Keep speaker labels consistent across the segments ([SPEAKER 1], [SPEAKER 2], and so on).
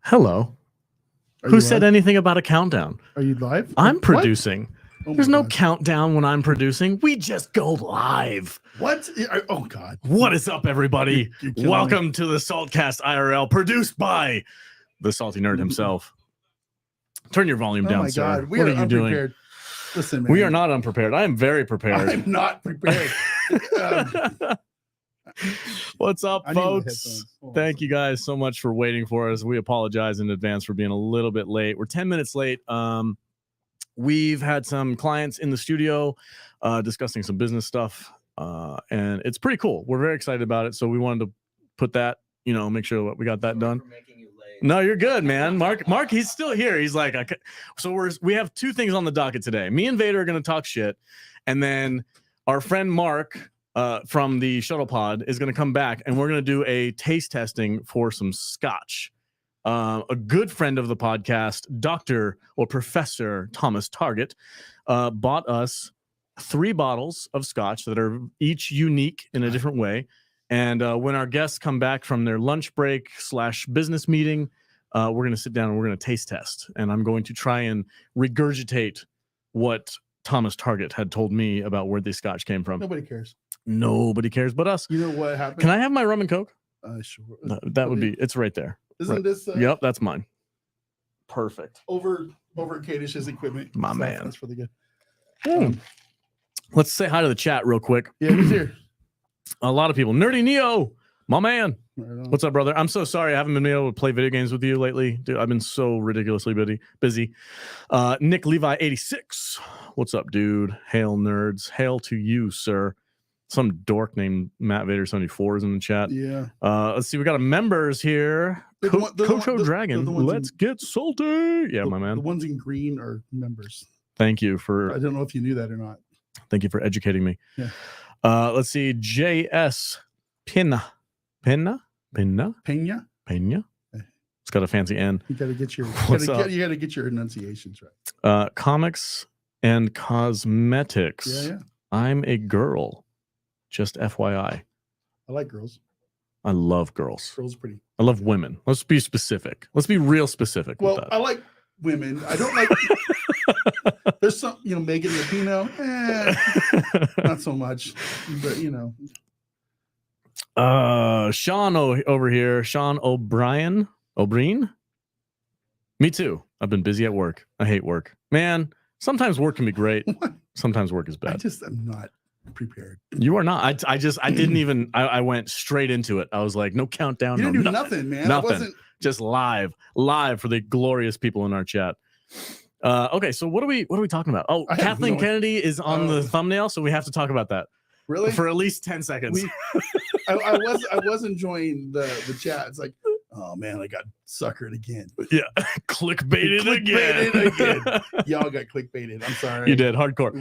[SPEAKER 1] Hello. Who said anything about a countdown?
[SPEAKER 2] Are you live?
[SPEAKER 1] I'm producing.
[SPEAKER 2] Oh
[SPEAKER 1] There's no
[SPEAKER 2] God.
[SPEAKER 1] countdown when I'm producing. We just go live.
[SPEAKER 2] What? Oh God.
[SPEAKER 1] What is up, everybody?
[SPEAKER 2] You're killing
[SPEAKER 1] Welcome to the Saltcast IRL, produced by the salty nerd himself. Turn your volume down,
[SPEAKER 2] my
[SPEAKER 1] sir.
[SPEAKER 2] God. We
[SPEAKER 1] what
[SPEAKER 2] are
[SPEAKER 1] are you
[SPEAKER 2] unprepared.
[SPEAKER 1] doing?
[SPEAKER 2] Listen, man.
[SPEAKER 1] We are not unprepared. I am very prepared.
[SPEAKER 2] I'm not prepared.
[SPEAKER 1] What's up,
[SPEAKER 2] I need my
[SPEAKER 1] folks?
[SPEAKER 2] headphones.
[SPEAKER 1] Thank you guys so much for waiting for us. We apologize in advance for being a little bit late. We're 10 minutes late. We've had some clients in the studio discussing some business stuff, and it's pretty cool. We're very excited about it. So we wanted to put that, make sure that we got that done. No, you're good, man. Mark, he's still here. He's like, so we have two things on the docket today. Me and Vader are going to talk shit, and then our friend Mark from the Shuttle Pod is going to come back, and we're going to do a taste testing for some Scotch. A good friend of the podcast, Dr. or Professor Thomas Target, bought us 3 bottles of Scotch that are each unique in a different way. And when our guests come back from their lunch break / business meeting, we're going to sit down and we're going to taste test. And I'm going to try and regurgitate what Thomas Target had told me about where the Scotch came from.
[SPEAKER 2] Nobody cares.
[SPEAKER 1] Nobody cares but us.
[SPEAKER 2] You know what happened?
[SPEAKER 1] Can I have my rum and Coke?
[SPEAKER 2] Sure.
[SPEAKER 1] No, that would be, it's right there.
[SPEAKER 2] Isn't
[SPEAKER 1] right.
[SPEAKER 2] this?
[SPEAKER 1] Yep, that's mine. Perfect.
[SPEAKER 2] Over Kadish's equipment.
[SPEAKER 1] My
[SPEAKER 2] stuff.
[SPEAKER 1] man.
[SPEAKER 2] That's really good.
[SPEAKER 1] Let's say hi to the chat real quick.
[SPEAKER 2] Yeah, who's here?
[SPEAKER 1] A lot of people. Nerdy Neo, my man.
[SPEAKER 2] Right on.
[SPEAKER 1] What's up, brother? I'm so sorry I haven't been able to play video games with you lately. Dude, I've been so ridiculously busy. Nick Levi 86. What's up, dude? Hail, nerds. Hail to you, sir. Some dork named Matt Vader 74 is in the chat.
[SPEAKER 2] Yeah.
[SPEAKER 1] Let's see. We got a members here. Kocho Dragon. Let's get salty. Yeah, my man.
[SPEAKER 2] The ones in green are members.
[SPEAKER 1] Thank you for.
[SPEAKER 2] I don't know if you knew that or not.
[SPEAKER 1] Thank you for educating me.
[SPEAKER 2] Yeah.
[SPEAKER 1] Let's see. JS Pena.
[SPEAKER 2] Pena.
[SPEAKER 1] It's got a fancy N.
[SPEAKER 2] You gotta get your you gotta get your enunciations right.
[SPEAKER 1] Comics and cosmetics.
[SPEAKER 2] Yeah.
[SPEAKER 1] I'm a girl. Just FYI.
[SPEAKER 2] I like girls.
[SPEAKER 1] I love girls.
[SPEAKER 2] Girls are pretty.
[SPEAKER 1] I love women. Let's be specific. Let's be real specific.
[SPEAKER 2] Well,
[SPEAKER 1] with that.
[SPEAKER 2] I like women. I don't like. There's some, Megan Rapinoe. Not so much, but
[SPEAKER 1] Sean over here. Sean O'Brien. Me too. I've been busy at work. I hate work, man. Sometimes work can be great.
[SPEAKER 2] What?
[SPEAKER 1] Sometimes work is bad.
[SPEAKER 2] I'm not prepared.
[SPEAKER 1] You are not. I didn't even. I went straight into it. I was like, no countdown.
[SPEAKER 2] You didn't
[SPEAKER 1] no
[SPEAKER 2] do nothing, man.
[SPEAKER 1] Nothing. Just live for the glorious people in our chat. Okay, so what are we talking about? Oh, Kathleen Kennedy is on the thumbnail, so we have to talk about that.
[SPEAKER 2] Really?
[SPEAKER 1] For at least 10 seconds.
[SPEAKER 2] I was enjoying the chat. It's like, oh man, I got suckered again.
[SPEAKER 1] Yeah, clickbaited again.
[SPEAKER 2] Y'all got clickbaited. I'm sorry.
[SPEAKER 1] You did hardcore.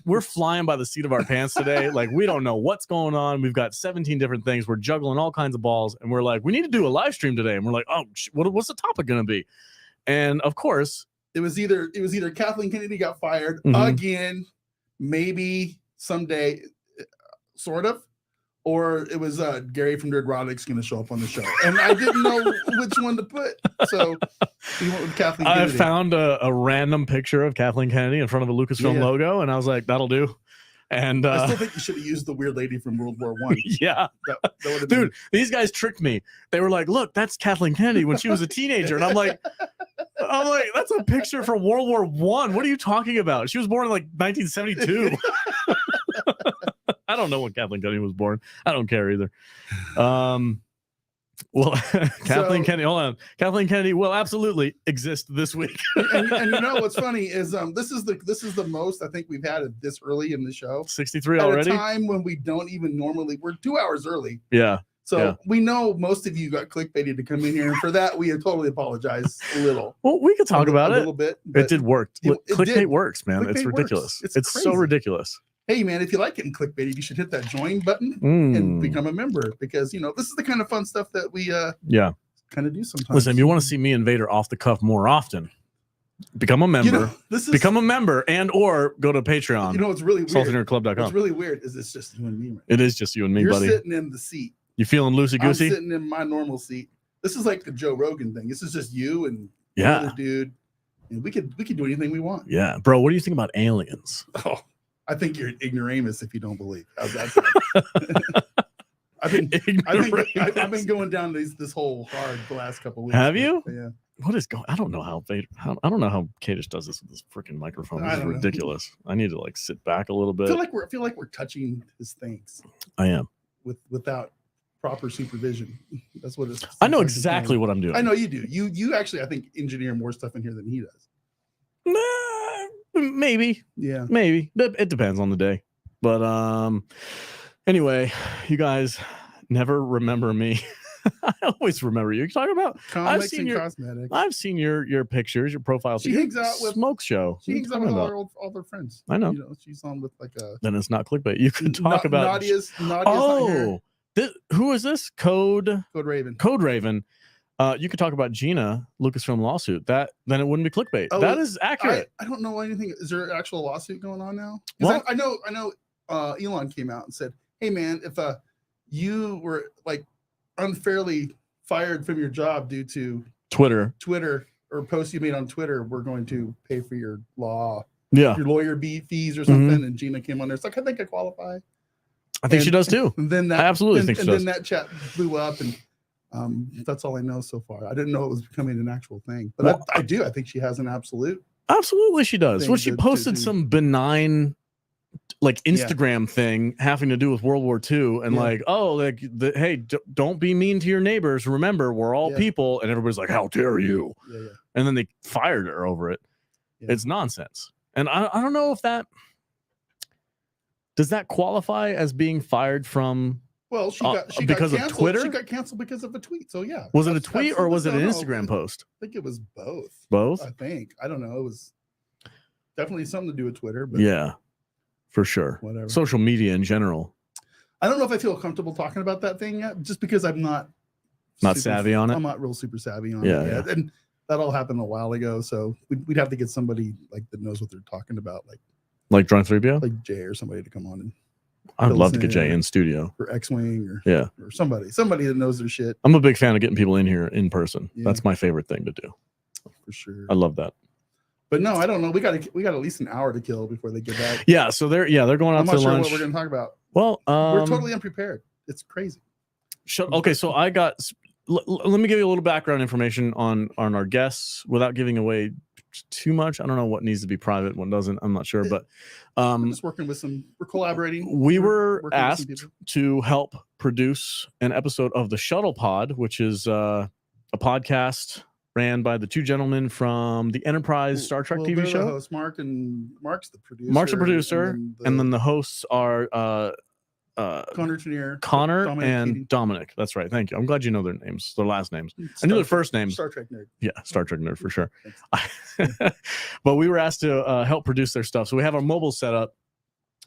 [SPEAKER 1] We're flying by the seat of our pants today. Like, we don't know what's going on. We've got 17 different things. We're juggling all kinds of balls, and we're like, we need to do a live stream today. And we're like, oh, what's the topic going to be? And of course,
[SPEAKER 2] it was either Kathleen Kennedy got fired again, maybe someday, sort of, or it was Gary from Nerdrotics going to show up on the show, and I didn't know which one to put, so we went with Kathleen Kennedy.
[SPEAKER 1] I found a random picture of Kathleen Kennedy in front of a Lucasfilm logo, and I was like, that'll do. And
[SPEAKER 2] I still think you should have used the weird lady from World War I.
[SPEAKER 1] Yeah, that dude, these guys tricked me. They were like, "Look, that's Kathleen Kennedy when she was a teenager," and I'm like, that's a picture from World War I. What are you talking about? She was born in like 1972. I don't know when Kathleen Kennedy was born. I don't care either. Well, Kathleen Kennedy, hold on. Kathleen Kennedy will absolutely exist this week.
[SPEAKER 2] and what's funny is this is the most I think we've had it this early in the show.
[SPEAKER 1] 63 already.
[SPEAKER 2] At a time when we don't even normally, we're 2 hours early.
[SPEAKER 1] Yeah.
[SPEAKER 2] So we know most of you got clickbaited to come in here, and for that we totally apologize a little.
[SPEAKER 1] Well, we could talk about it a
[SPEAKER 2] little bit.
[SPEAKER 1] It did work. Clickbait works, man.
[SPEAKER 2] Clickbait
[SPEAKER 1] it's ridiculous.
[SPEAKER 2] Works.
[SPEAKER 1] It's so ridiculous.
[SPEAKER 2] Hey man, if you like getting clickbaited, you should hit that join button and become a member, because this is the kind of fun stuff that we kind of do sometimes.
[SPEAKER 1] Listen, if you want to see me and Vader off the cuff more often, become a member. Become a member and or go to Patreon.
[SPEAKER 2] It's really weird.
[SPEAKER 1] SaltyNerdClub.com.
[SPEAKER 2] What's really weird is it's just you and me. Right?
[SPEAKER 1] It is just you and me, buddy.
[SPEAKER 2] You're sitting in the seat.
[SPEAKER 1] You feeling loosey goosey?
[SPEAKER 2] I'm sitting in my normal seat. This is like the Joe Rogan thing. This is just you and
[SPEAKER 1] Yeah.
[SPEAKER 2] another dude. And we could do anything we want.
[SPEAKER 1] Yeah. Bro, what do you think about aliens?
[SPEAKER 2] Oh, I think you're ignoramus if you don't believe. How's that sound? I've been going down this whole hard the last couple of weeks.
[SPEAKER 1] Have you?
[SPEAKER 2] Yeah.
[SPEAKER 1] What is going? I don't know how Vader. I don't know how Kadish does this with this freaking microphone. This is ridiculous. I need to like sit back a little bit.
[SPEAKER 2] I feel like we're touching his things.
[SPEAKER 1] I am
[SPEAKER 2] without proper supervision. That's what it's.
[SPEAKER 1] I know exactly what I'm doing.
[SPEAKER 2] I know you do. You actually, I think, engineer more stuff in here than he does.
[SPEAKER 1] Maybe.
[SPEAKER 2] Yeah.
[SPEAKER 1] Maybe. It depends on the day. But anyway, you guys never remember me. I always remember you. You're talking about
[SPEAKER 2] comics and cosmetics.
[SPEAKER 1] I've seen your pictures, your profile.
[SPEAKER 2] She hangs out with
[SPEAKER 1] Smoke Show.
[SPEAKER 2] She hangs out with all their friends.
[SPEAKER 1] I know.
[SPEAKER 2] You know, she's on with like a.
[SPEAKER 1] Then it's not clickbait. You can talk about
[SPEAKER 2] Nadia's
[SPEAKER 1] oh, who is this? Code
[SPEAKER 2] Raven.
[SPEAKER 1] Code Raven. You could talk about Gina Lucasfilm lawsuit. Then it wouldn't be clickbait.
[SPEAKER 2] Oh,
[SPEAKER 1] that is accurate.
[SPEAKER 2] I don't know anything. Is there an actual lawsuit going on now?
[SPEAKER 1] Well,
[SPEAKER 2] I know. Elon came out and said, "Hey man, if you were like unfairly fired from your job due to Twitter or posts you made on Twitter, we're going to pay for your your lawyer fees or something."
[SPEAKER 1] Mm-hmm.
[SPEAKER 2] And Gina came on there. It's like, I think I qualify.
[SPEAKER 1] I think she does too.
[SPEAKER 2] And then
[SPEAKER 1] I absolutely think she does.
[SPEAKER 2] And then that chat blew up, and that's all I know so far. I didn't know it was becoming an actual thing, but I do. I think she has an absolute.
[SPEAKER 1] Absolutely, she does. Well, she posted some benign, like Instagram thing having to do with World War II, and like, oh, like hey, don't be mean to your neighbors. Remember, we're all people, and everybody's like, how dare you? And then they fired her over it. It's nonsense, and I don't know if that does that qualify as being fired from.
[SPEAKER 2] Well, she got
[SPEAKER 1] because of Twitter.
[SPEAKER 2] She got canceled because of a tweet. So yeah,
[SPEAKER 1] was it a tweet or was it an Instagram post?
[SPEAKER 2] I think it was both.
[SPEAKER 1] Both.
[SPEAKER 2] I think. I don't know. It was definitely something to do with Twitter. But
[SPEAKER 1] yeah, for sure.
[SPEAKER 2] Whatever.
[SPEAKER 1] Social media in general.
[SPEAKER 2] I don't know if I feel comfortable talking about that thing yet, just because I'm not
[SPEAKER 1] savvy on it.
[SPEAKER 2] I'm not real super savvy on it yet, and that all happened a while ago. So we'd have to get somebody like that knows what they're talking about,
[SPEAKER 1] like Drunk 3BO,
[SPEAKER 2] like Jay or somebody to come on and.
[SPEAKER 1] I'd love to get Jay in studio
[SPEAKER 2] or X-Wing or or somebody that knows their shit.
[SPEAKER 1] I'm a big fan of getting people in here in person. That's my favorite thing to do.
[SPEAKER 2] For sure.
[SPEAKER 1] I love that.
[SPEAKER 2] But no, I don't know. We got at least an hour to kill before they get back.
[SPEAKER 1] Yeah, so they're going out to lunch. I'm not sure
[SPEAKER 2] what we're going to talk about.
[SPEAKER 1] Well,
[SPEAKER 2] we're totally unprepared. It's crazy.
[SPEAKER 1] Okay, so I got. Let me give you a little background information on our guests without giving away too much. I don't know what needs to be private, what doesn't. I'm not sure, but
[SPEAKER 2] we're just working with we're collaborating.
[SPEAKER 1] We were asked to help produce an episode of the Shuttle Pod, which is a podcast ran by the two gentlemen from the Enterprise Star Trek TV show.
[SPEAKER 2] The host, Mark's the producer.
[SPEAKER 1] Mark's the producer, and then the hosts are Connor and Dominic. That's right. Thank you. I'm glad you know their names, their last names. I knew their first names.
[SPEAKER 2] Star Trek nerd.
[SPEAKER 1] Yeah, Star Trek nerd for sure. But we were asked to help produce their stuff. So we have our mobile setup,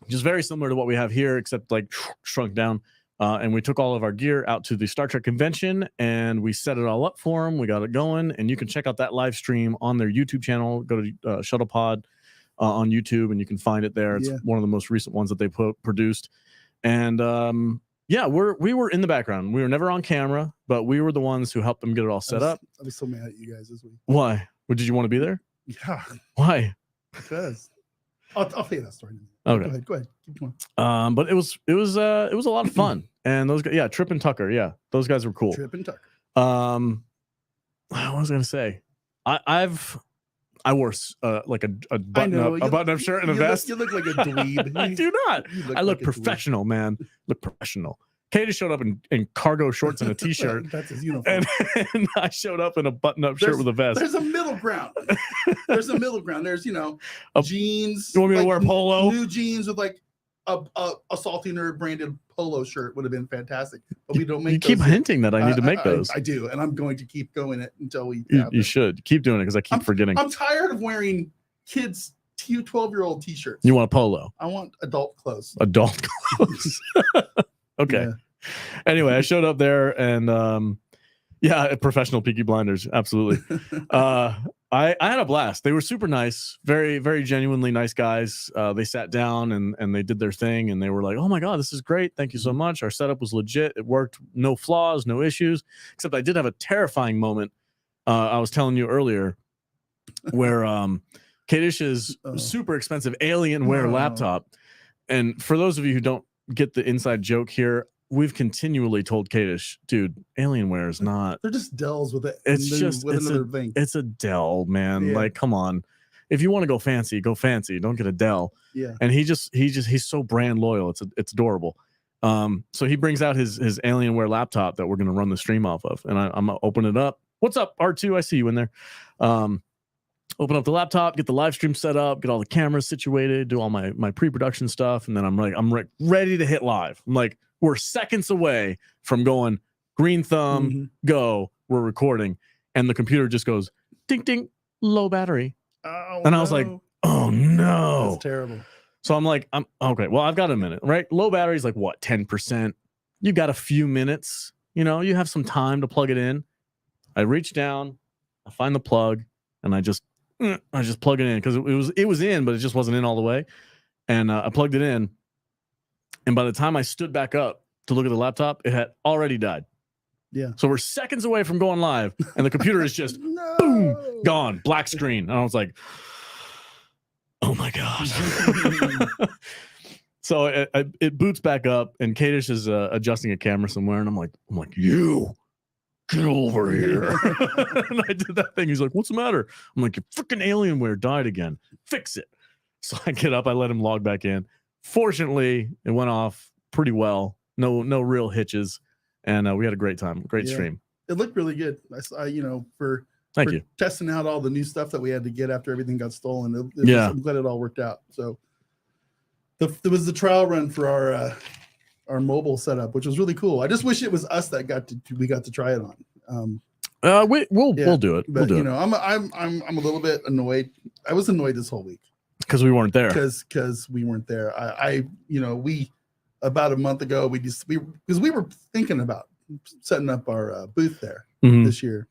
[SPEAKER 1] which is very similar to what we have here, except like shrunk down. And we took all of our gear out to the Star Trek convention and we set it all up for them. We got it going, and you can check out that live stream on their YouTube channel. Go to Shuttle Pod on YouTube, and you can find it there. It's one of the most recent ones that they produced. And we were in the background. We were never on camera, but we were the ones who helped them get it all set up.
[SPEAKER 2] I was so mad at you guys this week.
[SPEAKER 1] Why? Did you want to be there?
[SPEAKER 2] Yeah.
[SPEAKER 1] Why?
[SPEAKER 2] Because I'll tell you that story.
[SPEAKER 1] Okay.
[SPEAKER 2] Go ahead. Keep going.
[SPEAKER 1] But it was a lot of fun. And those guys, Trip and Tucker, those guys were cool.
[SPEAKER 2] Trip and Tucker.
[SPEAKER 1] What was I gonna say? I wore like a button-up shirt and a vest.
[SPEAKER 2] You look like a dweeb.
[SPEAKER 1] I do not. I look professional, man. Look professional. Kay just showed up in cargo shorts and a t-shirt.
[SPEAKER 2] That's his uniform.
[SPEAKER 1] And I showed up in a button-up shirt with a vest.
[SPEAKER 2] There's a middle ground. There's jeans.
[SPEAKER 1] You want me to wear polo?
[SPEAKER 2] New jeans with like a Salty Nerd branded polo shirt would have been fantastic. But we don't make.
[SPEAKER 1] You keep hinting that I need to make those.
[SPEAKER 2] I do, and I'm going to keep going it until we.
[SPEAKER 1] You should keep doing it because I keep forgetting.
[SPEAKER 2] I'm tired of wearing kids' 12-year-old t-shirts.
[SPEAKER 1] You want a polo?
[SPEAKER 2] I want adult clothes.
[SPEAKER 1] Adult clothes. Okay. Yeah. Anyway, I showed up there and professional Peaky Blinders, absolutely. I had a blast. They were super nice, very, very genuinely nice guys. They sat down and they did their thing, and they were like, "Oh my God, this is great. Thank you so much. Our setup was legit. It worked. No flaws, no issues. Except I did have a terrifying moment. I was telling you earlier where Kadish's super expensive Alienware laptop. And for those of you who don't get the inside joke here, we've continually told Kadish, dude, Alienware is not.
[SPEAKER 2] They're just Dells with it.
[SPEAKER 1] It's just another thing. It's a Dell, man. Yeah. Like, come on. If you want to go fancy, go fancy. Don't get a Dell.
[SPEAKER 2] Yeah.
[SPEAKER 1] And he's so brand loyal. It's adorable. So he brings out his Alienware laptop that we're gonna run the stream off of, and I'm gonna open it up. What's up, R2? I see you in there. Open up the laptop, get the live stream set up, get all the cameras situated, do all my pre-production stuff, and then I'm ready to hit live. I'm like, we're seconds away from going green thumb, go, we're recording, and the computer just goes ding ding, low battery.
[SPEAKER 2] Oh,
[SPEAKER 1] and I was like, oh no,
[SPEAKER 2] that's terrible.
[SPEAKER 1] So I'm like, I'm okay. Well, I've got a minute, right? Low battery is like what, 10%? You got a few minutes, you have some time to plug it in. I reach down, I find the plug, and I just plug it in because it was in, but it just wasn't in all the way. And I plugged it in, and by the time I stood back up to look at the laptop, it had already died.
[SPEAKER 2] Yeah.
[SPEAKER 1] So we're seconds away from going live, and the computer is just boom, gone, black screen. And I was like, oh my gosh. So it boots back up, and Kadish is adjusting a camera somewhere, and I'm like, you get over here. And I did that thing. He's like, what's the matter? I'm like, your freaking Alienware died again. Fix it. So I get up, I let him log back in. Fortunately, it went off pretty well. No real hitches. And we had a great time. Great stream.
[SPEAKER 2] It looked really good. For testing out all the new stuff that we had to get after everything got stolen. I'm glad it all worked out. So there was the trial run for our mobile setup, which was really cool. I just wish it was us that we got to try it on.
[SPEAKER 1] We'll do it.
[SPEAKER 2] But I'm a little bit annoyed. I was annoyed this whole week
[SPEAKER 1] because we weren't there.
[SPEAKER 2] Because we weren't there. We about a month ago because we were thinking about setting up our booth there this year.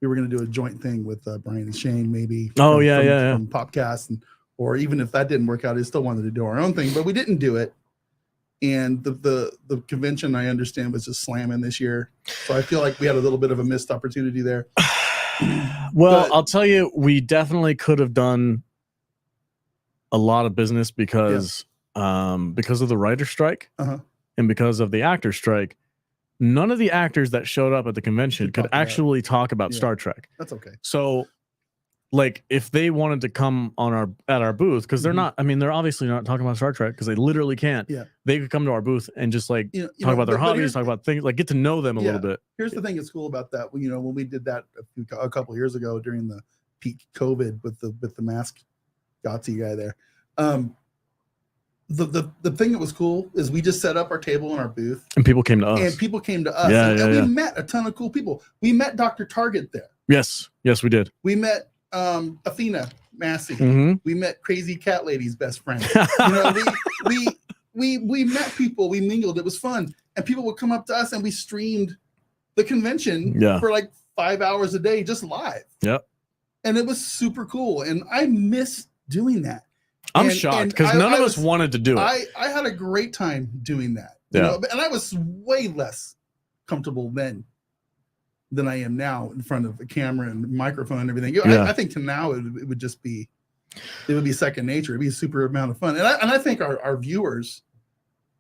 [SPEAKER 2] We were going to do a joint thing with Brian and Shane, maybe.
[SPEAKER 1] From
[SPEAKER 2] Popcast, or even if that didn't work out, I still wanted to do our own thing, but we didn't do it. And the convention, I understand, was just slamming this year, so I feel like we had a little bit of a missed opportunity there.
[SPEAKER 1] Well, I'll tell you, we definitely could have done a lot of business because of the writer strike and because of the actor strike. None of the actors that showed up at the convention could actually talk about Star Trek.
[SPEAKER 2] That's okay.
[SPEAKER 1] So, like, if they wanted to come at our booth, because they're not, they're obviously not talking about Star Trek because they literally can't.
[SPEAKER 2] Yeah.
[SPEAKER 1] They could come to our booth and just talk about their hobbies, talk about things, like get to know them a little bit.
[SPEAKER 2] Here's the thing that's cool about that. When we did that a couple of years ago during the peak COVID with the mask Yahtzee guy there. The thing that was cool is we just set up our table in our booth, and people came to us. And we met a ton of cool people. We met Dr. Target there.
[SPEAKER 1] Yes, we did.
[SPEAKER 2] We met Athena Massey. We met Crazy Cat Lady's best friend. We met people. We mingled. It was fun, and people would come up to us, and we streamed the convention for like 5 hours a day, just live.
[SPEAKER 1] Yep.
[SPEAKER 2] And it was super cool, and I miss doing that.
[SPEAKER 1] I'm shocked because none of us wanted to do it.
[SPEAKER 2] I had a great time doing that. And I was way less comfortable then than I am now in front of a camera and microphone and everything. I think now it would just be, it would be second nature. It'd be a super amount of fun. And I think our viewers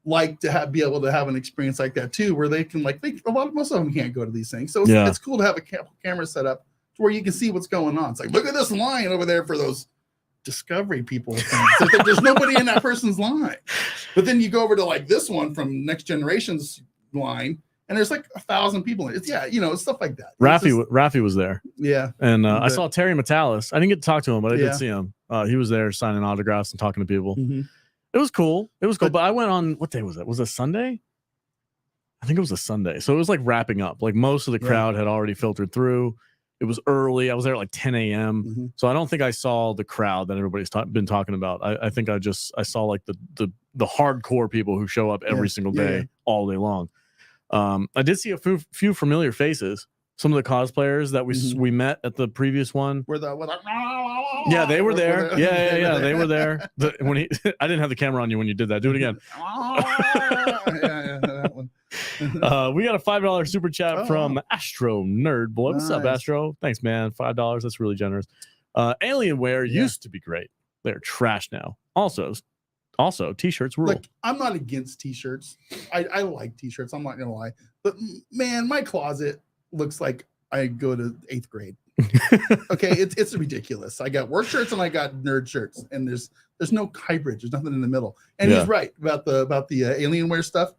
[SPEAKER 2] like to be able to have an experience like that too, where they can most of them can't go to these things. So it's cool to have a camera set up to where you can see what's going on. It's like, look at this line over there for those Discovery people. There's nobody in that person's line. But then you go over to like this one from Next Generation's line, and there's like 1,000 people in it. It's stuff like that.
[SPEAKER 1] Rafi was there.
[SPEAKER 2] Yeah.
[SPEAKER 1] And I saw Terry Metalis. I didn't get to talk to him, but I did see him. He was there signing autographs and talking to people. It was cool. But I went on, what day was it? Was it Sunday? I think it was a Sunday. So it was like wrapping up. Like most of the crowd had already filtered through. It was early. I was there at like 10 a.m. So I don't think I saw the crowd that everybody's been talking about. I think I saw like the hardcore people who show up every single day, all day long. I did see a few familiar faces. some of the cosplayers that we met at the previous one. Yeah, they were there. Yeah, they were there. I didn't have the camera on you when you did that. Do it again.
[SPEAKER 2] Yeah, that one.
[SPEAKER 1] We got a $5 super chat from Astro Nerd Boy. What's up, Astro? Thanks, man. $5. That's really generous. Alienware used to be great. They're trash now. Also, t-shirts rule.
[SPEAKER 2] Look, I'm not against t-shirts. I like t-shirts. I'm not gonna lie, but man, my closet looks like I go to 8th grade. Okay, it's ridiculous. I got work shirts and I got nerd shirts, and there's no hybrid. There's nothing in the middle. And he's right about the Alienware stuff.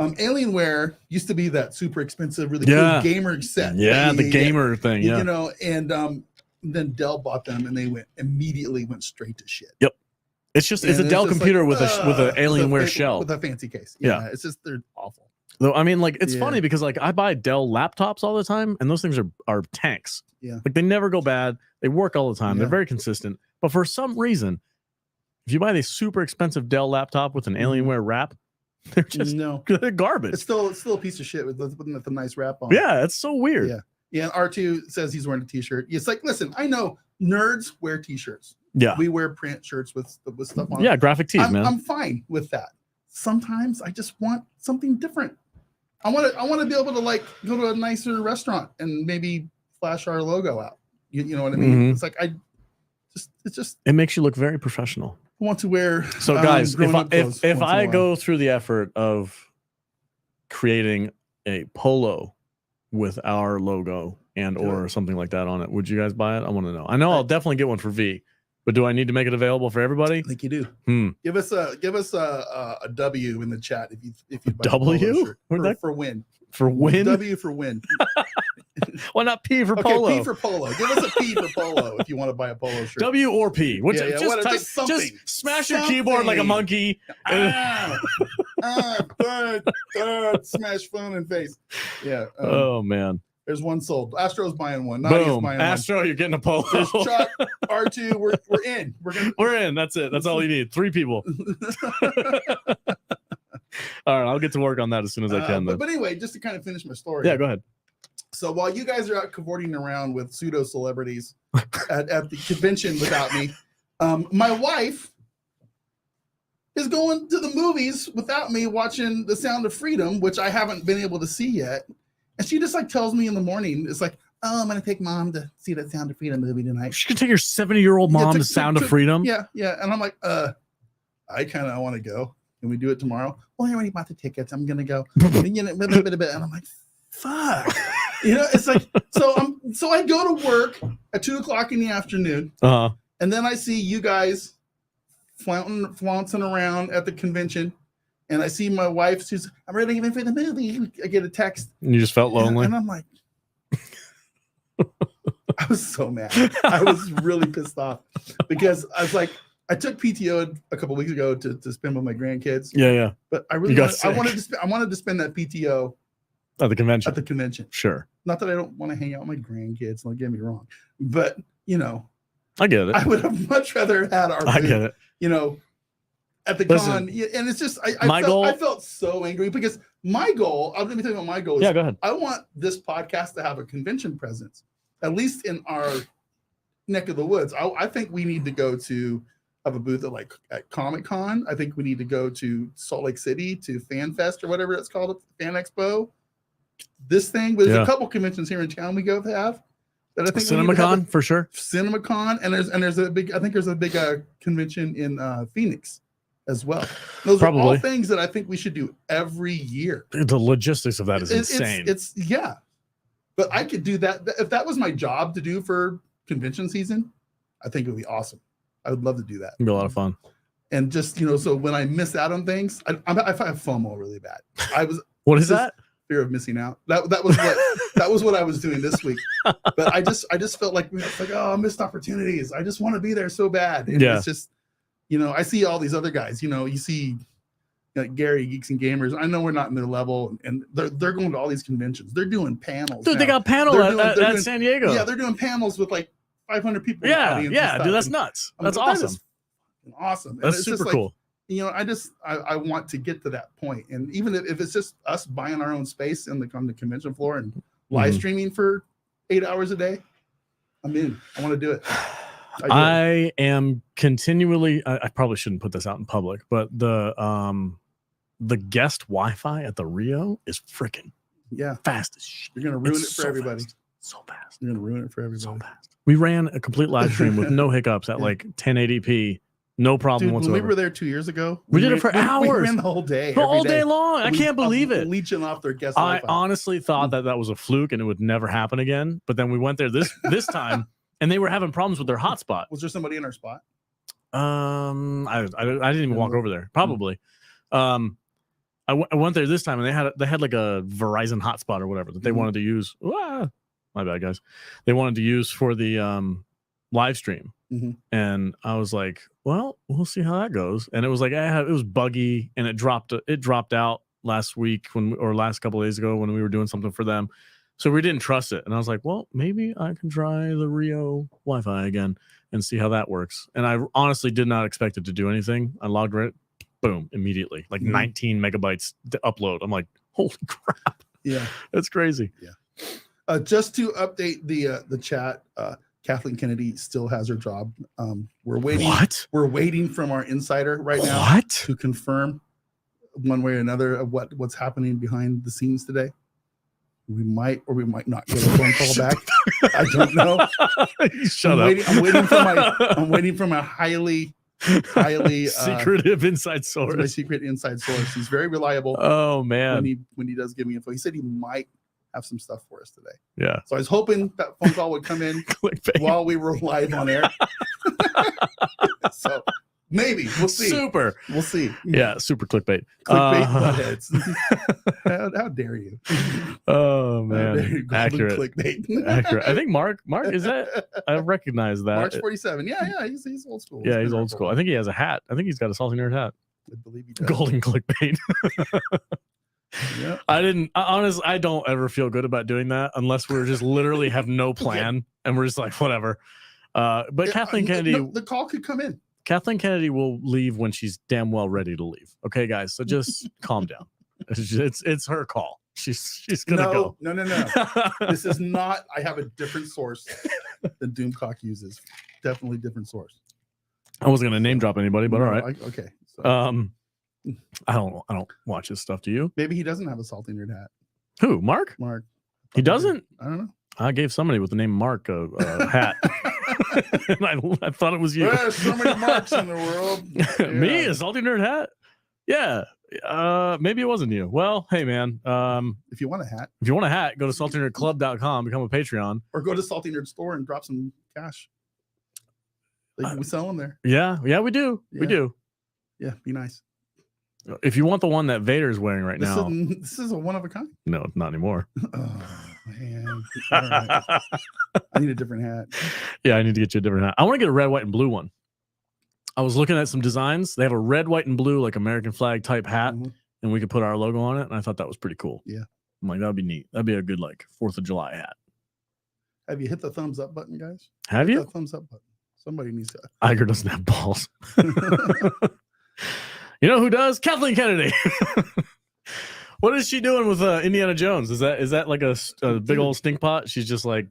[SPEAKER 2] Alienware used to be that super expensive, really cool gamer set.
[SPEAKER 1] Yeah, the gamer thing. Yeah,
[SPEAKER 2] you know, and then Dell bought them, and they immediately went straight to shit.
[SPEAKER 1] Yep. It's a Dell computer with an Alienware shell
[SPEAKER 2] with a fancy case. Yeah, it's just they're awful.
[SPEAKER 1] Though I mean, like it's funny because like I buy Dell laptops all the time, and those things are tanks.
[SPEAKER 2] Yeah,
[SPEAKER 1] like they never go bad. They work all the time. They're very consistent. But for some reason, if you buy this super expensive Dell laptop with an Alienware wrap, they're just they're garbage.
[SPEAKER 2] It's still a piece of shit with the nice wrap on.
[SPEAKER 1] Yeah, it's so weird.
[SPEAKER 2] Yeah. And R2 says he's wearing a t-shirt. It's like, listen, I know nerds wear t-shirts.
[SPEAKER 1] Yeah,
[SPEAKER 2] we wear print shirts with stuff on.
[SPEAKER 1] Yeah, graphic tees, man.
[SPEAKER 2] I'm fine with that. Sometimes I just want something different. I want to be able to like go to a nicer restaurant and maybe flash our logo out. You know what I mean? It's like
[SPEAKER 1] it makes you look very professional.
[SPEAKER 2] I want to wear.
[SPEAKER 1] So guys, if I go through the effort of creating a polo with our logo and or something like that on it, would you guys buy it? I want to know. I know I'll definitely get one for V, but do I need to make it available for everybody?
[SPEAKER 2] I think you do. Give us a W in the chat if you buy
[SPEAKER 1] W
[SPEAKER 2] for win.
[SPEAKER 1] For win?
[SPEAKER 2] W for win.
[SPEAKER 1] Why not P for polo?
[SPEAKER 2] P for polo. Give us a P for polo if you want to buy a polo shirt.
[SPEAKER 1] W or P. Just smash your keyboard like a monkey.
[SPEAKER 2] Smash phone and face. Yeah.
[SPEAKER 1] Oh man.
[SPEAKER 2] There's one sold. Astro's buying one.
[SPEAKER 1] Boom. Astro, you're getting a polo.
[SPEAKER 2] There's Chuck, R2. We're in.
[SPEAKER 1] We're in. That's it. That's all you need. 3 people. All right, I'll get to work on that as soon as I can.
[SPEAKER 2] But anyway, just to kind of finish my story.
[SPEAKER 1] Yeah, go ahead.
[SPEAKER 2] So while you guys are out cavorting around with pseudo celebrities at the convention without me, my wife is going to the movies without me watching The Sound of Freedom, which I haven't been able to see yet. And she just like tells me in the morning, it's like, oh, I'm going to take mom to see that Sound of Freedom movie tonight.
[SPEAKER 1] She could take your 70-year-old mom to Sound of Freedom?
[SPEAKER 2] Yeah. And I'm like, I kind of want to go. Can we do it tomorrow? Well, I already bought the tickets. I'm going to go. And I'm like, fuck. You know, it's like, so I go to work at 2:00 in the afternoon. And then I see you guys flouncing around at the convention. And I see my wife, she's, I'm ready to get in for the movie. I get a text.
[SPEAKER 1] And you just felt lonely.
[SPEAKER 2] And I'm like, I was so mad. I was really pissed off because I was like, I took PTO a couple weeks ago to spend with my grandkids.
[SPEAKER 1] Yeah.
[SPEAKER 2] But I really I wanted to spend that PTO
[SPEAKER 1] at the convention.
[SPEAKER 2] At the convention.
[SPEAKER 1] Sure.
[SPEAKER 2] Not that I don't want to hang out with my grandkids, don't get me wrong. But you know,
[SPEAKER 1] I get it.
[SPEAKER 2] I would have much rather had our
[SPEAKER 1] I get it.
[SPEAKER 2] You know, at the con. And it's just I felt so angry because my goal, let me tell you what my goal is.
[SPEAKER 1] Yeah, go ahead.
[SPEAKER 2] I want this podcast to have a convention presence, at least in our neck of the woods. I think we need to go to have a booth at Comic-Con. I think we need to go to Salt Lake City to Fan Fest or whatever it's called, Fan Expo. This thing, but there's a couple conventions here in town we go to have. That I think
[SPEAKER 1] CinemaCon for sure.
[SPEAKER 2] CinemaCon, and there's a big convention in Phoenix as well. Those are all things that I think we should do every year.
[SPEAKER 1] The logistics of that is insane.
[SPEAKER 2] It's but I could do that if that was my job to do for convention season. I think it would be awesome. I would love to do that.
[SPEAKER 1] It'd be a lot of fun.
[SPEAKER 2] And just so when I miss out on things, I have FOMO really bad.
[SPEAKER 1] What is that?
[SPEAKER 2] Fear of missing out. That was what I was doing this week. But I just felt like oh, missed opportunities. I just want to be there so bad. And it's just I see all these other guys. You see Gary, Geeks and Gamers. I know we're not in their level, and they're going to all these conventions. They're doing panels.
[SPEAKER 1] Dude, they got a panel at San Diego.
[SPEAKER 2] Yeah, they're doing panels with like 500 people.
[SPEAKER 1] Yeah, dude, that's nuts. That's awesome.
[SPEAKER 2] Awesome.
[SPEAKER 1] That's super cool.
[SPEAKER 2] I want to get to that point, and even if it's just us buying our own space on the convention floor and live streaming for 8 hours a day, I'm in. I want to do it.
[SPEAKER 1] I am continually. I probably shouldn't put this out in public, but the guest Wi-Fi at the Rio is freaking fast as shit.
[SPEAKER 2] You're gonna ruin it for everybody.
[SPEAKER 1] Fast. So fast.
[SPEAKER 2] You're gonna ruin it for everybody.
[SPEAKER 1] So fast. We ran a complete live stream with no hiccups at like 1080p. No problem whatsoever.
[SPEAKER 2] When we were there 2 years ago,
[SPEAKER 1] we did it for hours.
[SPEAKER 2] We ran the whole day.
[SPEAKER 1] All day long. I can't believe it.
[SPEAKER 2] Leeching off their guest
[SPEAKER 1] I
[SPEAKER 2] Wi-Fi.
[SPEAKER 1] honestly thought that was a fluke and it would never happen again. But then we went there this time and they were having problems with their hotspot.
[SPEAKER 2] Was there somebody in our spot?
[SPEAKER 1] I didn't even walk over there. Probably. I went there this time and they had like a Verizon hotspot or whatever that they wanted to use. My bad, guys. They wanted to use for the live stream. And I was like, well, we'll see how that goes. And it was like it was buggy and it dropped out last week or last couple of days ago when we were doing something for them. So we didn't trust it. And I was like, well, maybe I can try the Rio Wi-Fi again and see how that works. And I honestly did not expect it to do anything. I logged it, boom, immediately, like 19 megabytes to upload. I'm like, holy crap.
[SPEAKER 2] Yeah.
[SPEAKER 1] That's crazy.
[SPEAKER 2] Yeah. Just to update the chat, Kathleen Kennedy still has her job. We're waiting.
[SPEAKER 1] What?
[SPEAKER 2] We're waiting from our insider right now
[SPEAKER 1] What?
[SPEAKER 2] to confirm one way or another of what's happening behind the scenes today. We might or we might not get a phone call back. I don't know.
[SPEAKER 1] Shut up.
[SPEAKER 2] I'm waiting for my highly
[SPEAKER 1] secretive inside source.
[SPEAKER 2] My secret inside source. He's very reliable.
[SPEAKER 1] Oh man.
[SPEAKER 2] When he does give me info, he said he might have some stuff for us today.
[SPEAKER 1] Yeah.
[SPEAKER 2] So I was hoping that phone call would come in while we were live on air. So maybe we'll see.
[SPEAKER 1] Super.
[SPEAKER 2] We'll see.
[SPEAKER 1] Yeah. Super clickbait.
[SPEAKER 2] Clickbait buttheads. How dare you?
[SPEAKER 1] Oh man. Accurate.
[SPEAKER 2] Clickbait.
[SPEAKER 1] Accurate. I think Mark is that? I recognize that.
[SPEAKER 2] March 47. Yeah. He's old school.
[SPEAKER 1] Yeah, he's old school. I think he has a hat. I think he's got a Salty Nerd hat.
[SPEAKER 2] I believe he does.
[SPEAKER 1] Golden clickbait.
[SPEAKER 2] Yep.
[SPEAKER 1] Honestly, I don't ever feel good about doing that unless we're just literally have no plan and we're just like, whatever. But Kathleen Kennedy,
[SPEAKER 2] the call could come in.
[SPEAKER 1] Kathleen Kennedy will leave when she's damn well ready to leave. Okay, guys. So just calm down. It's her call. She's gonna go.
[SPEAKER 2] No. This is not. I have a different source than Doomcock uses. Definitely different source.
[SPEAKER 1] I wasn't gonna name drop anybody, but all right.
[SPEAKER 2] Okay. So.
[SPEAKER 1] I don't watch his stuff. Do you?
[SPEAKER 2] Maybe he doesn't have a Salty Nerd hat.
[SPEAKER 1] Who? Mark? He doesn't?
[SPEAKER 2] I don't know.
[SPEAKER 1] I gave somebody with the name Mark a hat. And I thought it was you.
[SPEAKER 2] There's so many Marks in the world. Yeah.
[SPEAKER 1] Me? A Salty Nerd hat? Yeah. Maybe it wasn't you. Well, hey man.
[SPEAKER 2] If you want a hat.
[SPEAKER 1] If you want a hat, go to saltynerdclub.com, become a Patreon.
[SPEAKER 2] Or go to Salty Nerd store and drop some cash. We sell them there.
[SPEAKER 1] Yeah, we do.
[SPEAKER 2] Yeah.
[SPEAKER 1] We do.
[SPEAKER 2] Yeah, be nice.
[SPEAKER 1] If you want the one that Vader is wearing right now.
[SPEAKER 2] This is a one of a kind.
[SPEAKER 1] No, not anymore.
[SPEAKER 2] Oh man. All right. I need a different hat.
[SPEAKER 1] Yeah, I need to get you a different hat. I want to get a red, white, and blue one. I was looking at some designs. They have a red, white, and blue, like American flag type hat, and we could put our logo on it. And I thought that was pretty cool.
[SPEAKER 2] Yeah.
[SPEAKER 1] I'm like, that'd be neat. That'd be a good, like, 4th of July hat.
[SPEAKER 2] Have you hit the thumbs up button, guys?
[SPEAKER 1] Have
[SPEAKER 2] hit
[SPEAKER 1] you?
[SPEAKER 2] The thumbs up button. Somebody needs to.
[SPEAKER 1] Iger doesn't have balls. You know who does? Kathleen Kennedy. What is she doing with Indiana Jones? Is that like a big old stink pot? She's just like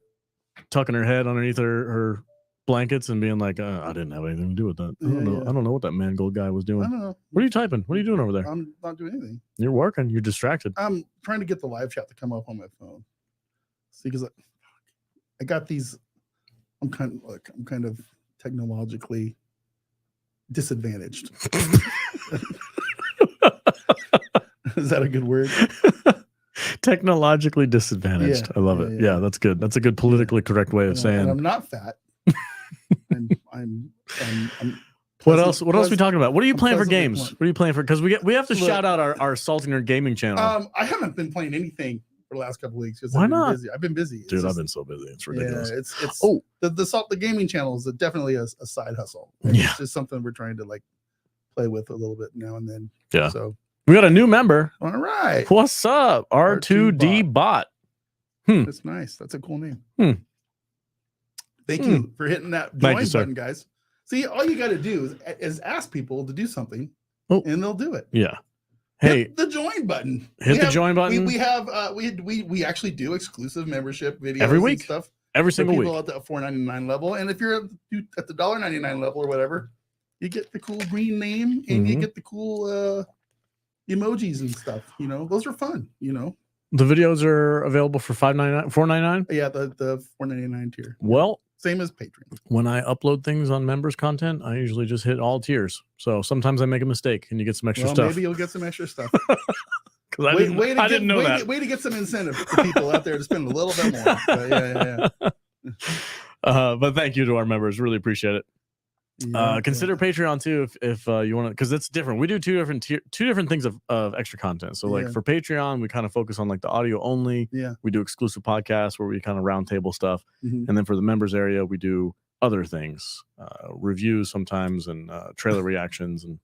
[SPEAKER 1] tucking her head underneath her blankets and being like, I didn't have anything to do with that. I don't know what that Mangold guy was doing.
[SPEAKER 2] I don't know.
[SPEAKER 1] What are you typing? What are you doing over there?
[SPEAKER 2] I'm not doing anything.
[SPEAKER 1] You're working. You're distracted.
[SPEAKER 2] I'm trying to get the live chat to come up on my phone. See, because I got these. I'm kind of technologically disadvantaged. Is that a good word?
[SPEAKER 1] Technologically disadvantaged.
[SPEAKER 2] Yeah,
[SPEAKER 1] I love it. Yeah, that's good. That's a good politically correct way of saying.
[SPEAKER 2] I'm not fat. I'm
[SPEAKER 1] what else? What else are we talking about? What are you playing for games? What are you playing for? Because we have to shout out our Salty Nerd gaming channel.
[SPEAKER 2] I haven't been playing anything for the last couple of weeks.
[SPEAKER 1] Why not?
[SPEAKER 2] I've been busy.
[SPEAKER 1] Dude, I've been so busy. It's ridiculous.
[SPEAKER 2] Yeah, it's the gaming channel is definitely a side hustle. It's just something we're trying to like play with a little bit now and then.
[SPEAKER 1] Yeah.
[SPEAKER 2] So
[SPEAKER 1] we got a new member.
[SPEAKER 2] All right.
[SPEAKER 1] What's up? R2D Bot.
[SPEAKER 2] That's nice. That's a cool name. Thank you for hitting that join button, guys. See, all you got to do is ask people to do something, and they'll do it.
[SPEAKER 1] Yeah. Hey,
[SPEAKER 2] hit the join button.
[SPEAKER 1] Hit the join button.
[SPEAKER 2] We have we actually do exclusive membership videos
[SPEAKER 1] every week,
[SPEAKER 2] and stuff
[SPEAKER 1] every single week
[SPEAKER 2] at the $4.99 level, and if you're at the $1.99 level or whatever, you get the cool green name and you get the cool emojis and stuff. You know, those are fun. You know,
[SPEAKER 1] the videos are available for $4.99.
[SPEAKER 2] Yeah, the $4.99 tier.
[SPEAKER 1] Well,
[SPEAKER 2] same as Patreon.
[SPEAKER 1] When I upload things on members content, I usually just hit all tiers. So sometimes I make a mistake and you get some extra stuff.
[SPEAKER 2] Maybe you'll get some extra stuff.
[SPEAKER 1] Because I didn't know that.
[SPEAKER 2] Way to get some incentive for people out there to spend a little bit more. But
[SPEAKER 1] but thank you to our members. Really appreciate it. Consider Patreon too if you want to, because it's different. We do two different things of extra content. So like for Patreon, we kind of focus on like the audio only.
[SPEAKER 2] Yeah,
[SPEAKER 1] we do exclusive podcasts where we kind of roundtable stuff, and then for the members area, we do other things, reviews sometimes, and trailer reactions and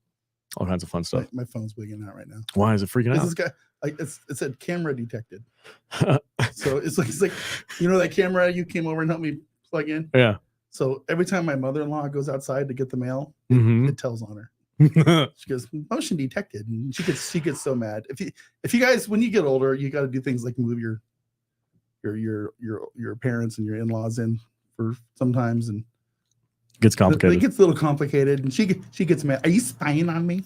[SPEAKER 1] all kinds of fun stuff.
[SPEAKER 2] My phone's wigging out right now.
[SPEAKER 1] Why is it freaking out?
[SPEAKER 2] This guy, it said camera detected. So it's like you know that camera you came over and helped me plug in.
[SPEAKER 1] Yeah.
[SPEAKER 2] So every time my mother-in-law goes outside to get the mail, it tells on her. She goes, motion detected, and she gets so mad. If you guys, when you get older, you got to do things like move your parents and your in-laws in for sometimes, and
[SPEAKER 1] gets complicated.
[SPEAKER 2] It gets a little complicated, and she gets mad. Are you spying on me?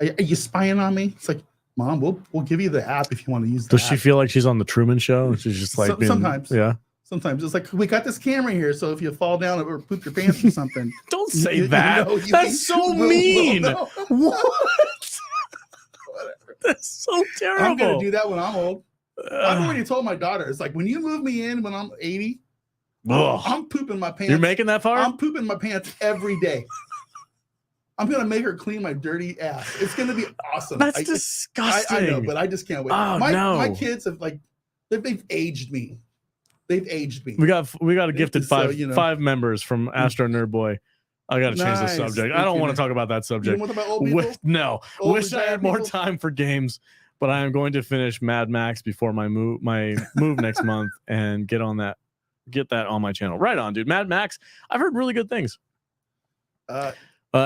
[SPEAKER 2] Are you spying on me? It's like, Mom, we'll give you the app if you want to use.
[SPEAKER 1] Does she feel like she's on the Truman Show? She's just like
[SPEAKER 2] sometimes,
[SPEAKER 1] yeah.
[SPEAKER 2] Sometimes it's like, we got this camera here, so if you fall down or poop your pants or something.
[SPEAKER 1] Don't say that. That's so mean. What? That's so terrible.
[SPEAKER 2] I'm going to do that when I'm old. I've already told my daughter, it's like, when you move me in when I'm 80, I'm pooping my pants.
[SPEAKER 1] You're making that far?
[SPEAKER 2] I'm pooping my pants every day. I'm going to make her clean my dirty ass. It's going to be awesome.
[SPEAKER 1] That's disgusting.
[SPEAKER 2] I know, but I just can't wait.
[SPEAKER 1] Oh,
[SPEAKER 2] my kids have they've aged me. They've aged me.
[SPEAKER 1] We got a gifted five members from Astro Nerd Boy. I got to change the subject. I don't want to talk about that subject.
[SPEAKER 2] You want to talk about old people?
[SPEAKER 1] No. Wish I had more time for games, but I am going to finish Mad Max before my move next month and get that on my channel. Right on, dude. Mad Max. I've heard really good things.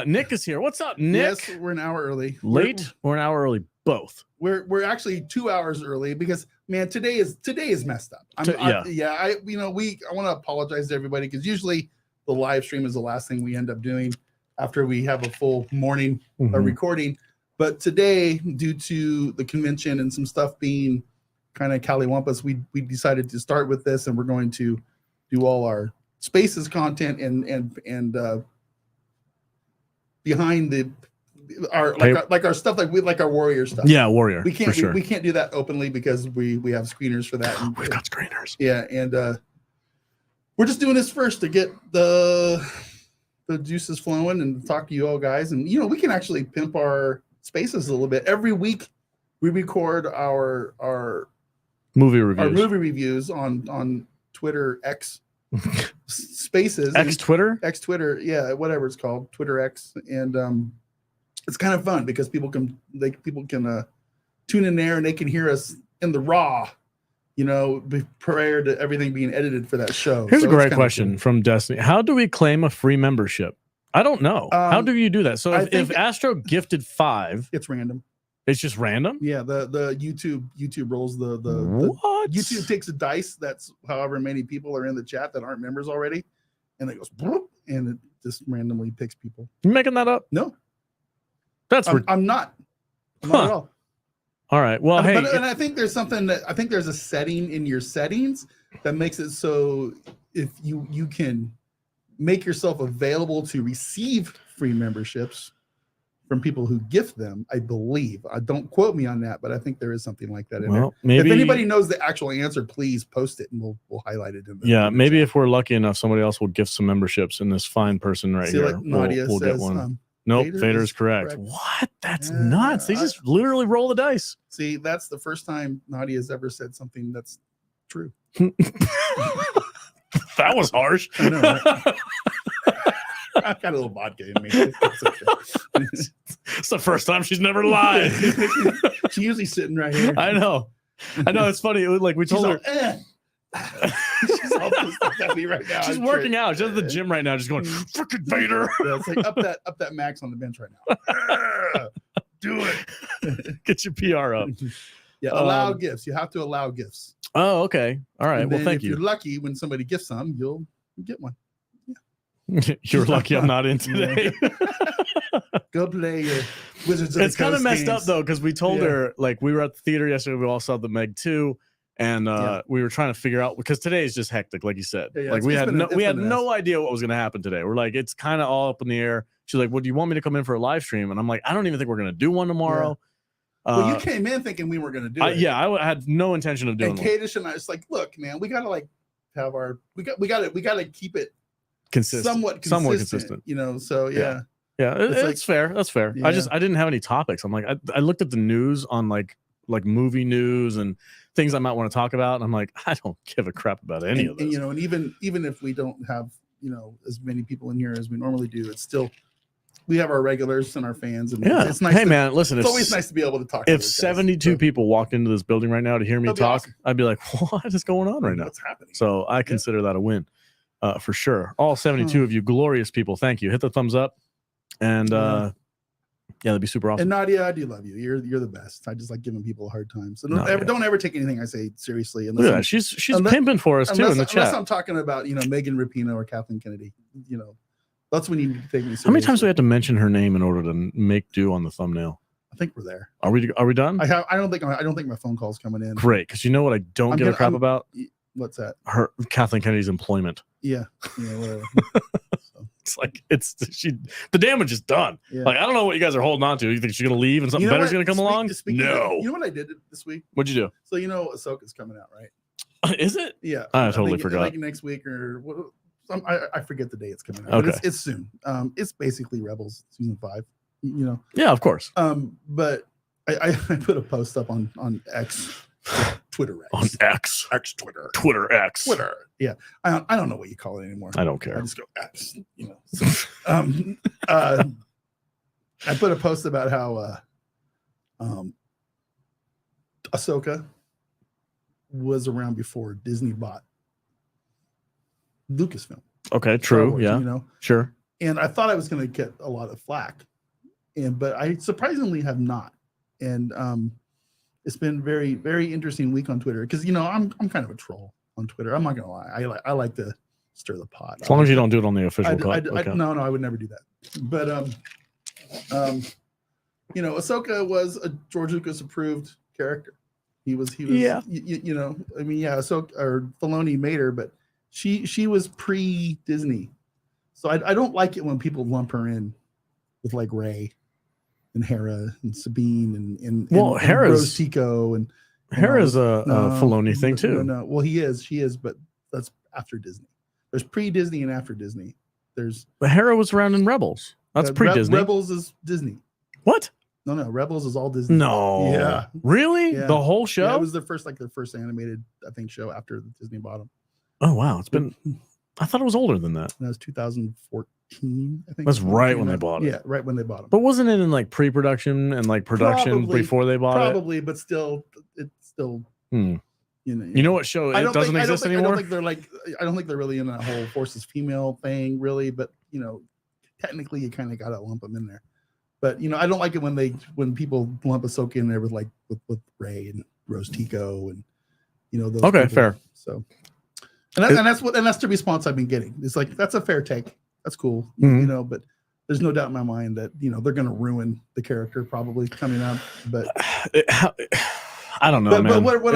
[SPEAKER 1] Nick is here. What's up, Nick?
[SPEAKER 2] Yes, we're an hour early.
[SPEAKER 1] Late or an hour early? Both.
[SPEAKER 2] We're actually 2 hours early because, man, today is messed up. I want to apologize to everybody because usually the live stream is the last thing we end up doing after we have a full morning recording. But today, due to the convention and some stuff being kind of callywumpus, we decided to start with this, and we're going to do all our Spaces content and behind our stuff, like our Warrior stuff.
[SPEAKER 1] Yeah, Warrior.
[SPEAKER 2] We can't we can't do that openly because we have screeners for that.
[SPEAKER 1] We've got screeners.
[SPEAKER 2] Yeah, and we're just doing this first to get the juices flowing and talk to you all guys, and we can actually pimp our Spaces a little bit. Every week we record our
[SPEAKER 1] movie reviews.
[SPEAKER 2] Our movie reviews on Twitter X Spaces.
[SPEAKER 1] X Twitter,
[SPEAKER 2] yeah, whatever it's called, Twitter X, and it's kind of fun because people can tune in there and they can hear us in the raw, prior to everything being edited for that show.
[SPEAKER 1] Here's a great question from Destiny. How do we claim a free membership? I don't know. How do you do that? So if Astro gifted 5,
[SPEAKER 2] it's random.
[SPEAKER 1] It's just random?
[SPEAKER 2] Yeah, the YouTube rolls the
[SPEAKER 1] what?
[SPEAKER 2] YouTube takes a dice. That's however many people are in the chat that aren't members already, and it goes and it just randomly picks people.
[SPEAKER 1] You making that up?
[SPEAKER 2] No.
[SPEAKER 1] I'm
[SPEAKER 2] not at all.
[SPEAKER 1] All right. Well,
[SPEAKER 2] and I think there's a setting in your settings that makes it so if you can make yourself available to receive free memberships from people who gift them. I believe. Don't quote me on that, but I think there is something like that in there.
[SPEAKER 1] Maybe
[SPEAKER 2] if anybody knows the actual answer, please post it and we'll highlight it in the
[SPEAKER 1] maybe if we're lucky enough, somebody else will gift some memberships, and this fine person here
[SPEAKER 2] like Nadia
[SPEAKER 1] we'll
[SPEAKER 2] says,
[SPEAKER 1] get one. Nope, Vader is correct. What? That's nuts. They just literally roll the dice.
[SPEAKER 2] See, that's the first time Nadia has ever said something that's true.
[SPEAKER 1] That was harsh.
[SPEAKER 2] I know, right? I've got a little vodka in me. It's okay.
[SPEAKER 1] It's the first time she's never lied.
[SPEAKER 2] She's usually sitting right here.
[SPEAKER 1] I know. It's funny. It was like we told her.
[SPEAKER 2] She's all pissed off at me right now.
[SPEAKER 1] She's working out. She's at the gym right now, just going, freaking Vader.
[SPEAKER 2] Yeah, it's like up that max on the bench right now. Do it.
[SPEAKER 1] Get your PR up.
[SPEAKER 2] Yeah, allow gifts. You have to allow gifts.
[SPEAKER 1] Oh, okay. All right.
[SPEAKER 2] And
[SPEAKER 1] Well,
[SPEAKER 2] then
[SPEAKER 1] thank
[SPEAKER 2] if
[SPEAKER 1] you.
[SPEAKER 2] you're lucky, when somebody gifts some, you'll get one.
[SPEAKER 1] You're lucky I'm not in today.
[SPEAKER 2] Go play your Wizards of the
[SPEAKER 1] It's kind of
[SPEAKER 2] Coast
[SPEAKER 1] messed up
[SPEAKER 2] games.
[SPEAKER 1] though, because we told her, like, we were at the theater yesterday. We all saw the Meg 2, and we were trying to figure out, because today is just hectic, like you said. Like we had no idea what was going to happen today. We're like, it's kind of all up in the air. She's like, well, do you want me to come in for a live stream? And I'm like, I don't even think we're going to do one tomorrow.
[SPEAKER 2] Well, you came in thinking we were going to do it.
[SPEAKER 1] Yeah, I had no intention of doing
[SPEAKER 2] it. And Kadish and I was like, look, man, we got to like have our, we got to keep it somewhat consistent. You know, so yeah,
[SPEAKER 1] it's fair. That's fair.
[SPEAKER 2] Yeah.
[SPEAKER 1] I didn't have any topics. I'm like, I looked at the news on like movie news and things I might want to talk about, and I'm like, I don't give a crap about any of this.
[SPEAKER 2] And, you know, and even if we don't have, you know, as many people in here as we normally do, it's still, we have our regulars and our fans, and it's nice.
[SPEAKER 1] Hey man, listen,
[SPEAKER 2] it's always nice to be able to talk.
[SPEAKER 1] If 72 people walked into this building right now to hear me talk,
[SPEAKER 2] awesome.
[SPEAKER 1] I'd be like, what is going on right now?
[SPEAKER 2] What's happening?
[SPEAKER 1] So I consider that a win, for sure. All 72 of you glorious people, thank you. Hit the thumbs up, and that'd be super awesome.
[SPEAKER 2] And Nadia, I do love you. You're the best. I just like giving people a hard time. So don't ever take anything I say seriously.
[SPEAKER 1] Unless she's pimping for us too in the chat.
[SPEAKER 2] Unless I'm talking about, you know, Megan Rapinoe or Kathleen Kennedy. You know, that's when you need to take me seriously.
[SPEAKER 1] How many times do we have to mention her name in order to make do on the thumbnail?
[SPEAKER 2] I think we're there.
[SPEAKER 1] Are we done?
[SPEAKER 2] I don't think my phone call's coming in.
[SPEAKER 1] Great, because you know what I don't give a crap about?
[SPEAKER 2] What's that?
[SPEAKER 1] Her Kathleen Kennedy's employment.
[SPEAKER 2] Yeah, whatever. So.
[SPEAKER 1] It's like the damage is done.
[SPEAKER 2] Yeah.
[SPEAKER 1] Like, I don't know what you guys are holding on to. You think she's gonna leave and something better's gonna come along? No.
[SPEAKER 2] You know what I did this week?
[SPEAKER 1] What'd you do?
[SPEAKER 2] So you know Ahsoka's coming out, right?
[SPEAKER 1] Is it?
[SPEAKER 2] Yeah.
[SPEAKER 1] I totally forgot.
[SPEAKER 2] Like next week or I forget the day it's coming out.
[SPEAKER 1] Okay.
[SPEAKER 2] But it's soon. It's basically Rebels season 5. You know.
[SPEAKER 1] Yeah, of course.
[SPEAKER 2] But I put a post up on X. Twitter X.
[SPEAKER 1] On X. Twitter X.
[SPEAKER 2] Yeah. I don't know what you call it anymore.
[SPEAKER 1] I don't care.
[SPEAKER 2] I just go X, you know. So, I put a post about how Ahsoka was around before Disney bought Lucasfilm.
[SPEAKER 1] Okay, true.
[SPEAKER 2] Wars,
[SPEAKER 1] yeah.
[SPEAKER 2] You know?
[SPEAKER 1] Sure.
[SPEAKER 2] And I thought I was going to get a lot of flack. But I surprisingly have not. And it's been very, very interesting week on Twitter, because you know I'm kind of a troll on Twitter. I'm not gonna lie. I like to stir the pot.
[SPEAKER 1] As long as you don't do it on the official account.
[SPEAKER 2] No, I would never do that. But you know, Ahsoka was a George Lucas approved character. He was
[SPEAKER 1] yeah.
[SPEAKER 2] You know, I mean, yeah, Ahsoka or Filoni made her, but she was pre Disney. So I don't like it when people lump her in with like Rey and Hera and Sabine and
[SPEAKER 1] Hera's
[SPEAKER 2] Rose Tico and
[SPEAKER 1] Hera's a Filoni thing too.
[SPEAKER 2] No. Well, she is, but that's after Disney. There's pre-Disney and after Disney.
[SPEAKER 1] But Hera was around in Rebels. That's pre-Disney.
[SPEAKER 2] Rebels is Disney.
[SPEAKER 1] What?
[SPEAKER 2] No, Rebels is all Disney.
[SPEAKER 1] No.
[SPEAKER 2] Yeah.
[SPEAKER 1] Really?
[SPEAKER 2] Yeah.
[SPEAKER 1] The whole show?
[SPEAKER 2] Yeah, it was their first animated, I think, show after Disney bought them.
[SPEAKER 1] Oh wow, it's been. I thought it was older than that.
[SPEAKER 2] That was 2014, I think.
[SPEAKER 1] That's right when they bought it.
[SPEAKER 2] Yeah, right when they bought them.
[SPEAKER 1] But wasn't it in like pre-production and like production before they bought it?
[SPEAKER 2] Probably, but still, it's still. You know
[SPEAKER 1] what show it doesn't exist anymore?
[SPEAKER 2] I don't think they're really in that whole forces female thing, really. But you know, technically, you kind of got to lump them in there. But you know, I don't like it when people lump Ahsoka in there with Rey and Rose Tico and you know those.
[SPEAKER 1] Okay,
[SPEAKER 2] people.
[SPEAKER 1] fair.
[SPEAKER 2] So. And that's the response I've been getting. It's like, that's a fair take. That's cool. You know, but there's no doubt in my mind that, you know, they're going to ruin the character probably coming up. But
[SPEAKER 1] I don't know, man.
[SPEAKER 2] But what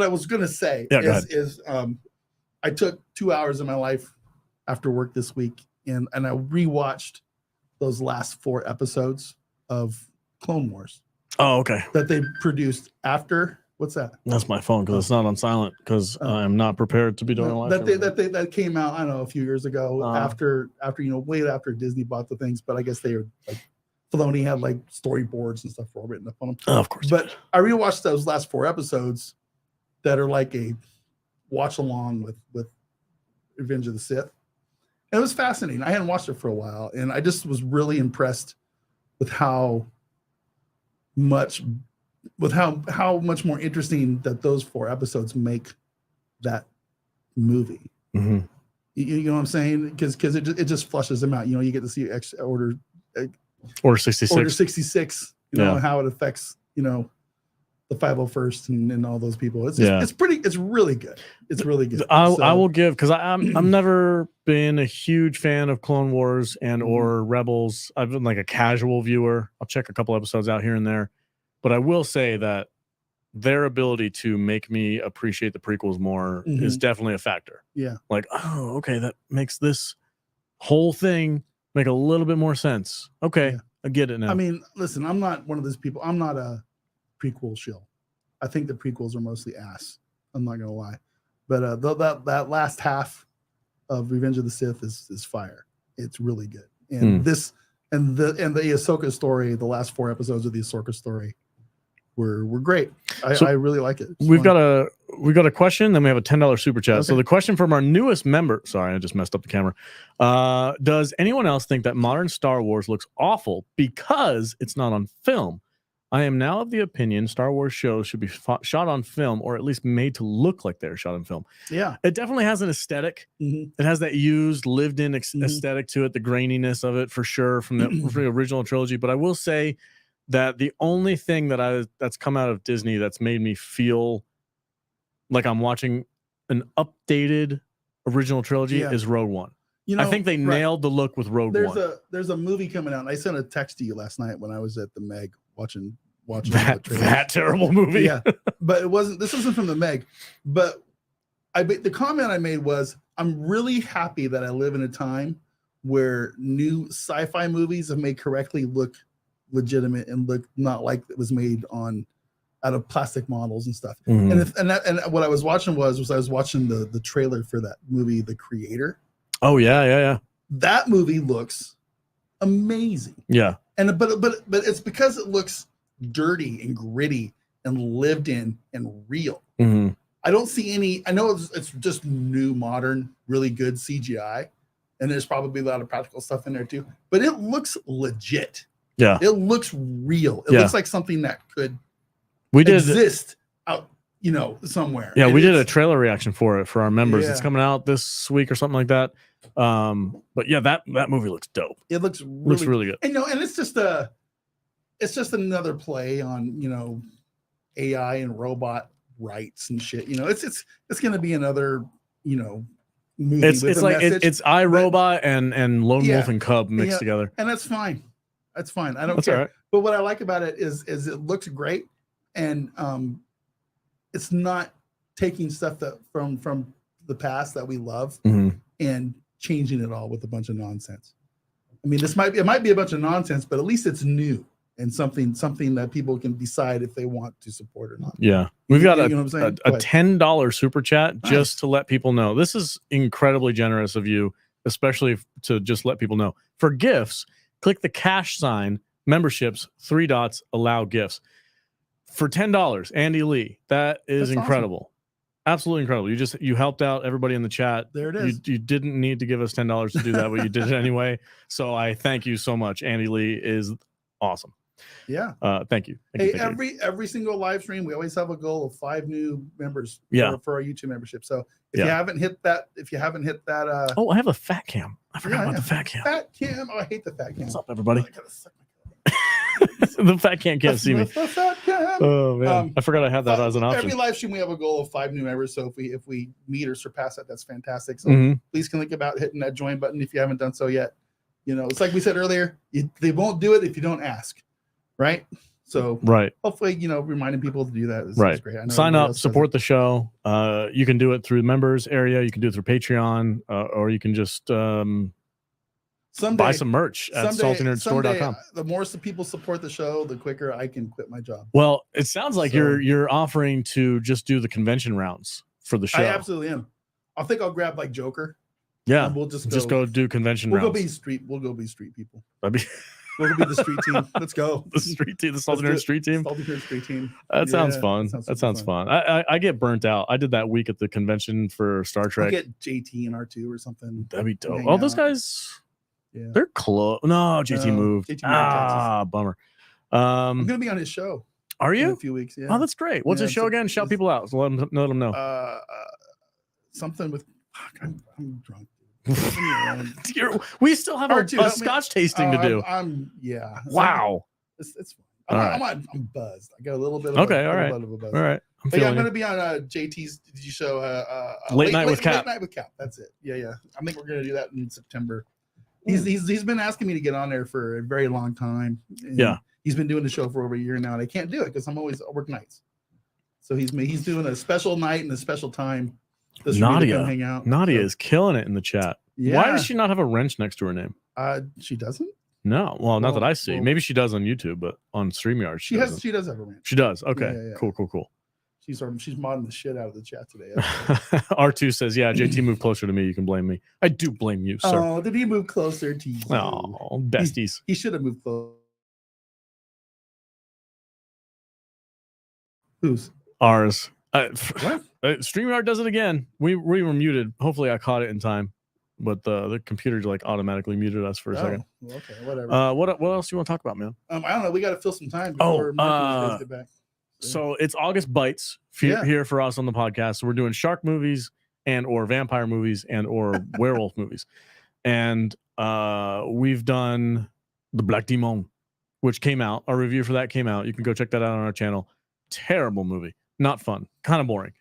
[SPEAKER 2] I was going to say is I took 2 hours of my life after work this week and I rewatched those last 4 episodes of Clone Wars.
[SPEAKER 1] Oh, okay.
[SPEAKER 2] That they produced after. What's that?
[SPEAKER 1] That's my phone because it's not on silent because I'm not prepared to be doing live.
[SPEAKER 2] That came out, I don't know, a few years ago after you know, way after Disney bought the things, but I guess they were like Filoni had like storyboards and stuff all written up on them.
[SPEAKER 1] Oh, of course.
[SPEAKER 2] But I rewatched those last 4 episodes that are like a watch along with Revenge of the Sith. And it was fascinating. I hadn't watched it for a while, and I just was really impressed with how much more interesting that those 4 episodes make that movie.
[SPEAKER 1] Mm-hmm.
[SPEAKER 2] You know what I'm saying? Because it just flushes them out. You know, you get to see Order
[SPEAKER 1] 66.
[SPEAKER 2] Order 66 you know,
[SPEAKER 1] Yeah.
[SPEAKER 2] and how it affects, you know, the 501st and all those people. It's
[SPEAKER 1] Yeah.
[SPEAKER 2] it's really good. It's really good.
[SPEAKER 1] I will give, because I'm never been a huge fan of Clone Wars and or Rebels. I've been like a casual viewer. I'll check a couple episodes out here and there, but I will say that their ability to make me appreciate the prequels more is definitely a factor.
[SPEAKER 2] Yeah.
[SPEAKER 1] Like, oh, okay, that makes this whole thing make a little bit more sense. Okay,
[SPEAKER 2] Yeah.
[SPEAKER 1] I get it now.
[SPEAKER 2] I mean, listen, I'm not one of those people. I'm not a prequel shill. I think the prequels are mostly ass. I'm not gonna lie, but that last half of Revenge of the Sith is fire. It's really good, and this and the Ahsoka story, the last 4 episodes of the Ahsoka story were great. I really like it.
[SPEAKER 1] We've got a question, then we have a $10 super chat.
[SPEAKER 2] Okay.
[SPEAKER 1] So the question from our newest member, sorry, I just messed up the camera. Does anyone else think that modern Star Wars looks awful because it's not on film? I am now of the opinion Star Wars shows should be shot on film, or at least made to look like they're shot on film.
[SPEAKER 2] Yeah.
[SPEAKER 1] It definitely has an aesthetic. It has that used, lived-in aesthetic to it, the graininess of it for sure from the original trilogy. But I will say that the only thing that's come out of Disney that's made me feel like I'm watching an updated original trilogy is Rogue One. You know, I think they nailed the look with Rogue One.
[SPEAKER 2] There's a movie coming out. And I sent a text to you last night when I was at the Meg watching
[SPEAKER 1] that terrible movie.
[SPEAKER 2] Yeah, but this wasn't from the Meg. But the comment I made was, I'm really happy that I live in a time where new sci-fi movies have made correctly look legitimate and look not like it was made out of plastic models and stuff. And what I was watching was I was watching the trailer for that movie, The Creator.
[SPEAKER 1] Oh yeah.
[SPEAKER 2] That movie looks amazing.
[SPEAKER 1] Yeah.
[SPEAKER 2] And but it's because it looks dirty and gritty and lived in and real. I don't see any. I know it's just new, modern, really good CGI, and there's probably a lot of practical stuff in there too. But it looks legit.
[SPEAKER 1] Yeah,
[SPEAKER 2] it looks real. It looks like something that could exist out, somewhere.
[SPEAKER 1] Yeah,
[SPEAKER 2] and
[SPEAKER 1] we did a trailer reaction for it for our members.
[SPEAKER 2] Yeah.
[SPEAKER 1] It's coming out this week or something like that. But yeah, that movie looks dope.
[SPEAKER 2] It looks
[SPEAKER 1] really good.
[SPEAKER 2] And and it's just another play on AI and robot rights and shit. It's going to be another movie.
[SPEAKER 1] It's like it's iRobot and Lone Wolf and Cub mixed together,
[SPEAKER 2] and that's fine. That's fine. I don't
[SPEAKER 1] That's
[SPEAKER 2] care.
[SPEAKER 1] all right.
[SPEAKER 2] But what I like about it is it looks great, and it's not taking stuff that from the past that we love and changing it all with a bunch of nonsense. I mean, it might be a bunch of nonsense, but at least it's new and something that people can decide if they want to support or not.
[SPEAKER 1] Yeah, we've got a
[SPEAKER 2] $10
[SPEAKER 1] $10 super chat just to let people know. This is incredibly generous of you, especially to just let people know. For gifts, click the cash sign, memberships, 3 dots, allow gifts. For $10, Andy Lee, that is incredible. Awesome. Absolutely incredible. You helped out everybody in the chat.
[SPEAKER 2] There it is.
[SPEAKER 1] You didn't need to give us $10 to do that, but you did it anyway. So I thank you so much. Andy Lee is awesome.
[SPEAKER 2] Yeah.
[SPEAKER 1] Thank you.
[SPEAKER 2] Hey, every single live stream, we always have a goal of 5 new members for our YouTube membership. So if you haven't hit that,
[SPEAKER 1] oh, I have a fat cam. I forgot about the fat cam.
[SPEAKER 2] Fat cam. Oh, I hate the fat cam.
[SPEAKER 1] What's up, everybody? The fat cam can't see me. Oh man, I forgot I had that as an option.
[SPEAKER 2] Every live stream we have a goal of 5 new members. So if we meet or surpass that, that's fantastic. So please can think about hitting that join button if you haven't done so yet. It's like we said earlier, they won't do it if you don't ask, right? So hopefully reminding people to do that is great. I know
[SPEAKER 1] sign up, support the show. You can do it through the members area. You can do it through Patreon, or you can just buy some merch at saltynerdstore.com.
[SPEAKER 2] The more people support the show, the quicker I can quit my job.
[SPEAKER 1] Well, it sounds like you're offering to just do the convention rounds for the show.
[SPEAKER 2] I absolutely am. I think I'll grab like Joker.
[SPEAKER 1] Yeah,
[SPEAKER 2] and we'll just
[SPEAKER 1] go do convention rounds.
[SPEAKER 2] We'll go be street people. We'll be the street team. Let's go.
[SPEAKER 1] The street team, the Salty Nerd street team.
[SPEAKER 2] Salty Nerd street team.
[SPEAKER 1] That sounds fun. That sounds fun. I get burnt out. I did that week at the convention for Star Trek.
[SPEAKER 2] We'll get JT and R2 or something.
[SPEAKER 1] That'd be dope. Oh, those guys.
[SPEAKER 2] Yeah.
[SPEAKER 1] They're close. No, JT moved. JT bummer.
[SPEAKER 2] I'm gonna be on his show.
[SPEAKER 1] Are you?
[SPEAKER 2] In a few weeks. Yeah.
[SPEAKER 1] Oh, that's great. What's his show again? Shout people out. So let them know.
[SPEAKER 2] Something with. I'm drunk.
[SPEAKER 1] We still have our Scotch tasting to do.
[SPEAKER 2] Yeah.
[SPEAKER 1] Wow.
[SPEAKER 2] It's fine. I'm buzzed. I got a little bit of
[SPEAKER 1] Okay,
[SPEAKER 2] a,
[SPEAKER 1] all
[SPEAKER 2] a
[SPEAKER 1] right.
[SPEAKER 2] little bit of a buzz.
[SPEAKER 1] All right.
[SPEAKER 2] But yeah, I'm going to be on JT's show.
[SPEAKER 1] Late Night with Cap.
[SPEAKER 2] Late Night with Cap. That's it. Yeah. I think we're going to do that in September. He's been asking me to get on there for a very long time.
[SPEAKER 1] Yeah.
[SPEAKER 2] He's been doing the show for over a year now, and I can't do it because I work nights. So he's doing a special night and a special time.
[SPEAKER 1] Nadia,
[SPEAKER 2] hang out.
[SPEAKER 1] Nadia is killing it in the chat.
[SPEAKER 2] Yeah.
[SPEAKER 1] Why does she not have a wrench next to her name?
[SPEAKER 2] She doesn't.
[SPEAKER 1] No, well, not that I see. Maybe she does on YouTube, but on StreamYard,
[SPEAKER 2] she does have a wrench.
[SPEAKER 1] She does. Okay,
[SPEAKER 2] Yeah.
[SPEAKER 1] Cool.
[SPEAKER 2] She's modding the shit out of the chat today.
[SPEAKER 1] R2 says, "Yeah, JT moved closer to me. You can blame me. I do blame you, sir."
[SPEAKER 2] Oh, did he move closer to you?
[SPEAKER 1] Oh, besties.
[SPEAKER 2] He should have moved closer. Whose?
[SPEAKER 1] Ours.
[SPEAKER 2] What?
[SPEAKER 1] StreamYard does it again. We were muted. Hopefully, I caught it in time, but the computer like automatically muted us for a second.
[SPEAKER 2] Okay, whatever.
[SPEAKER 1] What else do you want to talk about, man?
[SPEAKER 2] I don't know. We got to fill some time before Marcus gets back.
[SPEAKER 1] So it's August Bites here for us on the podcast. So we're doing shark movies and or vampire movies and or werewolf movies, and we've done The Black Demon, which came out. Our review for that came out. You can go check that out on our channel. Terrible movie, not fun, kind of boring.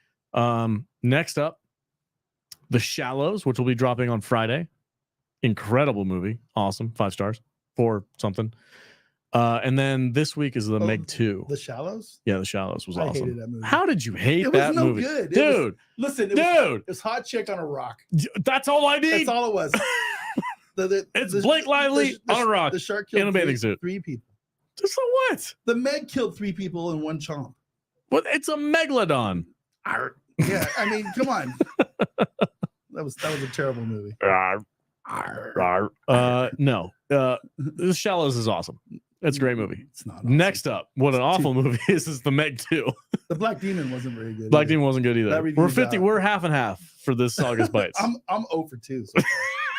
[SPEAKER 1] Next up, The Shallows, which will be dropping on Friday. Incredible movie, awesome, 5 stars, 4 something. And then this week is the Meg 2.
[SPEAKER 2] The Shallows?
[SPEAKER 1] Yeah, The Shallows was awesome.
[SPEAKER 2] I hated that movie.
[SPEAKER 1] How did you hate
[SPEAKER 2] It
[SPEAKER 1] that
[SPEAKER 2] was no
[SPEAKER 1] movie?
[SPEAKER 2] good.
[SPEAKER 1] Dude,
[SPEAKER 2] It was hot chick on a rock.
[SPEAKER 1] That's all I need.
[SPEAKER 2] That's all it was.
[SPEAKER 1] It's Blake Lively on a rock
[SPEAKER 2] the shark
[SPEAKER 1] in a
[SPEAKER 2] killed
[SPEAKER 1] bathing suit.
[SPEAKER 2] 3 people.
[SPEAKER 1] So what?
[SPEAKER 2] The Meg killed 3 people in one chomp.
[SPEAKER 1] Well, it's a megalodon.
[SPEAKER 2] Yeah, I mean, come on. That was a terrible movie.
[SPEAKER 1] No. The Shallows is awesome. It's a great movie.
[SPEAKER 2] It's not awesome.
[SPEAKER 1] Next up, what an awful movie is The Meg 2.
[SPEAKER 2] The Black Demon wasn't very good.
[SPEAKER 1] Black Demon wasn't good either.
[SPEAKER 2] We're
[SPEAKER 1] 50. We're half and half for this August Bites.
[SPEAKER 2] I'm 0 for 2. So.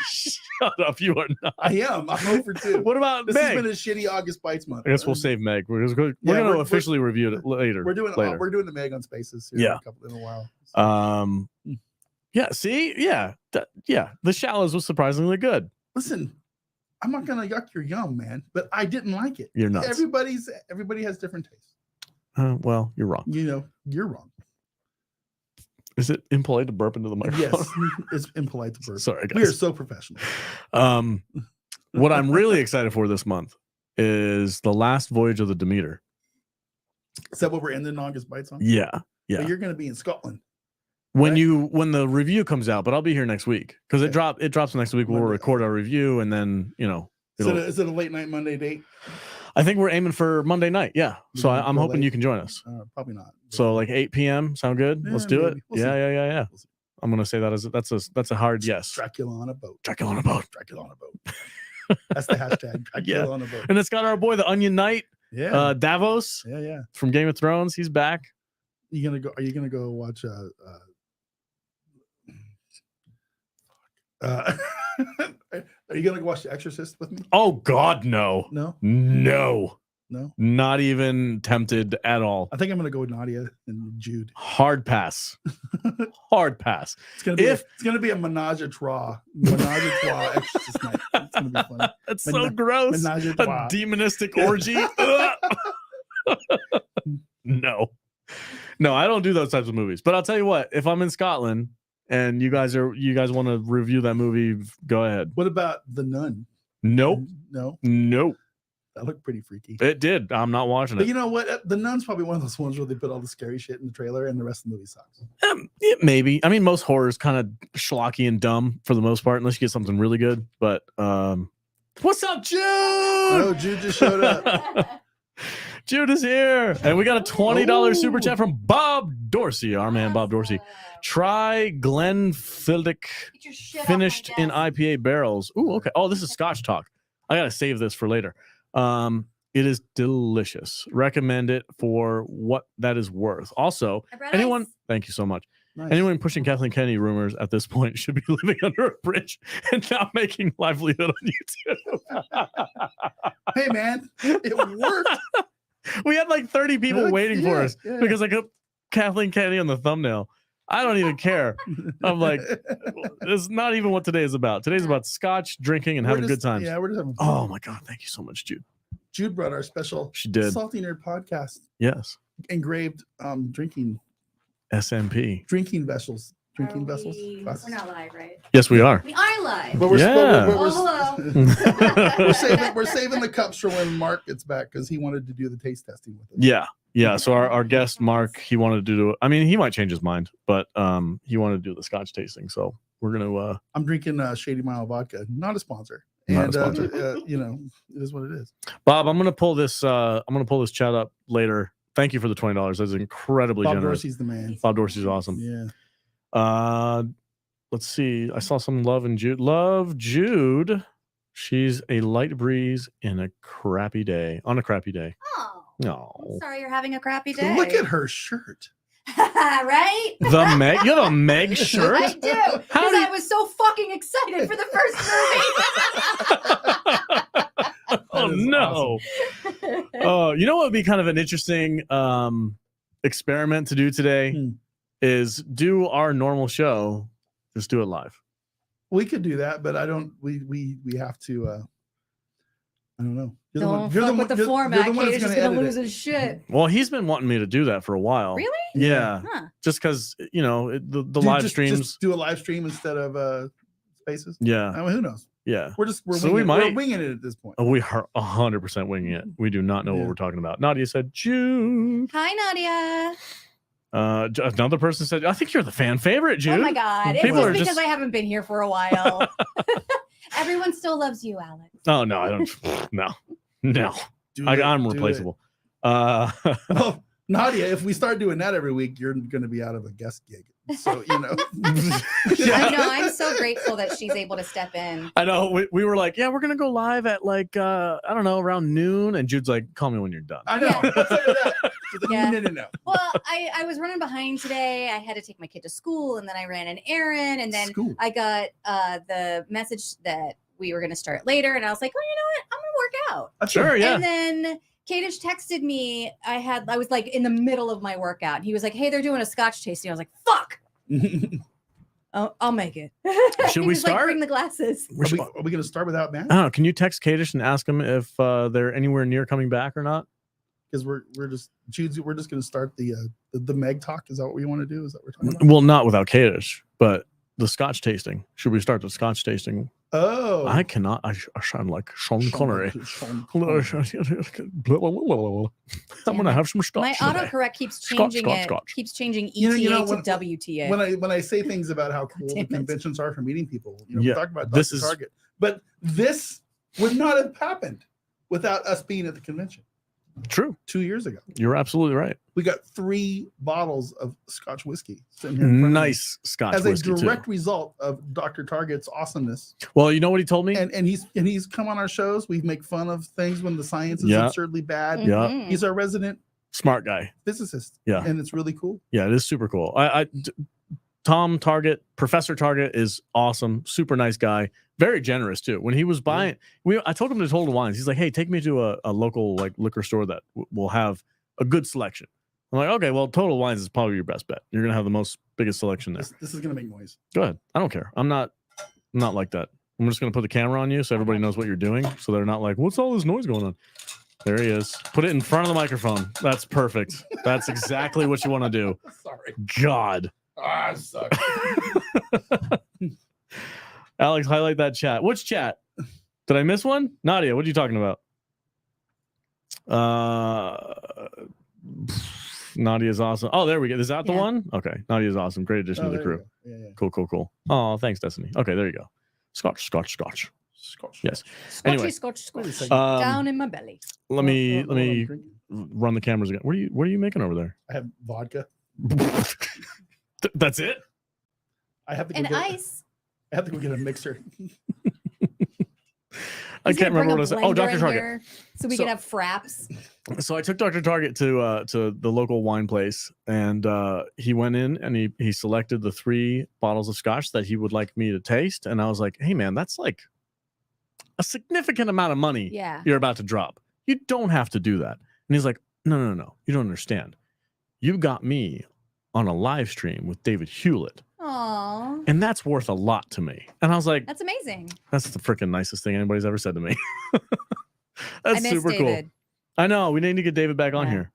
[SPEAKER 1] Shut up, you are not.
[SPEAKER 2] I am. I'm 0 for 2.
[SPEAKER 1] What about
[SPEAKER 2] this?
[SPEAKER 1] Meg?
[SPEAKER 2] Has been a shitty August Bites month.
[SPEAKER 1] I guess we'll save Meg. We're going to officially review it later.
[SPEAKER 2] We're doing the Meg on Spaces here in a while.
[SPEAKER 1] So. Yeah. See. Yeah. The Shallows was surprisingly good.
[SPEAKER 2] Listen, I'm not gonna yuck your yum, man, but I didn't like it.
[SPEAKER 1] You're nuts.
[SPEAKER 2] Everybody has different tastes.
[SPEAKER 1] Well, you're wrong.
[SPEAKER 2] You're wrong.
[SPEAKER 1] Is it impolite to burp into the microphone?
[SPEAKER 2] Yes, it's impolite to burp.
[SPEAKER 1] Sorry, guys.
[SPEAKER 2] We are so professional.
[SPEAKER 1] What I'm really excited for this month is The Last Voyage of the Demeter.
[SPEAKER 2] Is that what we're ending August Bites on?
[SPEAKER 1] Yeah.
[SPEAKER 2] But you're going to be in Scotland
[SPEAKER 1] when the review comes out, but I'll be here next week because it drops next week. We'll record our review and then is it a late night Monday date? I think we're aiming for Monday night. Yeah. So I'm hoping you can join us.
[SPEAKER 2] Probably not.
[SPEAKER 1] So like 8 p.m. Sound good? Let's do it.
[SPEAKER 2] We'll
[SPEAKER 1] yeah.
[SPEAKER 2] We'll
[SPEAKER 1] I'm gonna say that that's a hard yes.
[SPEAKER 2] Dracula on a boat.
[SPEAKER 1] Dracula on a boat.
[SPEAKER 2] Dracula on a boat. That's the hashtag. Dracula on a boat.
[SPEAKER 1] And it's got our boy the Onion Knight.
[SPEAKER 2] Yeah.
[SPEAKER 1] Davos.
[SPEAKER 2] Yeah.
[SPEAKER 1] From Game of Thrones. He's back.
[SPEAKER 2] Are you gonna go watch are you gonna go watch The Exorcist with me?
[SPEAKER 1] Oh God, no.
[SPEAKER 2] No.
[SPEAKER 1] Not even tempted at all.
[SPEAKER 2] I think I'm gonna go with Nadia and Jude.
[SPEAKER 1] Hard pass. Hard pass.
[SPEAKER 2] It's gonna be a menage a trois Exorcist night. It's gonna be fun.
[SPEAKER 1] That's so gross. A demonistic orgy. No, I don't do those types of movies. But I'll tell you what, if I'm in Scotland and you guys want to review that movie, go ahead.
[SPEAKER 2] What about The Nun?
[SPEAKER 1] Nope.
[SPEAKER 2] No. That looked pretty freaky.
[SPEAKER 1] It did. I'm not watching it.
[SPEAKER 2] But you know what? The Nun's probably one of those ones where they put all the scary shit in the trailer and the rest of the movie sucks.
[SPEAKER 1] Maybe. I mean, most horror is kind of schlocky and dumb for the most part, unless you get something really good. But what's up, Jude?
[SPEAKER 2] Oh, Jude just showed up.
[SPEAKER 1] Jude is here. And we got a $20 super chat from Bob Dorsey, our man Bob Dorsey. Try Glenfiddich finished in IPA barrels. Ooh, okay. Oh, this is Scotch talk. I got to save this for later. It is delicious. Recommend it for what that is worth. Also, anyone, thank you so much.
[SPEAKER 2] Nice.
[SPEAKER 1] Anyone pushing Kathleen Kennedy rumors at this point should be living under a bridge and not making livelihood on YouTube.
[SPEAKER 2] Hey, man, it worked.
[SPEAKER 1] We had like 30 people waiting for us because I put Kathleen Kennedy on the thumbnail. I don't even care. I'm like, it's not even what today is about. Today's about Scotch, drinking, and having a good time.
[SPEAKER 2] Yeah, we're just having fun.
[SPEAKER 1] Oh my God. Thank you so much, Jude.
[SPEAKER 2] Jude brought our special
[SPEAKER 1] She did.
[SPEAKER 2] Salty Nerd podcast
[SPEAKER 1] Yes.
[SPEAKER 2] engraved drinking
[SPEAKER 1] SMP.
[SPEAKER 2] vessels. Drinking vessels.
[SPEAKER 3] We're not live, right?
[SPEAKER 1] Yes, we are.
[SPEAKER 3] We are live.
[SPEAKER 2] But we're,
[SPEAKER 1] Yeah.
[SPEAKER 3] Hello.
[SPEAKER 2] we're saving the cups for when Mark gets back because he wanted to do the taste testing with us.
[SPEAKER 1] Yeah. Yeah. So our guest Mark, he wanted to do. I mean, he might change his mind, but he wanted to do the Scotch tasting. So we're gonna.
[SPEAKER 2] I'm drinking Shady Mile vodka, not a sponsor.
[SPEAKER 1] Not a
[SPEAKER 2] And
[SPEAKER 1] sponsor.
[SPEAKER 2] you know, it is what it is.
[SPEAKER 1] Bob, I'm gonna pull this. I'm gonna pull this chat up later. Thank you for the $20. That's incredibly
[SPEAKER 2] Bob
[SPEAKER 1] generous.
[SPEAKER 2] Dorsey's the man.
[SPEAKER 1] Bob Dorsey's awesome.
[SPEAKER 2] Yeah.
[SPEAKER 1] Let's see. I saw some love in Jude. Love Jude. She's a light breeze in a crappy day. On a crappy day.
[SPEAKER 3] Oh.
[SPEAKER 1] No.
[SPEAKER 3] I'm sorry you're having a crappy day.
[SPEAKER 2] Look at her shirt.
[SPEAKER 3] Right?
[SPEAKER 1] The Meg. You have a Meg shirt.
[SPEAKER 3] I do. Because I was so fucking excited for the first movie.
[SPEAKER 1] Oh no. Oh, you know what would be kind of an interesting experiment to do today is do our normal show, just do it live.
[SPEAKER 2] We could do that, but I don't. We have to. I don't know.
[SPEAKER 3] Don't fuck with the format. Kate's just gonna lose
[SPEAKER 2] it.
[SPEAKER 3] his shit.
[SPEAKER 1] Well, he's been wanting me to do that for a while.
[SPEAKER 3] Really?
[SPEAKER 1] Yeah.
[SPEAKER 3] Huh.
[SPEAKER 1] Just because the
[SPEAKER 2] Dude,
[SPEAKER 1] live
[SPEAKER 2] just
[SPEAKER 1] streams.
[SPEAKER 2] do a live stream instead of spaces.
[SPEAKER 1] Yeah.
[SPEAKER 2] I mean, who knows?
[SPEAKER 1] Yeah.
[SPEAKER 2] We're
[SPEAKER 1] So
[SPEAKER 2] winging,
[SPEAKER 1] we
[SPEAKER 2] we're
[SPEAKER 1] might-
[SPEAKER 2] winging it at this point.
[SPEAKER 1] We are 100% winging it. We do not know what
[SPEAKER 2] Yeah.
[SPEAKER 1] we're talking about. Nadia said, Jude.
[SPEAKER 3] Hi, Nadia.
[SPEAKER 1] Another person said, I think you're the fan favorite, Jude.
[SPEAKER 3] Oh my God. It's
[SPEAKER 1] People
[SPEAKER 3] just
[SPEAKER 1] are
[SPEAKER 3] because
[SPEAKER 1] just-
[SPEAKER 3] I haven't been here for a while. Everyone still loves you, Alex.
[SPEAKER 1] Oh, no, I don't. No. No.
[SPEAKER 2] Do
[SPEAKER 1] I'm
[SPEAKER 2] it, do
[SPEAKER 1] replaceable.
[SPEAKER 2] it. Well, Nadia, if we start doing that every week, you're going to be out of a guest gig. So, you know.
[SPEAKER 3] I know. I'm so grateful that she's able to step in.
[SPEAKER 1] I know. We were like, yeah, we're going to go live at like, I don't know, around noon. And Jude's like, call me when you're done.
[SPEAKER 2] I know.
[SPEAKER 3] Yeah.
[SPEAKER 2] Let's say that. She's like,
[SPEAKER 3] Yeah.
[SPEAKER 2] no.
[SPEAKER 3] Well, I was running behind today. I had to take my kid to school, and then I ran an errand, and then
[SPEAKER 2] School.
[SPEAKER 3] I got the message that we were going to start later, and I was like, oh, you know what? I'm going to work out.
[SPEAKER 2] That's
[SPEAKER 1] Sure, yeah.
[SPEAKER 3] And then Kadish texted me. I was like in the middle of my workout, and he was like, hey, they're doing a Scotch tasting. I was like, fuck. Oh, I'll make it.
[SPEAKER 1] Should
[SPEAKER 3] He
[SPEAKER 1] we
[SPEAKER 3] was like,
[SPEAKER 1] start?
[SPEAKER 3] bring the glasses.
[SPEAKER 2] Are we going to start without Matt?
[SPEAKER 1] I don't know. Can you text Kadish and ask him if they're anywhere near coming back or not?
[SPEAKER 2] Because we're just going to start the Meg talk. Is that what we want to do? Is that what we're talking about?
[SPEAKER 1] Well, not without Kadish, but the Scotch tasting. Should we start the Scotch tasting?
[SPEAKER 2] Oh,
[SPEAKER 1] I cannot. I sound like Sean Connery.
[SPEAKER 2] Sean
[SPEAKER 1] I'm
[SPEAKER 2] Connery.
[SPEAKER 1] gonna have some Scotch.
[SPEAKER 3] My
[SPEAKER 1] today.
[SPEAKER 3] autocorrect keeps
[SPEAKER 1] Scotch,
[SPEAKER 3] changing
[SPEAKER 1] Scotch,
[SPEAKER 3] it.
[SPEAKER 1] Scotch.
[SPEAKER 3] Keeps changing ETA
[SPEAKER 2] You know,
[SPEAKER 3] to WTA.
[SPEAKER 2] When I say things about how cool the
[SPEAKER 3] Damn it.
[SPEAKER 2] conventions are for meeting people, you know,
[SPEAKER 1] Yeah,
[SPEAKER 2] we talk about
[SPEAKER 1] this
[SPEAKER 2] Dr.
[SPEAKER 1] is-
[SPEAKER 2] Target, but this would not have happened without us being at the convention
[SPEAKER 1] True.
[SPEAKER 2] 2 years ago.
[SPEAKER 1] You're absolutely right.
[SPEAKER 2] We got 3 bottles of Scotch whiskey sitting here in front of me
[SPEAKER 1] Nice Scotch
[SPEAKER 2] as a
[SPEAKER 1] whiskey
[SPEAKER 2] direct
[SPEAKER 1] too.
[SPEAKER 2] result of Dr. Target's awesomeness.
[SPEAKER 1] Well, you know what he told me?
[SPEAKER 2] And he's come on our shows. We make fun of things when the science is
[SPEAKER 1] Yeah.
[SPEAKER 2] absurdly bad.
[SPEAKER 1] Yeah.
[SPEAKER 3] Mhm.
[SPEAKER 2] He's our resident
[SPEAKER 1] Smart guy.
[SPEAKER 2] physicist.
[SPEAKER 1] Yeah.
[SPEAKER 2] And it's really cool.
[SPEAKER 1] Yeah, it is super cool. Tom Target, Professor Target is awesome. Super nice guy. Very generous too. When he was buying, I told him to Total Wines. He's like, "Hey, take me to a local like liquor store that will have a good selection." I'm like, "Okay, well, Total Wines is probably your best bet. You're gonna have the biggest selection there."
[SPEAKER 2] This is gonna make noise.
[SPEAKER 1] Go ahead. I don't care. I'm not like that. I'm just gonna put the camera on you so everybody knows what you're doing. So they're not like, "What's all this noise going on?" There he is. Put it in front of the microphone. That's perfect. That's exactly what you want to do.
[SPEAKER 2] Sorry.
[SPEAKER 1] God.
[SPEAKER 2] I suck.
[SPEAKER 1] Alex, highlight that chat. Which chat? Did I miss one? Nadia, what are you talking about? Nadia's awesome. Oh, there we go. Is that the
[SPEAKER 3] Yeah.
[SPEAKER 1] one? Okay. Nadia's awesome. Great addition
[SPEAKER 2] Oh,
[SPEAKER 1] to the
[SPEAKER 2] there we
[SPEAKER 1] crew.
[SPEAKER 2] go. Yeah.
[SPEAKER 1] Cool. Oh, thanks, Destiny. Okay, there you go. Scotch.
[SPEAKER 2] Scotch.
[SPEAKER 1] Yes.
[SPEAKER 3] Scotchy,
[SPEAKER 1] Anyway.
[SPEAKER 3] Scotch.
[SPEAKER 2] Wait a second.
[SPEAKER 3] Down in my belly.
[SPEAKER 1] Let me
[SPEAKER 2] Hold on, I'm drinking.
[SPEAKER 1] run the cameras again. What are you making over there?
[SPEAKER 2] I have vodka.
[SPEAKER 1] That's it?
[SPEAKER 2] I have to go
[SPEAKER 3] And
[SPEAKER 2] get
[SPEAKER 3] ice.
[SPEAKER 2] I have to go get a mixer.
[SPEAKER 1] I
[SPEAKER 3] He's gonna
[SPEAKER 1] can't remember
[SPEAKER 3] bring
[SPEAKER 1] what I
[SPEAKER 3] a
[SPEAKER 1] said. Oh,
[SPEAKER 3] blender
[SPEAKER 1] Dr.
[SPEAKER 3] in
[SPEAKER 1] Target.
[SPEAKER 3] here so we
[SPEAKER 1] So-
[SPEAKER 3] can have fraps.
[SPEAKER 1] So I took Dr. Target to the local wine place, and he went in and he selected the 3 bottles of Scotch that he would like me to taste. And I was like, "Hey man, that's like a significant amount of money
[SPEAKER 3] Yeah.
[SPEAKER 1] you're about to drop. You don't have to do that." And he's like, No, you don't understand. You got me on a live stream with David Hewlett,
[SPEAKER 3] Aw.
[SPEAKER 1] and that's worth a lot to me." And I was like,
[SPEAKER 3] That's amazing.
[SPEAKER 1] "That's the freaking nicest thing anybody's ever said to me."
[SPEAKER 3] I
[SPEAKER 1] That's
[SPEAKER 3] miss
[SPEAKER 1] super
[SPEAKER 3] David.
[SPEAKER 1] cool. I know. We need to get David back on
[SPEAKER 3] Yeah.
[SPEAKER 1] here.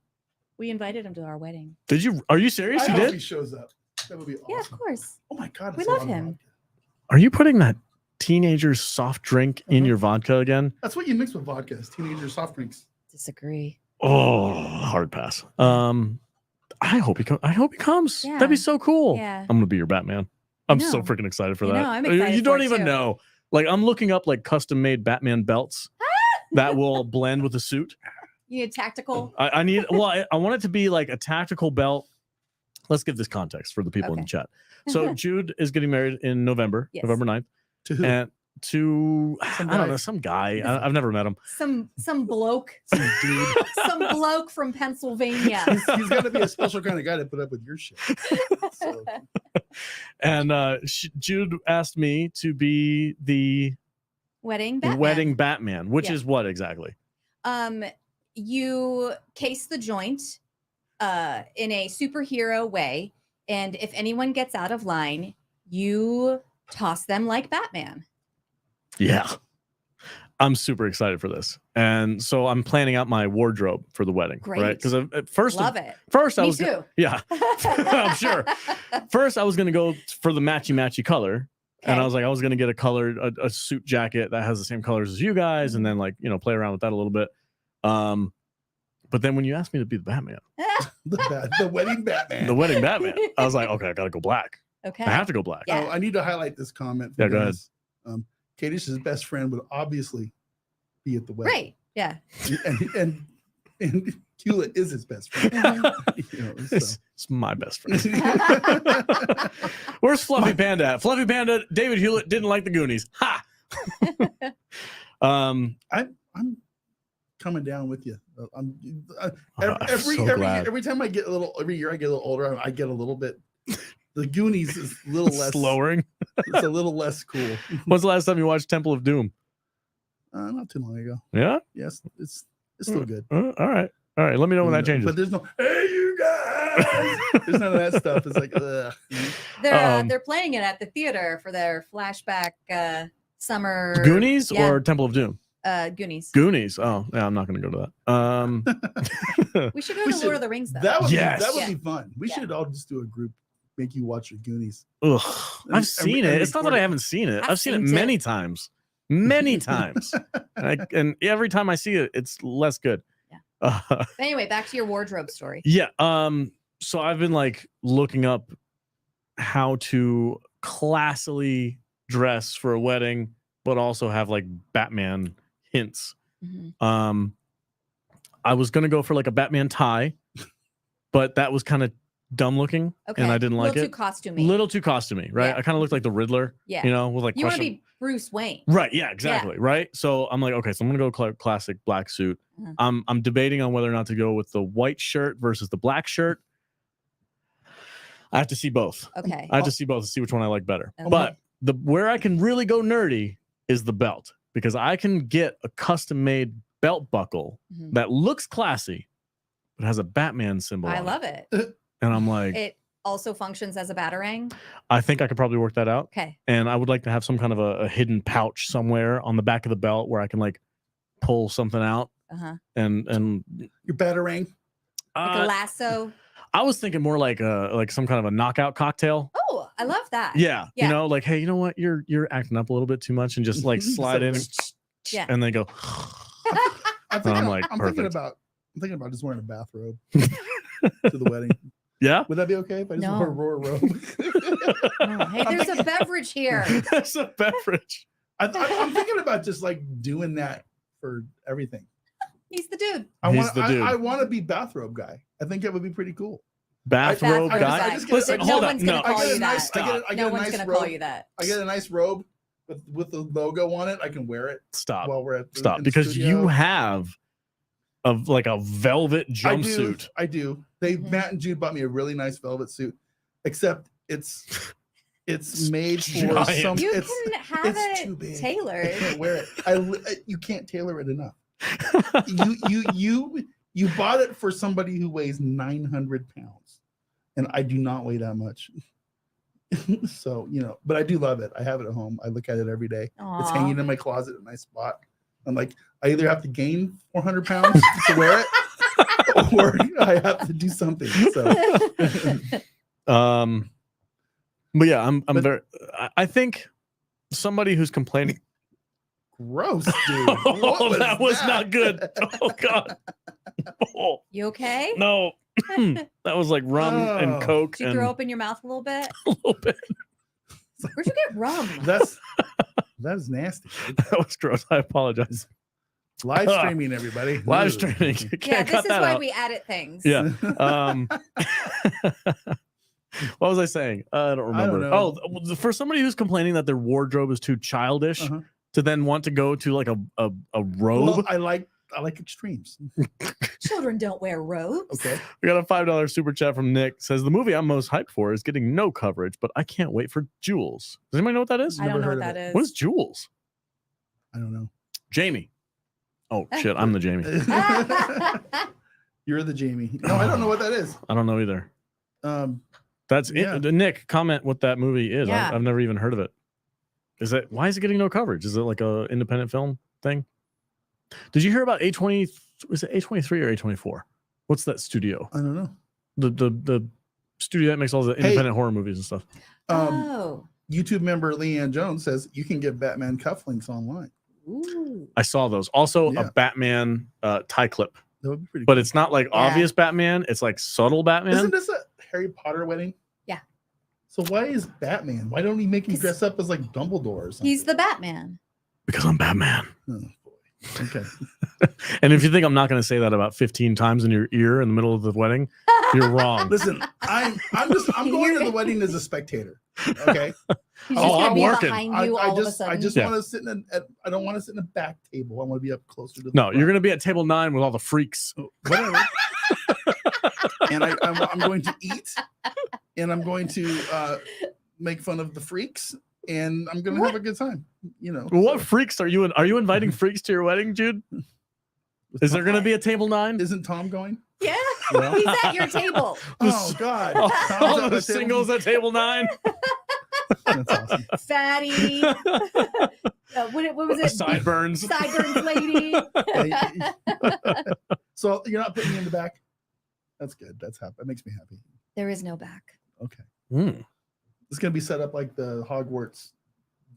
[SPEAKER 3] We invited him to our wedding.
[SPEAKER 1] Did you? Are you serious?
[SPEAKER 2] I
[SPEAKER 1] You
[SPEAKER 2] hope
[SPEAKER 1] did?
[SPEAKER 2] he shows up. That would be awesome.
[SPEAKER 3] Yeah, of course.
[SPEAKER 2] Oh my god,
[SPEAKER 3] We
[SPEAKER 2] it's a
[SPEAKER 3] love
[SPEAKER 2] lot of
[SPEAKER 3] him.
[SPEAKER 2] vodka.
[SPEAKER 1] Are you putting that teenager's soft drink in your vodka again?
[SPEAKER 2] That's what you mix with vodka. Is teenager soft drinks.
[SPEAKER 3] Disagree.
[SPEAKER 1] Oh, hard pass. I hope he comes. I hope he comes.
[SPEAKER 3] Yeah.
[SPEAKER 1] That'd be so cool.
[SPEAKER 3] Yeah.
[SPEAKER 1] I'm gonna be your Batman. I'm so
[SPEAKER 3] know.
[SPEAKER 1] freaking excited for
[SPEAKER 3] You
[SPEAKER 1] that.
[SPEAKER 3] know, I'm excited
[SPEAKER 1] You
[SPEAKER 3] for
[SPEAKER 1] don't
[SPEAKER 3] it,
[SPEAKER 1] even
[SPEAKER 3] too.
[SPEAKER 1] know. Like I'm looking up like custom made Batman belts that will blend with the suit.
[SPEAKER 3] You need tactical.
[SPEAKER 1] I need. Well, I want it to be like a tactical belt. Let's give this context for the people in the chat. So Jude is getting married in November,
[SPEAKER 3] Yes.
[SPEAKER 1] November 9th.
[SPEAKER 2] To who?
[SPEAKER 1] And to
[SPEAKER 2] Some
[SPEAKER 1] I don't
[SPEAKER 2] guy.
[SPEAKER 1] know, some guy. I've never met him.
[SPEAKER 3] Some bloke.
[SPEAKER 2] Some dude.
[SPEAKER 3] Some bloke from Pennsylvania.
[SPEAKER 2] He's got to be a special kind of guy to put up with your shit. So,
[SPEAKER 1] And Jude asked me to be the
[SPEAKER 3] Wedding Batman.
[SPEAKER 1] wedding Batman, which
[SPEAKER 3] Yeah.
[SPEAKER 1] is what exactly?
[SPEAKER 3] You case the joint in a superhero way, and if anyone gets out of line, you toss them like Batman.
[SPEAKER 1] Yeah. I'm super excited for this. And so I'm planning out my wardrobe for the wedding.
[SPEAKER 3] Great.
[SPEAKER 1] Right. Because at first,
[SPEAKER 3] Love it.
[SPEAKER 1] first I
[SPEAKER 3] Me
[SPEAKER 1] was
[SPEAKER 3] too.
[SPEAKER 1] yeah, I'm sure. First, I was going to go for the matchy color. And
[SPEAKER 3] Okay.
[SPEAKER 1] I was like, I was going to get a suit jacket that has the same colors as you guys. And
[SPEAKER 3] Mm-hmm.
[SPEAKER 1] then play around with that a little bit. But then when you asked me to be the Batman,
[SPEAKER 2] the wedding Batman.
[SPEAKER 1] the wedding Batman, I was like, okay, I got to go black.
[SPEAKER 3] Okay.
[SPEAKER 1] I have to go black.
[SPEAKER 3] Yeah.
[SPEAKER 2] Oh, I need to highlight this comment.
[SPEAKER 1] Yeah, go ahead.
[SPEAKER 2] Kadish's best friend would obviously be at the wedding.
[SPEAKER 3] Right. Yeah.
[SPEAKER 2] And Hewlett is his best friend.
[SPEAKER 3] Mhm.
[SPEAKER 2] You know,
[SPEAKER 1] It's my best friend. Where's Fluffy Panda at? Fluffy Panda, David Hewlett didn't like the Goonies. Ha!
[SPEAKER 2] I'm coming down with you. Every time I get every year I get a little older, I get a little bit. The Goonies is a little less
[SPEAKER 1] Slowing.
[SPEAKER 2] It's a little less cool.
[SPEAKER 1] When's the last time you watched Temple of Doom?
[SPEAKER 2] Not too long ago.
[SPEAKER 1] Yeah.
[SPEAKER 2] Yes, it's still good.
[SPEAKER 1] All right. Let me know when that changes.
[SPEAKER 2] But there's no, hey, you guys. There's none of that stuff. It's like, ugh.
[SPEAKER 3] They're playing it at the theater for their flashback summer.
[SPEAKER 1] Goonies
[SPEAKER 3] Yeah.
[SPEAKER 1] or Temple of Doom?
[SPEAKER 3] Goonies.
[SPEAKER 1] Goonies. Oh, yeah. I'm not going to go to that.
[SPEAKER 3] We should go to Lord of the Rings though.
[SPEAKER 2] That would
[SPEAKER 1] Yes.
[SPEAKER 2] be fun. We should all just do a group, make you watch your Goonies.
[SPEAKER 1] Ugh,
[SPEAKER 2] And-
[SPEAKER 1] I've seen
[SPEAKER 2] and
[SPEAKER 1] it. It's not that
[SPEAKER 2] record
[SPEAKER 1] I
[SPEAKER 2] it.
[SPEAKER 1] haven't seen it.
[SPEAKER 3] I've
[SPEAKER 1] I've seen it
[SPEAKER 3] seen it.
[SPEAKER 1] many times. Many times. And every time I see it, it's less good.
[SPEAKER 3] Yeah. Anyway, back to your wardrobe story.
[SPEAKER 1] Yeah. So I've been looking up how to classily dress for a wedding, but also have Batman hints.
[SPEAKER 3] Mhm.
[SPEAKER 1] I was gonna go for a Batman tie, but that was kind of dumb looking,
[SPEAKER 3] Okay.
[SPEAKER 1] and I didn't like
[SPEAKER 3] Little
[SPEAKER 1] it.
[SPEAKER 3] too costumey.
[SPEAKER 1] Little too costumey, right?
[SPEAKER 3] Yeah.
[SPEAKER 1] I kind of looked like the Riddler,
[SPEAKER 3] Yeah.
[SPEAKER 1] with
[SPEAKER 3] You want to
[SPEAKER 1] question.
[SPEAKER 3] be Bruce Wayne.
[SPEAKER 1] Right. Yeah, exactly. Right. So I'm like, okay, so I'm going to go classic black suit.
[SPEAKER 3] Mhm.
[SPEAKER 1] I'm debating on whether or not to go with the white shirt versus the black shirt. I have to see both.
[SPEAKER 3] Okay.
[SPEAKER 1] I have to see both to see which one I like better.
[SPEAKER 3] Okay.
[SPEAKER 1] But where I can really go nerdy is the belt, because I can get a custom made belt buckle
[SPEAKER 3] Mhm.
[SPEAKER 1] that looks classy, but has a Batman symbol.
[SPEAKER 3] I
[SPEAKER 1] on
[SPEAKER 3] love it.
[SPEAKER 1] And I'm like,
[SPEAKER 3] It also functions as a batarang.
[SPEAKER 1] I think I could probably work that out.
[SPEAKER 3] Okay.
[SPEAKER 1] And I would like to have some kind of a hidden pouch somewhere on the back of the belt where I can pull something out
[SPEAKER 3] Uh-huh.
[SPEAKER 1] and
[SPEAKER 2] Your batarang.
[SPEAKER 3] Like a lasso.
[SPEAKER 1] I was thinking more like some kind of a knockout cocktail.
[SPEAKER 3] Oh, I love that.
[SPEAKER 1] Yeah.
[SPEAKER 3] Yeah.
[SPEAKER 1] Hey, you know what? You're acting up a little bit too much, and just slide in
[SPEAKER 3] Yeah.
[SPEAKER 1] and they go.
[SPEAKER 2] I'm thinking,
[SPEAKER 1] I'm like,
[SPEAKER 2] I'm thinking
[SPEAKER 1] perfect.
[SPEAKER 2] about just wearing a bathrobe to the wedding.
[SPEAKER 1] Yeah.
[SPEAKER 2] Would that be okay if I just
[SPEAKER 3] No.
[SPEAKER 2] wore a robe?
[SPEAKER 3] Oh, hey, there's a beverage here.
[SPEAKER 1] That's a beverage.
[SPEAKER 2] I'm thinking about just doing that for everything.
[SPEAKER 3] He's the dude.
[SPEAKER 1] He's the dude.
[SPEAKER 2] I want to be bathrobe guy. I think that would be pretty cool.
[SPEAKER 1] Bathrobe
[SPEAKER 3] Bathrobe
[SPEAKER 1] guy.
[SPEAKER 3] guy.
[SPEAKER 2] just get-
[SPEAKER 1] Listen,
[SPEAKER 2] I
[SPEAKER 3] no
[SPEAKER 1] hold
[SPEAKER 3] one's
[SPEAKER 1] on.
[SPEAKER 3] gonna
[SPEAKER 1] No,
[SPEAKER 3] call you that.
[SPEAKER 2] I get
[SPEAKER 3] No
[SPEAKER 2] a
[SPEAKER 3] one's
[SPEAKER 2] nice
[SPEAKER 3] gonna
[SPEAKER 2] robe.
[SPEAKER 3] call you that.
[SPEAKER 2] I get a nice robe with the logo on it. I can wear it
[SPEAKER 1] stop.
[SPEAKER 2] while we're at in the
[SPEAKER 1] Because
[SPEAKER 2] studio.
[SPEAKER 1] you have a velvet jumpsuit.
[SPEAKER 2] I do.
[SPEAKER 3] Mhm.
[SPEAKER 2] Matt and Jude bought me a really nice velvet suit, except it's made for
[SPEAKER 1] giant.
[SPEAKER 2] some.
[SPEAKER 3] You
[SPEAKER 2] it's,
[SPEAKER 3] can have
[SPEAKER 2] it's too
[SPEAKER 3] it
[SPEAKER 2] big. I
[SPEAKER 3] tailored.
[SPEAKER 2] can't wear it. You can't tailor it enough. You bought it for somebody who weighs 900 pounds, and I do not weigh that much. So but I do love it. I have it at home. I look at it every day. It's
[SPEAKER 3] Aw.
[SPEAKER 2] hanging in my closet, a nice spot. I'm like, I either have to gain 400 pounds to wear it, or I have to do something. So,
[SPEAKER 1] but yeah, I think somebody who's complaining.
[SPEAKER 2] gross, dude.
[SPEAKER 1] Oh, that was not good. Oh God. Oh,
[SPEAKER 3] You okay?
[SPEAKER 1] no. That was like rum and Coke.
[SPEAKER 3] Did you
[SPEAKER 1] and
[SPEAKER 3] throw up in your mouth a little bit?
[SPEAKER 1] a little bit.
[SPEAKER 3] Where'd you get rum?
[SPEAKER 2] That's nasty. Dude.
[SPEAKER 1] That was gross. I apologize.
[SPEAKER 2] Live streaming, everybody.
[SPEAKER 1] Live
[SPEAKER 2] Ooh.
[SPEAKER 1] streaming. You
[SPEAKER 3] Yeah,
[SPEAKER 1] can't
[SPEAKER 3] this
[SPEAKER 1] cut
[SPEAKER 3] is
[SPEAKER 1] that
[SPEAKER 3] why
[SPEAKER 1] out.
[SPEAKER 3] we edit things.
[SPEAKER 1] Yeah. What was I saying? I don't remember.
[SPEAKER 2] know.
[SPEAKER 1] Oh, for somebody who's complaining that their wardrobe is too childish to then want to go to like a robe.
[SPEAKER 2] Well, I like extremes.
[SPEAKER 3] Children don't wear robes.
[SPEAKER 2] Okay.
[SPEAKER 1] We got a $5 super chat from Nick. Says the movie I'm most hyped for is getting no coverage, but I can't wait for Jules. Does anybody know what that is?
[SPEAKER 3] I don't
[SPEAKER 2] Never
[SPEAKER 3] know
[SPEAKER 2] heard
[SPEAKER 3] what
[SPEAKER 2] of
[SPEAKER 3] that
[SPEAKER 2] it.
[SPEAKER 3] is.
[SPEAKER 1] What is Jules?
[SPEAKER 2] I don't know.
[SPEAKER 1] Jamie. Oh shit, I'm the Jamie.
[SPEAKER 2] You're the Jamie. No, I don't know what that is.
[SPEAKER 1] I don't know either. That's
[SPEAKER 2] Yeah.
[SPEAKER 1] it. Nick, comment what that movie is.
[SPEAKER 3] Yeah.
[SPEAKER 1] I've never even heard of it. Why is it getting no coverage? Is it like a independent film thing? Did you hear about A20? Was it A23 or A24? What's that studio?
[SPEAKER 2] I don't know.
[SPEAKER 1] The studio that makes all the independent horror movies and stuff.
[SPEAKER 3] Oh.
[SPEAKER 2] YouTube member Leanne Jones says you can get Batman cufflinks online.
[SPEAKER 3] Ooh.
[SPEAKER 1] I saw those. Also,
[SPEAKER 2] Yeah.
[SPEAKER 1] a Batman tie clip,
[SPEAKER 2] That would be pretty
[SPEAKER 1] but
[SPEAKER 2] cool.
[SPEAKER 1] it's not like
[SPEAKER 3] Yeah.
[SPEAKER 1] obvious Batman. It's like subtle Batman.
[SPEAKER 2] Isn't this a Harry Potter wedding?
[SPEAKER 3] Yeah.
[SPEAKER 2] So why is Batman? Why don't he make him
[SPEAKER 3] 'Cause
[SPEAKER 2] dress up as like Dumbledore or something?
[SPEAKER 3] He's the Batman.
[SPEAKER 1] Because I'm Batman.
[SPEAKER 2] Oh, boy. Okay.
[SPEAKER 1] And if you think I'm not going to say that about 15 times in your ear in the middle of the wedding, you're wrong.
[SPEAKER 2] Listen, I'm going to the wedding as a spectator. Okay.
[SPEAKER 3] He's
[SPEAKER 1] Oh,
[SPEAKER 3] just gonna
[SPEAKER 1] I'm
[SPEAKER 3] be
[SPEAKER 1] working.
[SPEAKER 3] behind
[SPEAKER 2] I
[SPEAKER 3] you all of a sudden.
[SPEAKER 2] just
[SPEAKER 1] Yeah.
[SPEAKER 2] want to sit I don't want to sit in a back table. I want to be up closer to the
[SPEAKER 1] No,
[SPEAKER 2] front.
[SPEAKER 1] you're going to be at table 9 with all the freaks.
[SPEAKER 2] Whatever. And I'm going to eat, and I'm going to make fun of the freaks, and I'm going to have a good time. You know.
[SPEAKER 1] What freaks are you? Are you inviting freaks to your wedding, Jude? Is there going to be a table 9?
[SPEAKER 2] Isn't Tom going?
[SPEAKER 3] Yeah.
[SPEAKER 2] Well.
[SPEAKER 3] He's at your table.
[SPEAKER 2] Oh God!
[SPEAKER 1] all
[SPEAKER 2] Tom's at
[SPEAKER 1] the
[SPEAKER 2] the table.
[SPEAKER 1] singles at table 9.
[SPEAKER 2] That's awesome.
[SPEAKER 3] Fatty. What was it?
[SPEAKER 1] Sideburns.
[SPEAKER 3] Sideburns lady.
[SPEAKER 2] So you're not putting me in the back. That's good. That's happy. That makes me happy.
[SPEAKER 3] There is no back.
[SPEAKER 2] Okay.
[SPEAKER 1] Mm.
[SPEAKER 2] It's gonna be set up like the Hogwarts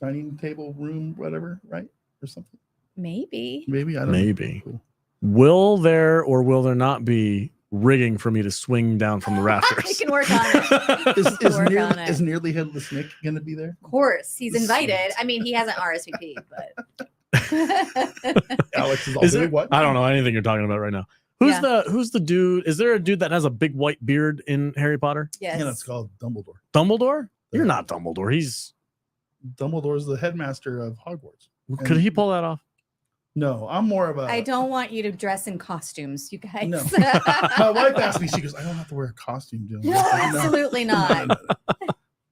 [SPEAKER 2] dining table room, whatever, right? Or something.
[SPEAKER 3] Maybe.
[SPEAKER 2] Maybe I don't
[SPEAKER 1] Maybe.
[SPEAKER 2] know. Cool.
[SPEAKER 1] Will there or will there not be rigging for me to swing down from the
[SPEAKER 3] We
[SPEAKER 1] rafters?
[SPEAKER 3] can work on it. Work on it.
[SPEAKER 2] Is Nearly Headless Nick gonna be there?
[SPEAKER 3] Of course, he's
[SPEAKER 2] Sweet.
[SPEAKER 3] invited. I mean, he hasn't RSVP'd, but
[SPEAKER 2] Alex is all
[SPEAKER 1] Is
[SPEAKER 2] "Hey,
[SPEAKER 1] there,
[SPEAKER 2] what?
[SPEAKER 1] I don't know anything you're talking about right now. Who's the dude? Is there a dude that has a big white beard in Harry Potter?
[SPEAKER 3] yes.
[SPEAKER 2] Yeah, it's called Dumbledore.
[SPEAKER 1] Dumbledore? You're
[SPEAKER 2] Yeah.
[SPEAKER 1] not Dumbledore. He's
[SPEAKER 2] Dumbledore's the headmaster of Hogwarts.
[SPEAKER 1] could he pull that off?
[SPEAKER 2] No, I'm more of a.
[SPEAKER 3] I don't want you to dress in costumes, you guys.
[SPEAKER 2] No. My wife asked me. She goes, "I don't have to wear a costume, Dylan."
[SPEAKER 3] No, absolutely not.
[SPEAKER 2] No.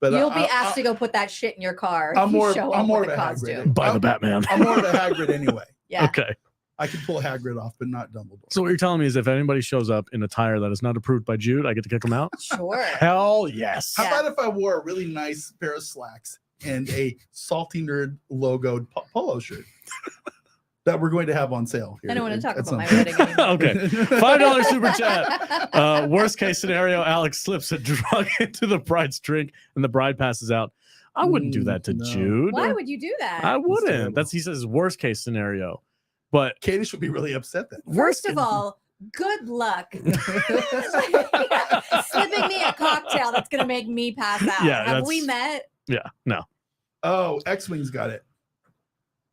[SPEAKER 2] But
[SPEAKER 3] You'll be asked to go put that shit in your car. if
[SPEAKER 2] I'm
[SPEAKER 3] you
[SPEAKER 2] more.
[SPEAKER 3] show
[SPEAKER 2] I'm
[SPEAKER 3] up
[SPEAKER 2] more
[SPEAKER 3] with
[SPEAKER 2] of
[SPEAKER 3] a
[SPEAKER 2] a
[SPEAKER 3] costume.
[SPEAKER 2] Hagrid.
[SPEAKER 1] By the Batman.
[SPEAKER 2] I'm more of a Hagrid anyway.
[SPEAKER 3] Yeah.
[SPEAKER 1] Okay.
[SPEAKER 2] I can pull Hagrid off, but not Dumbledore.
[SPEAKER 1] So what you're telling me is if anybody shows up in a tire that is not approved by Jude, I get to kick them out?
[SPEAKER 3] Sure.
[SPEAKER 1] Hell yes.
[SPEAKER 2] How
[SPEAKER 3] Yeah.
[SPEAKER 2] about if I wore a really nice pair of slacks and a Salty Nerd logoed polo shirt that we're going to have on sale? Here
[SPEAKER 3] I don't want to talk
[SPEAKER 2] at
[SPEAKER 3] about
[SPEAKER 2] some
[SPEAKER 3] my
[SPEAKER 2] point.
[SPEAKER 3] wedding anymore.
[SPEAKER 1] Okay. $5 super chat. Worst case scenario, Alex slips a drug into the bride's drink and the bride passes out. I wouldn't do that to
[SPEAKER 2] No.
[SPEAKER 1] Jude.
[SPEAKER 3] Why would you do that?
[SPEAKER 1] I wouldn't.
[SPEAKER 2] terrible.
[SPEAKER 1] That's he says worst case scenario. But
[SPEAKER 2] Katie should be really upset then.
[SPEAKER 3] First of all, good luck slipping me a cocktail that's going to make me pass out.
[SPEAKER 1] Yeah,
[SPEAKER 3] Have we
[SPEAKER 1] that's-
[SPEAKER 3] met?
[SPEAKER 1] yeah, no.
[SPEAKER 2] Oh, X-Wing's got it.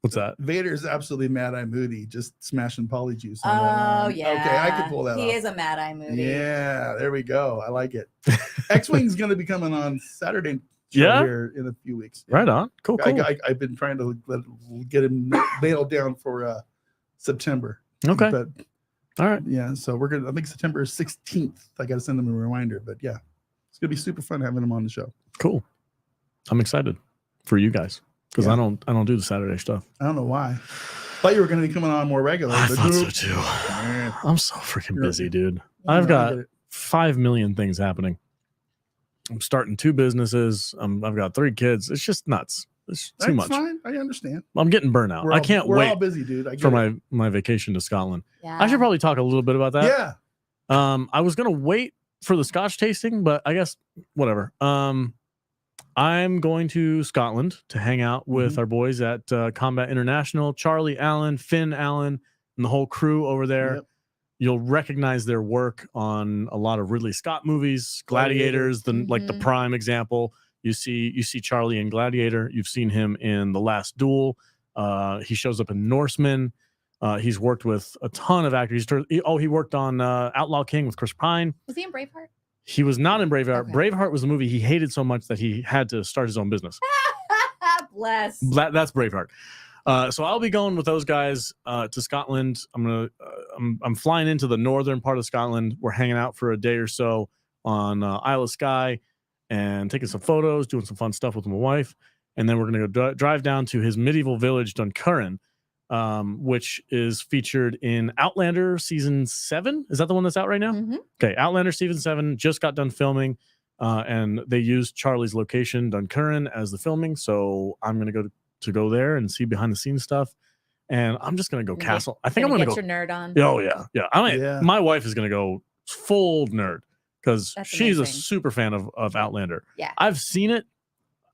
[SPEAKER 1] What's that?
[SPEAKER 2] Vader's absolutely mad-eye moody, just smashing polyjuice.
[SPEAKER 3] Oh,
[SPEAKER 2] on that line.
[SPEAKER 3] yeah.
[SPEAKER 2] Okay, I can pull that
[SPEAKER 3] He
[SPEAKER 2] off.
[SPEAKER 3] is a mad eye movie.
[SPEAKER 2] Yeah, there we go. I like it. X-Wing's going to be coming on Saturday show
[SPEAKER 1] Yeah?
[SPEAKER 2] here in a few weeks.
[SPEAKER 1] Right on. Cool, cool.
[SPEAKER 2] I've been trying to get him nailed down for September.
[SPEAKER 1] Okay.
[SPEAKER 2] But
[SPEAKER 1] All right.
[SPEAKER 2] yeah, so we're gonna. I think September 16th. I got to send them a reminder. But yeah, it's gonna be super fun having him on the show.
[SPEAKER 1] Cool. I'm excited for you guys because
[SPEAKER 2] Yeah.
[SPEAKER 1] I don't do the Saturday stuff.
[SPEAKER 2] I don't know why. Thought you were gonna be coming on more regular.
[SPEAKER 1] I
[SPEAKER 2] but
[SPEAKER 1] thought so
[SPEAKER 2] nope.
[SPEAKER 1] too.
[SPEAKER 2] Yeah.
[SPEAKER 1] I'm so freaking
[SPEAKER 2] You're-
[SPEAKER 1] busy, dude.
[SPEAKER 2] Yeah,
[SPEAKER 1] I've
[SPEAKER 2] I
[SPEAKER 1] got
[SPEAKER 2] get it.
[SPEAKER 1] 5 million things happening. I'm starting 2 businesses. I've got 3 kids. It's just nuts. It's too much.
[SPEAKER 2] Fine. I understand.
[SPEAKER 1] I'm getting burnout. I can't
[SPEAKER 2] we're
[SPEAKER 1] wait
[SPEAKER 2] all busy, dude. I get
[SPEAKER 1] for
[SPEAKER 2] it.
[SPEAKER 1] my vacation to Scotland.
[SPEAKER 3] Yeah.
[SPEAKER 1] I should probably talk a little bit about that.
[SPEAKER 2] Yeah.
[SPEAKER 1] I was gonna wait for the Scotch tasting, but I guess whatever. I'm going to Scotland to hang out with our boys at Combat International, Charlie Allen, Finn Allen, and the whole crew over there.
[SPEAKER 2] Yep.
[SPEAKER 1] You'll recognize their work on a lot of Ridley Scott movies, Gladiators, like the prime example. You see Charlie in Gladiator. You've seen him in The Last Duel. He shows up in Norseman. He's worked with a ton of actors. He worked on Outlaw King with Chris Pine.
[SPEAKER 3] Was he in Braveheart?
[SPEAKER 1] He was not in Braveheart.
[SPEAKER 3] Okay.
[SPEAKER 1] Braveheart was a movie he hated so much that he had to start his own business.
[SPEAKER 3] Bless.
[SPEAKER 1] That's Braveheart. So I'll be going with those guys to Scotland. I'm flying into the northern part of Scotland. We're hanging out for a day or so on Isle of Skye and taking some photos, doing some fun stuff with my wife, and then we're going to go drive down to his medieval village, Duncurran, which is featured in Outlander season 7. Is that the one that's out right now? Okay, Outlander season 7 just got done filming, and they used Charlie's location, Duncurran, as the filming. So I'm going to go there and see behind the scenes stuff, and I'm just going to go castle. I think I'm going to go.
[SPEAKER 3] Get your nerd on.
[SPEAKER 1] Oh yeah. My wife is going to go full nerd because she's a super fan of Outlander.
[SPEAKER 3] Yeah,
[SPEAKER 1] I've seen it.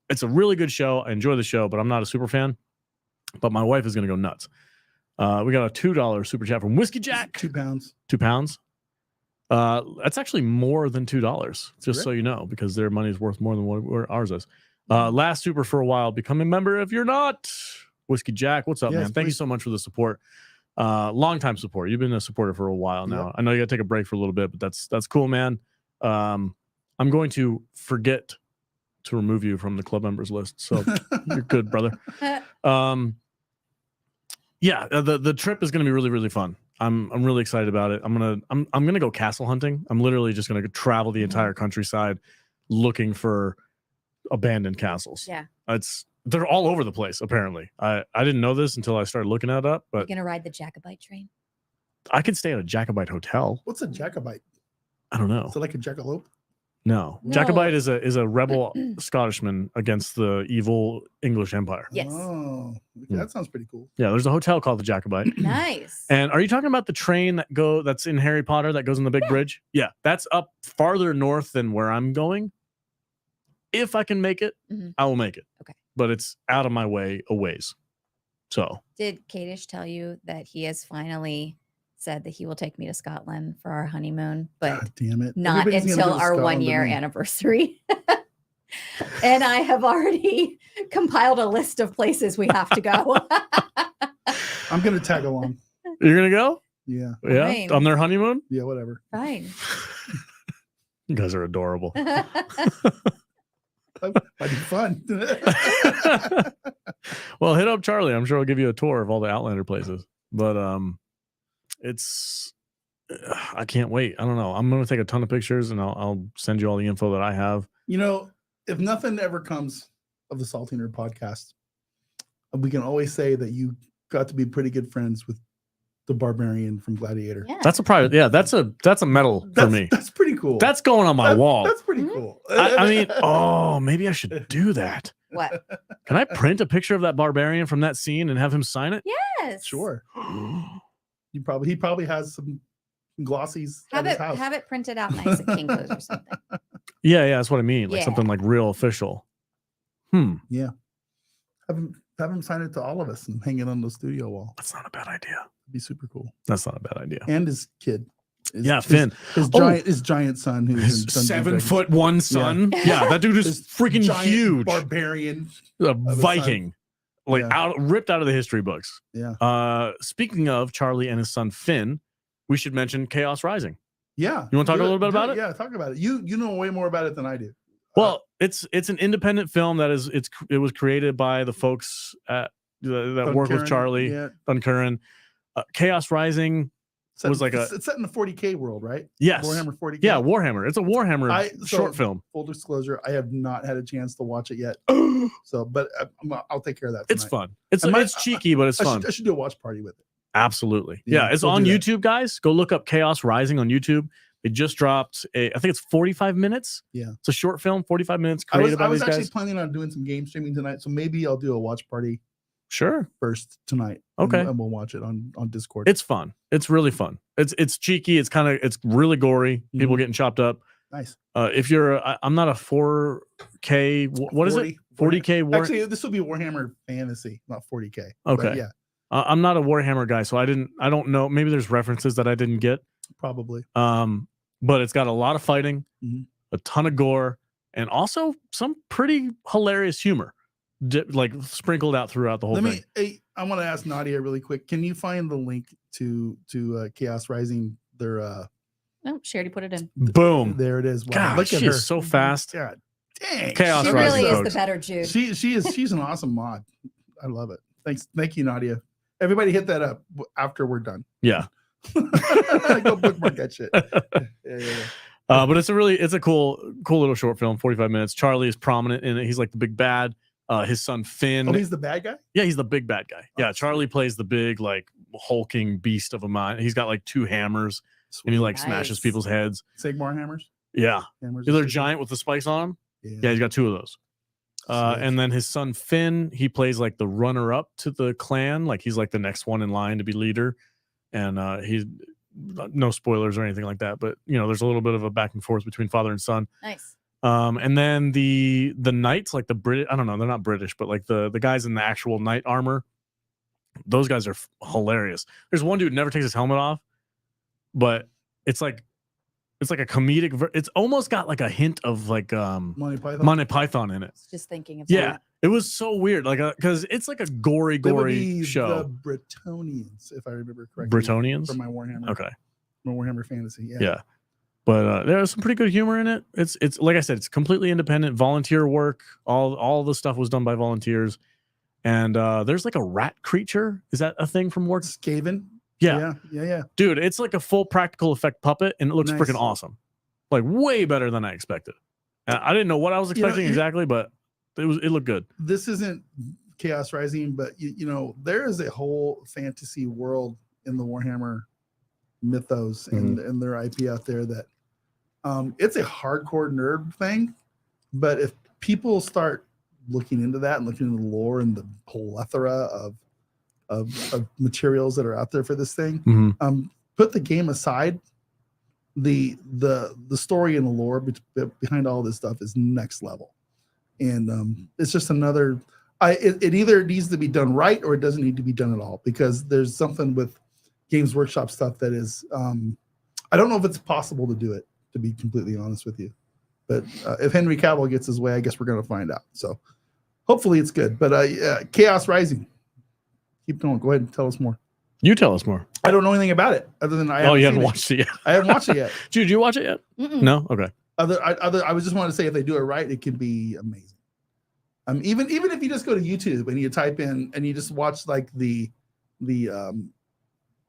[SPEAKER 1] It's a really good show. I enjoy the show, but I'm not a super fan. But my wife is going to go nuts. We got a $2 super chat from Whiskey Jack.
[SPEAKER 2] £2.
[SPEAKER 1] £2. That's actually more than $2, just so you know, because their money is worth more than what ours is. Last super for a while. Become a member if you're not. Whiskey Jack, what's up, man? Thank you so much for the support. Long time support. You've been a supporter for a while now. Yep. I know you got to take a break for a little bit, but that's cool, man. I'm going to forget to remove you from the club members list, so you're good, brother. Yeah, the trip is going to be really, really fun. I'm really excited about it. I'm gonna go castle hunting. I'm literally just gonna travel the entire countryside looking for abandoned castles.
[SPEAKER 3] Yeah,
[SPEAKER 1] they're all over the place. Apparently, I didn't know this until I started looking it up. But
[SPEAKER 3] you're gonna ride the Jacobite train?
[SPEAKER 1] I could stay at a Jacobite hotel.
[SPEAKER 2] What's a Jacobite?
[SPEAKER 1] I don't know.
[SPEAKER 2] Is it like a jackalope?
[SPEAKER 1] No. Jacobite is a rebel Scottishman against the evil English Empire.
[SPEAKER 3] Yes.
[SPEAKER 2] Oh, that sounds pretty cool.
[SPEAKER 1] Yeah, there's a hotel called the Jacobite.
[SPEAKER 3] Nice.
[SPEAKER 1] And are you talking about the train that's in Harry Potter that goes on the big bridge? Yeah, that's up farther north than where I'm going. If I can make it, I will make it.
[SPEAKER 3] Okay.
[SPEAKER 1] But it's out of my way a ways. So
[SPEAKER 3] did Kadish tell you that he has finally said that he will take me to Scotland for our honeymoon, but
[SPEAKER 2] God damn it.
[SPEAKER 3] not until our 1 year anniversary. And I have already compiled a list of places we have to go.
[SPEAKER 2] I'm going to tag along.
[SPEAKER 1] You're going to go?
[SPEAKER 2] Yeah.
[SPEAKER 1] Yeah.
[SPEAKER 3] Fine.
[SPEAKER 1] On their honeymoon?
[SPEAKER 2] Yeah, whatever.
[SPEAKER 3] Fine.
[SPEAKER 1] You guys are adorable.
[SPEAKER 2] Might be fun.
[SPEAKER 1] Well, hit up Charlie. I'm sure I'll give you a tour of all the Outlander places. But I can't wait. I don't know. I'm going to take a ton of pictures and I'll send you all the info that I have.
[SPEAKER 2] You know, if nothing ever comes of the Salty Nerd podcast, we can always say that you got to be pretty good friends with the barbarian from Gladiator.
[SPEAKER 3] Yeah.
[SPEAKER 1] That's a private. Yeah, that's a medal for me.
[SPEAKER 2] That's pretty cool.
[SPEAKER 1] That's going on my wall.
[SPEAKER 2] That's pretty cool.
[SPEAKER 1] I mean, maybe I should do that.
[SPEAKER 3] What?
[SPEAKER 1] Can I print a picture of that barbarian from that scene and have him sign it?
[SPEAKER 3] Yes.
[SPEAKER 2] Sure. He probably has some glossies at his house.
[SPEAKER 3] Have it printed out nice at Kinko's or something.
[SPEAKER 1] Yeah, that's what I mean. Like
[SPEAKER 3] Yeah.
[SPEAKER 1] something like real official.
[SPEAKER 2] Yeah. Have him sign it to all of us and hang it on the studio wall.
[SPEAKER 1] That's not a bad idea.
[SPEAKER 2] It'd be super cool.
[SPEAKER 1] That's not a bad idea.
[SPEAKER 2] And his kid.
[SPEAKER 1] Finn.
[SPEAKER 2] His giant son, who's
[SPEAKER 1] his 7'1" son. Yeah, that dude is freaking huge.
[SPEAKER 2] Barbarian.
[SPEAKER 1] A Viking. Ripped out of the history books.
[SPEAKER 2] Yeah.
[SPEAKER 1] Speaking of Charlie and his son Finn, we should mention Chaos Rising.
[SPEAKER 2] Yeah.
[SPEAKER 1] You want to talk a little bit about it?
[SPEAKER 2] Yeah, talk about it. You know way more about it than I do.
[SPEAKER 1] Well, it's an independent film that it was created by the folks that work with Charlie, Duncurran. Chaos Rising was like
[SPEAKER 2] it's set in the 40K world, right?
[SPEAKER 1] Yes.
[SPEAKER 2] Warhammer 40K.
[SPEAKER 1] Yeah, Warhammer. It's a Warhammer short film.
[SPEAKER 2] Full disclosure, I have not had a chance to watch it yet. But I'll take care of that tonight.
[SPEAKER 1] It's fun. It's cheeky, but it's fun.
[SPEAKER 2] I should do a watch party with it.
[SPEAKER 1] Absolutely. Yeah, it's on YouTube, guys. Go look up Chaos Rising on YouTube. They just dropped I think it's 45 minutes.
[SPEAKER 2] Yeah.
[SPEAKER 1] It's a short film, 45 minutes
[SPEAKER 2] I
[SPEAKER 1] created by
[SPEAKER 2] was
[SPEAKER 1] these
[SPEAKER 2] actually
[SPEAKER 1] guys.
[SPEAKER 2] planning on doing some game streaming tonight, so maybe I'll do a watch party
[SPEAKER 1] Sure.
[SPEAKER 2] first tonight.
[SPEAKER 1] Okay.
[SPEAKER 2] And we'll watch it on Discord.
[SPEAKER 1] It's fun. It's really fun. It's cheeky. It's really gory. People getting chopped up.
[SPEAKER 2] Nice.
[SPEAKER 1] If you're, I'm not a 4K. What is it? 40K war.
[SPEAKER 2] Actually, this will be Warhammer Fantasy, not 40K.
[SPEAKER 1] Okay.
[SPEAKER 2] But yeah,
[SPEAKER 1] I'm not a Warhammer guy, so I don't know. Maybe there's references that I didn't get.
[SPEAKER 2] probably.
[SPEAKER 1] But it's got a lot of fighting, a ton of gore, and also some pretty hilarious humor, like sprinkled out throughout the whole thing.
[SPEAKER 2] I want to ask Nadia really quick. Can you find the link to Chaos Rising? Their
[SPEAKER 3] Oh, she already put it in.
[SPEAKER 1] Boom.
[SPEAKER 2] there it is. Wow,
[SPEAKER 1] God,
[SPEAKER 2] look at
[SPEAKER 1] she
[SPEAKER 2] her.
[SPEAKER 1] is so fast.
[SPEAKER 2] God, dang.
[SPEAKER 1] Chaos
[SPEAKER 3] She
[SPEAKER 1] Rising,
[SPEAKER 3] really is
[SPEAKER 1] folks.
[SPEAKER 3] the better Jude.
[SPEAKER 2] She's an awesome mod. I love it. Thank you, Nadia. Everybody hit that up after we're done.
[SPEAKER 1] Yeah.
[SPEAKER 2] Go bookmark that shit. Yeah.
[SPEAKER 1] But it's a cool little short film, 45 minutes. Charlie is prominent in it. He's like the big bad. His son Finn.
[SPEAKER 2] Oh, he's the bad guy?
[SPEAKER 1] Yeah, he's the big bad guy.
[SPEAKER 2] Oh,
[SPEAKER 1] Yeah, Charlie plays the big, like, hulking beast of a mind. He's got like 2 hammers and he like smashes
[SPEAKER 3] Nice.
[SPEAKER 1] people's heads.
[SPEAKER 2] Sigmar hammers?
[SPEAKER 1] Yeah.
[SPEAKER 2] Hammers
[SPEAKER 1] They're
[SPEAKER 2] of Sigmar?
[SPEAKER 1] giant with the spikes on them.
[SPEAKER 2] Yeah.
[SPEAKER 1] Yeah, he's got 2 of those.
[SPEAKER 2] Sick.
[SPEAKER 1] And then his son Finn, he plays like the runner up to the clan. Like he's like the next one in line to be leader. And he's no spoilers or anything like that, but you know, there's a little bit of a back and forth between father and son.
[SPEAKER 3] Nice.
[SPEAKER 1] And then the knights, like the British, I don't know, they're not British, but like the guys in the actual knight armor, those guys are hilarious. There's one dude who never takes his helmet off, but it's like a comedic. It's almost got like a hint of like Monty Python in it.
[SPEAKER 3] Just thinking of
[SPEAKER 1] Yeah,
[SPEAKER 3] that.
[SPEAKER 1] it was so weird, like because it's like a gory
[SPEAKER 2] They would be
[SPEAKER 1] show.
[SPEAKER 2] The Bretonians, if I remember correctly.
[SPEAKER 1] Bretonians
[SPEAKER 2] From my Warhammer.
[SPEAKER 1] Okay.
[SPEAKER 2] My Warhammer Fantasy.
[SPEAKER 1] Yeah. But there's some pretty good humor in it. It's like I said, it's completely independent, volunteer work. All the stuff was done by volunteers. And there's like a rat creature. Is that a thing from work?
[SPEAKER 2] Skaven.
[SPEAKER 1] Yeah.
[SPEAKER 2] Yeah.
[SPEAKER 1] Dude, it's like a full practical effect puppet, and it looks
[SPEAKER 2] Nice.
[SPEAKER 1] freaking awesome. Like way better than I expected. And I didn't know what I was expecting exactly, but it looked good.
[SPEAKER 2] This isn't Chaos Rising, but you know, there is a whole fantasy world in the Warhammer mythos and their IP out there that it's a hardcore nerd thing. But if people start looking into that and looking into the lore and the plethora of materials that are out there for this thing, put the game aside, the story and the lore behind all this stuff is next level. And it's just another it either needs to be done right or it doesn't need to be done at all, because there's something with Games Workshop stuff that is I don't know if it's possible to do it, to be completely honest with you. But if Henry Cavill gets his way, I guess we're going to find out. So hopefully it's good. But Chaos Rising, keep going. Go ahead and tell us more.
[SPEAKER 1] You tell us more.
[SPEAKER 2] I don't know anything about it other than
[SPEAKER 1] you haven't watched it yet.
[SPEAKER 2] I haven't watched it yet.
[SPEAKER 1] Dude, you watch it yet? No? Okay.
[SPEAKER 2] I was just wanting to say, if they do it right, it can be amazing. Even if you just go to YouTube and you type in and you just watch like the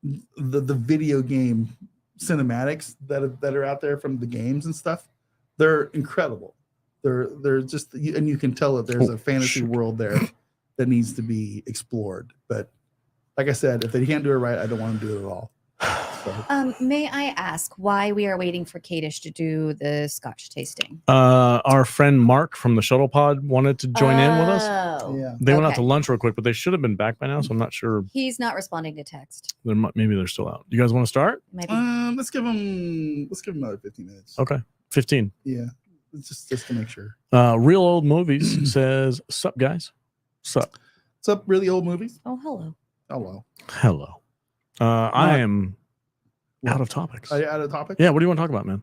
[SPEAKER 2] video game cinematics that are out there from the games and stuff, they're incredible. They're just, and you can tell that there's a fantasy world there that needs to be explored. But like I said, if they can't do it right, I don't want them to do it at all. So.
[SPEAKER 3] May I ask why we are waiting for Kadish to do the Scotch tasting?
[SPEAKER 1] Our friend Mark from the Shuttle Pod wanted to join in with us.
[SPEAKER 2] Yeah.
[SPEAKER 1] They went out to lunch real quick, but they should have been back by now, so I'm not sure.
[SPEAKER 3] He's not responding to text.
[SPEAKER 1] Maybe they're still out. You guys want to start?
[SPEAKER 3] Maybe.
[SPEAKER 2] Let's give them another 15 minutes.
[SPEAKER 1] Okay, 15.
[SPEAKER 2] Yeah, just to make sure.
[SPEAKER 1] Real Old Movies says, "Sup guys, sup?
[SPEAKER 2] What's up, really old movies?
[SPEAKER 3] Oh, hello.
[SPEAKER 2] Hello.
[SPEAKER 1] I am out of topics.
[SPEAKER 2] Are you out of topics?
[SPEAKER 1] Yeah, what do you want to talk about, man?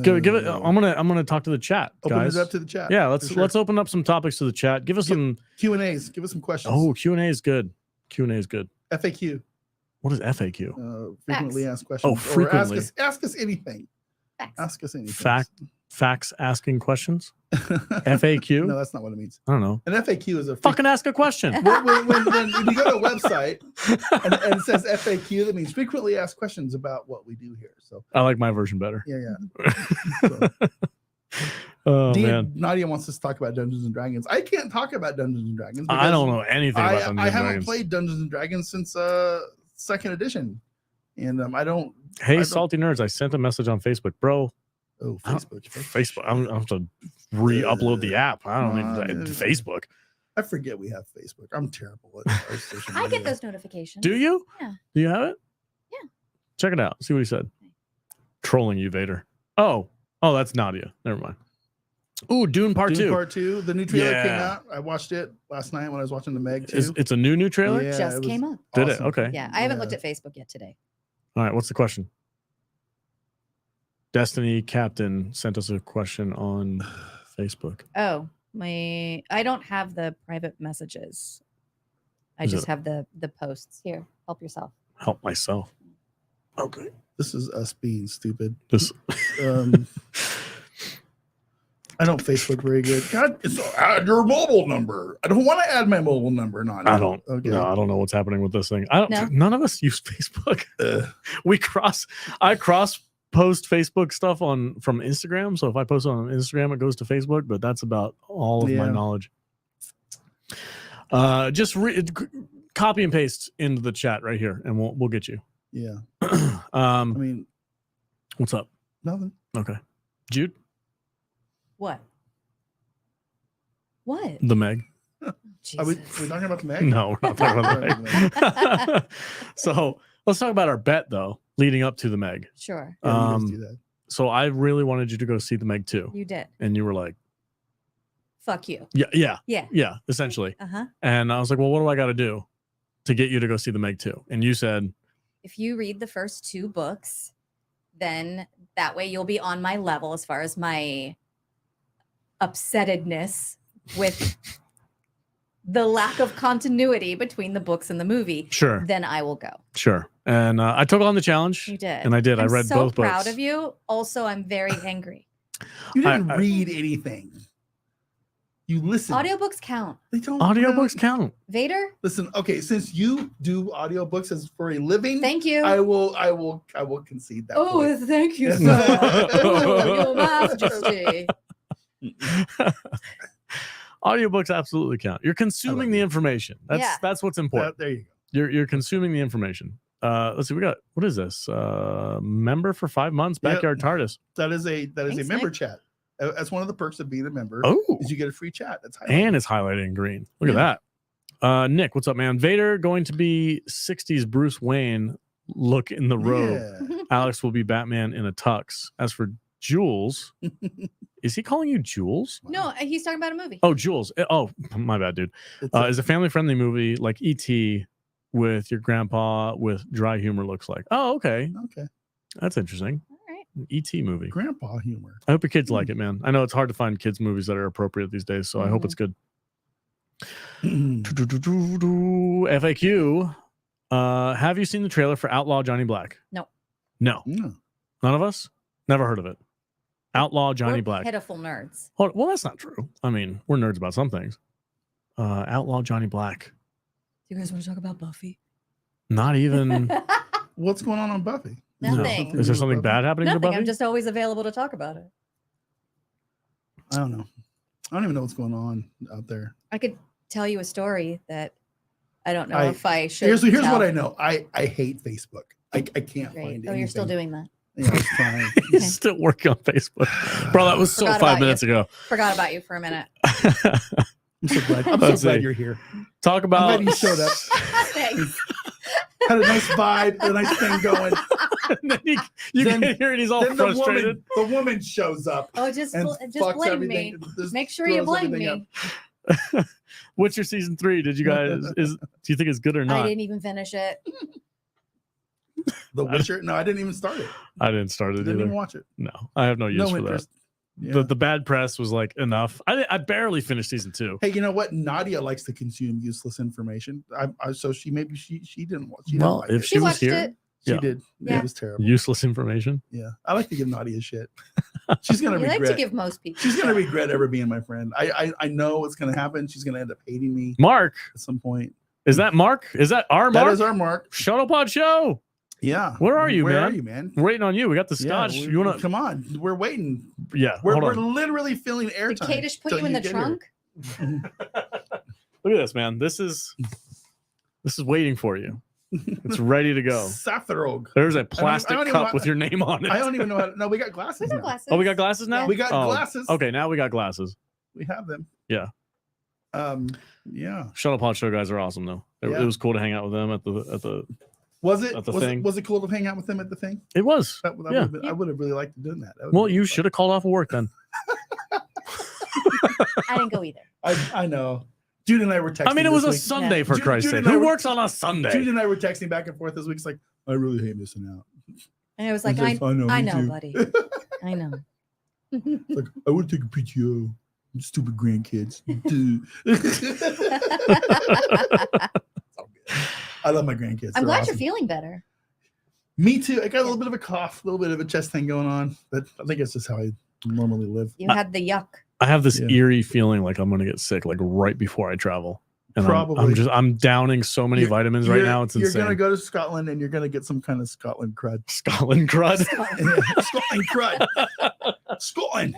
[SPEAKER 1] Give it. I'm gonna talk to the chat,
[SPEAKER 2] open
[SPEAKER 1] guys.
[SPEAKER 2] it up to the chat.
[SPEAKER 1] Yeah, let's open up some topics to the chat. Give us some
[SPEAKER 2] Q&As. Give us some questions.
[SPEAKER 1] Oh, Q&A is good. Q&A is good.
[SPEAKER 2] FAQ.
[SPEAKER 1] What is FAQ?
[SPEAKER 2] Frequently asked questions.
[SPEAKER 1] Oh, frequently.
[SPEAKER 2] Or ask us anything.
[SPEAKER 3] Facts.
[SPEAKER 2] Ask us anything.
[SPEAKER 1] Facts asking questions. FAQ.
[SPEAKER 2] No, that's not what it means.
[SPEAKER 1] I don't know.
[SPEAKER 2] An FAQ is a
[SPEAKER 1] Fucking ask a question.
[SPEAKER 2] when you go to a website and it says FAQ, that means frequently asked questions about what we do here. So
[SPEAKER 1] I like my version better.
[SPEAKER 2] yeah. So,
[SPEAKER 1] Oh man,
[SPEAKER 2] Nadia wants us to talk about Dungeons and Dragons. I can't talk about Dungeons and Dragons.
[SPEAKER 1] I don't know anything about Dungeons
[SPEAKER 2] I
[SPEAKER 1] and
[SPEAKER 2] haven't
[SPEAKER 1] Dragons.
[SPEAKER 2] played Dungeons and Dragons since 2nd edition. And I don't.
[SPEAKER 1] Hey,
[SPEAKER 2] I don't-
[SPEAKER 1] salty nerds! I sent a message on Facebook, bro.
[SPEAKER 2] Oh, Facebook.
[SPEAKER 1] Facebook. I'm gonna have to re-upload the app. I don't even Facebook.
[SPEAKER 2] I forget we have Facebook. I'm terrible at our social media.
[SPEAKER 3] I get those notifications.
[SPEAKER 1] Do you?
[SPEAKER 3] Yeah.
[SPEAKER 1] Do you have it?
[SPEAKER 3] Yeah.
[SPEAKER 1] Check it out. See what he said. Trolling you, Vader. Oh, that's Nadia. Never mind. Ooh, Dune Part 2.
[SPEAKER 2] Part 2. The new trailer came out. I watched it last night when I was watching the Meg 2.
[SPEAKER 1] It's a new trailer?
[SPEAKER 2] Yeah,
[SPEAKER 3] Just came up.
[SPEAKER 1] Did
[SPEAKER 2] awesome.
[SPEAKER 1] it? Okay.
[SPEAKER 3] Yeah, I haven't looked at Facebook yet today.
[SPEAKER 1] All right. What's the question? Destiny Captain sent us a question on Facebook.
[SPEAKER 3] Oh, I don't have the private messages. I just have the posts. Here, help yourself.
[SPEAKER 1] Help myself. Okay.
[SPEAKER 2] This is us being stupid.
[SPEAKER 1] This.
[SPEAKER 2] I don't Facebook very good. God, it's add your mobile number. I don't want to add my mobile number. No,
[SPEAKER 1] I don't.
[SPEAKER 2] Okay.
[SPEAKER 1] No, I don't know what's happening with this thing. I don't.
[SPEAKER 3] No?
[SPEAKER 1] None of us use Facebook. I cross post Facebook stuff from Instagram. So if I post on Instagram, it goes to Facebook. But that's about all of my knowledge. Just copy and paste into the chat right here, and we'll get you.
[SPEAKER 2] Yeah. I mean,
[SPEAKER 1] what's up?
[SPEAKER 2] Nothing.
[SPEAKER 1] Okay, Jude.
[SPEAKER 3] What? What?
[SPEAKER 1] The Meg.
[SPEAKER 2] Are we talking about the Meg?
[SPEAKER 1] No, we're not talking about the Meg. So let's talk about our bet though, leading up to the Meg.
[SPEAKER 3] Sure.
[SPEAKER 2] Yeah, you guys do that.
[SPEAKER 1] So I really wanted you to go see the Meg 2.
[SPEAKER 3] You did.
[SPEAKER 1] And you were like,
[SPEAKER 3] fuck you.
[SPEAKER 1] Yeah, essentially. And I was like, well, what do I got to do to get you to go see the Meg 2? And you said,
[SPEAKER 3] if you read the first 2 books, then that way you'll be on my level as far as my upsettedness with the lack of continuity between the books and the movie.
[SPEAKER 1] Sure.
[SPEAKER 3] Then I will go.
[SPEAKER 1] Sure. And I took on the challenge.
[SPEAKER 3] You did.
[SPEAKER 1] And I did. I read
[SPEAKER 3] so
[SPEAKER 1] both books.
[SPEAKER 3] proud of you. Also, I'm very angry.
[SPEAKER 2] You didn't read anything. You listen.
[SPEAKER 3] Audiobooks count.
[SPEAKER 2] They don't.
[SPEAKER 1] Audiobooks count.
[SPEAKER 3] Vader?
[SPEAKER 2] Listen, okay, since you do audiobooks as for a living,
[SPEAKER 3] thank you.
[SPEAKER 2] I will concede that.
[SPEAKER 3] Oh,
[SPEAKER 2] point.
[SPEAKER 3] thank you, sir. Oh, your majesty.
[SPEAKER 1] Audiobooks absolutely count. You're consuming the information. That's what's important.
[SPEAKER 2] There you go.
[SPEAKER 1] You're consuming the information. Let's see. We got, what is this? Member for 5 months. Backyard TARDIS.
[SPEAKER 2] That is a
[SPEAKER 3] Thanks,
[SPEAKER 2] member
[SPEAKER 3] Nick.
[SPEAKER 2] chat. That's one of the perks of being a member.
[SPEAKER 1] Oh,
[SPEAKER 2] is you get a free chat. That's
[SPEAKER 1] and it's highlighted in green. Look at that. Nick, what's up, man? Vader going to be 60s Bruce Wayne look in the robe.
[SPEAKER 2] Yeah.
[SPEAKER 1] Alex will be Batman in a tux. As for Jules, is he calling you Jules?
[SPEAKER 3] No, he's talking about a movie.
[SPEAKER 1] Oh, Jules. Oh, my bad, dude. Is a family-friendly movie like E.T. with your grandpa with dry humor looks like. Oh, okay.
[SPEAKER 2] Okay.
[SPEAKER 1] That's interesting.
[SPEAKER 3] All right.
[SPEAKER 1] E.T. movie.
[SPEAKER 2] Grandpa humor.
[SPEAKER 1] I hope your kids like it, man. I know it's hard to find kids movies that are appropriate these days, so I hope it's good. FAQ. Have you seen the trailer for Outlaw Johnny Black?
[SPEAKER 3] No.
[SPEAKER 1] None of us? Never heard of it. Outlaw Johnny Black.
[SPEAKER 3] Pitiful nerds.
[SPEAKER 1] Well, that's not true. I mean, we're nerds about some things. Outlaw Johnny Black.
[SPEAKER 3] Do you guys want to talk about Buffy?
[SPEAKER 1] Not even.
[SPEAKER 2] What's going on Buffy?
[SPEAKER 3] Nothing.
[SPEAKER 1] No. Is there something bad happening to
[SPEAKER 3] Nothing.
[SPEAKER 1] Buffy?
[SPEAKER 3] I'm just always available to talk about it.
[SPEAKER 2] I don't know. I don't even know what's going on out there.
[SPEAKER 3] I could tell you a story that I don't know if I should.
[SPEAKER 2] Here's
[SPEAKER 3] tell.
[SPEAKER 2] what I know. I hate Facebook. I can't find it.
[SPEAKER 3] Oh, you're still doing that.
[SPEAKER 2] Yeah, it's fine.
[SPEAKER 1] He's still working on Facebook. Bro, that was so
[SPEAKER 3] Forgot
[SPEAKER 1] 5
[SPEAKER 3] about
[SPEAKER 1] minutes ago.
[SPEAKER 3] Forgot about you for a minute.
[SPEAKER 2] I'm so glad. I'm so glad you're here.
[SPEAKER 1] Talk about.
[SPEAKER 2] I'm glad you showed up.
[SPEAKER 3] Thanks.
[SPEAKER 2] Had a nice vibe, a nice thing going.
[SPEAKER 1] And then you get here and he's all
[SPEAKER 2] then
[SPEAKER 1] frustrated.
[SPEAKER 2] The woman shows up.
[SPEAKER 3] Oh, just
[SPEAKER 2] fucks
[SPEAKER 3] blame
[SPEAKER 2] everything.
[SPEAKER 3] me.
[SPEAKER 2] Just
[SPEAKER 3] Make sure you
[SPEAKER 2] throws
[SPEAKER 3] blame
[SPEAKER 2] everything
[SPEAKER 3] me.
[SPEAKER 2] up.
[SPEAKER 1] What's your season 3? Did you guys do you think it's good or not?
[SPEAKER 3] I didn't even finish it.
[SPEAKER 2] The Witcher? No, I didn't even start it.
[SPEAKER 1] I didn't start it
[SPEAKER 2] Didn't
[SPEAKER 1] either.
[SPEAKER 2] even watch it.
[SPEAKER 1] No, I have no use for
[SPEAKER 2] interest.
[SPEAKER 1] that.
[SPEAKER 2] Yeah.
[SPEAKER 1] The bad press was like enough. I barely finished season 2.
[SPEAKER 2] Hey, you know what? Nadia likes to consume useless information. So she didn't watch. She
[SPEAKER 1] Well,
[SPEAKER 2] didn't like
[SPEAKER 1] if
[SPEAKER 2] it.
[SPEAKER 1] she was
[SPEAKER 3] watched
[SPEAKER 1] here,
[SPEAKER 3] it.
[SPEAKER 2] She
[SPEAKER 1] yeah.
[SPEAKER 2] did.
[SPEAKER 3] Yeah.
[SPEAKER 2] It was terrible.
[SPEAKER 1] Useless information.
[SPEAKER 2] Yeah, I like to give Nadia shit. She's gonna
[SPEAKER 3] You
[SPEAKER 2] regret.
[SPEAKER 3] like to give most people.
[SPEAKER 2] She's gonna regret ever being my friend. I know what's gonna happen. She's gonna end up hating me
[SPEAKER 1] Mark,
[SPEAKER 2] at some point.
[SPEAKER 1] is that Mark? Is that our
[SPEAKER 2] That
[SPEAKER 1] Mark?
[SPEAKER 2] is our Mark.
[SPEAKER 1] Shuttle Pod Show.
[SPEAKER 2] Yeah.
[SPEAKER 1] Where are you,
[SPEAKER 2] Where
[SPEAKER 1] man?
[SPEAKER 2] are you, man?
[SPEAKER 1] We're waiting on you. We got the Scotch.
[SPEAKER 2] Yeah,
[SPEAKER 1] You wanna?
[SPEAKER 2] come on? We're waiting.
[SPEAKER 1] Yeah.
[SPEAKER 2] We're
[SPEAKER 1] hold on.
[SPEAKER 2] literally filling
[SPEAKER 3] Did
[SPEAKER 2] airtime.
[SPEAKER 3] Kadish put
[SPEAKER 2] till
[SPEAKER 3] you in the
[SPEAKER 2] get
[SPEAKER 3] trunk?
[SPEAKER 2] here.
[SPEAKER 1] Look at this, man. This is waiting for you. It's ready to go.
[SPEAKER 2] Sathrog.
[SPEAKER 1] There's a plastic
[SPEAKER 2] I don't even
[SPEAKER 1] cup
[SPEAKER 2] know-
[SPEAKER 1] with your name on it.
[SPEAKER 2] I don't even know how to. No, we got glasses.
[SPEAKER 3] We got
[SPEAKER 2] now.
[SPEAKER 3] glasses.
[SPEAKER 1] Oh, we got glasses now?
[SPEAKER 3] Yeah.
[SPEAKER 2] We got glasses.
[SPEAKER 1] Okay, now we got glasses.
[SPEAKER 2] We have them.
[SPEAKER 1] Yeah.
[SPEAKER 2] Yeah.
[SPEAKER 1] Shuttle Pod show guys are awesome though. It
[SPEAKER 2] Yeah.
[SPEAKER 1] was cool to hang out with them at the
[SPEAKER 2] Was it?
[SPEAKER 1] At the
[SPEAKER 2] Was
[SPEAKER 1] thing.
[SPEAKER 2] it? Was it cool to hang out with them at the thing?
[SPEAKER 1] It was.
[SPEAKER 2] That
[SPEAKER 1] Yeah.
[SPEAKER 2] would've been, I would have really liked to do that. That would've
[SPEAKER 1] Well,
[SPEAKER 2] been
[SPEAKER 1] you
[SPEAKER 2] fun.
[SPEAKER 1] should have called off of work then.
[SPEAKER 3] I didn't go either.
[SPEAKER 2] I know. Jude and I were texting.
[SPEAKER 1] I mean, it was a
[SPEAKER 2] this week.
[SPEAKER 1] Sunday for
[SPEAKER 2] Jude-
[SPEAKER 1] Christ's
[SPEAKER 2] Jude
[SPEAKER 1] sake.
[SPEAKER 2] and I
[SPEAKER 1] Who
[SPEAKER 2] were-
[SPEAKER 1] works on a Sunday?
[SPEAKER 2] Jude and I were texting back and forth this week. It's like, I really hate missing out.
[SPEAKER 3] And I was like,
[SPEAKER 2] It's
[SPEAKER 3] I
[SPEAKER 2] me
[SPEAKER 3] know,
[SPEAKER 2] too.
[SPEAKER 3] buddy. I know.
[SPEAKER 2] Like, I would take a PTO. Stupid grandkids. Dude. I love my grandkids.
[SPEAKER 3] I'm
[SPEAKER 2] They're
[SPEAKER 3] glad
[SPEAKER 2] awesome.
[SPEAKER 3] you're feeling better.
[SPEAKER 2] Me too. I got a little bit of a cough, a little bit of a chest thing going on, but I think it's just how I normally live.
[SPEAKER 3] You had the yuck.
[SPEAKER 1] I have this
[SPEAKER 2] Yeah.
[SPEAKER 1] eerie feeling like I'm gonna get sick like right before I travel. And
[SPEAKER 2] Probably.
[SPEAKER 1] I'm downing so many vitamins right now. It's
[SPEAKER 2] You're
[SPEAKER 1] insane.
[SPEAKER 2] gonna go to Scotland and you're gonna get some kind of Scotland crud.
[SPEAKER 1] Scotland crud.
[SPEAKER 2] Scotland crud. Scotland.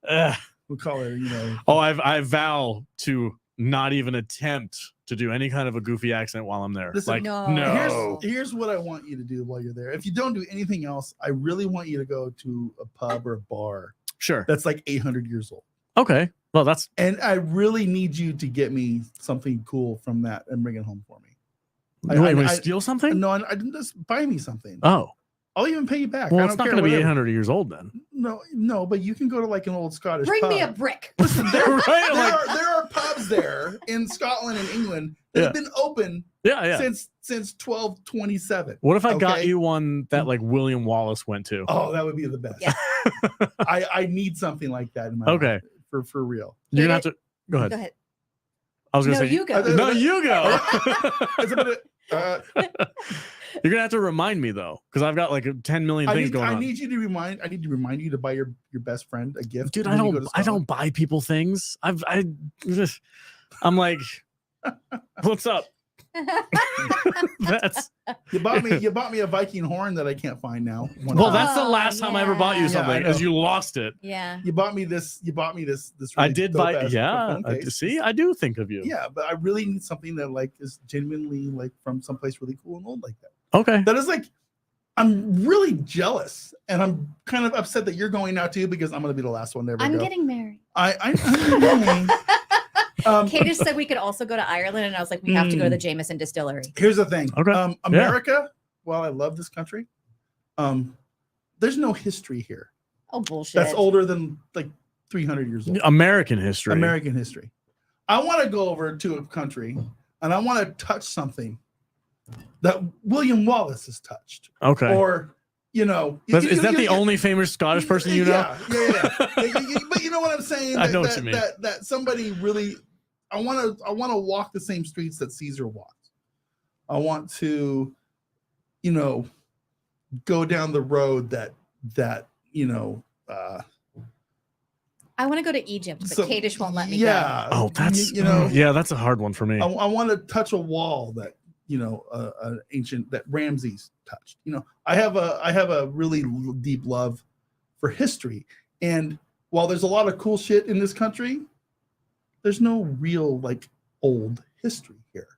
[SPEAKER 1] Ugh.
[SPEAKER 2] We'll call it, you know.
[SPEAKER 1] Oh, I vow to not even attempt to do any kind of a goofy accent while I'm there.
[SPEAKER 2] Listen,
[SPEAKER 1] like
[SPEAKER 3] No.
[SPEAKER 2] Here's what I want you to do while you're there. If you don't do anything else, I really want you to go to a pub or a bar
[SPEAKER 1] Sure.
[SPEAKER 2] that's like 800 years old.
[SPEAKER 1] Okay. Well, that's
[SPEAKER 2] And I really need you to get me something cool from that and bring it home for me.
[SPEAKER 1] wait, when you steal something?
[SPEAKER 2] No, I didn't just buy me something.
[SPEAKER 1] Oh,
[SPEAKER 2] I'll even pay you back.
[SPEAKER 1] well,
[SPEAKER 2] I
[SPEAKER 1] it's
[SPEAKER 2] don't
[SPEAKER 1] not
[SPEAKER 2] care,
[SPEAKER 1] going to be
[SPEAKER 2] whatever.
[SPEAKER 1] 800 years old then.
[SPEAKER 2] No, but you can go to like an old Scottish
[SPEAKER 3] Bring
[SPEAKER 2] pub.
[SPEAKER 3] me a brick.
[SPEAKER 2] Listen, there,
[SPEAKER 1] Right,
[SPEAKER 2] there,
[SPEAKER 1] like-
[SPEAKER 2] are, there are pubs there in Scotland and England that have been open
[SPEAKER 1] Yeah.
[SPEAKER 2] since 1227.
[SPEAKER 1] What if I got
[SPEAKER 2] Okay.
[SPEAKER 1] you one that like William Wallace went to?
[SPEAKER 2] Oh, that would be the best.
[SPEAKER 3] Yeah.
[SPEAKER 2] I need something like that in my
[SPEAKER 1] Okay.
[SPEAKER 2] life for real.
[SPEAKER 1] You're gonna have to go ahead.
[SPEAKER 3] Go ahead.
[SPEAKER 1] I was gonna
[SPEAKER 3] No,
[SPEAKER 1] say
[SPEAKER 3] you go.
[SPEAKER 1] No, you go.
[SPEAKER 2] It's a bit,
[SPEAKER 1] You're gonna have to remind me though, because I've got like 10 million things going on.
[SPEAKER 2] I need to remind you to buy your best friend a gift.
[SPEAKER 1] Dude,
[SPEAKER 2] when you go to
[SPEAKER 1] I
[SPEAKER 2] Scotland.
[SPEAKER 1] don't buy people things. I'm like, what's up? That's
[SPEAKER 2] You bought me a Viking horn that I can't find now. One
[SPEAKER 1] well,
[SPEAKER 2] time.
[SPEAKER 1] that's the last time I ever bought you
[SPEAKER 3] Yeah.
[SPEAKER 1] something,
[SPEAKER 2] Yeah, I
[SPEAKER 1] because
[SPEAKER 2] know.
[SPEAKER 1] you lost it.
[SPEAKER 3] Yeah.
[SPEAKER 2] You bought me this.
[SPEAKER 1] I
[SPEAKER 2] really
[SPEAKER 1] did
[SPEAKER 2] dope-ass
[SPEAKER 1] buy, yeah.
[SPEAKER 2] phone case.
[SPEAKER 1] See, I do think of you.
[SPEAKER 2] Yeah, but I really need something that like is genuinely like from someplace really cool and old like that.
[SPEAKER 1] Okay.
[SPEAKER 2] That is like, I'm really jealous, and I'm kind of upset that you're going now too because I'm gonna be the last one to ever
[SPEAKER 3] I'm
[SPEAKER 2] go.
[SPEAKER 3] getting married.
[SPEAKER 2] I know.
[SPEAKER 3] Kate just said we could also go to Ireland, and I was like, we have to go to the Jameson Distillery.
[SPEAKER 2] Here's the thing.
[SPEAKER 1] Okay.
[SPEAKER 2] America, while I love this country, there's no history here.
[SPEAKER 3] Oh, bullshit.
[SPEAKER 2] That's older than like 300 years old.
[SPEAKER 1] American history.
[SPEAKER 2] American history. I want to go over to a country and I want to touch something that William Wallace has touched.
[SPEAKER 1] Okay.
[SPEAKER 2] Or, you know,
[SPEAKER 1] Is that the only famous Scottish person you know?
[SPEAKER 2] Yeah. But you know what I'm saying?
[SPEAKER 1] I know what you mean.
[SPEAKER 2] That somebody really, I want to walk the same streets that Caesar walked. I want to, you know, go down the road that you know.
[SPEAKER 3] I want to go to Egypt, but
[SPEAKER 2] So-
[SPEAKER 3] Kadish won't let me
[SPEAKER 2] yeah.
[SPEAKER 1] Oh, that's
[SPEAKER 2] you know.
[SPEAKER 1] yeah, that's a hard one for me.
[SPEAKER 2] I want to touch a wall that you know an ancient that Ramses touched. You know, I have a really deep love for history, and while there's a lot of cool shit in this country, there's no real like old history here.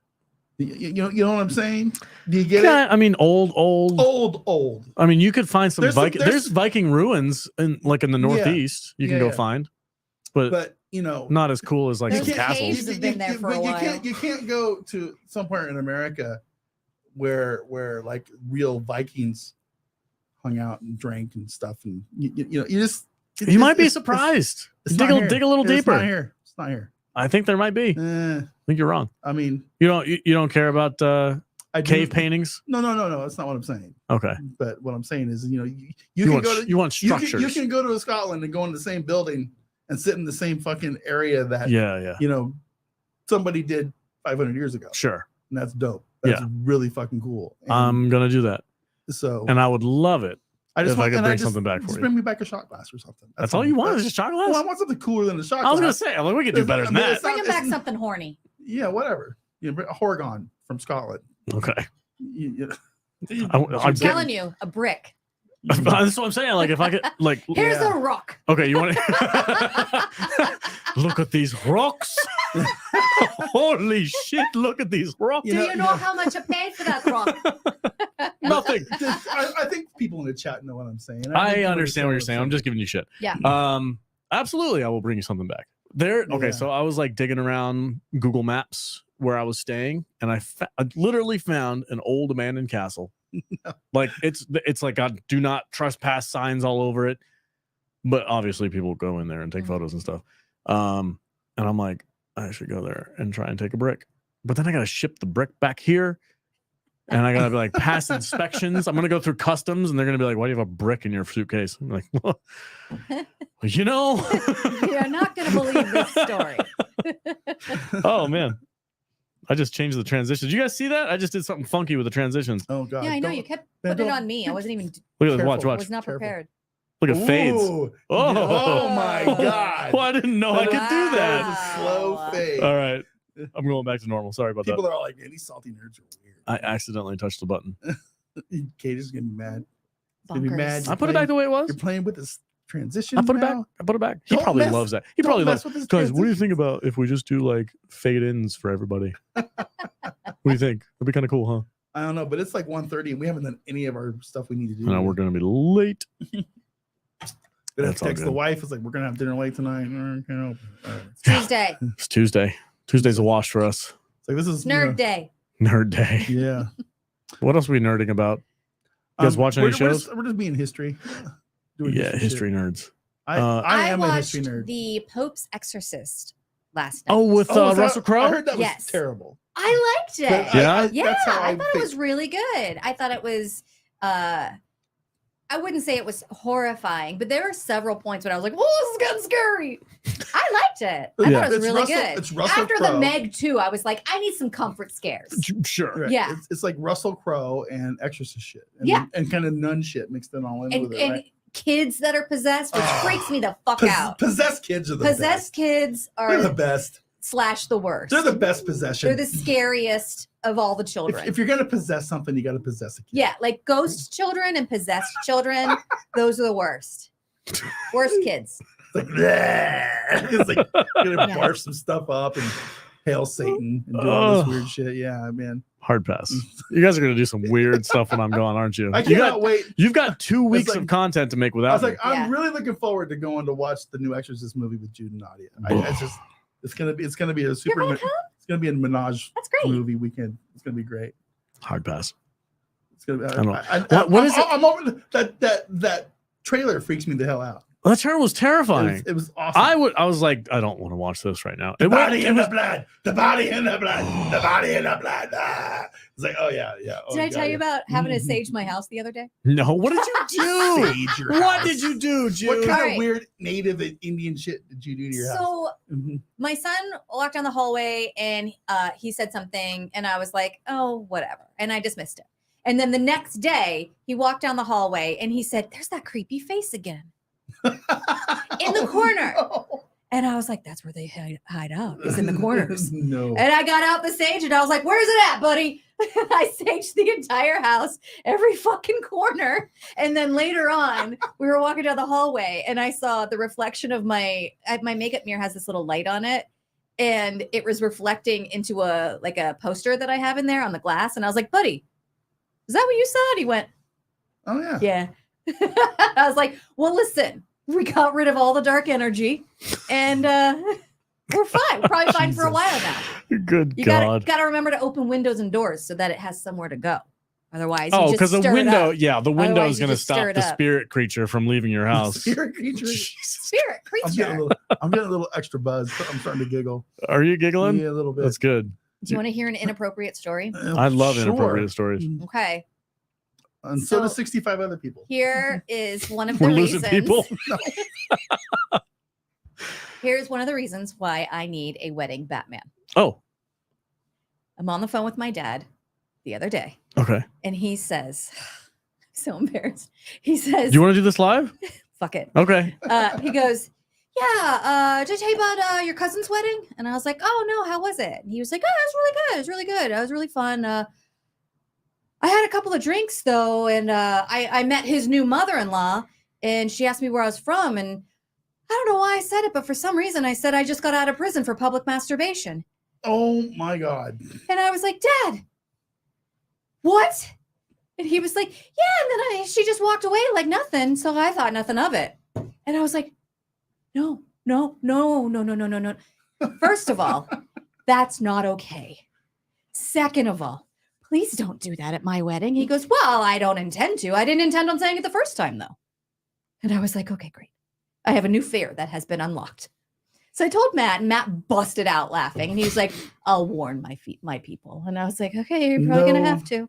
[SPEAKER 2] You know what I'm saying? Do you get
[SPEAKER 1] Yeah,
[SPEAKER 2] it?
[SPEAKER 1] I mean, old.
[SPEAKER 2] Old.
[SPEAKER 1] I mean, you could find some
[SPEAKER 2] There's
[SPEAKER 1] Viking.
[SPEAKER 2] some-
[SPEAKER 1] There's Viking ruins in like in the Northeast. You can
[SPEAKER 2] Yeah,
[SPEAKER 1] go
[SPEAKER 2] yeah.
[SPEAKER 1] find, but,
[SPEAKER 2] But you know,
[SPEAKER 1] not as cool as like
[SPEAKER 3] There's
[SPEAKER 1] some
[SPEAKER 3] caves
[SPEAKER 1] castles.
[SPEAKER 3] have been there for a
[SPEAKER 2] but
[SPEAKER 3] while.
[SPEAKER 2] You can't go to somewhere in America where like real Vikings hung out and drank and stuff, and you know you just
[SPEAKER 1] You might be surprised.
[SPEAKER 2] It's
[SPEAKER 1] Dig
[SPEAKER 2] not
[SPEAKER 1] a
[SPEAKER 2] here.
[SPEAKER 1] dig a little
[SPEAKER 2] It's
[SPEAKER 1] deeper.
[SPEAKER 2] not here. It's not here.
[SPEAKER 1] I think there might be. I think you're wrong.
[SPEAKER 2] I mean,
[SPEAKER 1] You don't care about
[SPEAKER 2] I do-
[SPEAKER 1] cave paintings.
[SPEAKER 2] No. That's not what I'm saying.
[SPEAKER 1] Okay.
[SPEAKER 2] But what I'm saying is, you know, you
[SPEAKER 1] You
[SPEAKER 2] can
[SPEAKER 1] want
[SPEAKER 2] go to
[SPEAKER 1] you want
[SPEAKER 2] you
[SPEAKER 1] structures.
[SPEAKER 2] can go to Scotland and go in the same building and sit in the same fucking area that
[SPEAKER 1] yeah.
[SPEAKER 2] you know somebody did 500 years ago,
[SPEAKER 1] Sure.
[SPEAKER 2] and that's dope. That's
[SPEAKER 1] Yeah.
[SPEAKER 2] really fucking cool. And
[SPEAKER 1] I'm gonna do that,
[SPEAKER 2] so
[SPEAKER 1] and I would love it.
[SPEAKER 2] I just
[SPEAKER 1] if I
[SPEAKER 2] want,
[SPEAKER 1] could
[SPEAKER 2] and
[SPEAKER 1] bring
[SPEAKER 2] just-
[SPEAKER 1] something back for
[SPEAKER 2] just
[SPEAKER 1] you.
[SPEAKER 2] bring me back a shot glass or something.
[SPEAKER 1] That's all you want is just chocolate.
[SPEAKER 2] Well, I want something cooler than a shot glass.
[SPEAKER 1] I was gonna say, I'm like, we could do
[SPEAKER 2] It's
[SPEAKER 1] better
[SPEAKER 2] not-
[SPEAKER 1] than
[SPEAKER 2] I mean,
[SPEAKER 1] that.
[SPEAKER 2] it's
[SPEAKER 3] Bring him back
[SPEAKER 2] it's-
[SPEAKER 3] something horny.
[SPEAKER 2] Yeah, whatever. You know, a Horgon from Scotland.
[SPEAKER 1] Okay.
[SPEAKER 2] You know,
[SPEAKER 1] I'm
[SPEAKER 3] I'm
[SPEAKER 1] getting-
[SPEAKER 3] telling you, a brick.
[SPEAKER 1] That's what I'm saying. Like if I could, like,
[SPEAKER 3] Here's a rock.
[SPEAKER 1] okay, you want to look at these rocks? Holy shit! Look at these rocks.
[SPEAKER 3] Do you know how much I paid for that rock?
[SPEAKER 1] Nothing.
[SPEAKER 2] I think people in the chat know what I'm saying.
[SPEAKER 1] I understand what you're saying. I'm just giving you shit.
[SPEAKER 3] Yeah.
[SPEAKER 1] Absolutely, I will bring you something back. There. Okay,
[SPEAKER 2] Yeah.
[SPEAKER 1] so I was like digging around Google Maps where I was staying, and I literally found an old abandoned castle. Like it's like got do not trespass signs all over it, but obviously people go in there and take photos and stuff. And I'm like, I should go there and try and take a brick, but then I gotta ship the brick back here, and I gotta be like pass inspections. I'm gonna go through customs, and they're gonna be like, "Why do you have a brick in your suitcase?" I'm like, well, you know,
[SPEAKER 3] You're not gonna believe this story.
[SPEAKER 1] Oh man, I just changed the transitions. You guys see that? I just did something funky with the transitions.
[SPEAKER 2] Oh god.
[SPEAKER 3] Yeah, I know. You kept putting it on me. I wasn't even.
[SPEAKER 1] Look at this.
[SPEAKER 2] Careful.
[SPEAKER 1] Watch,
[SPEAKER 3] I
[SPEAKER 1] watch.
[SPEAKER 3] was not
[SPEAKER 2] Careful.
[SPEAKER 3] prepared.
[SPEAKER 1] Look at fades.
[SPEAKER 2] Ooh.
[SPEAKER 1] Oh.
[SPEAKER 2] Oh my god.
[SPEAKER 1] Well, I didn't know I could do that.
[SPEAKER 3] Wow.
[SPEAKER 2] That is a slow fade.
[SPEAKER 1] All right. I'm going back to normal. Sorry about
[SPEAKER 2] People
[SPEAKER 1] that.
[SPEAKER 2] are all like, man, these salty nerds are weird.
[SPEAKER 1] I accidentally touched the button.
[SPEAKER 2] Kate is gonna be mad. Gonna be
[SPEAKER 3] Bonkers.
[SPEAKER 2] mad.
[SPEAKER 1] I put it back the way it was.
[SPEAKER 2] You're playing with this transition.
[SPEAKER 1] I put it back.
[SPEAKER 2] now?
[SPEAKER 1] I put it back. He
[SPEAKER 2] Don't
[SPEAKER 1] probably
[SPEAKER 2] mess-
[SPEAKER 1] loves that. He
[SPEAKER 2] Don't
[SPEAKER 1] probably
[SPEAKER 2] mess
[SPEAKER 1] loves.
[SPEAKER 2] with this
[SPEAKER 1] Guys, what do you
[SPEAKER 2] transition.
[SPEAKER 1] think about if we just do like fade ins for everybody? What do you think? That'd be kind of cool, huh?
[SPEAKER 2] I don't know, but it's like 1:30 and we haven't done any of our stuff we need to do.
[SPEAKER 1] No, we're gonna be late.
[SPEAKER 2] Gonna
[SPEAKER 1] That's all
[SPEAKER 2] text the
[SPEAKER 1] good.
[SPEAKER 2] wife. It's like we're gonna have dinner late tonight.
[SPEAKER 3] Tuesday.
[SPEAKER 1] It's Tuesday. Tuesday's a wash for us.
[SPEAKER 2] It's like this is
[SPEAKER 3] Nerd day.
[SPEAKER 1] Nerd day.
[SPEAKER 2] Yeah.
[SPEAKER 1] What else are we nerding about? You guys watch any shows?
[SPEAKER 2] We're just being history. Doing
[SPEAKER 1] Yeah, history
[SPEAKER 2] shit.
[SPEAKER 1] nerds.
[SPEAKER 2] I am a
[SPEAKER 3] watched
[SPEAKER 2] history nerd.
[SPEAKER 3] The Pope's Exorcist last night.
[SPEAKER 1] Oh, with
[SPEAKER 2] Oh, is that-
[SPEAKER 1] Russell
[SPEAKER 2] I
[SPEAKER 1] Crowe?
[SPEAKER 2] heard that was
[SPEAKER 3] Yes.
[SPEAKER 2] terrible.
[SPEAKER 3] I liked it.
[SPEAKER 2] But
[SPEAKER 1] Yeah?
[SPEAKER 3] Yeah,
[SPEAKER 2] that's how
[SPEAKER 3] I thought it
[SPEAKER 2] think-
[SPEAKER 3] was really good. I thought it was I wouldn't say it was horrifying, but there were several points when I was like, "Oh, this is getting scary." I liked it. I
[SPEAKER 1] Yeah.
[SPEAKER 3] thought it was
[SPEAKER 2] It's
[SPEAKER 3] really
[SPEAKER 2] Russell-
[SPEAKER 3] good.
[SPEAKER 2] it's Russell
[SPEAKER 3] After
[SPEAKER 2] Crowe.
[SPEAKER 3] the Meg 2, I was like, I need some comfort scares.
[SPEAKER 1] Sure.
[SPEAKER 2] Right.
[SPEAKER 3] Yeah.
[SPEAKER 2] It's like Russell Crowe and Exorcist shit. And,
[SPEAKER 3] Yeah.
[SPEAKER 2] And kind of nun shit mixed in all in
[SPEAKER 3] And,
[SPEAKER 2] with it. Right?
[SPEAKER 3] kids that are possessed, which
[SPEAKER 2] Ah.
[SPEAKER 3] freaks me the fuck out.
[SPEAKER 2] Possessed kids are the
[SPEAKER 3] Possessed kids
[SPEAKER 2] best. They're the
[SPEAKER 3] are
[SPEAKER 2] best.
[SPEAKER 3] / the worst.
[SPEAKER 2] They're the best possession.
[SPEAKER 3] They're the scariest of all the children.
[SPEAKER 2] if you're gonna possess something, you got to possess a kid.
[SPEAKER 3] Yeah, like ghost children and possessed children, those are the worst. Worst kids.
[SPEAKER 2] It's like, bleh. It's like gonna
[SPEAKER 3] Yeah.
[SPEAKER 2] barf some stuff up and hail Satan and do all this
[SPEAKER 1] Ugh.
[SPEAKER 2] weird shit. Yeah, man.
[SPEAKER 1] Hard pass. You guys are gonna do some weird stuff when I'm gone, aren't you?
[SPEAKER 2] I
[SPEAKER 1] You
[SPEAKER 2] cannot
[SPEAKER 1] got,
[SPEAKER 2] wait.
[SPEAKER 1] you've got 2 weeks
[SPEAKER 2] like-
[SPEAKER 1] of content to make
[SPEAKER 2] I
[SPEAKER 1] without
[SPEAKER 2] was
[SPEAKER 1] me.
[SPEAKER 2] like, I'm
[SPEAKER 3] Yeah.
[SPEAKER 2] really looking forward to going to watch the new Exorcist movie with Jude and Nadia. It's gonna be a
[SPEAKER 3] You're
[SPEAKER 2] super.
[SPEAKER 3] gonna come?
[SPEAKER 2] It's gonna be a menage
[SPEAKER 3] That's great.
[SPEAKER 2] movie weekend. It's gonna be great.
[SPEAKER 1] Hard pass.
[SPEAKER 2] It's gonna be.
[SPEAKER 1] I don't- What is it?
[SPEAKER 2] I'm over that trailer freaks me the hell out.
[SPEAKER 1] Well, that trailer was terrifying.
[SPEAKER 2] It was awesome.
[SPEAKER 1] I was like, I don't want to watch this right now.
[SPEAKER 2] The
[SPEAKER 1] It went-
[SPEAKER 2] body
[SPEAKER 1] it
[SPEAKER 2] in
[SPEAKER 1] was-
[SPEAKER 2] the blood. The body in the blood. The body in the blood. Ah. It's like, oh yeah, yeah. Oh,
[SPEAKER 3] Did I
[SPEAKER 2] God,
[SPEAKER 3] tell you
[SPEAKER 2] yeah.
[SPEAKER 3] about having to sage my house the other day?
[SPEAKER 1] No, what did you do?
[SPEAKER 2] Sage your
[SPEAKER 1] What
[SPEAKER 2] house.
[SPEAKER 1] did you do, Jude?
[SPEAKER 2] What kind
[SPEAKER 3] Alright.
[SPEAKER 2] of weird native Indian shit did you do to your house?
[SPEAKER 3] So
[SPEAKER 2] Mhm.
[SPEAKER 3] my son walked down the hallway and he said something, and I was like, oh, whatever. And I dismissed it. And then the next day, he walked down the hallway and he said, there's that creepy face again. In the corner.
[SPEAKER 2] No.
[SPEAKER 3] And I was like, that's where they hide out, is in the corners.
[SPEAKER 2] No.
[SPEAKER 3] And I got out the sage and I was like, where's it at, buddy? I saged the entire house, every fucking corner. And then later on, we were walking down the hallway and I saw the reflection of my makeup mirror has this little light on it. And it was reflecting into a poster that I have in there on the glass. And I was like, buddy, is that what you saw? And he went,
[SPEAKER 2] Oh yeah.
[SPEAKER 3] yeah. I was like, well, listen, we got rid of all the dark energy and we're fine. We're probably fine for a
[SPEAKER 2] Jesus.
[SPEAKER 3] while now.
[SPEAKER 1] Good
[SPEAKER 3] You
[SPEAKER 1] God.
[SPEAKER 3] gotta remember to open windows and doors so that it has somewhere to go. Otherwise, you
[SPEAKER 1] Oh,
[SPEAKER 3] just
[SPEAKER 1] because the
[SPEAKER 3] stir it
[SPEAKER 1] window,
[SPEAKER 3] up.
[SPEAKER 1] yeah, the window
[SPEAKER 3] Otherwise,
[SPEAKER 1] is
[SPEAKER 3] you
[SPEAKER 1] going to
[SPEAKER 3] just stir
[SPEAKER 1] stop
[SPEAKER 3] it
[SPEAKER 1] the
[SPEAKER 3] up.
[SPEAKER 1] spirit creature from leaving your house.
[SPEAKER 2] Spirit creature.
[SPEAKER 3] Spirit
[SPEAKER 2] I'm getting, a
[SPEAKER 3] creature.
[SPEAKER 2] little, I'm getting a little extra buzz. I'm starting to giggle.
[SPEAKER 1] Are you giggling?
[SPEAKER 2] Yeah, a little bit.
[SPEAKER 1] That's good.
[SPEAKER 3] Do you want to hear an inappropriate story?
[SPEAKER 1] I love
[SPEAKER 2] Sure.
[SPEAKER 1] inappropriate stories.
[SPEAKER 3] Okay.
[SPEAKER 2] And so do
[SPEAKER 3] So-
[SPEAKER 2] 65 other people.
[SPEAKER 3] Here is one of the
[SPEAKER 1] We're losing
[SPEAKER 3] reasons.
[SPEAKER 1] people.
[SPEAKER 3] Here's one of the reasons why I need a wedding Batman.
[SPEAKER 1] Oh,
[SPEAKER 3] I'm on the phone with my dad the other day,
[SPEAKER 1] okay.
[SPEAKER 3] and he says, so embarrassed. He says,
[SPEAKER 1] Do you want to do this live?
[SPEAKER 3] fuck it.
[SPEAKER 1] Okay.
[SPEAKER 3] He goes, yeah, did I tell you about your cousin's wedding? And I was like, oh no, how was it? And he was like, oh, it was really good. It was really good. It was really fun. I I had a couple of drinks though, and I met his new mother-in-law, and she asked me where I was from, and I don't know why I said it, but for some reason I said I just got out of prison for public masturbation.
[SPEAKER 2] Oh my God.
[SPEAKER 3] And I was like, Dad, what? And he was like, yeah, and then she just walked away like nothing, so I thought nothing of it. And I was like, no. First of all, that's not okay. Second of all, please don't do that at my wedding. He goes, well, I don't intend to. I didn't intend on saying it the first time, though. And I was like, okay, great. I have a new fear that has been unlocked. So I told Matt, and Matt busted out laughing. And he was like, I'll warn my people. And I was like, okay, you're probably going to have to.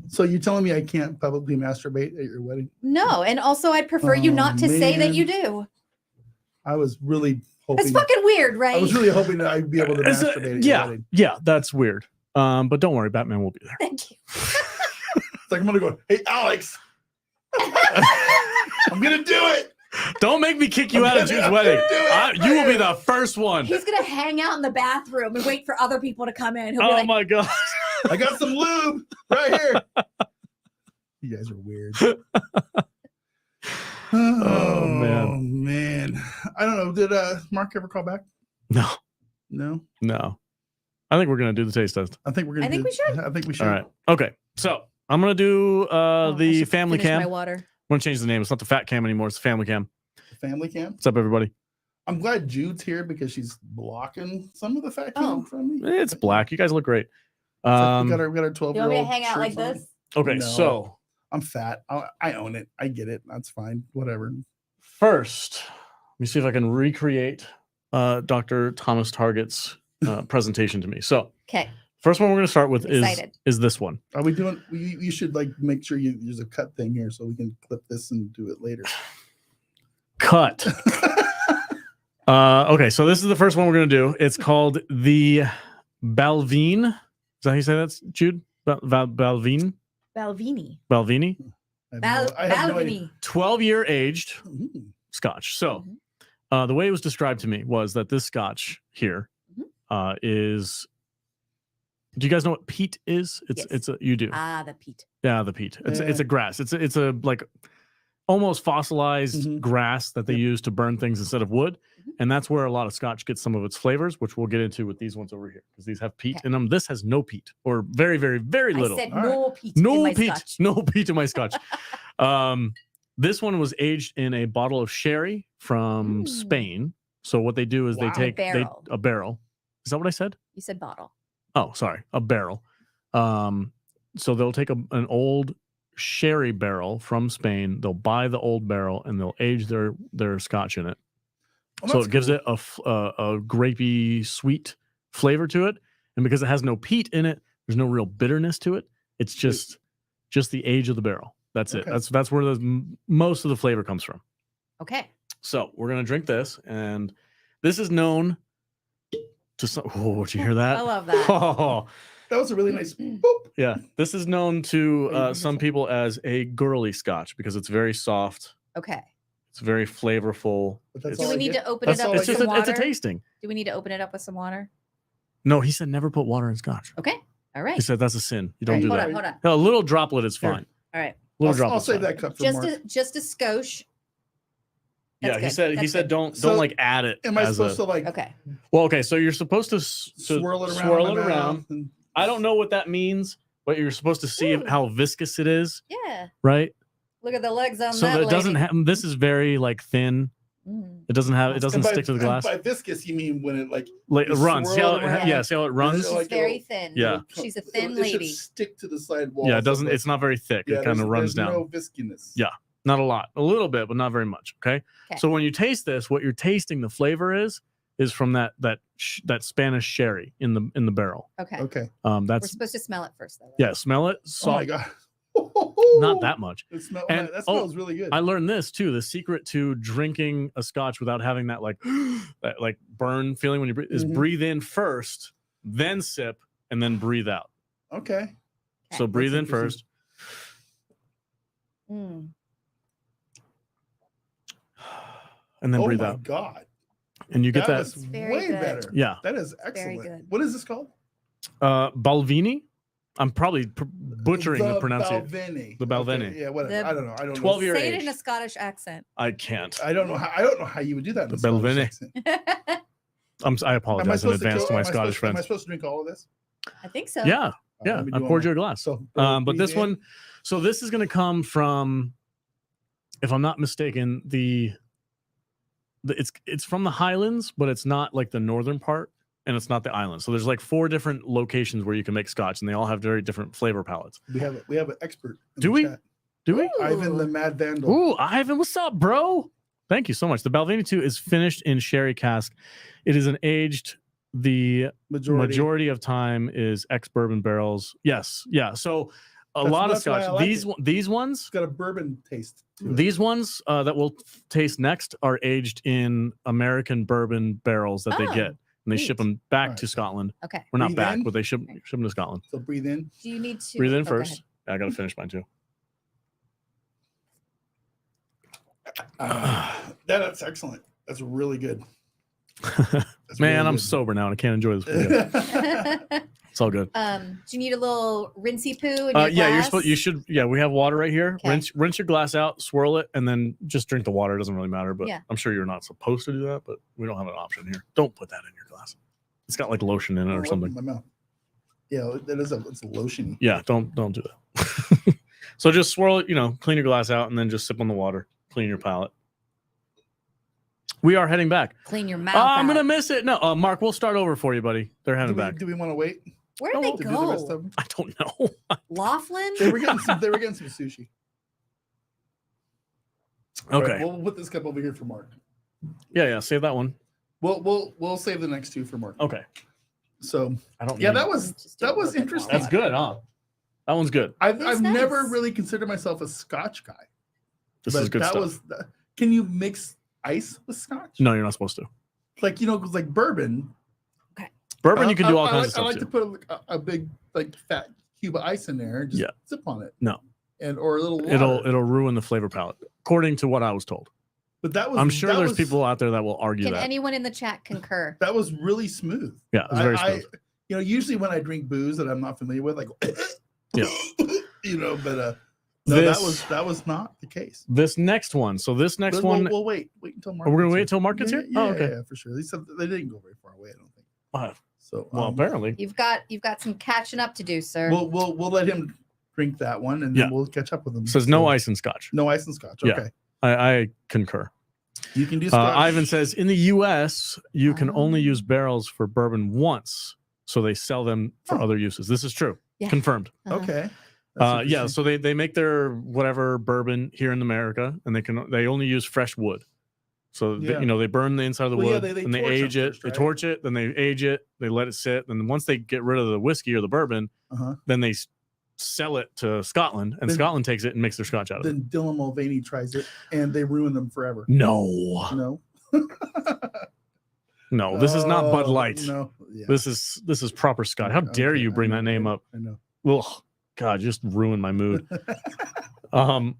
[SPEAKER 2] So you're telling me I can't publicly masturbate at your wedding?
[SPEAKER 3] No. And also, I'd prefer you not to say that you do.
[SPEAKER 2] I was really hoping.
[SPEAKER 3] It's fucking weird, right?
[SPEAKER 2] I was really hoping that I'd be able to masturbate at your wedding.
[SPEAKER 1] Yeah, that's weird. But don't worry, Batman will be there.
[SPEAKER 3] Thank you.
[SPEAKER 2] It's like I'm gonna go, hey Alex, I'm gonna do it.
[SPEAKER 1] Don't make me kick you out of Jude's wedding. You will be the first one.
[SPEAKER 3] He's gonna hang out in the bathroom and wait for other people to come in. He'll be like,
[SPEAKER 1] my God.
[SPEAKER 2] I got some lube right here. You guys are weird.
[SPEAKER 1] Oh
[SPEAKER 2] man. I don't know. Did Mark ever call back?
[SPEAKER 1] No. I think we're gonna do the taste test.
[SPEAKER 2] I think we should. I think we should.
[SPEAKER 1] All right. Okay. So I'm gonna do the family cam.
[SPEAKER 3] My water.
[SPEAKER 1] I'm gonna change the name. It's not the fat cam anymore. It's the family cam.
[SPEAKER 2] Family cam.
[SPEAKER 1] What's up, everybody?
[SPEAKER 2] I'm glad Jude's here because she's blocking some of the fat cam from me.
[SPEAKER 1] It's black. You guys look great.
[SPEAKER 2] We got our 12-year-old.
[SPEAKER 3] You want me to hang out like this?
[SPEAKER 1] Okay,
[SPEAKER 2] No.
[SPEAKER 1] so
[SPEAKER 2] I'm fat. I own it. I get it. That's fine. Whatever.
[SPEAKER 1] first, let me see if I can recreate Dr. Thomas Target's presentation to me. So,
[SPEAKER 3] Okay.
[SPEAKER 1] first one we're going to start with
[SPEAKER 3] Excited.
[SPEAKER 1] is this one.
[SPEAKER 2] Are we doing? You should like make sure there's a cut thing here so we can clip this and do it later.
[SPEAKER 1] Cut. Okay, so this is the first one we're going to do. It's called the Balvenie. Is that how you say that, Jude? Balvenie?
[SPEAKER 3] Balvenie.
[SPEAKER 1] Balvenie?
[SPEAKER 2] I have no idea.
[SPEAKER 3] Balvenie.
[SPEAKER 1] 12-year aged
[SPEAKER 2] Ooh.
[SPEAKER 1] Scotch. So, the way it was described to me was that this Scotch here is. Do you guys know what peat is? It's you do.
[SPEAKER 3] The peat.
[SPEAKER 1] Yeah, the peat. It's a grass. It's a like almost fossilized grass that they use to burn things instead of wood, and that's where a lot of Scotch gets some of its flavors, which we'll get into with these ones over here because these have peat in them. This has no peat or very, very, very little.
[SPEAKER 3] I said no peat.
[SPEAKER 1] No
[SPEAKER 3] in my
[SPEAKER 1] peat.
[SPEAKER 3] Scotch.
[SPEAKER 1] No peat in my Scotch. This one was aged in a bottle of sherry from Spain. So what they do is they take a barrel. Is that what I said?
[SPEAKER 3] You said bottle.
[SPEAKER 1] Oh, sorry, a barrel. So they'll take an old sherry barrel from Spain. They'll buy the old barrel and they'll age their Scotch in it. So it gives it a grapey, sweet flavor to it. And because it has no peat in it, there's no real bitterness to it. It's just the age of the barrel. That's it. That's where most of the flavor comes from.
[SPEAKER 3] Okay.
[SPEAKER 1] So we're gonna drink this, and this is known to some. Oh, did you hear that?
[SPEAKER 3] I love that.
[SPEAKER 1] Oh,
[SPEAKER 2] That was a really nice. Boop.
[SPEAKER 1] yeah. This is known to some people as a girly Scotch because it's very soft.
[SPEAKER 3] Okay.
[SPEAKER 1] It's very flavorful.
[SPEAKER 3] Do we need to open it up with some water?
[SPEAKER 1] It's a tasting.
[SPEAKER 3] Do we need to open it up with some water?
[SPEAKER 1] No, he said never put water in Scotch.
[SPEAKER 3] Okay. All right.
[SPEAKER 1] He said that's a sin. You don't do that.
[SPEAKER 3] Hold on.
[SPEAKER 1] No, a little droplet is fine.
[SPEAKER 3] All right.
[SPEAKER 2] I'll save that cup for Mark.
[SPEAKER 3] Just a skosh.
[SPEAKER 1] Yeah, he said don't like add it.
[SPEAKER 2] Am I supposed to like?
[SPEAKER 3] Okay.
[SPEAKER 1] Well, okay, so you're supposed to
[SPEAKER 2] swirl it around.
[SPEAKER 1] Swirl it around. I don't know what that means, but you're supposed to see how viscous it is.
[SPEAKER 3] Yeah.
[SPEAKER 1] Right.
[SPEAKER 3] Look at the legs on
[SPEAKER 1] so
[SPEAKER 3] that.
[SPEAKER 1] So it doesn't have. This is very like thin. It doesn't have. It doesn't stick to the glass.
[SPEAKER 2] By viscous, you mean when it like
[SPEAKER 1] it runs. See how it runs.
[SPEAKER 3] She's very thin.
[SPEAKER 1] Yeah.
[SPEAKER 3] She's a thin lady.
[SPEAKER 2] It should stick to the side wall.
[SPEAKER 1] Yeah, it doesn't. It's not very thick. It kind of runs down.
[SPEAKER 2] No visciness.
[SPEAKER 1] Yeah, not a lot. A little bit, but not very much. Okay. So when you taste this, what you're tasting the flavor is from that Spanish sherry in the barrel.
[SPEAKER 3] Okay.
[SPEAKER 2] Okay.
[SPEAKER 3] We're supposed to smell it first, though. Right?
[SPEAKER 1] Yeah, smell it.
[SPEAKER 2] Oh my God.
[SPEAKER 1] Not that much.
[SPEAKER 2] That smells really good.
[SPEAKER 1] I learned this too. The secret to drinking a Scotch without having that that burn feeling when you breathe is breathe in first, then sip, and then breathe out.
[SPEAKER 2] Okay.
[SPEAKER 1] So breathe in first.
[SPEAKER 3] Mm.
[SPEAKER 1] And then breathe out.
[SPEAKER 2] Oh my God.
[SPEAKER 1] And you get that.
[SPEAKER 2] That's way better.
[SPEAKER 1] Yeah.
[SPEAKER 2] That is excellent.
[SPEAKER 3] Very good.
[SPEAKER 2] What is this called?
[SPEAKER 1] Balvenie. I'm probably butchering the pronunciation.
[SPEAKER 2] Balvenie.
[SPEAKER 1] The Balvenie.
[SPEAKER 2] Okay, yeah, whatever. I don't know.
[SPEAKER 1] 12-year
[SPEAKER 3] Say it
[SPEAKER 1] age.
[SPEAKER 3] in a Scottish accent.
[SPEAKER 1] I can't.
[SPEAKER 2] I don't know how you would do that. In
[SPEAKER 1] The
[SPEAKER 2] a Scottish
[SPEAKER 1] Balvenie.
[SPEAKER 2] accent.
[SPEAKER 1] I apologize in advance to my Scottish
[SPEAKER 2] Am I
[SPEAKER 1] friends.
[SPEAKER 2] supposed to drink all of this?
[SPEAKER 3] I think so.
[SPEAKER 1] Yeah, yeah.
[SPEAKER 2] Let me
[SPEAKER 1] I
[SPEAKER 2] do
[SPEAKER 1] poured
[SPEAKER 2] one
[SPEAKER 1] you a glass.
[SPEAKER 2] So,
[SPEAKER 1] But this one, so this is going to come from, if I'm not mistaken, it's from the Highlands, but it's not like the northern part, and it's not the island. So there's like 4 different locations where you can make Scotch, and they all have very different flavor palettes.
[SPEAKER 2] we have an expert. In
[SPEAKER 1] Do
[SPEAKER 2] the
[SPEAKER 1] we?
[SPEAKER 2] chat.
[SPEAKER 1] Do we?
[SPEAKER 2] Ivan the Mad Vandal.
[SPEAKER 1] Ooh, Ivan, what's up, bro? Thank you so much. The Balvenie 2 is finished in sherry cask. It is an aged. The majority of time is ex-bourbon barrels. Yes, yeah. So a lot of Scotch. These ones
[SPEAKER 2] It's got a bourbon taste.
[SPEAKER 1] These ones that we'll taste next are aged in American bourbon barrels that they get, and they ship them back to Scotland.
[SPEAKER 3] Okay.
[SPEAKER 1] We're not
[SPEAKER 2] Breathe
[SPEAKER 1] back,
[SPEAKER 2] in.
[SPEAKER 1] but they ship them to Scotland.
[SPEAKER 2] So breathe in.
[SPEAKER 3] Do you need to
[SPEAKER 1] Breathe in
[SPEAKER 3] go
[SPEAKER 1] first.
[SPEAKER 3] ahead.
[SPEAKER 1] Yeah, I got to finish mine too.
[SPEAKER 2] That's excellent. That's really good. That's
[SPEAKER 1] Man,
[SPEAKER 2] really
[SPEAKER 1] I'm
[SPEAKER 2] good.
[SPEAKER 1] sober now and I can't enjoy this video. It's all good.
[SPEAKER 3] Do you need a little rinsey poo in your
[SPEAKER 1] Yeah, you're
[SPEAKER 3] glass?
[SPEAKER 1] supposed. You should. Yeah, we have water right here.
[SPEAKER 3] Okay.
[SPEAKER 1] Rinse your glass out, swirl it, and then just drink the water. It doesn't really matter. But
[SPEAKER 3] Yeah.
[SPEAKER 1] I'm sure you're not supposed to do that. But we don't have an option here. Don't put that in your glass. It's got like lotion in it or
[SPEAKER 2] Oh,
[SPEAKER 1] something.
[SPEAKER 2] My mouth. Yeah, it's a lotion.
[SPEAKER 1] Yeah, don't do that. So just swirl it. Clean your glass out, and then just sip on the water. Clean your palate. We are heading back.
[SPEAKER 3] Clean your mouth.
[SPEAKER 1] I'm
[SPEAKER 3] out.
[SPEAKER 1] gonna miss it. No, Mark, we'll start over for you, buddy. They're heading back.
[SPEAKER 2] Do we want to wait
[SPEAKER 3] Where did
[SPEAKER 1] No,
[SPEAKER 3] they
[SPEAKER 2] to do the rest
[SPEAKER 3] go?
[SPEAKER 2] of them?
[SPEAKER 1] I don't know.
[SPEAKER 3] Laughlin?
[SPEAKER 2] They were getting some sushi. All
[SPEAKER 1] Okay.
[SPEAKER 2] right, we'll put this cup over here for Mark.
[SPEAKER 1] Yeah. Save that one.
[SPEAKER 2] We'll save the next 2 for Mark.
[SPEAKER 1] Okay.
[SPEAKER 2] So
[SPEAKER 1] I don't.
[SPEAKER 2] yeah,
[SPEAKER 1] need-
[SPEAKER 2] that was
[SPEAKER 3] Just do a little bit more
[SPEAKER 2] interesting.
[SPEAKER 1] That's good, huh? That one's good.
[SPEAKER 2] I've
[SPEAKER 3] It's
[SPEAKER 2] never
[SPEAKER 3] nice.
[SPEAKER 2] really considered myself a Scotch guy.
[SPEAKER 1] This
[SPEAKER 2] but
[SPEAKER 1] is good
[SPEAKER 2] that
[SPEAKER 1] stuff.
[SPEAKER 2] Can you mix ice with Scotch?
[SPEAKER 1] No, you're not supposed to.
[SPEAKER 2] Like 'cause like bourbon.
[SPEAKER 1] Bourbon, you can do all kinds of
[SPEAKER 2] I
[SPEAKER 1] stuff
[SPEAKER 2] like
[SPEAKER 1] too.
[SPEAKER 2] to put a big like fat cube of ice in there and just
[SPEAKER 1] Yeah.
[SPEAKER 2] sip on it.
[SPEAKER 1] No.
[SPEAKER 2] Or a little water.
[SPEAKER 1] It'll ruin the flavor palette, according to what I was told.
[SPEAKER 2] But that was
[SPEAKER 1] I'm sure
[SPEAKER 2] that
[SPEAKER 1] there's
[SPEAKER 2] was-
[SPEAKER 1] people out there that will argue
[SPEAKER 3] Can
[SPEAKER 1] that.
[SPEAKER 3] anyone in the chat concur?
[SPEAKER 2] that was really smooth.
[SPEAKER 1] Yeah, it's very smooth.
[SPEAKER 2] Usually when I drink booze that I'm not familiar with, like
[SPEAKER 1] Yeah.
[SPEAKER 2] but no,
[SPEAKER 1] This-
[SPEAKER 2] that was not the case.
[SPEAKER 1] This next one. So this next
[SPEAKER 2] But
[SPEAKER 1] one.
[SPEAKER 2] we'll wait until Mark.
[SPEAKER 1] We're gonna
[SPEAKER 2] gets
[SPEAKER 1] wait
[SPEAKER 2] here.
[SPEAKER 1] until Mark gets here?
[SPEAKER 2] Yeah,
[SPEAKER 1] Oh, okay.
[SPEAKER 2] yeah, for sure. They didn't go very far away, I don't think. So
[SPEAKER 1] Well, apparently.
[SPEAKER 3] You've got some catching up to do, sir.
[SPEAKER 2] we'll let him drink that one and then
[SPEAKER 1] Yeah.
[SPEAKER 2] we'll catch up with him.
[SPEAKER 1] It says no
[SPEAKER 2] So,
[SPEAKER 1] ice and Scotch.
[SPEAKER 2] no ice and Scotch.
[SPEAKER 1] Yeah.
[SPEAKER 2] Okay,
[SPEAKER 1] I concur.
[SPEAKER 2] you can do Scotch.
[SPEAKER 1] Ivan says in the U.S. you can only
[SPEAKER 3] Oh.
[SPEAKER 1] use barrels for bourbon once, so they sell them for
[SPEAKER 2] Oh.
[SPEAKER 1] other uses. This is true.
[SPEAKER 3] Yeah.
[SPEAKER 1] Confirmed.
[SPEAKER 3] Uh-huh.
[SPEAKER 2] Okay.
[SPEAKER 1] Yeah,
[SPEAKER 2] interesting.
[SPEAKER 1] so they make their whatever bourbon here in America, and they only use fresh wood. So
[SPEAKER 2] Yeah.
[SPEAKER 1] they burn the inside of the
[SPEAKER 2] Well, yeah,
[SPEAKER 1] wood,
[SPEAKER 2] they
[SPEAKER 1] and they
[SPEAKER 2] torch
[SPEAKER 1] age
[SPEAKER 2] them
[SPEAKER 1] it.
[SPEAKER 2] first,
[SPEAKER 1] They
[SPEAKER 2] right?
[SPEAKER 1] torch it, then they age it. They let it sit, and once they get rid of the whiskey or the bourbon,
[SPEAKER 2] Uh-huh.
[SPEAKER 1] then they sell it to Scotland, and
[SPEAKER 2] Then-
[SPEAKER 1] Scotland takes it and makes their Scotch out of it.
[SPEAKER 2] Then Dylan Mulvaney tries it and they ruin them forever.
[SPEAKER 1] No,
[SPEAKER 2] No.
[SPEAKER 1] no, this is not Bud
[SPEAKER 2] Oh,
[SPEAKER 1] Light.
[SPEAKER 2] No. Yeah.
[SPEAKER 1] This is proper Scotch. How dare
[SPEAKER 2] Okay,
[SPEAKER 1] you
[SPEAKER 2] I
[SPEAKER 1] bring
[SPEAKER 2] know,
[SPEAKER 1] that name up?
[SPEAKER 2] I know.
[SPEAKER 1] Well, God, just ruined my mood.
[SPEAKER 2] I'm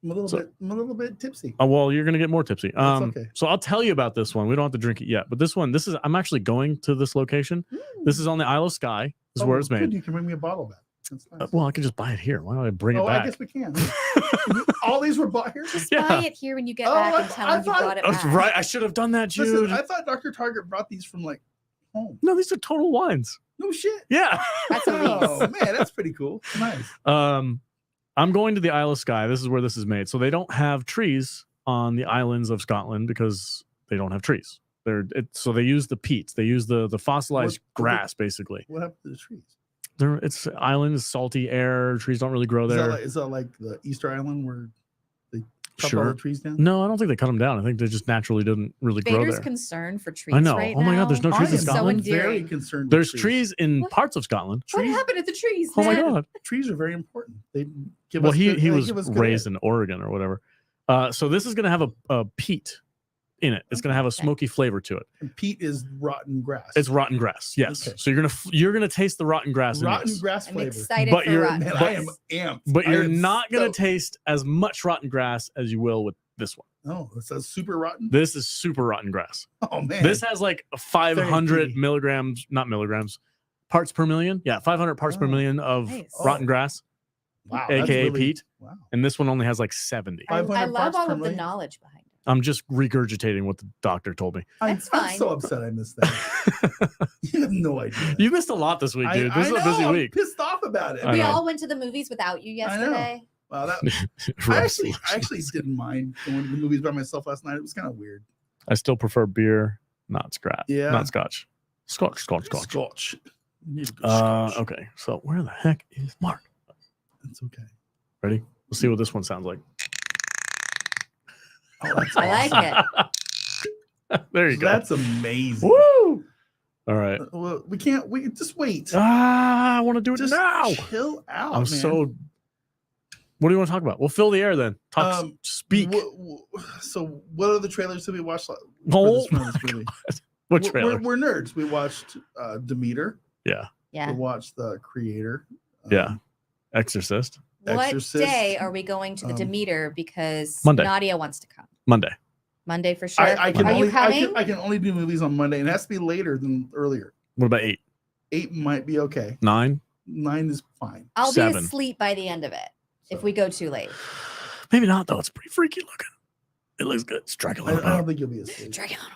[SPEAKER 2] a
[SPEAKER 1] So-
[SPEAKER 2] little bit tipsy.
[SPEAKER 1] Well, you're gonna get more tipsy.
[SPEAKER 2] That's okay.
[SPEAKER 1] So I'll tell you about this one. We don't have to drink it yet, but this is. I'm actually going to this location. This is on the Isle of Skye. This is where it's
[SPEAKER 2] good,
[SPEAKER 1] made.
[SPEAKER 2] You can bring me a bottle back. That's nice.
[SPEAKER 1] Well, I can just buy it here. Why don't I bring it
[SPEAKER 2] I
[SPEAKER 1] back?
[SPEAKER 2] guess we can. All these were bought here.
[SPEAKER 3] Just
[SPEAKER 1] Yeah.
[SPEAKER 3] buy it here when you get
[SPEAKER 2] Oh,
[SPEAKER 3] back
[SPEAKER 2] I
[SPEAKER 3] and tell
[SPEAKER 2] thought-
[SPEAKER 3] them you brought it
[SPEAKER 1] That's
[SPEAKER 3] back.
[SPEAKER 1] right. I should have done that, Jude.
[SPEAKER 2] Listen, I thought Dr. Target brought these from like home.
[SPEAKER 1] No, these are total wines.
[SPEAKER 2] No shit.
[SPEAKER 1] Yeah.
[SPEAKER 3] That's a lease.
[SPEAKER 2] Oh man, that's pretty cool. Nice.
[SPEAKER 1] I'm going to the Isle of Skye. This is where this is made. So they don't have trees on the islands of Scotland because they don't have trees. So they use the peats. They use the fossilized
[SPEAKER 2] What-
[SPEAKER 1] grass, basically.
[SPEAKER 2] What happened to the trees?
[SPEAKER 1] It's islands, salty air. Trees don't really grow there.
[SPEAKER 2] Is that like the Easter Island where they cut all
[SPEAKER 1] Sure.
[SPEAKER 2] the trees down?
[SPEAKER 1] No, I don't think they cut them down. I think they just naturally didn't really grow
[SPEAKER 3] Vader's
[SPEAKER 1] there.
[SPEAKER 3] concerned for trees.
[SPEAKER 1] I know.
[SPEAKER 3] Right
[SPEAKER 1] Oh my God,
[SPEAKER 3] now.
[SPEAKER 1] there's no
[SPEAKER 2] I
[SPEAKER 1] trees in
[SPEAKER 2] am
[SPEAKER 3] so
[SPEAKER 1] Scotland.
[SPEAKER 3] endearing.
[SPEAKER 2] very concerned.
[SPEAKER 1] There's
[SPEAKER 2] with
[SPEAKER 1] trees in
[SPEAKER 3] What?
[SPEAKER 1] parts of Scotland.
[SPEAKER 3] What
[SPEAKER 2] trees.
[SPEAKER 3] happened to the trees?
[SPEAKER 1] Oh my
[SPEAKER 3] man?
[SPEAKER 1] God.
[SPEAKER 2] Trees are very important. They give
[SPEAKER 1] Well,
[SPEAKER 2] us.
[SPEAKER 1] he
[SPEAKER 2] good- they
[SPEAKER 1] was
[SPEAKER 2] give us good
[SPEAKER 1] raised
[SPEAKER 2] air.
[SPEAKER 1] in Oregon or whatever. So this is going to have a peat in it. It's going to have a
[SPEAKER 3] Okay.
[SPEAKER 1] smoky flavor to it.
[SPEAKER 2] And peat is rotten grass.
[SPEAKER 1] It's rotten grass. Yes.
[SPEAKER 2] Okay.
[SPEAKER 1] So you're gonna taste the rotten grass in
[SPEAKER 2] rotten
[SPEAKER 1] this.
[SPEAKER 2] grass
[SPEAKER 3] I'm
[SPEAKER 2] flavor.
[SPEAKER 3] excited
[SPEAKER 1] But
[SPEAKER 3] for
[SPEAKER 1] you're-
[SPEAKER 3] rotten
[SPEAKER 2] Man,
[SPEAKER 1] But-
[SPEAKER 2] I am amped.
[SPEAKER 1] But
[SPEAKER 2] I
[SPEAKER 1] you're
[SPEAKER 2] am
[SPEAKER 1] not going to
[SPEAKER 2] stoked.
[SPEAKER 1] taste as much rotten grass as you will with this one.
[SPEAKER 2] Oh, it says super rotten.
[SPEAKER 1] This is super rotten grass.
[SPEAKER 2] Oh man,
[SPEAKER 1] This has like 500
[SPEAKER 2] Very
[SPEAKER 1] not milligrams, parts per million. Yeah, 500 parts per
[SPEAKER 2] Oh.
[SPEAKER 1] million of
[SPEAKER 3] Nice.
[SPEAKER 1] rotten grass.
[SPEAKER 2] Wow, that's
[SPEAKER 1] aka
[SPEAKER 2] really,
[SPEAKER 1] Pete,
[SPEAKER 2] wow.
[SPEAKER 1] and this one only has like 70.
[SPEAKER 3] I
[SPEAKER 2] 500
[SPEAKER 3] love
[SPEAKER 2] parts
[SPEAKER 3] all
[SPEAKER 2] per
[SPEAKER 3] of the
[SPEAKER 2] million?
[SPEAKER 3] knowledge behind it.
[SPEAKER 1] I'm just regurgitating what the doctor told me.
[SPEAKER 3] That's
[SPEAKER 2] I'm
[SPEAKER 3] fine.
[SPEAKER 2] so upset I missed that. You have no idea.
[SPEAKER 1] You missed a lot this week, dude. This is a busy
[SPEAKER 2] I'm
[SPEAKER 1] week.
[SPEAKER 2] pissed off about it.
[SPEAKER 1] I
[SPEAKER 3] We
[SPEAKER 1] know.
[SPEAKER 3] all went to the movies without you
[SPEAKER 2] I know.
[SPEAKER 3] yesterday.
[SPEAKER 2] Wow, that I actually didn't mind going to the movies by myself last night. It was kind of weird.
[SPEAKER 1] I still prefer beer, not scratch.
[SPEAKER 2] Yeah.
[SPEAKER 1] Not scotch. Scotch.
[SPEAKER 2] Scotch. You need a good scotch.
[SPEAKER 1] Okay. So where the heck is Mark?
[SPEAKER 2] That's okay.
[SPEAKER 1] Ready? We'll see what this one sounds like.
[SPEAKER 2] Oh, that's
[SPEAKER 3] I
[SPEAKER 2] awesome.
[SPEAKER 3] like it.
[SPEAKER 1] There you go.
[SPEAKER 2] That's amazing.
[SPEAKER 1] Woo! All right.
[SPEAKER 2] Well, we can't. We can just wait.
[SPEAKER 1] I want to do it
[SPEAKER 2] Just
[SPEAKER 1] now.
[SPEAKER 2] chill out.
[SPEAKER 1] I'm
[SPEAKER 2] man.
[SPEAKER 1] so. What do you want to talk about? We'll fill the air then. Talk. Speak.
[SPEAKER 2] So, what are the trailers that we watched? For
[SPEAKER 1] Oh,
[SPEAKER 2] this movie?
[SPEAKER 1] what
[SPEAKER 2] We're-
[SPEAKER 1] trailer?
[SPEAKER 2] We're nerds. We watched Demeter.
[SPEAKER 1] Yeah.
[SPEAKER 3] Yeah.
[SPEAKER 2] We watched The Creator.
[SPEAKER 1] Yeah. Exorcist.
[SPEAKER 3] What
[SPEAKER 2] Exorcist.
[SPEAKER 3] day are we going to the Demeter? Because
[SPEAKER 1] Monday.
[SPEAKER 3] Nadia wants to come.
[SPEAKER 1] Monday.
[SPEAKER 3] Monday for sure.
[SPEAKER 2] I can
[SPEAKER 3] Are
[SPEAKER 2] only,
[SPEAKER 3] you coming?
[SPEAKER 2] I can only do movies on Monday, and it has to be later than earlier.
[SPEAKER 1] What about 8?
[SPEAKER 2] 8 might be okay.
[SPEAKER 1] 9?
[SPEAKER 2] 9 is fine.
[SPEAKER 3] I'll
[SPEAKER 1] 7.
[SPEAKER 3] be asleep by the end of it if
[SPEAKER 2] So,
[SPEAKER 3] we go too late.
[SPEAKER 1] Maybe not though. It's pretty freaky looking. It looks good. It's Dracula.
[SPEAKER 2] I don't think you'll be asleep.
[SPEAKER 3] Dracula.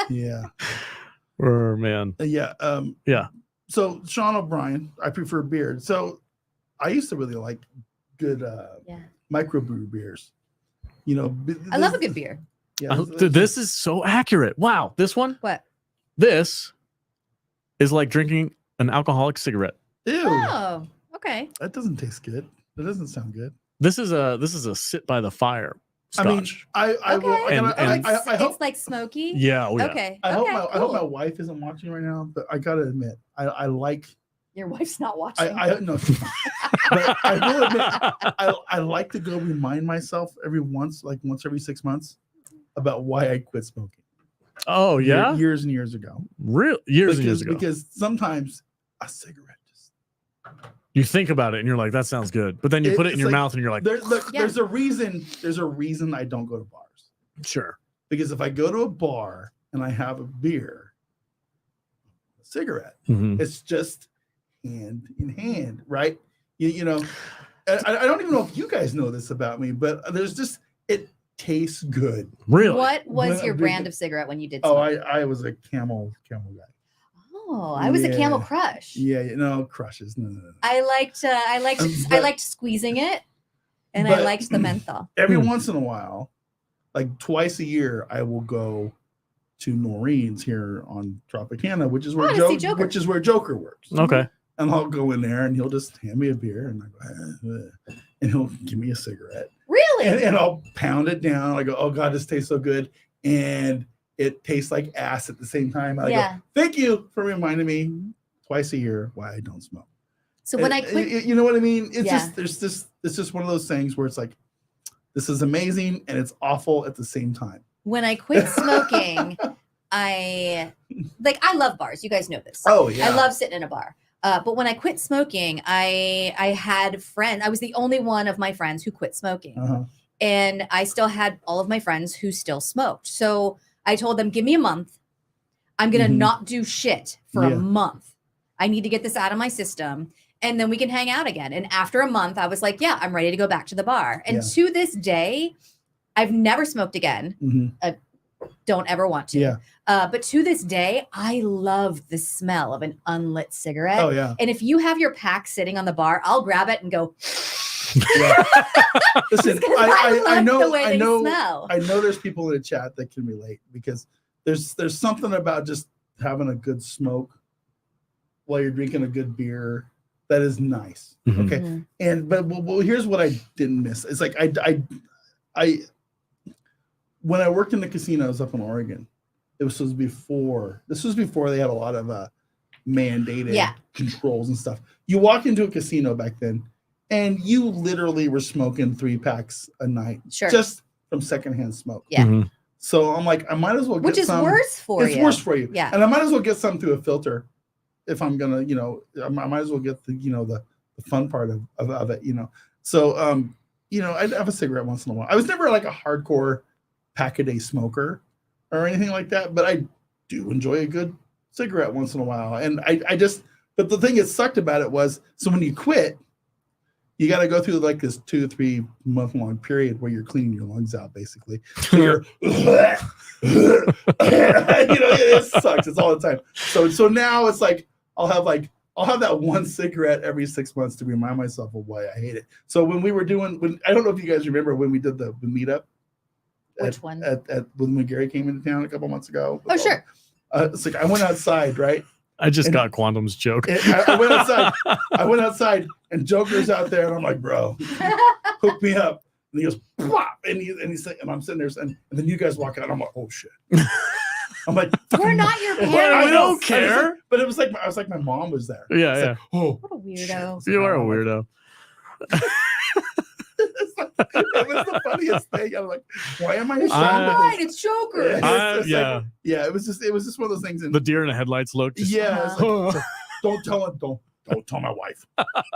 [SPEAKER 2] Yeah.
[SPEAKER 1] Oh man.
[SPEAKER 2] Yeah.
[SPEAKER 1] Yeah.
[SPEAKER 2] So Sean O'Brien, I prefer beer. So I used to really like good
[SPEAKER 3] Yeah.
[SPEAKER 2] microbrew beers. You know,
[SPEAKER 3] I love a good beer.
[SPEAKER 2] Yeah,
[SPEAKER 1] This is so accurate. Wow. This one.
[SPEAKER 3] What?
[SPEAKER 1] This is like drinking an alcoholic cigarette.
[SPEAKER 2] Ew,
[SPEAKER 3] Oh, okay.
[SPEAKER 2] that doesn't taste good. That doesn't sound good.
[SPEAKER 1] This is a sit by the fire
[SPEAKER 2] I mean,
[SPEAKER 1] scotch.
[SPEAKER 2] I will.
[SPEAKER 3] Okay.
[SPEAKER 2] I hope.
[SPEAKER 3] It's like smoky.
[SPEAKER 1] Yeah. Oh yeah.
[SPEAKER 3] Okay.
[SPEAKER 2] I hope
[SPEAKER 3] okay,
[SPEAKER 2] my I hope
[SPEAKER 3] cool.
[SPEAKER 2] my wife isn't watching right now, but I gotta admit, I like
[SPEAKER 3] Your wife's not watching.
[SPEAKER 2] I no, she's not. But I will admit, I like to go remind myself once every 6 months about why I quit smoking.
[SPEAKER 1] Oh yeah.
[SPEAKER 2] Years and years ago.
[SPEAKER 1] Real years and years ago.
[SPEAKER 2] Because sometimes a cigarette just
[SPEAKER 1] You think about it and you're like, that sounds good, but then you put it in
[SPEAKER 2] it's
[SPEAKER 1] your
[SPEAKER 2] like-
[SPEAKER 1] mouth and you're like,
[SPEAKER 2] there's a reason I don't go to bars.
[SPEAKER 1] sure.
[SPEAKER 2] Because if I go to a bar and I have a beer, a cigarette,
[SPEAKER 1] Mhm.
[SPEAKER 2] it's just hand in hand, right? You know, I don't even know if you guys know this about me, but there's just, it tastes good.
[SPEAKER 1] Really?
[SPEAKER 3] What was
[SPEAKER 2] When
[SPEAKER 3] your
[SPEAKER 2] I'm
[SPEAKER 3] brand
[SPEAKER 2] drinking-
[SPEAKER 3] of cigarette when you did?
[SPEAKER 2] Oh,
[SPEAKER 3] smoke?
[SPEAKER 2] I was a camel guy.
[SPEAKER 3] Oh, I was a Camel
[SPEAKER 2] Yeah.
[SPEAKER 3] Crush.
[SPEAKER 2] Yeah, no crushes. No.
[SPEAKER 3] I liked
[SPEAKER 2] But-
[SPEAKER 3] squeezing it, and I
[SPEAKER 2] but-
[SPEAKER 3] liked the menthol.
[SPEAKER 2] Every once in a while, like twice a year, I will go to Noreen's here on Tropicana, which is where
[SPEAKER 3] to see Joker.
[SPEAKER 2] Joker works.
[SPEAKER 1] Okay.
[SPEAKER 2] And I'll go in there and he'll just hand me a beer and I go, and he'll give me a cigarette.
[SPEAKER 3] Really?
[SPEAKER 2] And I'll pound it down. I go, oh God, this tastes so good. And it tastes like ass at the same time. I
[SPEAKER 3] Yeah.
[SPEAKER 2] go, thank you for reminding me twice a year why I don't smoke.
[SPEAKER 3] So when I
[SPEAKER 2] And-
[SPEAKER 3] quit,
[SPEAKER 2] you know what I mean? It's
[SPEAKER 3] Yeah.
[SPEAKER 2] it's just one of those things where it's like, this is amazing and it's awful at the same time.
[SPEAKER 3] when I quit smoking, I love bars. You guys know this.
[SPEAKER 2] Oh yeah.
[SPEAKER 3] I love sitting in a bar. But when I quit smoking, I had friends. I was the only one of my friends who quit smoking.
[SPEAKER 2] Uh-huh.
[SPEAKER 3] And I still had all of my friends who still smoked. So I told them, give me a month. I'm going to
[SPEAKER 2] Mhm.
[SPEAKER 3] not do shit for
[SPEAKER 2] Yeah.
[SPEAKER 3] a month. I need to get this out of my system. And then we can hang out again. And after a month, I was like, yeah, I'm ready to go back to the bar. And
[SPEAKER 2] Yeah.
[SPEAKER 3] to this day, I've never smoked again.
[SPEAKER 2] Mhm.
[SPEAKER 3] Don't ever want to.
[SPEAKER 2] Yeah.
[SPEAKER 3] But to this day, I love the smell of an unlit cigarette.
[SPEAKER 2] Oh yeah.
[SPEAKER 3] And if you have your pack sitting on the bar, I'll grab it and go.
[SPEAKER 2] Yeah. Listen,
[SPEAKER 3] Because
[SPEAKER 2] I
[SPEAKER 3] love
[SPEAKER 2] know
[SPEAKER 3] the way
[SPEAKER 2] I
[SPEAKER 3] they
[SPEAKER 2] know
[SPEAKER 3] smell.
[SPEAKER 2] I know there's people in the chat that can relate because there's something about just having a good smoke while you're drinking a good beer that is nice.
[SPEAKER 1] Mhm.
[SPEAKER 2] Okay.
[SPEAKER 3] Mhm.
[SPEAKER 2] And but well, here's what I didn't miss. It's like I when I worked in the casinos up in Oregon, this was before they had a lot of mandated
[SPEAKER 3] Yeah.
[SPEAKER 2] controls and stuff. You walk into a casino back then and you literally were smoking 3 packs a night
[SPEAKER 3] Sure.
[SPEAKER 2] just from secondhand smoke.
[SPEAKER 3] Yeah.
[SPEAKER 1] Mhm.
[SPEAKER 2] So I'm like, I might as well get
[SPEAKER 3] Which is
[SPEAKER 2] some.
[SPEAKER 3] worse for
[SPEAKER 2] It's
[SPEAKER 3] you.
[SPEAKER 2] worse for you.
[SPEAKER 3] Yeah.
[SPEAKER 2] And I might as well get some through a filter if I'm gonna, I might as well get the fun part of it, So I'd have a cigarette once in a while. I was never like a hardcore pack a day smoker or anything like that, but I do enjoy a good cigarette once in a while. And I just but the thing that sucked about it was so when you quit, you got to go through like this 2 or 3 month long period where you're cleaning your lungs out, basically. So you're, it sucks. It's all the time. So now it's like I'll have that one cigarette every 6 months to remind myself of why I hate it. So when we were I don't know if you guys remember when we did the meetup.
[SPEAKER 3] Which one?
[SPEAKER 2] When Gary came into town a couple months ago.
[SPEAKER 3] Oh, sure.
[SPEAKER 2] It's like I went outside, right?
[SPEAKER 1] I just got Quantum's joke.
[SPEAKER 2] I went outside, and Joker's out there, and I'm like, bro, hook me up. And he goes, plop, and I'm sitting there, and then you guys walk out. I'm like, oh shit. I'm like,
[SPEAKER 3] we're not your
[SPEAKER 1] Well,
[SPEAKER 3] parents.
[SPEAKER 1] we don't care.
[SPEAKER 2] But it was like I was like my mom was there.
[SPEAKER 1] Yeah,
[SPEAKER 2] It's
[SPEAKER 1] yeah.
[SPEAKER 2] like, oh,
[SPEAKER 3] What a weirdo.
[SPEAKER 1] You are a weirdo.
[SPEAKER 2] It was the funniest thing. I'm like, why am I ashamed of
[SPEAKER 3] Fine,
[SPEAKER 2] this?
[SPEAKER 3] it's Joker.
[SPEAKER 2] Yeah. It was just one of those things.
[SPEAKER 1] The deer in the headlights look. Just,
[SPEAKER 2] Yeah. It's like, don't tell him. Don't tell my wife.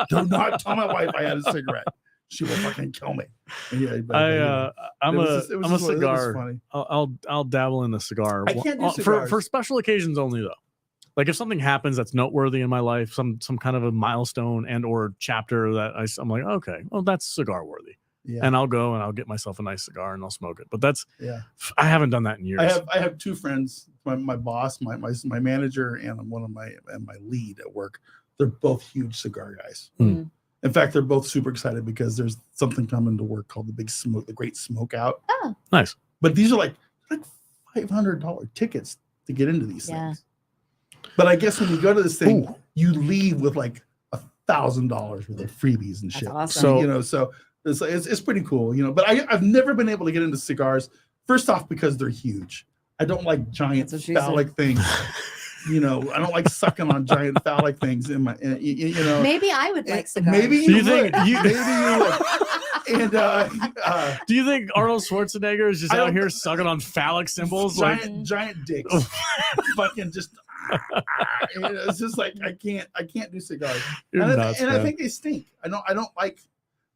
[SPEAKER 2] Do not tell my wife I had a cigarette. She will fucking kill me. Yeah,
[SPEAKER 1] I'm a
[SPEAKER 2] funny.
[SPEAKER 1] cigar. I'll dabble in the cigar.
[SPEAKER 2] I can't do cigars.
[SPEAKER 1] For special occasions only though. Like if something happens that's noteworthy in my life, some kind of a milestone and or chapter that I'm like, okay, well that's cigar worthy.
[SPEAKER 2] Yeah.
[SPEAKER 1] And I'll go and I'll get myself a nice cigar and I'll smoke it. But that's
[SPEAKER 2] I
[SPEAKER 1] haven't done that in years.
[SPEAKER 2] I have 2 friends, my boss, my manager, and one of my lead at work. They're both huge cigar guys.
[SPEAKER 1] Mm.
[SPEAKER 2] In fact, they're both super excited because there's something coming to work called the Great Smoke Out.
[SPEAKER 3] Oh,
[SPEAKER 1] nice.
[SPEAKER 2] But these are like $500 tickets to get into these
[SPEAKER 3] yeah.
[SPEAKER 2] things. But I guess when you go to this thing,
[SPEAKER 1] Ooh.
[SPEAKER 2] you leave with like $1,000 worth of freebies and
[SPEAKER 3] That's
[SPEAKER 2] shit.
[SPEAKER 3] awesome.
[SPEAKER 2] So it's pretty cool, But I've never been able to get into cigars. First off, because they're huge. I don't like giant phallic things. I don't like sucking on giant phallic things in my.
[SPEAKER 3] Maybe I would like cigars.
[SPEAKER 2] Maybe
[SPEAKER 1] Do
[SPEAKER 2] you
[SPEAKER 1] you think-
[SPEAKER 2] would.
[SPEAKER 1] you-
[SPEAKER 2] Maybe you would. And
[SPEAKER 1] Do you think Arnold Schwarzenegger is just out here sucking on phallic symbols?
[SPEAKER 2] giant dicks, fucking just. It's just like I can't do cigars.
[SPEAKER 1] You're
[SPEAKER 2] and
[SPEAKER 1] nuts,
[SPEAKER 2] I
[SPEAKER 1] man.
[SPEAKER 2] think they stink. I don't like,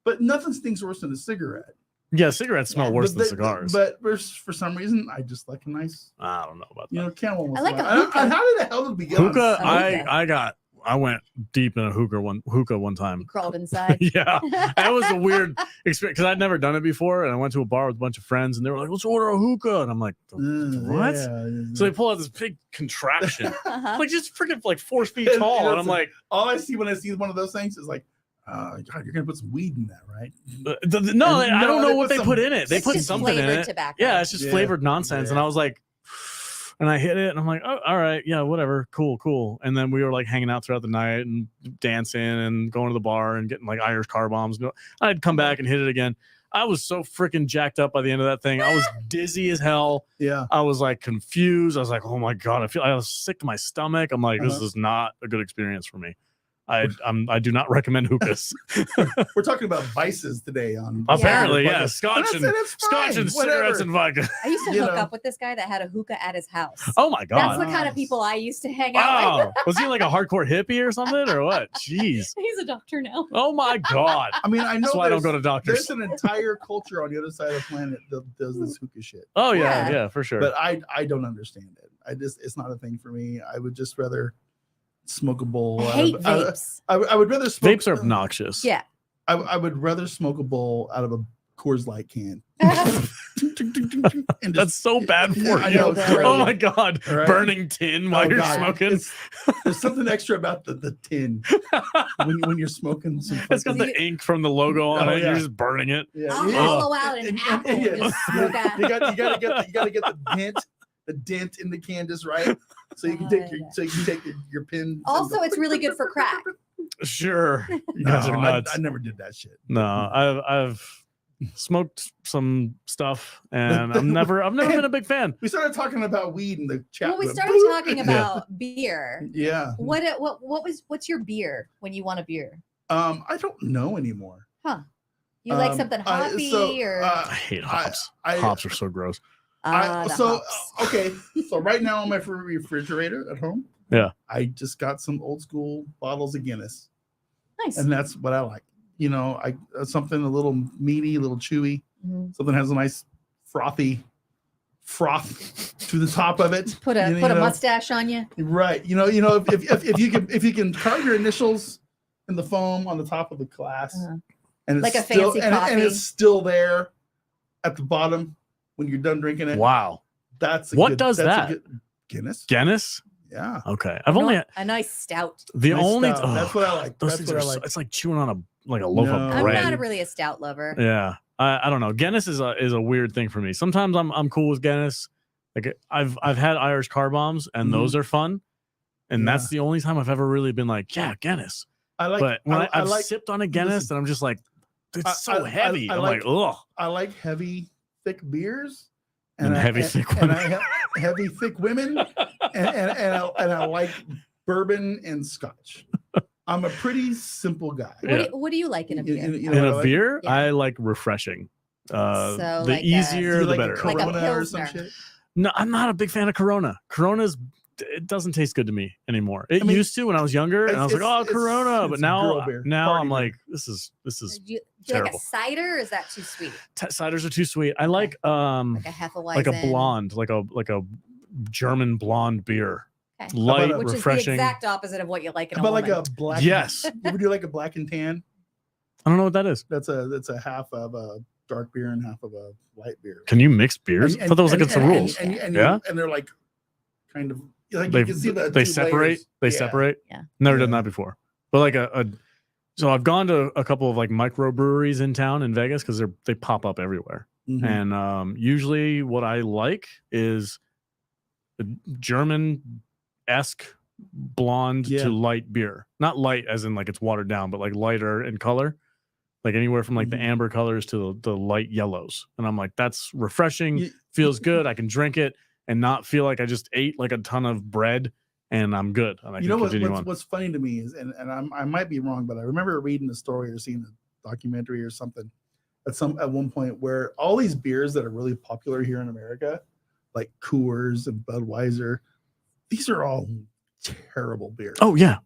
[SPEAKER 2] but nothing stinks worse than a cigarette.
[SPEAKER 1] Yeah, cigarettes smell worse
[SPEAKER 2] But
[SPEAKER 1] than cigars.
[SPEAKER 2] But for some reason, I just like a nice,
[SPEAKER 1] I don't know about that.
[SPEAKER 2] camel.
[SPEAKER 3] I like a
[SPEAKER 2] How
[SPEAKER 3] hookah.
[SPEAKER 2] did the hell did we get on
[SPEAKER 1] Hookah,
[SPEAKER 3] hookah?
[SPEAKER 1] I went deep in a hookah one time.
[SPEAKER 3] You crawled inside.
[SPEAKER 1] Yeah, that was a weird experience because I'd never done it before, and I went to a bar with a bunch of friends, and they were like, "Let's order a hookah," and I'm like, "What?"
[SPEAKER 2] Yeah.
[SPEAKER 1] So they pull out this big contraption,
[SPEAKER 3] Uh-huh.
[SPEAKER 1] like just freaking like 4 feet
[SPEAKER 2] And
[SPEAKER 1] tall, and
[SPEAKER 2] that's
[SPEAKER 1] I'm like,
[SPEAKER 2] all I see when I see one of those things is like, God, you're gonna put some weed in that, right?
[SPEAKER 1] "No,
[SPEAKER 2] And
[SPEAKER 1] I don't
[SPEAKER 2] they
[SPEAKER 1] know what
[SPEAKER 2] put
[SPEAKER 1] they
[SPEAKER 2] some-
[SPEAKER 1] put in it. They
[SPEAKER 3] It's
[SPEAKER 1] put
[SPEAKER 3] just
[SPEAKER 1] something in
[SPEAKER 3] flavored
[SPEAKER 1] it.
[SPEAKER 3] tobacco.
[SPEAKER 1] Yeah, it's just
[SPEAKER 2] Yeah.
[SPEAKER 1] flavored nonsense." And
[SPEAKER 2] Yeah.
[SPEAKER 1] I was like, and I hit it, and I'm like, "Oh, all right, yeah, whatever, cool." And then we were like hanging out throughout the night and dancing and going to the bar and getting like Irish car bombs. I'd come back and hit it again. I was so freaking jacked up by the end of that thing. I was dizzy as hell.
[SPEAKER 2] Yeah.
[SPEAKER 1] I was like confused. I was like, oh my God, I was sick to my stomach. I'm like, this
[SPEAKER 2] Uh-huh.
[SPEAKER 1] is not a good experience for me. I do not recommend hookahs.
[SPEAKER 2] We're talking about vices today on
[SPEAKER 1] Apparently, yeah.
[SPEAKER 2] Podcast.
[SPEAKER 1] Scotch and
[SPEAKER 2] That's
[SPEAKER 1] scotch and
[SPEAKER 2] fine,
[SPEAKER 1] cigarettes
[SPEAKER 2] whatever.
[SPEAKER 1] and vodka.
[SPEAKER 3] I used to
[SPEAKER 2] You
[SPEAKER 3] hook
[SPEAKER 2] know.
[SPEAKER 3] up with this guy that had a hookah at his house.
[SPEAKER 1] Oh my
[SPEAKER 3] That's
[SPEAKER 1] God.
[SPEAKER 3] the kind of
[SPEAKER 2] Nice.
[SPEAKER 3] people I used to hang out with.
[SPEAKER 1] Wow. Was he like a hardcore hippie or something or what? Jeez.
[SPEAKER 3] He's a doctor now.
[SPEAKER 1] Oh my God.
[SPEAKER 2] I mean, I know
[SPEAKER 1] That's why I don't
[SPEAKER 2] there's-
[SPEAKER 1] go to doctors.
[SPEAKER 2] There's an entire culture on the other side of the planet that does this hookah shit.
[SPEAKER 1] Oh yeah,
[SPEAKER 3] Yeah.
[SPEAKER 1] yeah, for sure.
[SPEAKER 2] But I don't understand it. It's not a thing for me. I would just rather smoke a bowl.
[SPEAKER 3] I
[SPEAKER 2] out
[SPEAKER 3] hate
[SPEAKER 2] of-
[SPEAKER 3] vapes.
[SPEAKER 2] I would rather smoke.
[SPEAKER 1] Vapes are obnoxious.
[SPEAKER 3] Yeah.
[SPEAKER 2] I would rather smoke a bowl out of a Coors Light can. And
[SPEAKER 1] That's so bad for
[SPEAKER 2] Yeah, I
[SPEAKER 1] you.
[SPEAKER 2] know, it's
[SPEAKER 1] Oh
[SPEAKER 2] great.
[SPEAKER 1] my God.
[SPEAKER 2] All right.
[SPEAKER 1] Burning tin while
[SPEAKER 2] Oh,
[SPEAKER 1] you're
[SPEAKER 2] God.
[SPEAKER 1] smoking.
[SPEAKER 2] There's something extra about the tin when you're smoking some.
[SPEAKER 1] It's got
[SPEAKER 2] fucking-
[SPEAKER 1] the ink from the logo on
[SPEAKER 2] Oh,
[SPEAKER 1] it.
[SPEAKER 2] yeah.
[SPEAKER 1] You're just burning it.
[SPEAKER 2] yeah,
[SPEAKER 3] I'll
[SPEAKER 2] yeah.
[SPEAKER 3] hollow out an apple and
[SPEAKER 2] yeah.
[SPEAKER 3] just smoke out.
[SPEAKER 2] You gotta get the dent in the can just right, so you can take your pin.
[SPEAKER 3] Also, it's really good for crack.
[SPEAKER 1] Sure. You
[SPEAKER 2] No,
[SPEAKER 1] guys are nuts.
[SPEAKER 2] I never did that shit.
[SPEAKER 1] No, I've smoked some stuff and I've never been a big fan.
[SPEAKER 2] We started talking about weed in the chat.
[SPEAKER 3] Well, we
[SPEAKER 2] room.
[SPEAKER 3] started talking about beer.
[SPEAKER 2] Yeah.
[SPEAKER 3] What's your beer when you want a beer?
[SPEAKER 2] I don't know anymore.
[SPEAKER 3] You like something
[SPEAKER 2] I-
[SPEAKER 3] hoppy
[SPEAKER 2] so,
[SPEAKER 3] or
[SPEAKER 1] I hate hops.
[SPEAKER 2] I-
[SPEAKER 1] Hops are so gross.
[SPEAKER 3] the hops.
[SPEAKER 2] Okay, so right now on my refrigerator at home, I just got some old school bottles of Guinness,
[SPEAKER 3] Nice.
[SPEAKER 2] and that's what I like. Something a little meaty, a little chewy,
[SPEAKER 3] Mhm.
[SPEAKER 2] something that has a nice froth to the top of it.
[SPEAKER 3] Put a
[SPEAKER 2] You know,
[SPEAKER 3] mustache on you.
[SPEAKER 2] Right. If you can carve your initials in the foam on the top of the glass,
[SPEAKER 3] Uh-huh.
[SPEAKER 2] and it's
[SPEAKER 3] Like a
[SPEAKER 2] still,
[SPEAKER 3] fancy
[SPEAKER 2] and
[SPEAKER 3] coffee.
[SPEAKER 2] it's still there at the bottom when you're done drinking it.
[SPEAKER 1] Wow.
[SPEAKER 2] That's a
[SPEAKER 1] What
[SPEAKER 2] good,
[SPEAKER 1] does
[SPEAKER 2] that's a
[SPEAKER 1] that?
[SPEAKER 2] good- Guinness.
[SPEAKER 1] Guinness?
[SPEAKER 2] Yeah.
[SPEAKER 1] Okay. I've only had
[SPEAKER 3] a nice stout.
[SPEAKER 1] the
[SPEAKER 2] Nice
[SPEAKER 1] only
[SPEAKER 2] stout. That's what I like.
[SPEAKER 1] Those
[SPEAKER 2] That's
[SPEAKER 1] things
[SPEAKER 2] what
[SPEAKER 1] are
[SPEAKER 2] I like.
[SPEAKER 1] it's like chewing on a loaf
[SPEAKER 2] No.
[SPEAKER 1] of
[SPEAKER 3] I'm
[SPEAKER 1] bread.
[SPEAKER 3] not really a stout lover.
[SPEAKER 1] Yeah. I don't know. Guinness is a weird thing for me. Sometimes I'm cool with Guinness. Like I've had Irish car bombs and those are fun. And that's the only time I've ever really been like, yeah, Guinness.
[SPEAKER 2] I like.
[SPEAKER 1] But when I've
[SPEAKER 2] like,
[SPEAKER 1] sipped on a Guinness and I'm just like, it's so heavy. I'm like, ugh.
[SPEAKER 2] I like heavy, thick beers.
[SPEAKER 1] And heavy, thick women.
[SPEAKER 2] Heavy, thick women. and I like bourbon and Scotch. I'm a pretty simple guy.
[SPEAKER 3] What do you like in a beer?
[SPEAKER 1] In a beer,
[SPEAKER 3] Yeah.
[SPEAKER 1] I like refreshing.
[SPEAKER 3] So
[SPEAKER 1] The
[SPEAKER 3] like
[SPEAKER 1] easier, the
[SPEAKER 2] like
[SPEAKER 1] better.
[SPEAKER 2] a
[SPEAKER 3] Like a
[SPEAKER 2] Corona or some
[SPEAKER 3] Pilsner.
[SPEAKER 2] shit.
[SPEAKER 1] No, I'm not a big fan of Corona. It doesn't taste good to me anymore. It used to when I was younger, and I was like, "Oh, Corona," but now
[SPEAKER 2] girl beer,
[SPEAKER 1] I'm
[SPEAKER 2] party
[SPEAKER 1] like, "This is
[SPEAKER 3] Do you like a
[SPEAKER 1] terrible.
[SPEAKER 3] cider or is that too sweet?
[SPEAKER 1] Ciders are too sweet." I like
[SPEAKER 3] Like a Hefeweizen.
[SPEAKER 1] like a blonde, like a German blonde beer,
[SPEAKER 3] Okay.
[SPEAKER 1] light,
[SPEAKER 3] Which
[SPEAKER 1] refreshing.
[SPEAKER 3] is the exact opposite of what you like in
[SPEAKER 2] How
[SPEAKER 3] a
[SPEAKER 2] about
[SPEAKER 3] woman.
[SPEAKER 2] like a black?
[SPEAKER 1] Yes,
[SPEAKER 2] You ever do like a black and tan?
[SPEAKER 1] I don't know what that is.
[SPEAKER 2] That's a half of a dark beer and half of a light beer.
[SPEAKER 1] Can you mix beers? I thought that was against the rules.
[SPEAKER 2] And they're like kind of like
[SPEAKER 1] They
[SPEAKER 2] you can see the
[SPEAKER 1] they
[SPEAKER 2] two
[SPEAKER 1] separate.
[SPEAKER 2] layers.
[SPEAKER 1] They
[SPEAKER 2] Yeah.
[SPEAKER 1] separate.
[SPEAKER 3] Yeah.
[SPEAKER 1] Never
[SPEAKER 2] Yeah.
[SPEAKER 1] done that before. But like so I've gone to a couple of like microbreweries in town in Vegas because they pop up everywhere.
[SPEAKER 2] Mhm.
[SPEAKER 1] And usually what I like is a German-esque blonde
[SPEAKER 2] Yeah.
[SPEAKER 1] to light beer. Not light as in like it's watered down, but like lighter in color. Like anywhere from like the
[SPEAKER 2] Mhm.
[SPEAKER 1] amber colors to the light yellows. And I'm like, that's refreshing,
[SPEAKER 2] You-
[SPEAKER 1] feels good. I can drink it and not feel like I just ate like a ton of bread and I'm good. And I
[SPEAKER 2] You
[SPEAKER 1] can
[SPEAKER 2] know
[SPEAKER 1] continue on.
[SPEAKER 2] what's funny to me is, and I might be wrong, but I remember reading a story or seeing a documentary or something at one point where all these beers that are really popular here in America, like Coors and Budweiser, these are all terrible beers.
[SPEAKER 1] Oh yeah.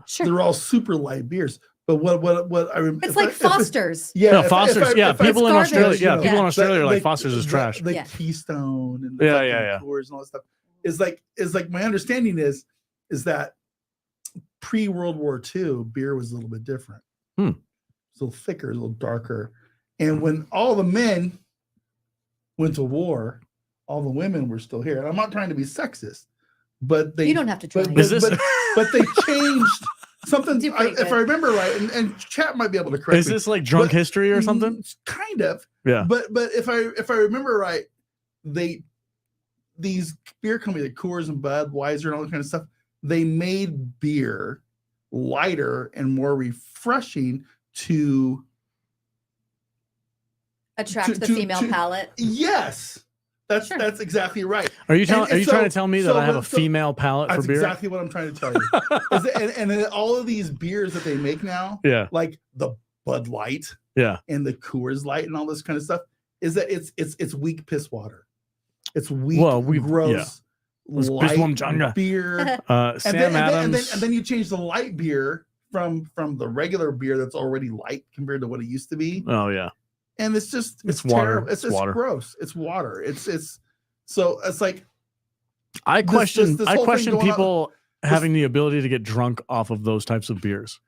[SPEAKER 3] Sure.
[SPEAKER 2] They're all super light beers. But what I remember,
[SPEAKER 3] It's like Foster's.
[SPEAKER 2] Yeah,
[SPEAKER 1] No, Foster's. People in
[SPEAKER 3] garbage,
[SPEAKER 1] Australia. Yeah,
[SPEAKER 3] you
[SPEAKER 1] people
[SPEAKER 3] know.
[SPEAKER 1] in Australia are like
[SPEAKER 2] Like,
[SPEAKER 1] Foster's is trash.
[SPEAKER 2] The
[SPEAKER 3] Yeah.
[SPEAKER 2] Keystone and
[SPEAKER 1] Yeah,
[SPEAKER 2] fucking
[SPEAKER 1] yeah.
[SPEAKER 2] Coors and all that stuff is like my understanding is that pre World War II beer was a little bit different.
[SPEAKER 1] Hmm.
[SPEAKER 2] It's a little thicker, a little darker. And when all the men went to war, all the women were still here. And I'm not trying to be sexist, but they
[SPEAKER 3] You don't have to try.
[SPEAKER 2] but,
[SPEAKER 1] Is this-
[SPEAKER 2] but they changed something.
[SPEAKER 3] Do pretty
[SPEAKER 2] If I
[SPEAKER 3] good.
[SPEAKER 2] remember right, and chat might be able to correct
[SPEAKER 1] Is
[SPEAKER 2] me.
[SPEAKER 1] this like drunk
[SPEAKER 2] But-
[SPEAKER 1] history or something?
[SPEAKER 2] Kind of.
[SPEAKER 1] Yeah.
[SPEAKER 2] But if I remember right, these beer companies like Coors and Budweiser and all that kind of stuff, they made beer lighter and more refreshing to
[SPEAKER 3] Attract the
[SPEAKER 2] to-
[SPEAKER 3] female
[SPEAKER 2] to-
[SPEAKER 3] palate.
[SPEAKER 2] yes. That's
[SPEAKER 3] Sure.
[SPEAKER 2] that's exactly right.
[SPEAKER 1] Are you trying to
[SPEAKER 2] so-
[SPEAKER 1] tell me that
[SPEAKER 2] so-
[SPEAKER 1] I have a
[SPEAKER 2] so-
[SPEAKER 1] female palate for
[SPEAKER 2] That's
[SPEAKER 1] beer?
[SPEAKER 2] exactly what I'm trying to tell you. And then all of these beers that they make now,
[SPEAKER 1] Yeah.
[SPEAKER 2] like the Bud Light
[SPEAKER 1] Yeah.
[SPEAKER 2] and the Coors Light and all this kind of stuff, is that it's weak piss water. It's weak, gross,
[SPEAKER 1] Let's piss
[SPEAKER 2] light
[SPEAKER 1] one Jenga.
[SPEAKER 2] beer.
[SPEAKER 1] Sam Adams.
[SPEAKER 2] And then you change the light beer from the regular beer that's already light compared to what it used to be,
[SPEAKER 1] Oh yeah.
[SPEAKER 2] and it's just
[SPEAKER 1] It's water.
[SPEAKER 2] terrible.
[SPEAKER 1] It's
[SPEAKER 2] It's
[SPEAKER 1] water.
[SPEAKER 2] gross. It's water. It's so it's like
[SPEAKER 1] I question
[SPEAKER 2] this
[SPEAKER 1] I
[SPEAKER 2] whole thing
[SPEAKER 1] question
[SPEAKER 2] going on-
[SPEAKER 1] people having the ability to get drunk off of those types of beers.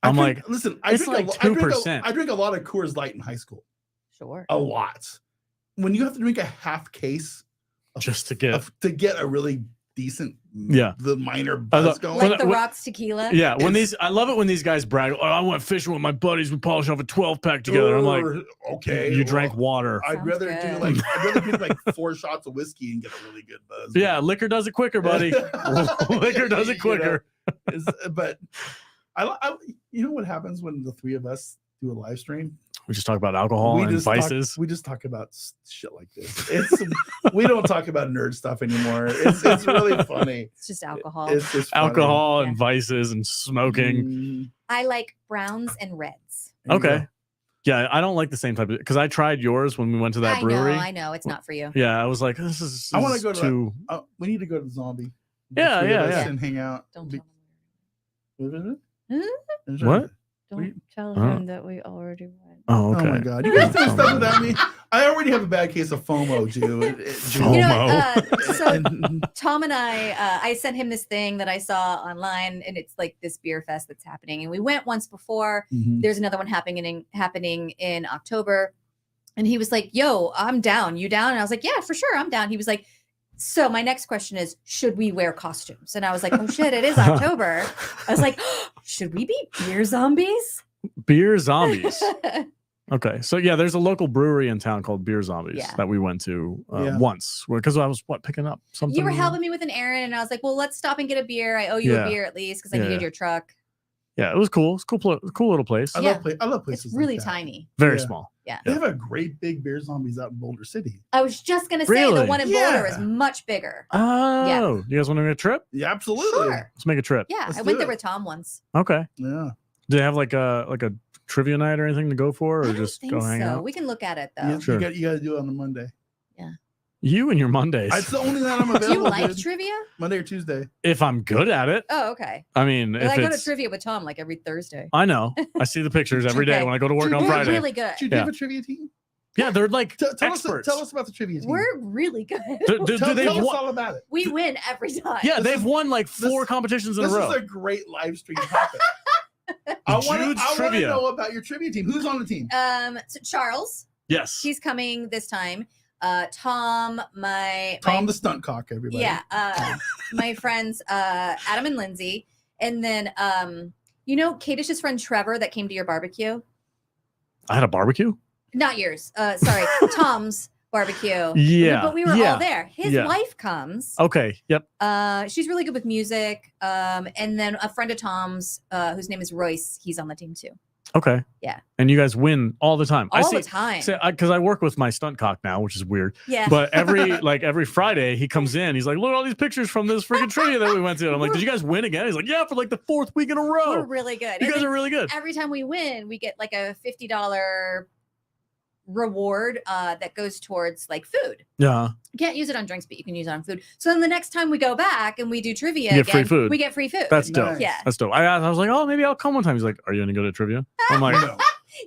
[SPEAKER 2] I
[SPEAKER 1] I'm
[SPEAKER 2] drink-
[SPEAKER 1] like,
[SPEAKER 2] listen, I
[SPEAKER 1] it's
[SPEAKER 2] drink
[SPEAKER 1] like
[SPEAKER 2] a, I drink
[SPEAKER 1] 2%.
[SPEAKER 2] I drink a lot of Coors Light in high school,
[SPEAKER 3] Sure.
[SPEAKER 2] a lot. When you have to drink a half case
[SPEAKER 1] just to get
[SPEAKER 2] a really decent,
[SPEAKER 1] Yeah.
[SPEAKER 2] the minor
[SPEAKER 1] Although-
[SPEAKER 2] buzz going.
[SPEAKER 3] Like the
[SPEAKER 1] when-
[SPEAKER 3] rocks tequila.
[SPEAKER 1] yeah, when
[SPEAKER 2] It's-
[SPEAKER 1] I love it when these guys brag. Oh, I went fishing with my buddies. We polished off a 12-pack together. I'm like,
[SPEAKER 2] okay,
[SPEAKER 1] you drank water.
[SPEAKER 2] I'd
[SPEAKER 3] Sounds
[SPEAKER 2] rather
[SPEAKER 3] good.
[SPEAKER 2] drink like 4 shots of whiskey and get a really good buzz.
[SPEAKER 1] Yeah, liquor does it quicker, buddy. Liquor does it
[SPEAKER 2] You
[SPEAKER 1] quicker.
[SPEAKER 2] know, but you know what happens when the three of us do a live stream?
[SPEAKER 1] We just talk about alcohol and vices.
[SPEAKER 2] we just talk about shit like this. We don't talk about nerd stuff anymore. It's really funny.
[SPEAKER 3] It's just alcohol.
[SPEAKER 2] It's just funny.
[SPEAKER 1] Alcohol and
[SPEAKER 3] Yeah.
[SPEAKER 1] vices and smoking.
[SPEAKER 2] Mm,
[SPEAKER 3] I like browns and reds.
[SPEAKER 2] there you
[SPEAKER 1] Okay.
[SPEAKER 2] go.
[SPEAKER 1] Yeah, I don't like the same type of because I tried yours when we went to that brewery.
[SPEAKER 3] I know. It's not for you.
[SPEAKER 1] Yeah, I was like, this is.
[SPEAKER 2] I wanna
[SPEAKER 1] is
[SPEAKER 2] go to
[SPEAKER 1] too.
[SPEAKER 2] We need to go to the Zombie. The
[SPEAKER 1] Yeah,
[SPEAKER 2] three of
[SPEAKER 1] yeah,
[SPEAKER 2] us
[SPEAKER 1] yeah.
[SPEAKER 2] And hang out.
[SPEAKER 3] Don't
[SPEAKER 2] Be-
[SPEAKER 3] tell him.
[SPEAKER 1] What?
[SPEAKER 3] Don't tell
[SPEAKER 1] Huh?
[SPEAKER 3] him that we already went.
[SPEAKER 1] Oh, okay.
[SPEAKER 2] Oh my god, you guys doing stuff without me. I already have a bad case of FOMO, Jew.
[SPEAKER 3] You know,
[SPEAKER 1] FOMO.
[SPEAKER 3] so Tom and I sent him this thing that I saw online, and it's like this beer fest that's happening. And we went once before.
[SPEAKER 2] Mhm.
[SPEAKER 3] There's another one happening in October. And he was like, "Yo, I'm down. You down?" And I was like, "Yeah, for sure, I'm down." He was like, "So my next question is, should we wear costumes?" And I was like, "Oh shit, it is October." I was like, "Should we be beer zombies?"
[SPEAKER 1] Beer zombies. Okay, so yeah, there's a local brewery in town called Beer Zombies that we went to once because I was picking up something.
[SPEAKER 3] You were helping me with an errand, and I was like, "Well, let's stop and get a beer. I owe you a beer at least because I needed your truck."
[SPEAKER 1] Yeah, it was cool. It's cool little place.
[SPEAKER 2] I love places.
[SPEAKER 3] It's really
[SPEAKER 2] like that.
[SPEAKER 3] tiny.
[SPEAKER 1] Very small.
[SPEAKER 3] Yeah.
[SPEAKER 2] They have a great big Beer Zombies out in Boulder City.
[SPEAKER 3] I was just gonna say the one in Boulder is much bigger.
[SPEAKER 1] Oh, you guys want to make a trip?
[SPEAKER 2] Yeah, absolutely.
[SPEAKER 3] Sure.
[SPEAKER 1] Let's make a trip.
[SPEAKER 3] Yeah,
[SPEAKER 2] Let's
[SPEAKER 3] I went
[SPEAKER 2] do
[SPEAKER 3] there
[SPEAKER 2] it.
[SPEAKER 3] with Tom once.
[SPEAKER 1] Okay.
[SPEAKER 2] Yeah.
[SPEAKER 1] Do they have like a trivia night or anything to go for, or
[SPEAKER 3] I don't
[SPEAKER 1] just
[SPEAKER 3] think
[SPEAKER 1] go hang
[SPEAKER 3] so.
[SPEAKER 1] out?
[SPEAKER 3] We can look at it though.
[SPEAKER 2] You,
[SPEAKER 1] Sure.
[SPEAKER 2] you got to do it on a Monday.
[SPEAKER 1] You and your Mondays.
[SPEAKER 2] It's the only night I'm
[SPEAKER 3] Do
[SPEAKER 2] available.
[SPEAKER 3] you like
[SPEAKER 2] dude.
[SPEAKER 3] trivia?
[SPEAKER 2] Monday or Tuesday?
[SPEAKER 1] If I'm good at it.
[SPEAKER 3] Oh, okay.
[SPEAKER 1] I mean,
[SPEAKER 3] Well,
[SPEAKER 1] if
[SPEAKER 3] I go to
[SPEAKER 1] it's,
[SPEAKER 3] trivia with Tom like every Thursday.
[SPEAKER 1] I know. I see the pictures every day
[SPEAKER 3] Okay.
[SPEAKER 1] when I go to work
[SPEAKER 2] Dude,
[SPEAKER 1] on
[SPEAKER 2] we're
[SPEAKER 1] Friday.
[SPEAKER 3] Really good.
[SPEAKER 2] Do you have a trivia team?
[SPEAKER 1] Yeah, they're like
[SPEAKER 2] Tell
[SPEAKER 1] experts.
[SPEAKER 2] us about the trivia team.
[SPEAKER 3] We're really good.
[SPEAKER 1] Do they
[SPEAKER 2] tell us
[SPEAKER 1] won-
[SPEAKER 2] all about it.
[SPEAKER 3] We win every time.
[SPEAKER 1] Yeah,
[SPEAKER 2] This
[SPEAKER 1] they've
[SPEAKER 2] is-
[SPEAKER 1] won like 4 competitions in a
[SPEAKER 2] This
[SPEAKER 1] row.
[SPEAKER 2] is a great live stream topic. I want
[SPEAKER 1] Jude's
[SPEAKER 2] to
[SPEAKER 1] trivia.
[SPEAKER 2] know about your trivia team. Who's on the team?
[SPEAKER 3] So Charles,
[SPEAKER 1] Yes.
[SPEAKER 3] he's coming this time. Tom,
[SPEAKER 2] Tom the stunt cock, everybody.
[SPEAKER 3] yeah, my friends Adam and Lindsay, and then you know Kadish's friend Trevor that came to your barbecue.
[SPEAKER 1] I had a barbecue.
[SPEAKER 3] Not yours. Sorry, Tom's barbecue.
[SPEAKER 1] Yeah,
[SPEAKER 3] but we were
[SPEAKER 1] yeah,
[SPEAKER 3] all there. His
[SPEAKER 1] yeah.
[SPEAKER 3] wife comes.
[SPEAKER 1] Okay. Yep.
[SPEAKER 3] She's really good with music. And then a friend of Tom's, whose name is Royce, he's on the team too.
[SPEAKER 1] Okay.
[SPEAKER 3] Yeah.
[SPEAKER 1] And you guys win all the time.
[SPEAKER 3] All the time.
[SPEAKER 1] Because I work with my stunt cock now, which is weird.
[SPEAKER 3] Yeah.
[SPEAKER 1] But every Friday he comes in, he's like, "Look at all these pictures from this freaking trivia that we went to." And I'm like, "Did you guys win again?" He's like, "Yeah, for like the 4th week in a row."
[SPEAKER 3] We're really good.
[SPEAKER 1] You guys are really good.
[SPEAKER 3] Every time we win, we get like a $50 reward that goes towards like food.
[SPEAKER 1] Yeah.
[SPEAKER 3] You can't use it on drinks, but you can use it on food. So then the next time we go back and we do trivia
[SPEAKER 1] You get free
[SPEAKER 3] again,
[SPEAKER 1] food.
[SPEAKER 3] we get free food.
[SPEAKER 1] That's dope.
[SPEAKER 2] Nice.
[SPEAKER 3] Yeah.
[SPEAKER 1] That's dope. I was like, "Oh, maybe I'll come one time." He's like, "Are you any good at trivia?" I'm like,
[SPEAKER 2] No.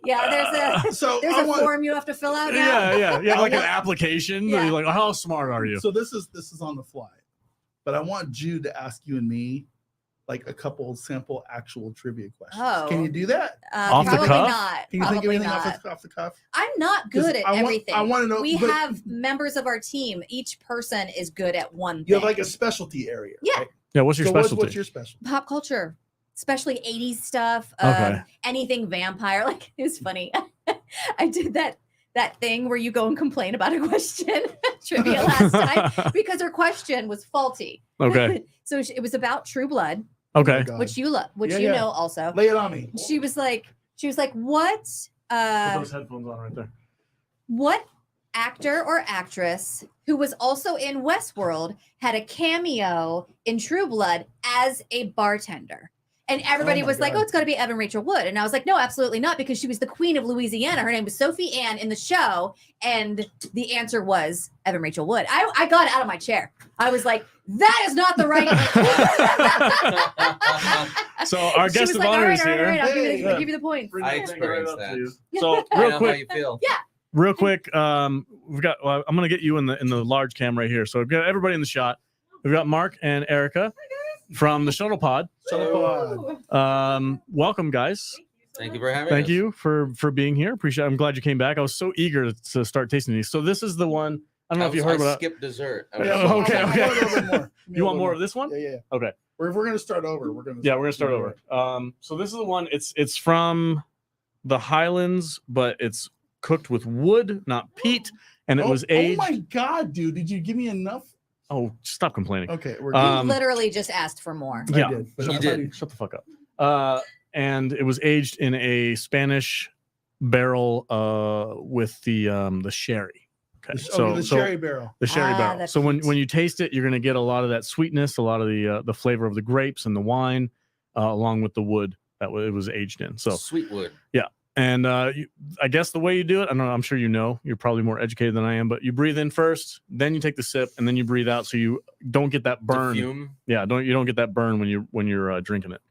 [SPEAKER 3] Yeah,
[SPEAKER 2] So
[SPEAKER 3] there's
[SPEAKER 2] I
[SPEAKER 3] a
[SPEAKER 2] want,
[SPEAKER 3] form you have to fill out now.
[SPEAKER 1] yeah, like an
[SPEAKER 2] want-
[SPEAKER 1] application.
[SPEAKER 3] Yeah.
[SPEAKER 1] You're like, "How smart are you?"
[SPEAKER 2] So this is on the fly, but I want Jude to ask you and me like a couple sample actual trivia questions.
[SPEAKER 3] Oh.
[SPEAKER 2] Can you do that?
[SPEAKER 1] Off the
[SPEAKER 3] Probably
[SPEAKER 1] cuff?
[SPEAKER 3] not.
[SPEAKER 2] Can you think of
[SPEAKER 3] Probably
[SPEAKER 2] anything
[SPEAKER 3] not.
[SPEAKER 2] off the cuff?
[SPEAKER 3] I'm not good at
[SPEAKER 2] I want-
[SPEAKER 3] everything.
[SPEAKER 2] I want to know.
[SPEAKER 3] We
[SPEAKER 2] but
[SPEAKER 3] have members of our team. Each person is good at one thing.
[SPEAKER 2] you have like a specialty area.
[SPEAKER 3] Yeah.
[SPEAKER 2] Right?
[SPEAKER 1] Yeah. What's your
[SPEAKER 2] So
[SPEAKER 1] specialty?
[SPEAKER 2] what's your specialty?
[SPEAKER 3] pop culture, especially 80s stuff.
[SPEAKER 1] Okay.
[SPEAKER 3] Anything vampire. Like it's funny. I did that thing where you go and complain about a question trivia last time because her question was faulty.
[SPEAKER 1] Okay.
[SPEAKER 3] So it was about True Blood,
[SPEAKER 1] Okay.
[SPEAKER 2] God.
[SPEAKER 3] which you love, which
[SPEAKER 2] Yeah,
[SPEAKER 3] you
[SPEAKER 2] yeah.
[SPEAKER 3] know also.
[SPEAKER 2] Lay it on me.
[SPEAKER 3] She was like, what?
[SPEAKER 1] Put those headphones on right there.
[SPEAKER 3] What actor or actress who was also in Westworld had a cameo in True Blood as a bartender? And everybody
[SPEAKER 2] my
[SPEAKER 3] was like,
[SPEAKER 2] God.
[SPEAKER 3] "Oh, it's got to be Evan Rachel Wood." And I was like, "No, absolutely not, because she was the queen of Louisiana. Her name was Sophie Ann in the show." And the answer was Evan Rachel Wood. I got out of my chair. I was like, "That is not the right answer."
[SPEAKER 1] So our
[SPEAKER 3] She
[SPEAKER 1] guest
[SPEAKER 3] was
[SPEAKER 1] of
[SPEAKER 3] like, "All
[SPEAKER 1] honor
[SPEAKER 3] right,
[SPEAKER 1] is
[SPEAKER 3] all right, all right,
[SPEAKER 1] here.
[SPEAKER 3] I'll give you the points."
[SPEAKER 4] I experienced that.
[SPEAKER 1] So
[SPEAKER 4] I
[SPEAKER 1] real
[SPEAKER 4] know
[SPEAKER 1] quick,
[SPEAKER 4] how you feel.
[SPEAKER 1] real quick, we've got. Well, I'm gonna get you in the large cam right here. So we've got everybody in the shot. We've got Mark and Erica from the Shuttle Pod.
[SPEAKER 2] Shuttle Pod.
[SPEAKER 1] Welcome, guys.
[SPEAKER 4] Thank you for having us.
[SPEAKER 1] Thank you for being here. Appreciate it. I'm glad you came back. I was so eager to start tasting these. So this is the one. I don't know if you heard
[SPEAKER 4] I
[SPEAKER 1] about.
[SPEAKER 4] skipped dessert.
[SPEAKER 1] Yeah, okay,
[SPEAKER 2] I want
[SPEAKER 1] okay.
[SPEAKER 2] a little bit more. Give me
[SPEAKER 1] You
[SPEAKER 2] a
[SPEAKER 1] want
[SPEAKER 2] little
[SPEAKER 1] more of this one?
[SPEAKER 2] Yeah.
[SPEAKER 1] Okay.
[SPEAKER 2] If we're gonna start over, we're gonna
[SPEAKER 1] Start over. So this is the one. It's from the Highlands, but it's cooked with wood, not peat, and it was aged.
[SPEAKER 2] Oh my God, dude! Did you give me enough?
[SPEAKER 1] Oh, stop complaining.
[SPEAKER 2] Okay, we're
[SPEAKER 3] You
[SPEAKER 1] Um,
[SPEAKER 3] literally just asked for more.
[SPEAKER 2] I
[SPEAKER 1] Yeah,
[SPEAKER 2] did, but
[SPEAKER 4] You
[SPEAKER 2] I'm
[SPEAKER 4] did.
[SPEAKER 2] ready.
[SPEAKER 1] shut the fuck up. And it was aged in a Spanish barrel with the sherry. Okay,
[SPEAKER 2] The sherry barrel.
[SPEAKER 1] the sherry
[SPEAKER 3] Ah,
[SPEAKER 1] barrel.
[SPEAKER 3] the
[SPEAKER 1] So when
[SPEAKER 3] peat.
[SPEAKER 1] you taste it, you're gonna get a lot of that sweetness, a lot of the flavor of the grapes and the wine, along with the wood that it was aged in. So
[SPEAKER 4] Sweetwood.
[SPEAKER 1] and I guess the way you do it, I don't know, I'm sure you know, you're probably more educated than I am, but you breathe in first, then you take the sip, and then you breathe out, so you don't get that burn.
[SPEAKER 4] Fume.
[SPEAKER 1] Yeah, you don't get that burn when you're drinking it.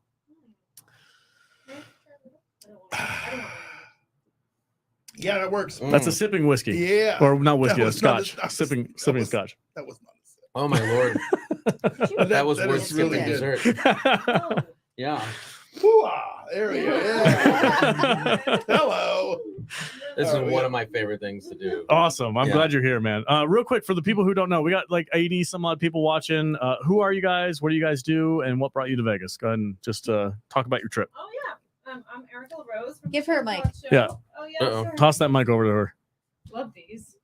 [SPEAKER 2] Yeah, that works.
[SPEAKER 1] That's a sipping whiskey.
[SPEAKER 2] Yeah.
[SPEAKER 1] Or not whiskey,
[SPEAKER 2] That
[SPEAKER 1] that's
[SPEAKER 2] was not a-
[SPEAKER 1] scotch.
[SPEAKER 2] that was-
[SPEAKER 1] Sipping
[SPEAKER 2] that
[SPEAKER 1] sipping
[SPEAKER 2] was-
[SPEAKER 1] scotch.
[SPEAKER 2] That was not a sip.
[SPEAKER 4] Oh my lord. That was
[SPEAKER 2] that
[SPEAKER 4] worth
[SPEAKER 2] is really
[SPEAKER 4] skipping
[SPEAKER 2] good.
[SPEAKER 4] dessert. Yeah.
[SPEAKER 2] Hoo-ah, there we go. Yeah. Hello.
[SPEAKER 4] This
[SPEAKER 2] Oh,
[SPEAKER 4] is
[SPEAKER 2] yeah.
[SPEAKER 4] one of my favorite things to do.
[SPEAKER 1] Awesome. I'm
[SPEAKER 4] Yeah.
[SPEAKER 1] glad you're here, man. Real quick, for the people who don't know, we got like 80 some odd people watching. Who are you guys? What do you guys do? And what brought you to Vegas? Go ahead and just talk about your trip.
[SPEAKER 5] Oh yeah, I'm Erica Rose. From
[SPEAKER 3] Give
[SPEAKER 5] the
[SPEAKER 3] her a
[SPEAKER 5] Shuttle
[SPEAKER 3] mic.
[SPEAKER 5] Pod Show.
[SPEAKER 1] Yeah.
[SPEAKER 5] Oh yeah.
[SPEAKER 4] Uh-oh.
[SPEAKER 5] Sure.
[SPEAKER 1] Toss that mic over to her.
[SPEAKER 5] Love these.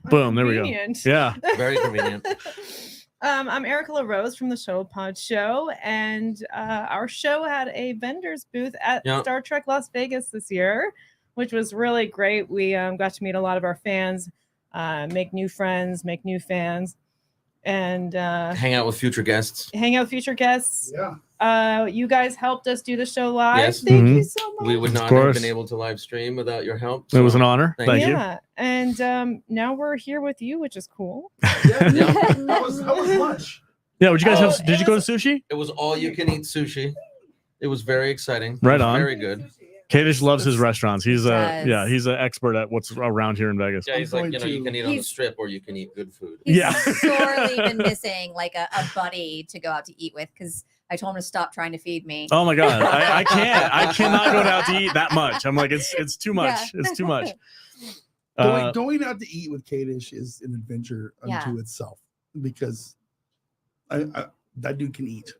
[SPEAKER 1] Boom. There we go.
[SPEAKER 5] Convenient.
[SPEAKER 1] Yeah.
[SPEAKER 4] Very convenient.
[SPEAKER 5] I'm Erica LaRose from the Shuttle Pod Show, and our show had a vendor's booth at
[SPEAKER 4] Yeah.
[SPEAKER 5] Star Trek Las Vegas this year, which was really great. We got to meet a lot of our fans, make new friends, make new fans, and
[SPEAKER 4] Hang out with future guests.
[SPEAKER 5] hang out with future guests.
[SPEAKER 2] Yeah.
[SPEAKER 5] You guys helped us do the show live.
[SPEAKER 4] Yes.
[SPEAKER 5] Thank you
[SPEAKER 1] Mhm.
[SPEAKER 5] so much.
[SPEAKER 4] We would
[SPEAKER 1] Of
[SPEAKER 4] not have
[SPEAKER 1] course.
[SPEAKER 4] been able to live stream without your help.
[SPEAKER 1] It was
[SPEAKER 4] so
[SPEAKER 1] an honor.
[SPEAKER 4] thank
[SPEAKER 1] Thank you.
[SPEAKER 5] Yeah, and now we're here with you, which is cool.
[SPEAKER 2] Yeah.
[SPEAKER 4] Yeah.
[SPEAKER 2] How was lunch?
[SPEAKER 1] Yeah. Would you guys
[SPEAKER 5] Oh,
[SPEAKER 1] have? Did you go to sushi?
[SPEAKER 4] It was all you can eat sushi. It was very exciting.
[SPEAKER 1] Right
[SPEAKER 4] It was
[SPEAKER 1] on.
[SPEAKER 4] Very good.
[SPEAKER 1] Kadish loves his restaurants. He's
[SPEAKER 3] Does.
[SPEAKER 1] he's an expert at what's around here in Vegas.
[SPEAKER 4] Yeah, he's like, you know, you can eat on the
[SPEAKER 3] He's-
[SPEAKER 4] strip or you can eat good food.
[SPEAKER 3] He's
[SPEAKER 1] Yeah.
[SPEAKER 3] sorely been missing like a buddy to go out to eat with because I told him to stop trying to feed me.
[SPEAKER 1] Oh my god, I can't. I cannot go out to eat that much. I'm like, it's too much.
[SPEAKER 3] Yeah.
[SPEAKER 1] It's too much.
[SPEAKER 2] Going out to eat with Kadish is an adventure
[SPEAKER 3] Yeah.
[SPEAKER 2] unto itself because that dude can eat.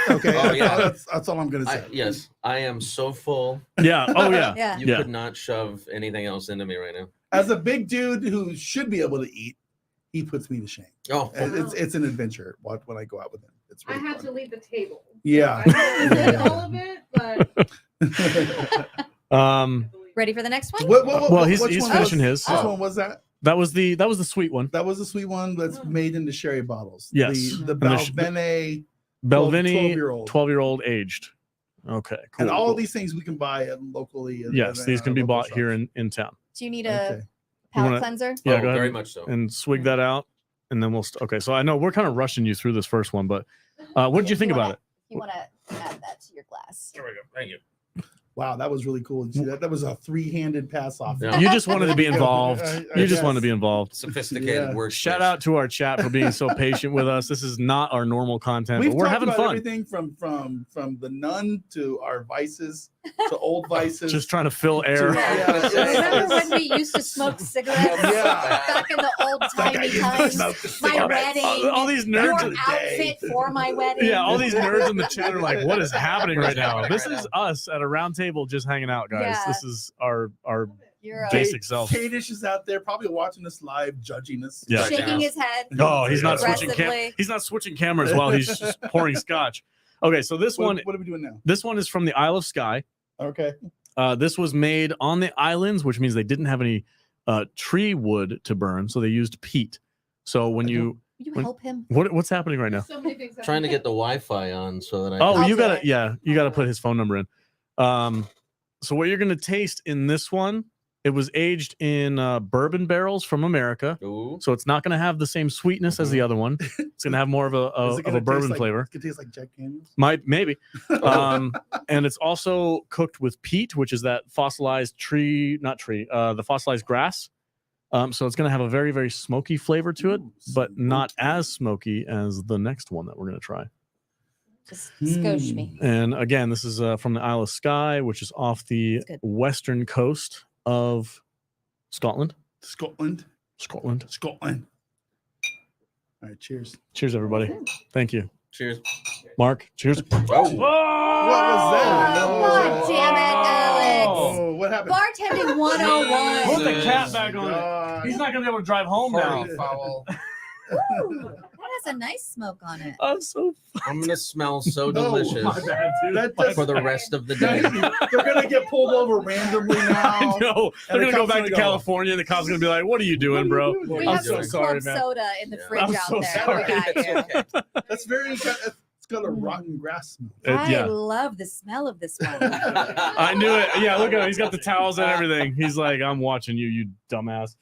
[SPEAKER 2] Okay.
[SPEAKER 4] Oh, yeah.
[SPEAKER 2] That's all I'm gonna say.
[SPEAKER 4] Yes, I am so full.
[SPEAKER 1] Yeah. Oh yeah.
[SPEAKER 3] Yeah.
[SPEAKER 4] You
[SPEAKER 1] Yeah.
[SPEAKER 4] could not shove anything else into me right now.
[SPEAKER 2] As a big dude who should be able to eat, he puts me to shame.
[SPEAKER 4] Oh,
[SPEAKER 2] And It's an adventure when I go out with him. It's
[SPEAKER 5] I
[SPEAKER 2] really
[SPEAKER 5] had
[SPEAKER 2] fun.
[SPEAKER 5] to leave the table.
[SPEAKER 2] Yeah.
[SPEAKER 5] I did all of it, but
[SPEAKER 3] Ready for the next one?
[SPEAKER 1] Well, he's
[SPEAKER 2] which one
[SPEAKER 1] finishing
[SPEAKER 2] was-
[SPEAKER 1] his.
[SPEAKER 2] Which
[SPEAKER 3] Oh.
[SPEAKER 2] one was that?
[SPEAKER 1] That was the sweet one.
[SPEAKER 2] That was the sweet one that's made into sherry bottles.
[SPEAKER 1] Yes.
[SPEAKER 2] The
[SPEAKER 1] And the
[SPEAKER 2] Balvenie
[SPEAKER 1] Belvini
[SPEAKER 2] 12-year-old.
[SPEAKER 1] 12-year-old aged. Okay. Cool.
[SPEAKER 2] and all
[SPEAKER 1] cool.
[SPEAKER 2] these things we can buy locally.
[SPEAKER 1] Yes, these can be
[SPEAKER 2] local
[SPEAKER 1] bought here
[SPEAKER 2] shops.
[SPEAKER 1] in town.
[SPEAKER 3] Do you need
[SPEAKER 2] Okay.
[SPEAKER 3] a palate
[SPEAKER 1] wanna-
[SPEAKER 3] cleanser?
[SPEAKER 1] Yeah,
[SPEAKER 4] oh,
[SPEAKER 1] go ahead
[SPEAKER 4] very much so.
[SPEAKER 1] and swig that out, and then we'll. Okay, so I know we're kind of rushing you through this first one, but what did you think about it?
[SPEAKER 3] You want to add that to your glass?
[SPEAKER 4] There we go. Thank you.
[SPEAKER 2] Wow, that was really cool. You see that was a three-handed pass off.
[SPEAKER 4] Yeah.
[SPEAKER 1] You just wanted to be involved.
[SPEAKER 2] I
[SPEAKER 1] You just
[SPEAKER 2] guess.
[SPEAKER 1] wanted to be involved.
[SPEAKER 4] Sophisticated
[SPEAKER 2] Yeah.
[SPEAKER 4] word.
[SPEAKER 1] Shout out to our chat for being so patient with us. This is not our normal content,
[SPEAKER 2] We've
[SPEAKER 1] but we're
[SPEAKER 2] talked
[SPEAKER 1] having
[SPEAKER 2] about
[SPEAKER 1] fun.
[SPEAKER 2] everything from the nun to our vices to old vices.
[SPEAKER 1] Just trying to fill air.
[SPEAKER 2] Yeah.
[SPEAKER 3] Remember when we used to smoke cigarettes
[SPEAKER 2] Yeah.
[SPEAKER 3] back in the old
[SPEAKER 2] That guy
[SPEAKER 3] timey
[SPEAKER 2] used to
[SPEAKER 3] times?
[SPEAKER 2] smoke the
[SPEAKER 3] My
[SPEAKER 2] cigarettes.
[SPEAKER 3] wedding.
[SPEAKER 1] All these
[SPEAKER 3] Your
[SPEAKER 1] nerds.
[SPEAKER 2] in-
[SPEAKER 3] outfit for my wedding.
[SPEAKER 1] Yeah, all these nerds in the chat are like, "What is happening right now?"
[SPEAKER 4] happening
[SPEAKER 1] This
[SPEAKER 4] right
[SPEAKER 1] is us at a round table just hanging out, guys.
[SPEAKER 3] Yeah.
[SPEAKER 1] This is our
[SPEAKER 3] You're
[SPEAKER 1] basic self.
[SPEAKER 2] Kadish is out there probably watching us live, judging us.
[SPEAKER 1] Yeah.
[SPEAKER 3] shaking his head.
[SPEAKER 1] Oh, he's not switching
[SPEAKER 3] Aggressively.
[SPEAKER 1] he's not switching cameras while he's just pouring scotch. Okay, so this one
[SPEAKER 2] What are we doing now?
[SPEAKER 1] this one is from the Isle of Skye.
[SPEAKER 2] Okay.
[SPEAKER 1] This was made on the islands, which means they didn't have any tree wood to burn, so they used peat. So when you
[SPEAKER 3] Will you
[SPEAKER 1] When-
[SPEAKER 3] help him?
[SPEAKER 1] what's happening right now?
[SPEAKER 5] so many things.
[SPEAKER 4] Trying to get the Wi-Fi on so that I.
[SPEAKER 1] Oh,
[SPEAKER 3] I'll
[SPEAKER 1] you
[SPEAKER 3] do
[SPEAKER 1] gotta
[SPEAKER 3] it.
[SPEAKER 1] you gotta put his phone number in. So what you're gonna taste in this one, it was aged in bourbon barrels from America.
[SPEAKER 4] Ooh.
[SPEAKER 1] So it's not going to have the same sweetness as the other one. It's going to have more of
[SPEAKER 2] Is it
[SPEAKER 1] a
[SPEAKER 2] gonna taste
[SPEAKER 1] bourbon
[SPEAKER 2] like-
[SPEAKER 1] flavor.
[SPEAKER 2] It's gonna taste like Jack Daniels.
[SPEAKER 1] Maybe. And it's also cooked with peat, which is that fossilized the fossilized grass. So it's going to have a very, very smoky flavor to it,
[SPEAKER 2] Ooh,
[SPEAKER 1] but not
[SPEAKER 2] smoky.
[SPEAKER 1] as smoky as the next one that we're going to try.
[SPEAKER 3] Just scotch me.
[SPEAKER 1] And again, this is from the Isle of Skye, which is off the
[SPEAKER 3] That's good.
[SPEAKER 1] western coast of Scotland.
[SPEAKER 2] Scotland.
[SPEAKER 1] Scotland.
[SPEAKER 2] Scotland. All right, cheers.
[SPEAKER 1] Cheers, everybody. Thank you.
[SPEAKER 4] Cheers.
[SPEAKER 1] Mark, cheers.
[SPEAKER 4] Oh.
[SPEAKER 2] What was that?
[SPEAKER 3] Oh, God damn it, Alex.
[SPEAKER 2] Oh, what happened?
[SPEAKER 3] Bartending
[SPEAKER 1] Put
[SPEAKER 3] 101.
[SPEAKER 1] the cat back on it.
[SPEAKER 2] God.
[SPEAKER 1] He's not going to be able to drive home now.
[SPEAKER 4] Party foul.
[SPEAKER 3] Ooh, that has a nice smoke on it.
[SPEAKER 1] I'm so
[SPEAKER 4] I'm gonna smell so
[SPEAKER 2] Oh,
[SPEAKER 4] delicious
[SPEAKER 1] my bad, dude.
[SPEAKER 2] That does-
[SPEAKER 4] for the rest of the day.
[SPEAKER 2] They're gonna get pulled over randomly now.
[SPEAKER 1] I know. They're
[SPEAKER 2] the
[SPEAKER 1] going to go
[SPEAKER 2] cop's
[SPEAKER 1] back
[SPEAKER 2] gonna
[SPEAKER 1] to
[SPEAKER 2] go,
[SPEAKER 1] California, and the cop's going to be like, what are you doing, bro?
[SPEAKER 2] What are you
[SPEAKER 3] We
[SPEAKER 2] doing?
[SPEAKER 1] I'm
[SPEAKER 3] have
[SPEAKER 1] so
[SPEAKER 3] some
[SPEAKER 1] sorry,
[SPEAKER 3] club
[SPEAKER 1] man.
[SPEAKER 3] soda in the
[SPEAKER 4] Yeah.
[SPEAKER 3] fridge
[SPEAKER 1] I'm
[SPEAKER 3] out
[SPEAKER 1] so
[SPEAKER 3] there.
[SPEAKER 1] sorry.
[SPEAKER 3] We got
[SPEAKER 4] It's
[SPEAKER 3] you.
[SPEAKER 4] okay.
[SPEAKER 2] That's very. It's got a rotten grass smell.
[SPEAKER 3] I
[SPEAKER 1] Yeah.
[SPEAKER 3] love the smell of this one.
[SPEAKER 1] I knew it. Yeah, look at him. He's got the towels and everything. He's like, I'm watching you, you dumbass.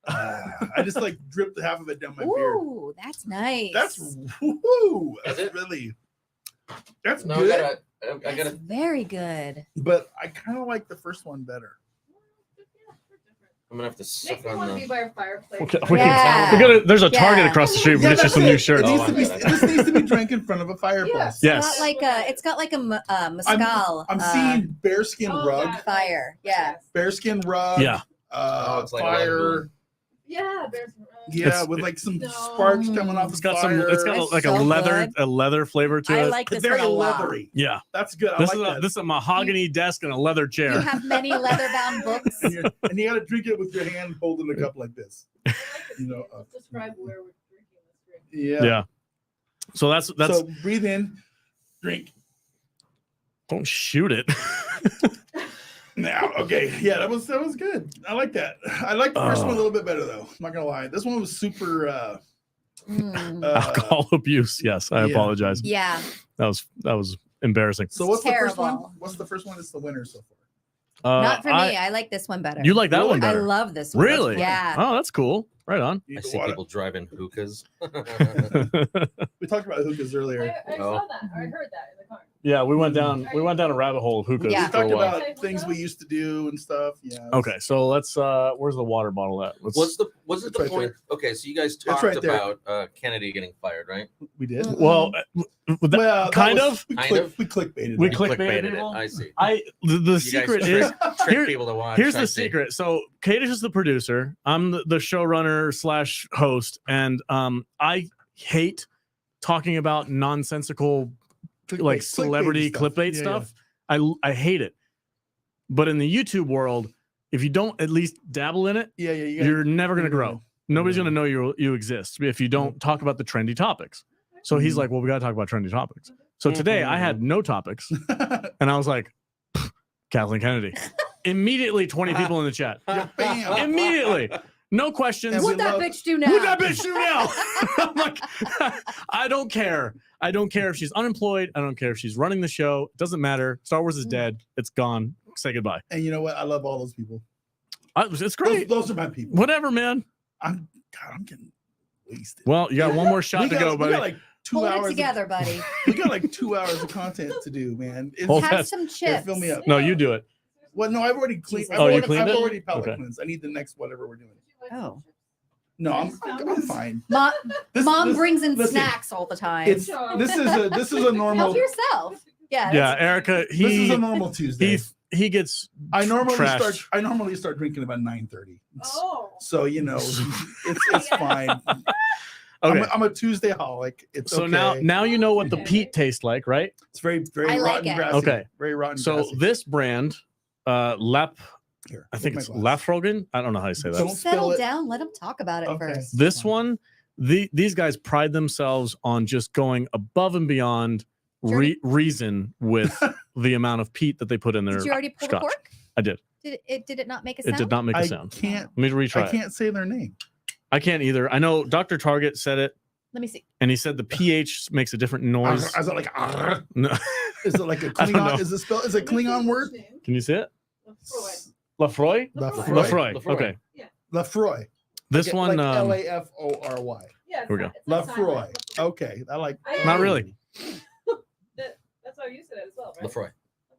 [SPEAKER 2] I just like dripped half of it down my beard.
[SPEAKER 3] Ooh, that's nice.
[SPEAKER 2] That's woo. That's
[SPEAKER 4] Is it?
[SPEAKER 2] really. That's
[SPEAKER 4] No,
[SPEAKER 2] good.
[SPEAKER 4] I
[SPEAKER 3] That's
[SPEAKER 4] gotta.
[SPEAKER 3] very good.
[SPEAKER 2] But I kind of like the first one better.
[SPEAKER 4] I'm gonna have to
[SPEAKER 5] Makes
[SPEAKER 4] suck
[SPEAKER 5] me
[SPEAKER 4] on
[SPEAKER 5] want to be
[SPEAKER 4] the.
[SPEAKER 5] by a fireplace.
[SPEAKER 1] There's a Target
[SPEAKER 3] Yeah.
[SPEAKER 1] across the street. We
[SPEAKER 2] Yeah,
[SPEAKER 1] can get you some
[SPEAKER 2] that-
[SPEAKER 1] new shirts.
[SPEAKER 2] This needs to be drank in front of a fireplace.
[SPEAKER 1] Yes.
[SPEAKER 3] It's got like a mescal.
[SPEAKER 2] I'm seeing bearskin rug,
[SPEAKER 5] that.
[SPEAKER 3] fire. Yeah.
[SPEAKER 2] bearskin rug.
[SPEAKER 1] Yeah.
[SPEAKER 4] It's like a
[SPEAKER 2] Fire.
[SPEAKER 5] Yeah, there's.
[SPEAKER 2] Yeah,
[SPEAKER 1] It's-
[SPEAKER 2] with like some
[SPEAKER 5] No.
[SPEAKER 2] sparks coming off
[SPEAKER 1] It's
[SPEAKER 2] the
[SPEAKER 1] got
[SPEAKER 2] fire.
[SPEAKER 1] it's got like
[SPEAKER 3] So
[SPEAKER 1] a leather flavor to
[SPEAKER 3] I
[SPEAKER 1] it.
[SPEAKER 3] like this
[SPEAKER 2] very
[SPEAKER 3] one a lot.
[SPEAKER 2] leathery.
[SPEAKER 1] Yeah.
[SPEAKER 2] That's good. I
[SPEAKER 1] This
[SPEAKER 2] like
[SPEAKER 1] is
[SPEAKER 2] that.
[SPEAKER 1] this is a mahogany desk and a leather
[SPEAKER 3] You
[SPEAKER 1] chair.
[SPEAKER 3] have many leather-bound books.
[SPEAKER 2] and you got to drink it with your hand holding a cup like this. You know,
[SPEAKER 5] Let's describe where we're drinking this drink.
[SPEAKER 2] Yeah.
[SPEAKER 1] Yeah. So that's
[SPEAKER 2] So breathe in, drink.
[SPEAKER 1] don't shoot it.
[SPEAKER 2] Now, okay, yeah, that was good. I like that. I like the first one a
[SPEAKER 1] Oh.
[SPEAKER 2] little bit better though. I'm not gonna lie. This one was super.
[SPEAKER 1] Alcohol abuse. Yes, I
[SPEAKER 2] yeah.
[SPEAKER 1] apologize.
[SPEAKER 3] Yeah.
[SPEAKER 1] That was embarrassing.
[SPEAKER 2] So what's the first one?
[SPEAKER 3] Terrible.
[SPEAKER 2] What's the first one? It's the winner so far.
[SPEAKER 3] Not for me. I like this one better.
[SPEAKER 1] You like that
[SPEAKER 2] Really?
[SPEAKER 1] one
[SPEAKER 3] I
[SPEAKER 1] better?
[SPEAKER 3] love this one.
[SPEAKER 1] Really?
[SPEAKER 3] Yeah.
[SPEAKER 1] Oh, that's cool. Right on.
[SPEAKER 2] You
[SPEAKER 4] I
[SPEAKER 2] need the
[SPEAKER 4] see
[SPEAKER 2] water.
[SPEAKER 4] people driving hookahs.
[SPEAKER 2] We talked about hookahs earlier.
[SPEAKER 5] I
[SPEAKER 4] Oh.
[SPEAKER 5] saw that. I heard that in the car.
[SPEAKER 1] Yeah, we went down a rabbit hole of hookahs
[SPEAKER 3] Yeah.
[SPEAKER 2] We
[SPEAKER 1] for a
[SPEAKER 2] talked
[SPEAKER 1] while.
[SPEAKER 2] about things we used to do and stuff. Yeah.
[SPEAKER 1] Okay, so let's where's the water bottle at? Let's
[SPEAKER 4] Was it
[SPEAKER 2] It's
[SPEAKER 4] the
[SPEAKER 2] right
[SPEAKER 4] point? Okay, so you guys
[SPEAKER 2] It's
[SPEAKER 4] talked
[SPEAKER 2] right there.
[SPEAKER 4] about Kennedy getting fired, right?
[SPEAKER 2] We did.
[SPEAKER 3] Mm.
[SPEAKER 1] well with that-
[SPEAKER 2] Well, that
[SPEAKER 1] kind
[SPEAKER 2] was-
[SPEAKER 1] of.
[SPEAKER 2] We,
[SPEAKER 4] Kind
[SPEAKER 2] click,
[SPEAKER 4] of.
[SPEAKER 2] we clickbaited.
[SPEAKER 1] We
[SPEAKER 2] it.
[SPEAKER 1] clickbaited
[SPEAKER 4] Clickbaited it.
[SPEAKER 1] people?
[SPEAKER 4] I see.
[SPEAKER 1] The
[SPEAKER 4] You
[SPEAKER 1] secret
[SPEAKER 4] guys
[SPEAKER 1] is
[SPEAKER 4] trick
[SPEAKER 1] here-
[SPEAKER 4] people to watch.
[SPEAKER 1] here's
[SPEAKER 4] I
[SPEAKER 1] the
[SPEAKER 4] see.
[SPEAKER 1] secret. So Kadish is the producer. I'm the showrunner / host, and I hate talking about nonsensical like
[SPEAKER 2] Clickbait
[SPEAKER 1] celebrity
[SPEAKER 2] stuff.
[SPEAKER 1] clickbait
[SPEAKER 2] Yeah,
[SPEAKER 1] stuff. I hate it. But in the YouTube world, if you don't at least dabble in it,
[SPEAKER 2] Yeah, yeah. You gotta-
[SPEAKER 1] you're never going to grow. Nobody's going to know you exist if you don't talk about the trendy topics. So he's like, well, we got to talk about trendy topics. So today I had no topics, and I was like, Kathleen Kennedy. Immediately 20 people in the chat.
[SPEAKER 2] Yeah, bam.
[SPEAKER 1] Immediately. No questions.
[SPEAKER 2] And we
[SPEAKER 3] What that
[SPEAKER 2] love-
[SPEAKER 3] bitch do now?
[SPEAKER 1] Who'd that bitch do now? I'm like, I don't care. I don't care if she's unemployed. I don't care if she's running the show. It doesn't matter. Star Wars is dead. It's gone. Say goodbye.
[SPEAKER 2] And you know what? I love all those people.
[SPEAKER 1] It's
[SPEAKER 2] Those,
[SPEAKER 1] great.
[SPEAKER 2] those are my people.
[SPEAKER 1] Whatever, man.
[SPEAKER 2] I'm getting wasted.
[SPEAKER 1] Well, you got one more shot
[SPEAKER 2] we
[SPEAKER 1] to
[SPEAKER 2] got,
[SPEAKER 1] go,
[SPEAKER 2] we
[SPEAKER 1] buddy.
[SPEAKER 2] got like 2
[SPEAKER 3] Hold
[SPEAKER 2] hours.
[SPEAKER 3] it together, buddy.
[SPEAKER 2] We got like 2 hours of content to do, man. It's,
[SPEAKER 1] Hold
[SPEAKER 3] Have
[SPEAKER 1] that.
[SPEAKER 3] some
[SPEAKER 2] Here,
[SPEAKER 3] chips.
[SPEAKER 2] fill me up.
[SPEAKER 1] No, you do it.
[SPEAKER 2] Well, no, I've already cleaned.
[SPEAKER 3] Oh,
[SPEAKER 1] you cleaned
[SPEAKER 2] I've
[SPEAKER 1] it?
[SPEAKER 2] already palate
[SPEAKER 1] Okay.
[SPEAKER 2] cleansed. I need the next whatever we're doing.
[SPEAKER 3] Oh.
[SPEAKER 2] No, I'm fine.
[SPEAKER 3] Mom,
[SPEAKER 2] This-
[SPEAKER 3] Mom
[SPEAKER 2] this-
[SPEAKER 3] brings in
[SPEAKER 2] listen,
[SPEAKER 3] snacks all the time.
[SPEAKER 2] This is a normal.
[SPEAKER 3] Help yourself. Yeah.
[SPEAKER 1] Yeah,
[SPEAKER 3] that's-
[SPEAKER 1] Erica,
[SPEAKER 2] This is a
[SPEAKER 1] he
[SPEAKER 2] normal Tuesday.
[SPEAKER 1] he gets
[SPEAKER 2] I normally
[SPEAKER 1] trashed.
[SPEAKER 2] start drinking about 9:30.
[SPEAKER 5] Oh.
[SPEAKER 2] So you know, it's fine.
[SPEAKER 1] Okay.
[SPEAKER 2] I'm a Tuesday holic. It's
[SPEAKER 1] So
[SPEAKER 2] okay.
[SPEAKER 1] now you know what the
[SPEAKER 5] Okay.
[SPEAKER 1] peat tastes like, right?
[SPEAKER 2] It's very
[SPEAKER 3] I like
[SPEAKER 2] rotten
[SPEAKER 3] it.
[SPEAKER 2] grassy.
[SPEAKER 1] Okay.
[SPEAKER 2] Very rotten.
[SPEAKER 1] So
[SPEAKER 2] grassy.
[SPEAKER 1] this brand, Lap,
[SPEAKER 2] Here,
[SPEAKER 1] I think
[SPEAKER 2] take
[SPEAKER 1] it's
[SPEAKER 2] my glass.
[SPEAKER 1] Lafrogen. I don't know how you say that.
[SPEAKER 2] Don't spill
[SPEAKER 3] Settle
[SPEAKER 2] it.
[SPEAKER 3] down. Let him talk about it
[SPEAKER 2] Okay.
[SPEAKER 3] first.
[SPEAKER 1] This one, these guys pride themselves on just going above and beyond
[SPEAKER 3] Jordy?
[SPEAKER 1] reason with the amount of peat that they put in their
[SPEAKER 3] Did you already pull
[SPEAKER 1] scotch.
[SPEAKER 3] the cork?
[SPEAKER 1] I did.
[SPEAKER 3] Did it not make a
[SPEAKER 1] It
[SPEAKER 3] sound?
[SPEAKER 1] did not make a
[SPEAKER 2] I
[SPEAKER 1] sound.
[SPEAKER 2] can't.
[SPEAKER 1] Let me retry
[SPEAKER 2] I
[SPEAKER 1] it.
[SPEAKER 2] can't say their name.
[SPEAKER 1] I can't either. I know Dr. Target said it,
[SPEAKER 3] Let me see.
[SPEAKER 1] and he said the pH makes a different noise.
[SPEAKER 2] Is it like?
[SPEAKER 1] No.
[SPEAKER 2] Is it like a
[SPEAKER 1] I don't know.
[SPEAKER 2] Klingon? Is it spell? Is it Klingon word?
[SPEAKER 1] Can you see it?
[SPEAKER 5] Lafroy.
[SPEAKER 1] Lafroy?
[SPEAKER 2] Lafroy.
[SPEAKER 1] Lafroy.
[SPEAKER 4] Lafroy.
[SPEAKER 1] Okay.
[SPEAKER 2] Lafroy.
[SPEAKER 1] This
[SPEAKER 2] Like
[SPEAKER 1] one,
[SPEAKER 2] Lafory.
[SPEAKER 5] Yeah,
[SPEAKER 1] Here we go.
[SPEAKER 2] Lafroy. Okay, I like.
[SPEAKER 1] Not really.
[SPEAKER 5] That's how you said it as well, right?
[SPEAKER 4] Lafroy.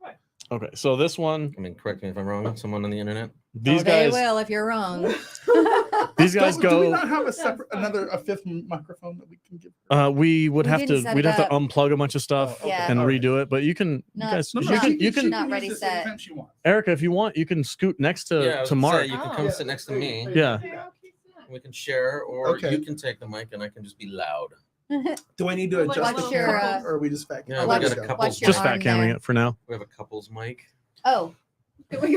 [SPEAKER 5] Lafroy.
[SPEAKER 1] okay. So this one,
[SPEAKER 4] I mean, correct me if I'm wrong. Someone on the internet.
[SPEAKER 1] these
[SPEAKER 3] They
[SPEAKER 1] guys,
[SPEAKER 3] will if you're wrong.
[SPEAKER 1] these guys
[SPEAKER 2] Do we
[SPEAKER 1] go.
[SPEAKER 2] not have a
[SPEAKER 5] That's
[SPEAKER 2] separate,
[SPEAKER 5] fine.
[SPEAKER 2] a fifth microphone that we can give?
[SPEAKER 1] We would
[SPEAKER 3] We
[SPEAKER 1] have
[SPEAKER 3] didn't
[SPEAKER 1] to.
[SPEAKER 3] set
[SPEAKER 1] We'd
[SPEAKER 3] it
[SPEAKER 1] have to
[SPEAKER 3] up.
[SPEAKER 1] unplug a bunch of stuff
[SPEAKER 3] Yeah.
[SPEAKER 1] and
[SPEAKER 2] All right.
[SPEAKER 1] redo it. But you can,
[SPEAKER 3] Not-
[SPEAKER 1] you guys,
[SPEAKER 3] no,
[SPEAKER 1] you
[SPEAKER 3] no,
[SPEAKER 1] can, you
[SPEAKER 3] she's
[SPEAKER 1] can,
[SPEAKER 3] not
[SPEAKER 2] use
[SPEAKER 3] ready
[SPEAKER 2] this
[SPEAKER 3] set.
[SPEAKER 2] anytime she wants.
[SPEAKER 1] Erica, if you want, you can scoot next to
[SPEAKER 4] Yeah, I was
[SPEAKER 1] to
[SPEAKER 4] gonna
[SPEAKER 1] Mark.
[SPEAKER 4] say, you can
[SPEAKER 3] Oh.
[SPEAKER 4] come sit next to me.
[SPEAKER 1] Yeah.
[SPEAKER 4] We can share, or
[SPEAKER 2] Okay.
[SPEAKER 4] you can take the mic and I can just be loud.
[SPEAKER 2] Do I need to
[SPEAKER 5] What's
[SPEAKER 2] adjust the
[SPEAKER 3] your,
[SPEAKER 2] camera, or are we just back?
[SPEAKER 4] Yeah,
[SPEAKER 3] we got a
[SPEAKER 4] couple-
[SPEAKER 3] What's your
[SPEAKER 1] Just
[SPEAKER 3] arm
[SPEAKER 1] fat camming
[SPEAKER 3] there?
[SPEAKER 1] it for now.
[SPEAKER 4] We have a couple's mic.
[SPEAKER 3] Oh,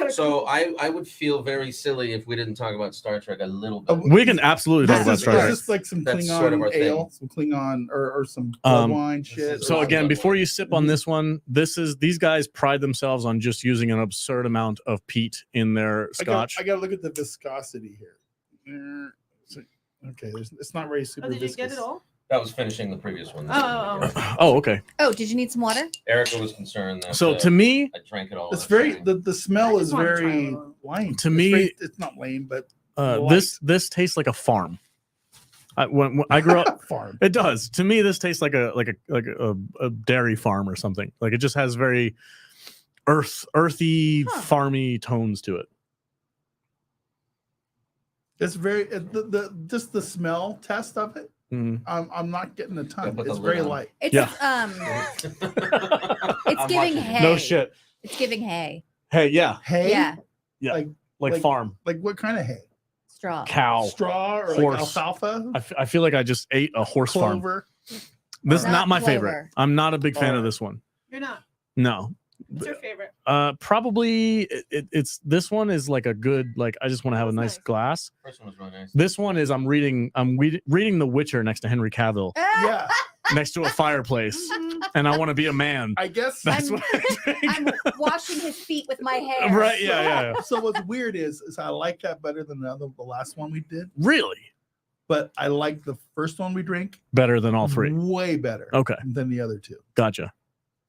[SPEAKER 4] So I would feel very silly if we didn't talk about Star Trek a little bit.
[SPEAKER 2] Oh,
[SPEAKER 1] We can absolutely talk about
[SPEAKER 2] Is
[SPEAKER 1] Star Trek.
[SPEAKER 2] this like some
[SPEAKER 4] That's
[SPEAKER 2] Klingon
[SPEAKER 4] sort of our
[SPEAKER 2] ale,
[SPEAKER 4] thing.
[SPEAKER 2] some Klingon or some blood
[SPEAKER 1] Um,
[SPEAKER 2] wine shit?
[SPEAKER 1] So
[SPEAKER 2] or-
[SPEAKER 1] again, before you sip on
[SPEAKER 2] Mhm.
[SPEAKER 1] this one, these guys pride themselves on just using an absurd amount of peat in their scotch.
[SPEAKER 2] I got to look at the viscosity here. Okay, it's not very super
[SPEAKER 5] Oh, did you
[SPEAKER 2] viscous.
[SPEAKER 5] get it all?
[SPEAKER 4] That was finishing the previous one.
[SPEAKER 5] Oh.
[SPEAKER 1] Oh, okay.
[SPEAKER 3] oh, did you need some water?
[SPEAKER 4] Erica was concerned that
[SPEAKER 1] So to me,
[SPEAKER 4] I drank it all.
[SPEAKER 2] It's
[SPEAKER 4] in a
[SPEAKER 2] very
[SPEAKER 4] sitting.
[SPEAKER 2] the smell
[SPEAKER 5] I
[SPEAKER 2] is
[SPEAKER 5] just wanna try
[SPEAKER 2] very
[SPEAKER 5] a little.
[SPEAKER 2] lame.
[SPEAKER 1] To
[SPEAKER 2] It's
[SPEAKER 1] me-
[SPEAKER 2] very- it's not lame, but light.
[SPEAKER 1] this tastes like a farm. When I grew up,
[SPEAKER 2] farm.
[SPEAKER 1] it does. To me, this tastes like a dairy farm or something. Like it just has very earthy,
[SPEAKER 3] Huh.
[SPEAKER 1] farmy tones to it.
[SPEAKER 2] It's very the just the smell test of it.
[SPEAKER 1] Mhm.
[SPEAKER 2] I'm not getting a ton.
[SPEAKER 4] put the
[SPEAKER 2] It's
[SPEAKER 4] lid
[SPEAKER 2] very
[SPEAKER 4] on.
[SPEAKER 2] light.
[SPEAKER 3] It's it's
[SPEAKER 4] I'm
[SPEAKER 3] giving
[SPEAKER 4] watching.
[SPEAKER 3] hay.
[SPEAKER 1] No shit.
[SPEAKER 3] It's giving hay.
[SPEAKER 1] Hey, yeah,
[SPEAKER 2] Hay?
[SPEAKER 3] Yeah,
[SPEAKER 1] like
[SPEAKER 2] like-
[SPEAKER 1] farm
[SPEAKER 2] Like what kind of hay?
[SPEAKER 3] straw.
[SPEAKER 1] cow.
[SPEAKER 2] Straw or
[SPEAKER 1] Horse.
[SPEAKER 2] like alfalfa?
[SPEAKER 1] I feel like I just ate a horse farm.
[SPEAKER 2] Clover?
[SPEAKER 1] This is
[SPEAKER 3] Not
[SPEAKER 1] not my
[SPEAKER 3] clover.
[SPEAKER 1] favorite. I'm not a big fan of
[SPEAKER 2] Alright.
[SPEAKER 1] this one.
[SPEAKER 5] You're not.
[SPEAKER 1] No.
[SPEAKER 5] What's your favorite?
[SPEAKER 1] Probably it's this one is like a good like I just want to have a
[SPEAKER 5] That's
[SPEAKER 1] nice
[SPEAKER 5] nice.
[SPEAKER 1] glass.
[SPEAKER 4] First one was really nice.
[SPEAKER 1] This one is I'm reading The Witcher next to Henry Cavill
[SPEAKER 2] Yeah.
[SPEAKER 1] next to a fireplace, and I want to be a man.
[SPEAKER 2] I guess
[SPEAKER 1] That's
[SPEAKER 3] I'm-
[SPEAKER 1] what I drink.
[SPEAKER 3] I'm washing his feet with my hair.
[SPEAKER 1] Right? Yeah.
[SPEAKER 2] So what's weird is I like that better than the last one we did,
[SPEAKER 1] Really
[SPEAKER 2] but I like the first one we drank
[SPEAKER 1] better than all three.
[SPEAKER 2] way better
[SPEAKER 1] Okay,
[SPEAKER 2] than the other two.
[SPEAKER 1] gotcha.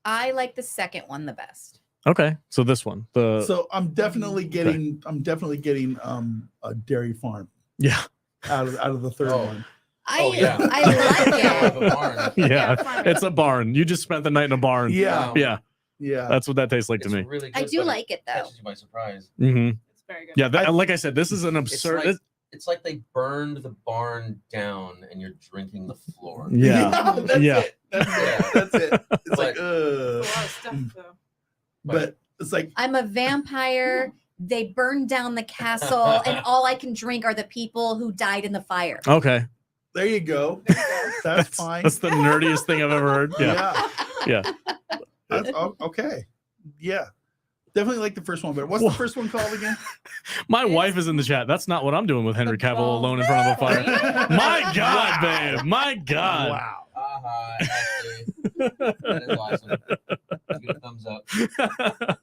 [SPEAKER 3] I like the second one the best.
[SPEAKER 1] Okay, so this one,
[SPEAKER 2] So I'm definitely getting a dairy farm
[SPEAKER 1] yeah,
[SPEAKER 2] out of the third
[SPEAKER 4] Oh.
[SPEAKER 2] one.
[SPEAKER 4] Oh, yeah.
[SPEAKER 3] I like it.
[SPEAKER 4] The barn.
[SPEAKER 1] yeah,
[SPEAKER 5] fine.
[SPEAKER 1] it's a barn. You just spent the night in a barn.
[SPEAKER 2] Yeah.
[SPEAKER 4] Wow.
[SPEAKER 1] Yeah,
[SPEAKER 2] Yeah.
[SPEAKER 1] that's what that tastes like to
[SPEAKER 4] It's
[SPEAKER 1] me.
[SPEAKER 4] really good,
[SPEAKER 3] I do
[SPEAKER 4] but
[SPEAKER 3] like it though.
[SPEAKER 4] catches you by surprise.
[SPEAKER 1] hmm
[SPEAKER 5] It's very good.
[SPEAKER 1] Yeah,
[SPEAKER 2] I-
[SPEAKER 1] like I said, this is an absurd.
[SPEAKER 4] like- It's like they burned the barn down and you're drinking the floor.
[SPEAKER 1] yeah,
[SPEAKER 2] That's
[SPEAKER 1] Yeah.
[SPEAKER 2] it. That's it. That's it. It's like,
[SPEAKER 5] It's a lot of stuff though.
[SPEAKER 2] but it's like,
[SPEAKER 3] I'm a vampire. They burned down the castle, and all I can drink are the people who died in the fire.
[SPEAKER 1] okay,
[SPEAKER 2] there you go.
[SPEAKER 5] There you go.
[SPEAKER 2] That's fine.
[SPEAKER 1] That's the nerdiest thing I've ever heard. Yeah, yeah.
[SPEAKER 2] That's okay. Yeah. Definitely like the first one better. What's the
[SPEAKER 1] Whoa.
[SPEAKER 2] first one called again?
[SPEAKER 1] My wife is in the chat. That's not what I'm doing with Henry
[SPEAKER 5] The
[SPEAKER 1] Cavill
[SPEAKER 5] ball.
[SPEAKER 1] alone in front of a fire. My God,
[SPEAKER 2] Wow.
[SPEAKER 1] babe. My God.
[SPEAKER 2] Wow.
[SPEAKER 4] Actually, that is awesome. Give it a thumbs up.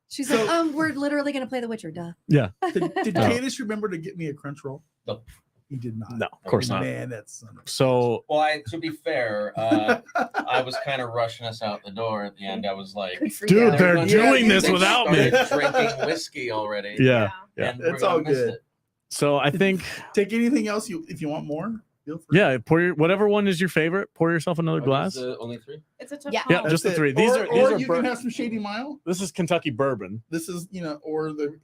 [SPEAKER 3] She's
[SPEAKER 2] So-
[SPEAKER 3] like, we're literally gonna play The Witcher, duh.
[SPEAKER 2] Did
[SPEAKER 1] No.
[SPEAKER 2] Cadis remember to get me a crunch roll?
[SPEAKER 4] No.
[SPEAKER 2] He did not.
[SPEAKER 1] No, of course not.
[SPEAKER 2] Man, that's son of a-
[SPEAKER 1] So,
[SPEAKER 4] Well, to be fair, I was kind of rushing us out the door at the end. I was like,
[SPEAKER 3] Good for
[SPEAKER 1] dude,
[SPEAKER 3] you.
[SPEAKER 1] they're
[SPEAKER 4] "Everyone-
[SPEAKER 1] doing this
[SPEAKER 4] they
[SPEAKER 1] without me."
[SPEAKER 4] started drinking whiskey already.
[SPEAKER 1] yeah. Yeah.
[SPEAKER 4] And we're
[SPEAKER 2] It's
[SPEAKER 4] gonna
[SPEAKER 2] all
[SPEAKER 4] miss
[SPEAKER 2] good.
[SPEAKER 4] it.
[SPEAKER 1] So I think,
[SPEAKER 2] Take anything else if you want more. Feel free.
[SPEAKER 1] yeah, whatever one is your favorite, pour yourself another
[SPEAKER 4] Oh,
[SPEAKER 1] glass.
[SPEAKER 4] there's, only three?
[SPEAKER 5] It's a tough
[SPEAKER 3] Yeah.
[SPEAKER 5] call.
[SPEAKER 1] Yeah, just the
[SPEAKER 2] That's
[SPEAKER 1] three.
[SPEAKER 2] it.
[SPEAKER 1] These
[SPEAKER 2] or,
[SPEAKER 1] are
[SPEAKER 2] you
[SPEAKER 1] bur-
[SPEAKER 2] can have some Shady Mile.
[SPEAKER 1] This is Kentucky bourbon,
[SPEAKER 2] This is or the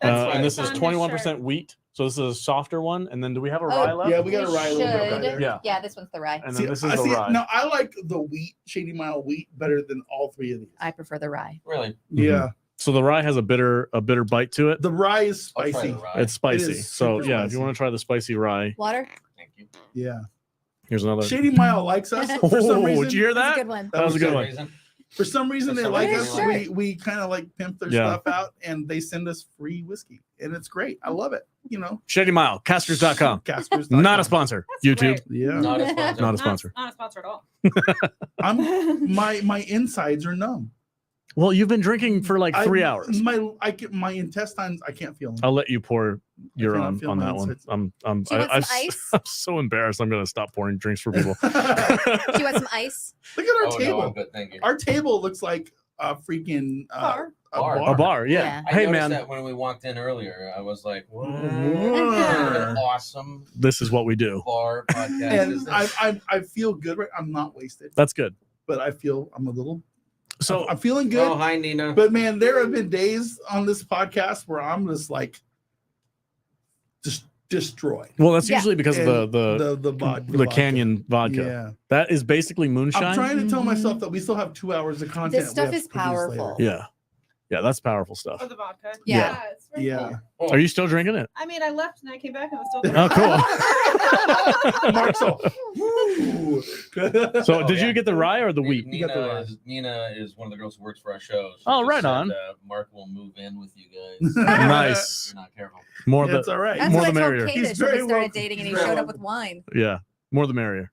[SPEAKER 5] That's
[SPEAKER 4] right.
[SPEAKER 1] and this is
[SPEAKER 5] on his
[SPEAKER 1] 21%
[SPEAKER 5] shirt.
[SPEAKER 1] wheat. So this is a softer one. And then do we have a
[SPEAKER 3] Oh,
[SPEAKER 1] rye left?
[SPEAKER 2] yeah, we got a rye a little bit right
[SPEAKER 3] should.
[SPEAKER 2] there.
[SPEAKER 1] Yeah.
[SPEAKER 3] Yeah, this one's the rye.
[SPEAKER 1] And then this is
[SPEAKER 2] I
[SPEAKER 1] the rye.
[SPEAKER 2] No, I like the wheat Shady Mile wheat better than all three of these.
[SPEAKER 3] I prefer the rye.
[SPEAKER 4] Really?
[SPEAKER 2] Yeah,
[SPEAKER 1] So the rye has a bitter bite to it.
[SPEAKER 2] the rye is
[SPEAKER 4] I'll try
[SPEAKER 2] spicy.
[SPEAKER 4] the rye.
[SPEAKER 1] It's spicy.
[SPEAKER 2] is
[SPEAKER 1] So
[SPEAKER 2] super
[SPEAKER 1] yeah, if
[SPEAKER 2] spicy.
[SPEAKER 1] you want to try the spicy rye,
[SPEAKER 3] Water?
[SPEAKER 4] Thank you.
[SPEAKER 2] Yeah,
[SPEAKER 1] here's another.
[SPEAKER 2] Shady Mile likes us for some
[SPEAKER 1] Oh,
[SPEAKER 2] reason.
[SPEAKER 1] did you hear
[SPEAKER 3] That's
[SPEAKER 1] that?
[SPEAKER 3] a good one.
[SPEAKER 1] That was a good
[SPEAKER 4] For some
[SPEAKER 1] one.
[SPEAKER 4] reason.
[SPEAKER 2] For some reason,
[SPEAKER 4] For
[SPEAKER 2] they
[SPEAKER 4] some
[SPEAKER 2] like
[SPEAKER 3] reason.
[SPEAKER 2] us. We kind of like pimp their
[SPEAKER 1] Yeah.
[SPEAKER 2] stuff out, and they send us free whiskey, and it's great. I love it. You know,
[SPEAKER 1] Shady Mile, casters.com.
[SPEAKER 2] Casters.
[SPEAKER 1] Not a sponsor.
[SPEAKER 5] That's
[SPEAKER 1] YouTube.
[SPEAKER 5] great.
[SPEAKER 2] Yeah,
[SPEAKER 4] Not a sponsor.
[SPEAKER 1] Not a sponsor.
[SPEAKER 5] Not a sponsor at all.
[SPEAKER 2] my insides are numb.
[SPEAKER 1] Well, you've been drinking for like 3 hours.
[SPEAKER 2] My intestines, I can't feel them.
[SPEAKER 1] I'll let you pour your
[SPEAKER 2] cannot
[SPEAKER 1] own
[SPEAKER 2] feel
[SPEAKER 1] on
[SPEAKER 2] my
[SPEAKER 1] that one.
[SPEAKER 2] insides.
[SPEAKER 1] I'm
[SPEAKER 3] Do you want
[SPEAKER 1] I'm,
[SPEAKER 3] some ice?
[SPEAKER 1] I'm so embarrassed. I'm gonna stop pouring drinks for people.
[SPEAKER 3] Do you want some ice?
[SPEAKER 2] Look at our
[SPEAKER 4] Oh,
[SPEAKER 2] table.
[SPEAKER 4] no, I'm good. Thank you.
[SPEAKER 2] Our table looks like a freaking
[SPEAKER 5] Bar.
[SPEAKER 1] A bar, yeah.
[SPEAKER 3] Yeah.
[SPEAKER 4] I
[SPEAKER 1] Hey
[SPEAKER 4] noticed
[SPEAKER 1] man,
[SPEAKER 4] that when we walked in earlier, I was like, "What
[SPEAKER 2] Yeah.
[SPEAKER 4] an awesome
[SPEAKER 1] this is what we do.
[SPEAKER 4] bar podcast is
[SPEAKER 2] And
[SPEAKER 4] this?"
[SPEAKER 2] I feel good. Right, I'm not wasted,
[SPEAKER 1] That's good.
[SPEAKER 2] but I'm a little.
[SPEAKER 1] So
[SPEAKER 2] I'm feeling good.
[SPEAKER 4] Oh, hi, Nina.
[SPEAKER 2] But man, there have been days on this podcast where I'm just like, just destroyed.
[SPEAKER 1] well, that's
[SPEAKER 3] Yeah.
[SPEAKER 1] usually because of
[SPEAKER 2] And
[SPEAKER 1] the
[SPEAKER 2] vodka.
[SPEAKER 1] Canyon vodka.
[SPEAKER 2] Yeah,
[SPEAKER 1] That is basically moonshine.
[SPEAKER 2] I'm trying to tell
[SPEAKER 3] Mhm.
[SPEAKER 2] myself that we still have 2 hours of content.
[SPEAKER 3] This
[SPEAKER 2] we
[SPEAKER 3] stuff
[SPEAKER 2] have to
[SPEAKER 3] is
[SPEAKER 2] produce later.
[SPEAKER 3] powerful.
[SPEAKER 1] Yeah. Yeah, that's powerful stuff.
[SPEAKER 5] Oh, the vodka.
[SPEAKER 3] Yeah.
[SPEAKER 5] It's very
[SPEAKER 2] Yeah.
[SPEAKER 5] cool.
[SPEAKER 4] Oh,
[SPEAKER 1] Are you still drinking it?
[SPEAKER 5] I mean, I left and I came back and it was still there.
[SPEAKER 1] Oh, cool.
[SPEAKER 2] Mark's all, "Woo."
[SPEAKER 1] So
[SPEAKER 4] Oh,
[SPEAKER 1] did
[SPEAKER 4] yeah.
[SPEAKER 1] you get the rye or the wheat?
[SPEAKER 2] You got the rye.
[SPEAKER 4] Nina is one of the girls who works for our show. She
[SPEAKER 1] Oh,
[SPEAKER 4] just
[SPEAKER 1] right
[SPEAKER 4] said,
[SPEAKER 1] on.
[SPEAKER 4] Mark will move in with you guys.
[SPEAKER 1] Nice.
[SPEAKER 4] If you're not careful.
[SPEAKER 1] More
[SPEAKER 2] That's
[SPEAKER 1] the
[SPEAKER 2] all right.
[SPEAKER 3] That's
[SPEAKER 1] More
[SPEAKER 3] what
[SPEAKER 1] the
[SPEAKER 3] I
[SPEAKER 1] merrier.
[SPEAKER 3] told
[SPEAKER 2] He's
[SPEAKER 3] Kadish when
[SPEAKER 2] very
[SPEAKER 3] we started
[SPEAKER 2] welcome.
[SPEAKER 3] dating and he
[SPEAKER 2] He's very
[SPEAKER 3] showed up
[SPEAKER 2] welcome.
[SPEAKER 3] with wine.
[SPEAKER 1] yeah, more the merrier.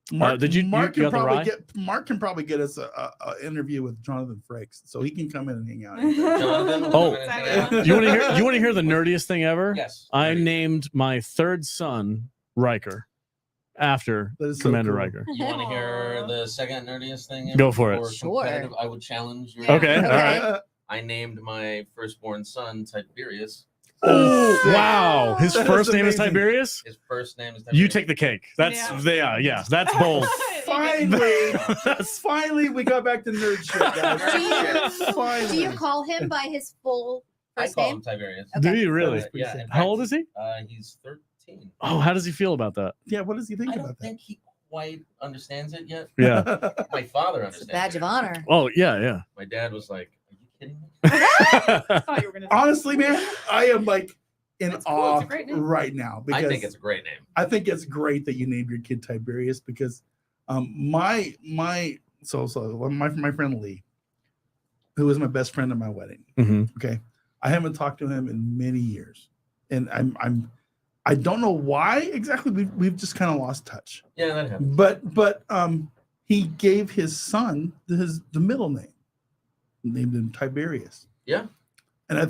[SPEAKER 2] Mark,
[SPEAKER 1] did you-
[SPEAKER 2] Mark
[SPEAKER 1] you
[SPEAKER 2] can
[SPEAKER 1] got the
[SPEAKER 2] probably
[SPEAKER 1] rye?
[SPEAKER 2] Mark can probably get us a interview with Jonathan Frakes, so he can come in and hang out.
[SPEAKER 4] Jonathan,
[SPEAKER 1] Oh.
[SPEAKER 4] anything
[SPEAKER 1] You want to hear? You want to hear the nerdiest thing ever?
[SPEAKER 4] Yes.
[SPEAKER 1] I
[SPEAKER 4] Nerdy.
[SPEAKER 1] named my third son Riker after
[SPEAKER 2] That is so
[SPEAKER 1] Commander
[SPEAKER 2] cool.
[SPEAKER 1] Riker.
[SPEAKER 4] You want to hear
[SPEAKER 5] Aw.
[SPEAKER 4] the second nerdiest thing?
[SPEAKER 1] Go for it.
[SPEAKER 4] Or
[SPEAKER 3] Sure.
[SPEAKER 4] competitive? I would challenge your.
[SPEAKER 1] Okay, all
[SPEAKER 3] Okay.
[SPEAKER 1] right.
[SPEAKER 4] I named my firstborn son Tiberius.
[SPEAKER 1] Oh, wow. His
[SPEAKER 2] That is
[SPEAKER 1] first name is
[SPEAKER 2] amazing.
[SPEAKER 1] Tiberius.
[SPEAKER 4] His first name is Tiberius.
[SPEAKER 1] You take the cake. That's yeah. That's bold.
[SPEAKER 2] Finally,
[SPEAKER 1] That's
[SPEAKER 2] finally, we got back to nerd shit, guys.
[SPEAKER 3] Do you,
[SPEAKER 2] Finally.
[SPEAKER 3] do you call him by his full
[SPEAKER 4] I
[SPEAKER 3] First
[SPEAKER 4] call
[SPEAKER 3] name?
[SPEAKER 4] him Tiberius.
[SPEAKER 3] Okay.
[SPEAKER 1] Do you really?
[SPEAKER 4] Yeah. in
[SPEAKER 1] How
[SPEAKER 4] fact,
[SPEAKER 1] old is he?
[SPEAKER 4] He's 13.
[SPEAKER 1] Oh, how does he feel about that?
[SPEAKER 2] Yeah, what does he think
[SPEAKER 4] I
[SPEAKER 2] about
[SPEAKER 4] don't think he quite understands it yet.
[SPEAKER 1] Yeah.
[SPEAKER 2] that?
[SPEAKER 4] My father
[SPEAKER 3] It's a
[SPEAKER 4] understands.
[SPEAKER 3] badge
[SPEAKER 4] it.
[SPEAKER 3] of honor.
[SPEAKER 1] Oh, yeah,
[SPEAKER 4] My dad was like, "Are you kidding me?"
[SPEAKER 1] yeah.
[SPEAKER 5] I thought you were gonna.
[SPEAKER 2] Honestly, man, I am like in
[SPEAKER 5] That's cool.
[SPEAKER 2] awe
[SPEAKER 5] It's a great name.
[SPEAKER 2] right now because
[SPEAKER 4] I think it's a great name.
[SPEAKER 2] I think it's great that you named your kid Tiberius because my friend Lee, who was my best friend at my wedding.
[SPEAKER 1] hmm
[SPEAKER 2] Okay, I haven't talked to him in many years, and I don't know why exactly. We've just kind of lost touch.
[SPEAKER 4] Yeah, that happens.
[SPEAKER 2] But he gave his son the middle name, named him Tiberius.
[SPEAKER 4] Yeah.
[SPEAKER 2] And I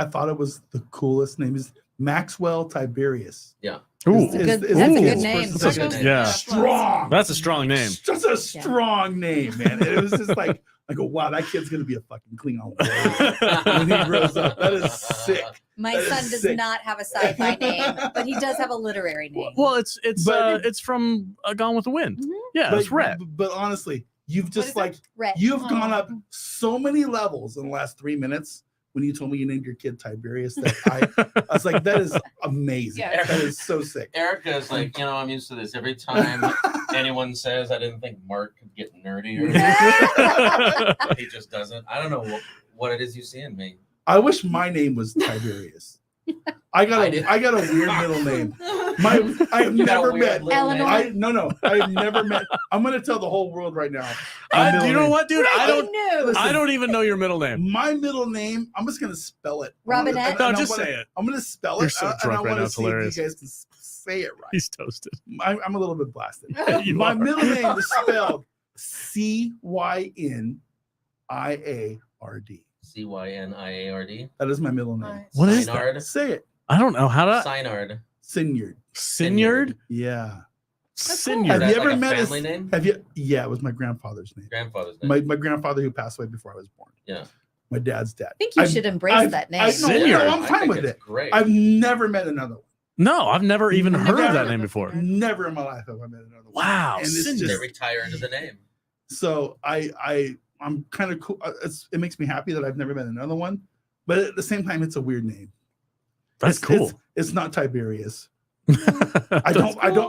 [SPEAKER 2] thought it was the coolest name. Is Maxwell Tiberius.
[SPEAKER 4] Yeah.
[SPEAKER 1] Ooh,
[SPEAKER 3] That's a good-
[SPEAKER 2] is
[SPEAKER 3] that's a
[SPEAKER 2] the
[SPEAKER 3] good
[SPEAKER 2] kid's
[SPEAKER 3] name.
[SPEAKER 2] first
[SPEAKER 4] That's a
[SPEAKER 2] name.
[SPEAKER 4] good name.
[SPEAKER 1] Yeah.
[SPEAKER 2] Strong.
[SPEAKER 1] that's a strong name.
[SPEAKER 2] Just a strong name, man. It was just like I go, wow, that kid's gonna be a fucking Klingon warrior when he grows up. That is sick.
[SPEAKER 3] My
[SPEAKER 2] That is
[SPEAKER 3] son does
[SPEAKER 2] sick.
[SPEAKER 3] not have a sci-fi name, but he does have a literary name.
[SPEAKER 1] Well, it's from Gone with the Wind.
[SPEAKER 3] Mhm.
[SPEAKER 1] Yeah, it's Red.
[SPEAKER 2] But honestly, you've
[SPEAKER 5] What
[SPEAKER 2] just
[SPEAKER 5] is it?
[SPEAKER 2] like
[SPEAKER 3] Red.
[SPEAKER 2] you've
[SPEAKER 5] Oh.
[SPEAKER 2] gone up so many levels in the last 3 minutes when you told me you named your kid Tiberius that I was like, that is amazing.
[SPEAKER 5] Yeah.
[SPEAKER 2] That is so sick.
[SPEAKER 4] Erica is like, I'm used to this. Every time anyone says I didn't think Mark could get nerdier, he just doesn't. I don't know what it is you see in me.
[SPEAKER 2] I wish my name was Tiberius. I got a weird middle name. I have
[SPEAKER 4] You got a
[SPEAKER 2] never
[SPEAKER 4] weird
[SPEAKER 2] met.
[SPEAKER 4] little name.
[SPEAKER 3] Eleanor?
[SPEAKER 2] I have never met. I'm gonna tell the whole world right now.
[SPEAKER 1] You know what, dude?
[SPEAKER 3] Breaking news.
[SPEAKER 1] I don't even know your middle name.
[SPEAKER 2] My middle name. I'm just gonna spell it.
[SPEAKER 3] Robinette?
[SPEAKER 1] No, just say it.
[SPEAKER 2] I'm gonna spell
[SPEAKER 1] You're
[SPEAKER 2] it.
[SPEAKER 1] so
[SPEAKER 2] and
[SPEAKER 1] drunk
[SPEAKER 2] I
[SPEAKER 1] right
[SPEAKER 2] want
[SPEAKER 1] now,
[SPEAKER 2] to
[SPEAKER 1] it's
[SPEAKER 2] see
[SPEAKER 1] hilarious.
[SPEAKER 2] if you guys can say it right.
[SPEAKER 1] He's toasted.
[SPEAKER 2] I'm a little bit blasted.
[SPEAKER 1] You
[SPEAKER 2] My
[SPEAKER 1] are.
[SPEAKER 2] middle name is spelled Cyniard.
[SPEAKER 4] Cyniard.
[SPEAKER 2] That is my middle name.
[SPEAKER 1] What is that?
[SPEAKER 4] Synard.
[SPEAKER 2] Say it.
[SPEAKER 1] I don't know how to.
[SPEAKER 4] Synard.
[SPEAKER 2] Sinyard.
[SPEAKER 1] Sinyard?
[SPEAKER 2] Yeah.
[SPEAKER 5] That's cool.
[SPEAKER 1] Sinyard.
[SPEAKER 2] Have
[SPEAKER 4] Is
[SPEAKER 2] you
[SPEAKER 4] that
[SPEAKER 2] ever
[SPEAKER 4] like a
[SPEAKER 2] met
[SPEAKER 4] family name?
[SPEAKER 2] Have you? Yeah, it was my grandfather's name.
[SPEAKER 4] Grandfather's name.
[SPEAKER 2] My grandfather who passed away before I was born.
[SPEAKER 4] Yeah.
[SPEAKER 2] My dad's dad.
[SPEAKER 3] I think you
[SPEAKER 2] I've-
[SPEAKER 3] should embrace
[SPEAKER 2] I've-
[SPEAKER 3] that name.
[SPEAKER 2] I know,
[SPEAKER 1] Sinyard.
[SPEAKER 2] I'm
[SPEAKER 4] I
[SPEAKER 2] fine
[SPEAKER 4] think
[SPEAKER 2] with
[SPEAKER 4] it's
[SPEAKER 2] it.
[SPEAKER 4] Great.
[SPEAKER 2] I've never met another one.
[SPEAKER 1] No, I've never even heard of that
[SPEAKER 2] Never.
[SPEAKER 1] name before.
[SPEAKER 2] Never in my life have I met another one.
[SPEAKER 1] Wow.
[SPEAKER 2] And it's
[SPEAKER 1] Sinyard.
[SPEAKER 2] just-
[SPEAKER 4] They retire into the name.
[SPEAKER 2] So I'm kind of cool. It makes me happy that I've never met another one, but at the same time, it's a weird name.
[SPEAKER 1] That's cool.
[SPEAKER 2] It's not Tiberius.
[SPEAKER 1] I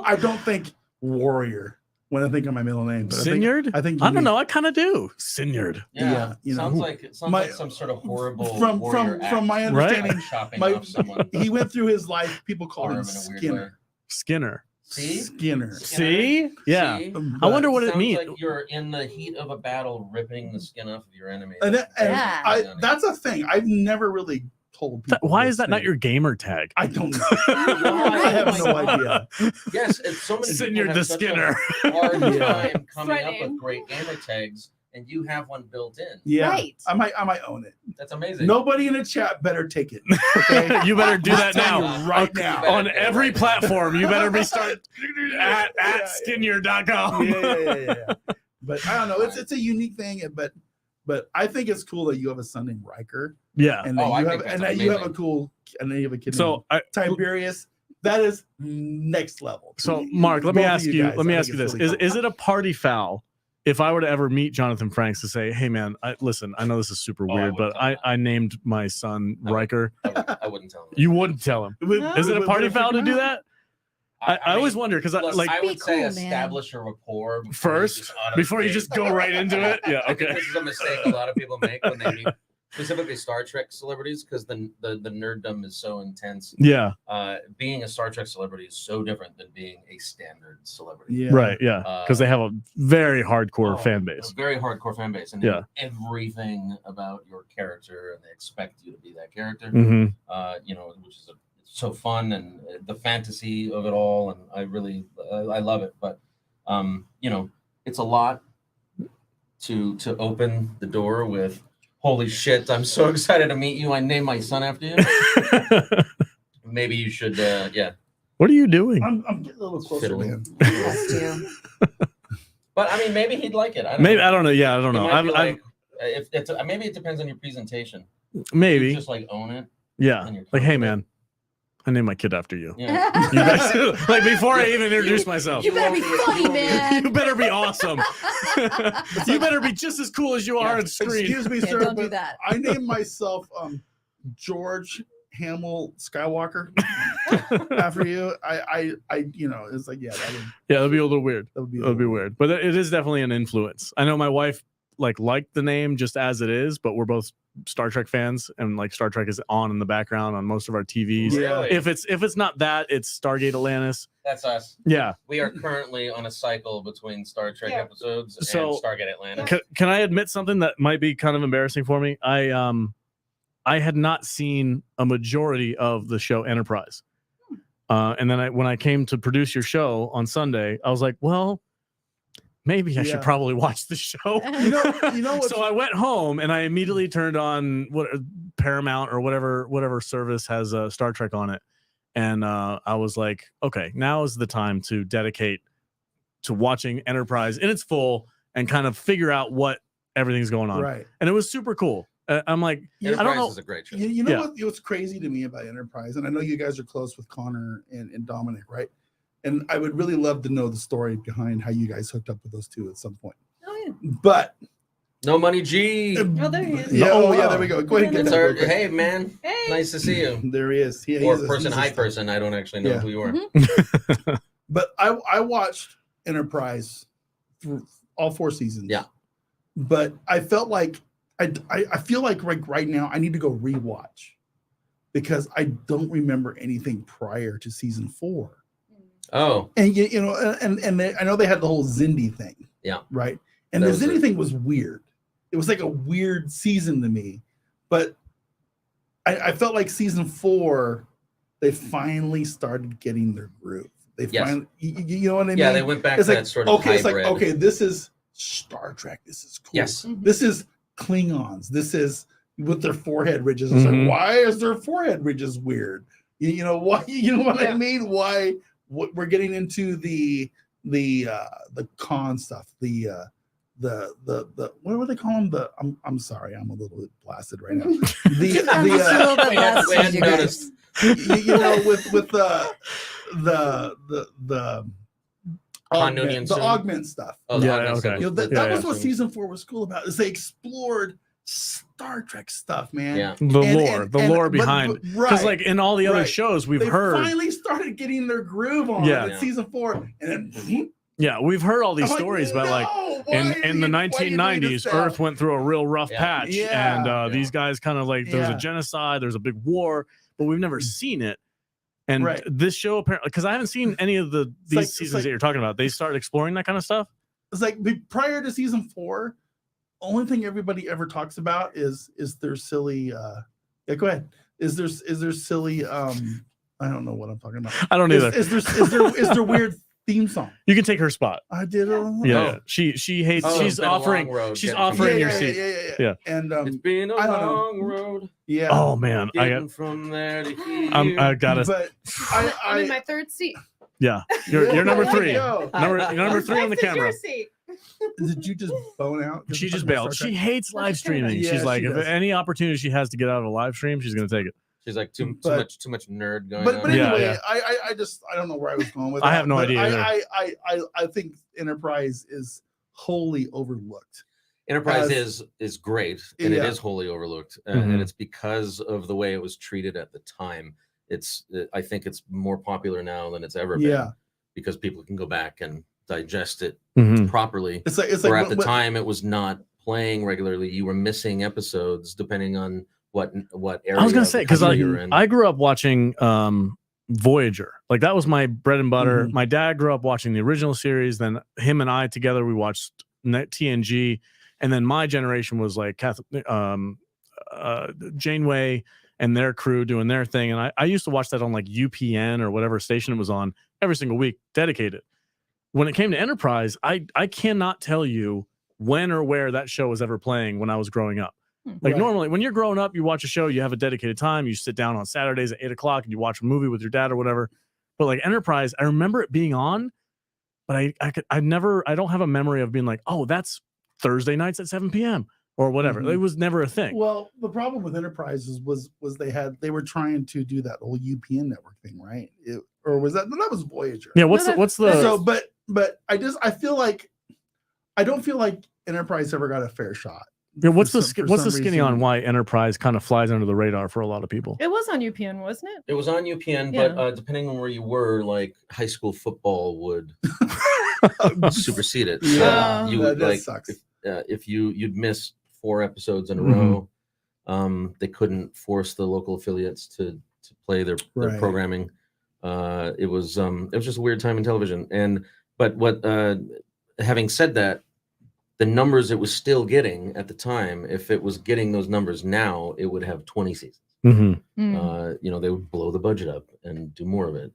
[SPEAKER 2] I don't think warrior when I think of my middle name. But
[SPEAKER 1] Sinyard?
[SPEAKER 2] I think
[SPEAKER 1] I don't know. I kind of do. Sinyard.
[SPEAKER 4] Yeah.
[SPEAKER 2] Yeah, you know,
[SPEAKER 4] sounds
[SPEAKER 2] my-
[SPEAKER 4] like some sort of horrible
[SPEAKER 2] from
[SPEAKER 4] warrior act,
[SPEAKER 2] my
[SPEAKER 1] Right.
[SPEAKER 2] understanding,
[SPEAKER 4] like chopping
[SPEAKER 2] my-
[SPEAKER 4] off someone.
[SPEAKER 2] he went through his life. People call
[SPEAKER 4] arm
[SPEAKER 2] him
[SPEAKER 4] in a weird way.
[SPEAKER 2] Skinner.
[SPEAKER 1] Skinner.
[SPEAKER 4] See?
[SPEAKER 2] Skinner.
[SPEAKER 1] See? Yeah.
[SPEAKER 4] See?
[SPEAKER 1] I wonder what it
[SPEAKER 4] Sounds
[SPEAKER 1] means.
[SPEAKER 4] like you're in the heat of a battle, ripping the skin off of your enemy.
[SPEAKER 2] And
[SPEAKER 3] Yeah.
[SPEAKER 2] that's a thing. I've never really told people.
[SPEAKER 1] Why
[SPEAKER 2] this
[SPEAKER 1] is that not
[SPEAKER 2] thing.
[SPEAKER 1] your gamer tag?
[SPEAKER 2] I don't know.
[SPEAKER 4] Why?
[SPEAKER 2] I have
[SPEAKER 4] Oh
[SPEAKER 2] no
[SPEAKER 4] my
[SPEAKER 2] idea.
[SPEAKER 4] Yes, it's so many people
[SPEAKER 1] Sinyard
[SPEAKER 4] have
[SPEAKER 1] the
[SPEAKER 4] such
[SPEAKER 1] Skinner.
[SPEAKER 4] a hard
[SPEAKER 2] Yeah.
[SPEAKER 4] time coming
[SPEAKER 5] Right
[SPEAKER 4] up
[SPEAKER 5] name.
[SPEAKER 4] with great gamer tags, and you have one built in.
[SPEAKER 2] Yeah,
[SPEAKER 3] Right.
[SPEAKER 2] I might own it.
[SPEAKER 4] That's amazing.
[SPEAKER 2] Nobody in the chat better take it. Okay?
[SPEAKER 1] You better do that
[SPEAKER 2] I'm telling
[SPEAKER 1] now.
[SPEAKER 2] you right
[SPEAKER 1] Okay,
[SPEAKER 2] now.
[SPEAKER 1] On every platform, you better be start at
[SPEAKER 2] Yeah.
[SPEAKER 1] skinyard.com.
[SPEAKER 2] Yeah. But I don't know. It's a unique thing. But I think it's cool that you have a son named Riker,
[SPEAKER 1] Yeah.
[SPEAKER 2] and that
[SPEAKER 4] Oh, I
[SPEAKER 2] you
[SPEAKER 4] think
[SPEAKER 2] have
[SPEAKER 4] that's
[SPEAKER 2] and that you have a
[SPEAKER 4] amazing.
[SPEAKER 2] cool and then you have a kid
[SPEAKER 1] So I,
[SPEAKER 2] named Tiberius. That is next level. to
[SPEAKER 1] so
[SPEAKER 2] me.
[SPEAKER 1] Mark, let me
[SPEAKER 2] Both of
[SPEAKER 1] ask you.
[SPEAKER 2] guys,
[SPEAKER 1] Let me
[SPEAKER 2] I
[SPEAKER 1] ask
[SPEAKER 2] think
[SPEAKER 1] you
[SPEAKER 2] it's
[SPEAKER 1] this:
[SPEAKER 2] really cool.
[SPEAKER 1] Is it a party foul if I were to ever meet Jonathan Franks to say, "Hey, man, listen, I know this is super
[SPEAKER 4] Oh, I
[SPEAKER 1] weird,
[SPEAKER 4] would
[SPEAKER 1] but
[SPEAKER 4] tell him.
[SPEAKER 1] I named my son
[SPEAKER 4] I would.
[SPEAKER 1] Riker."
[SPEAKER 4] I wouldn't tell them.
[SPEAKER 1] You wouldn't tell him. Is it a
[SPEAKER 2] Would
[SPEAKER 1] party
[SPEAKER 2] it
[SPEAKER 1] foul
[SPEAKER 2] freak
[SPEAKER 1] to
[SPEAKER 2] him
[SPEAKER 1] do
[SPEAKER 2] out?
[SPEAKER 1] that? I always wonder because
[SPEAKER 4] Look,
[SPEAKER 1] like
[SPEAKER 4] I would
[SPEAKER 3] Be
[SPEAKER 4] say
[SPEAKER 3] cool, man.
[SPEAKER 4] establish a rapport before
[SPEAKER 1] first
[SPEAKER 4] you just auto
[SPEAKER 1] before you
[SPEAKER 4] date.
[SPEAKER 1] just go right into it. Yeah.
[SPEAKER 4] I think
[SPEAKER 1] Okay.
[SPEAKER 4] this is a mistake a lot of people make when they meet specifically Star Trek celebrities because the nerddom is so intense.
[SPEAKER 1] Yeah.
[SPEAKER 4] Being a Star Trek celebrity is so different than being a standard celebrity.
[SPEAKER 2] Yeah.
[SPEAKER 1] Right. Yeah. Because they have a very hardcore
[SPEAKER 4] Oh,
[SPEAKER 1] fan
[SPEAKER 4] A
[SPEAKER 1] base.
[SPEAKER 4] very hardcore fan base, and
[SPEAKER 1] Yeah.
[SPEAKER 4] know everything about your character, and they expect you to be that character.
[SPEAKER 1] hmm
[SPEAKER 4] Which is so fun, and the fantasy of it all, and I love it. But it's a lot to open the door with. Holy shit! I'm so excited to meet you. I named my son after you. Maybe you should,
[SPEAKER 1] What are you doing?
[SPEAKER 2] I'm getting a little closer,
[SPEAKER 4] Fiddling.
[SPEAKER 2] man.
[SPEAKER 3] Us too.
[SPEAKER 4] But I mean, maybe he'd like it. I don't
[SPEAKER 1] Maybe
[SPEAKER 4] know.
[SPEAKER 1] I don't know. Yeah, I don't
[SPEAKER 4] It
[SPEAKER 1] know.
[SPEAKER 4] might be
[SPEAKER 1] I've
[SPEAKER 4] like, if it's maybe it depends on your presentation. You
[SPEAKER 1] maybe.
[SPEAKER 4] just like own it.
[SPEAKER 1] Yeah.
[SPEAKER 4] and you're
[SPEAKER 1] Like, hey,
[SPEAKER 4] confident.
[SPEAKER 1] man, I named my kid after you.
[SPEAKER 4] Yeah.
[SPEAKER 1] You guys, like before I even introduce myself.
[SPEAKER 3] You better be funny, man.
[SPEAKER 1] You better be awesome. You better be just as cool as you are
[SPEAKER 4] Yeah.
[SPEAKER 1] on screen.
[SPEAKER 2] Excuse me,
[SPEAKER 3] Yeah,
[SPEAKER 2] sir.
[SPEAKER 3] don't do
[SPEAKER 2] but
[SPEAKER 3] that.
[SPEAKER 2] I named myself George Hamill Skywalker after you, I it's like, yeah,
[SPEAKER 1] that'd be a little weird.
[SPEAKER 2] that would be
[SPEAKER 1] Weird, but it is definitely an influence. I know my wife liked the name just as it is, but we're both Star Trek fans, and like Star Trek is on in the background on most of our TVs.
[SPEAKER 2] Yeah.
[SPEAKER 1] If it's not that, it's Stargate Atlantis.
[SPEAKER 4] That's us.
[SPEAKER 1] Yeah.
[SPEAKER 4] We are currently on a cycle between Star Trek episodes and
[SPEAKER 1] So,
[SPEAKER 4] Stargate Atlantis.
[SPEAKER 1] Can I admit something that might be kind of embarrassing for me? I had not seen a majority of the show Enterprise. And then when I came to produce your show on Sunday, I was like, well, maybe I should probably watch the show.
[SPEAKER 2] You know what?
[SPEAKER 1] So I went home and I immediately turned on Paramount or whatever service has Star Trek on it. And I was like, okay, now is the time to dedicate to watching Enterprise in its full and kind of figure out what everything's going on.
[SPEAKER 2] Right.
[SPEAKER 1] And it was super cool. I'm like,
[SPEAKER 4] Enterprise
[SPEAKER 1] I don't know.
[SPEAKER 4] is a great show.
[SPEAKER 2] You know what's crazy to me about Enterprise, and I know you guys are close with Connor and Dominic, right? And I would really love to know the story behind how you guys hooked up with those two at some point.
[SPEAKER 3] Oh, yeah.
[SPEAKER 2] But
[SPEAKER 4] No Money G.
[SPEAKER 5] Oh, there he is.
[SPEAKER 2] yeah,
[SPEAKER 1] Oh,
[SPEAKER 2] yeah,
[SPEAKER 1] wow.
[SPEAKER 2] there we go. Go ahead and
[SPEAKER 4] It's
[SPEAKER 2] get that
[SPEAKER 4] our,
[SPEAKER 2] real quick.
[SPEAKER 4] hey man,
[SPEAKER 5] Hey.
[SPEAKER 4] nice to see you.
[SPEAKER 2] There he is.
[SPEAKER 4] Or
[SPEAKER 2] He's
[SPEAKER 4] person,
[SPEAKER 2] he's
[SPEAKER 4] hi person. I don't actually know
[SPEAKER 2] Yeah.
[SPEAKER 4] who you are.
[SPEAKER 2] But I watched Enterprise through all 4 seasons.
[SPEAKER 4] Yeah.
[SPEAKER 2] But I felt like I feel like right now I need to go rewatch because I don't remember anything prior to season 4.
[SPEAKER 4] Oh,
[SPEAKER 2] And you know, and I know they had the whole Zindi thing.
[SPEAKER 4] Yeah.
[SPEAKER 2] Right. And
[SPEAKER 4] That
[SPEAKER 2] the
[SPEAKER 4] was
[SPEAKER 2] Zindi
[SPEAKER 4] it.
[SPEAKER 2] thing was weird. It was like a weird season to me. But I felt like season 4, they finally started getting their groove. They
[SPEAKER 4] Yes.
[SPEAKER 2] finally, you know what I mean?
[SPEAKER 4] yeah, they went back
[SPEAKER 2] It's
[SPEAKER 4] to
[SPEAKER 2] like,
[SPEAKER 4] that sort of
[SPEAKER 2] okay, it's
[SPEAKER 4] hybrid.
[SPEAKER 2] like, okay, this is Star Trek. This is cool.
[SPEAKER 4] Yes.
[SPEAKER 2] This is Klingons. This is with their forehead ridges. It's
[SPEAKER 1] Mhm.
[SPEAKER 2] like, why is their forehead ridges weird? You know why? You know what I
[SPEAKER 5] Yeah.
[SPEAKER 2] mean? Why? What we're getting into the con stuff. The what would they call them? I'm sorry, I'm a little bit blasted right now.
[SPEAKER 3] I'm just a little bit
[SPEAKER 4] We had-
[SPEAKER 3] less
[SPEAKER 4] we hadn't
[SPEAKER 3] you guys.
[SPEAKER 4] noticed.
[SPEAKER 2] you know, with the
[SPEAKER 4] Continuity
[SPEAKER 2] the augment stuff.
[SPEAKER 4] Oh, the
[SPEAKER 1] Yeah,
[SPEAKER 4] augment
[SPEAKER 1] okay.
[SPEAKER 4] stuff
[SPEAKER 2] You know, that,
[SPEAKER 4] was-
[SPEAKER 2] that
[SPEAKER 1] Yeah,
[SPEAKER 2] was
[SPEAKER 1] yeah.
[SPEAKER 2] what season 4 was cool about. Is they explored Star Trek stuff, man.
[SPEAKER 4] Yeah.
[SPEAKER 1] The
[SPEAKER 2] And-
[SPEAKER 1] lore
[SPEAKER 2] but-
[SPEAKER 1] behind. Because
[SPEAKER 2] right.
[SPEAKER 1] like in all the other
[SPEAKER 2] Right.
[SPEAKER 1] shows we've
[SPEAKER 2] they
[SPEAKER 1] heard,
[SPEAKER 2] finally started getting their groove on
[SPEAKER 1] Yeah.
[SPEAKER 2] in
[SPEAKER 4] Yeah.
[SPEAKER 2] season 4, and then
[SPEAKER 1] yeah, we've heard all these
[SPEAKER 2] I'm
[SPEAKER 1] stories about like
[SPEAKER 2] "No, why are
[SPEAKER 1] in the
[SPEAKER 2] you- why are you doing
[SPEAKER 1] 1990s,
[SPEAKER 2] this now?"
[SPEAKER 1] Earth went through a real rough
[SPEAKER 4] Yeah.
[SPEAKER 1] patch,
[SPEAKER 2] Yeah.
[SPEAKER 1] and
[SPEAKER 4] Yeah.
[SPEAKER 1] these guys kind of like there's
[SPEAKER 2] Yeah.
[SPEAKER 1] a genocide, there's a big war, but we've never seen it. And
[SPEAKER 2] Right.
[SPEAKER 1] this show apparently, because I haven't seen any of these
[SPEAKER 2] like- it's
[SPEAKER 1] seasons
[SPEAKER 2] like-
[SPEAKER 1] that you're talking about, they start exploring that kind of stuff.
[SPEAKER 2] It's like prior to season 4, only thing everybody ever talks about is their silly yeah, go ahead. Is there silly I don't know what I'm talking about.
[SPEAKER 1] I don't either.
[SPEAKER 2] Is there weird theme song?
[SPEAKER 1] You can take her spot.
[SPEAKER 2] I did it.
[SPEAKER 1] Yeah, she hates.
[SPEAKER 4] Oh,
[SPEAKER 1] she's
[SPEAKER 4] it's been a long
[SPEAKER 1] offering.
[SPEAKER 4] road
[SPEAKER 1] She's
[SPEAKER 4] getting from
[SPEAKER 1] offering
[SPEAKER 4] here.
[SPEAKER 1] your seat.
[SPEAKER 2] Yeah.
[SPEAKER 1] Yeah.
[SPEAKER 2] And
[SPEAKER 4] It's been a
[SPEAKER 2] I don't know.
[SPEAKER 4] long road.
[SPEAKER 2] yeah.
[SPEAKER 1] Oh man, I
[SPEAKER 4] Getting
[SPEAKER 1] got.
[SPEAKER 4] from there to here.
[SPEAKER 1] I gotta.
[SPEAKER 2] But
[SPEAKER 5] I'm in
[SPEAKER 2] I
[SPEAKER 5] my third seat.
[SPEAKER 1] Yeah, you're number
[SPEAKER 2] There you
[SPEAKER 1] 3.
[SPEAKER 2] go.
[SPEAKER 1] Number 3 on the
[SPEAKER 5] Next is your
[SPEAKER 1] camera.
[SPEAKER 5] seat.
[SPEAKER 2] Did you just bone out?
[SPEAKER 1] She just
[SPEAKER 2] talking about
[SPEAKER 1] bailed.
[SPEAKER 2] Star
[SPEAKER 1] She
[SPEAKER 2] Trek?
[SPEAKER 1] hates live streaming.
[SPEAKER 2] Yeah,
[SPEAKER 1] She's like,
[SPEAKER 2] she
[SPEAKER 1] if
[SPEAKER 2] does.
[SPEAKER 1] any opportunity she has to get out of a live stream, she's gonna take it.
[SPEAKER 4] She's like too
[SPEAKER 2] But-
[SPEAKER 4] much nerd going
[SPEAKER 2] But
[SPEAKER 4] on.
[SPEAKER 1] Yeah,
[SPEAKER 2] anyway,
[SPEAKER 1] yeah.
[SPEAKER 2] I don't know where I was going with
[SPEAKER 1] I
[SPEAKER 2] that,
[SPEAKER 1] have no
[SPEAKER 2] but
[SPEAKER 1] idea either.
[SPEAKER 2] I think Enterprise is wholly overlooked.
[SPEAKER 4] Enterprise
[SPEAKER 2] as-
[SPEAKER 4] is great, and it
[SPEAKER 2] Yeah.
[SPEAKER 4] is wholly overlooked,
[SPEAKER 1] Mhm.
[SPEAKER 4] and it's because of the way it was treated at the time. I think it's more popular now than it's ever been.
[SPEAKER 2] Yeah.
[SPEAKER 4] Because people can go back and digest it
[SPEAKER 1] Mhm.
[SPEAKER 4] properly.
[SPEAKER 2] It's like
[SPEAKER 4] Where at
[SPEAKER 2] when-
[SPEAKER 4] the time it was not playing regularly. You were missing episodes depending on what area.
[SPEAKER 1] I was gonna
[SPEAKER 4] of
[SPEAKER 1] say
[SPEAKER 4] the
[SPEAKER 1] because
[SPEAKER 4] country you're in.
[SPEAKER 1] I grew up watching Voyager. Like that was my bread and butter.
[SPEAKER 2] Mhm.
[SPEAKER 1] My dad grew up watching the original series. Then him and I together we watched TNG, and then my generation was like Janeway and their crew doing their thing. And I used to watch that on like UPN or whatever station it was on every single week, dedicated. When it came to Enterprise, I cannot tell you when or where that show was ever playing when I was growing up. Like
[SPEAKER 2] Right.
[SPEAKER 1] normally when you're growing up, you watch a show, you have a dedicated time, you sit down on Saturdays at 8:00 and you watch a movie with your dad or whatever. But like Enterprise, I remember it being on, but I don't have a memory of being like, oh, that's Thursday nights at 7 p.m. or whatever.
[SPEAKER 2] Mhm.
[SPEAKER 1] It was never a thing.
[SPEAKER 2] Well, the problem with Enterprises was they were trying to do that whole UPN network thing, right? Or was that was Voyager?
[SPEAKER 1] Yeah, what's the
[SPEAKER 2] So, but I don't feel like Enterprise ever got a fair shot
[SPEAKER 1] Yeah, what's
[SPEAKER 2] for
[SPEAKER 1] the
[SPEAKER 2] some- for
[SPEAKER 1] what's the
[SPEAKER 2] some
[SPEAKER 1] skinny
[SPEAKER 2] reason.
[SPEAKER 1] on why Enterprise kind of flies under the radar for a lot of people?
[SPEAKER 5] It was on UPN, wasn't it?
[SPEAKER 4] It was on UPN,
[SPEAKER 5] Yeah.
[SPEAKER 4] but depending on where you were, like high school football would supersede it. So
[SPEAKER 5] Yeah.
[SPEAKER 4] you
[SPEAKER 2] That-
[SPEAKER 4] would
[SPEAKER 2] that
[SPEAKER 4] like
[SPEAKER 2] sucks.
[SPEAKER 4] if you'd miss 4 episodes in a
[SPEAKER 1] Mhm.
[SPEAKER 4] row, they couldn't force the local affiliates to play their
[SPEAKER 2] Right.
[SPEAKER 4] programming. It was just a weird time in television. But having said that, the numbers it was still getting at the time, if it was getting those numbers now, it would have 20 seasons.
[SPEAKER 1] Mm-hmm.
[SPEAKER 5] Mm.
[SPEAKER 4] They would blow the budget up and do more of it,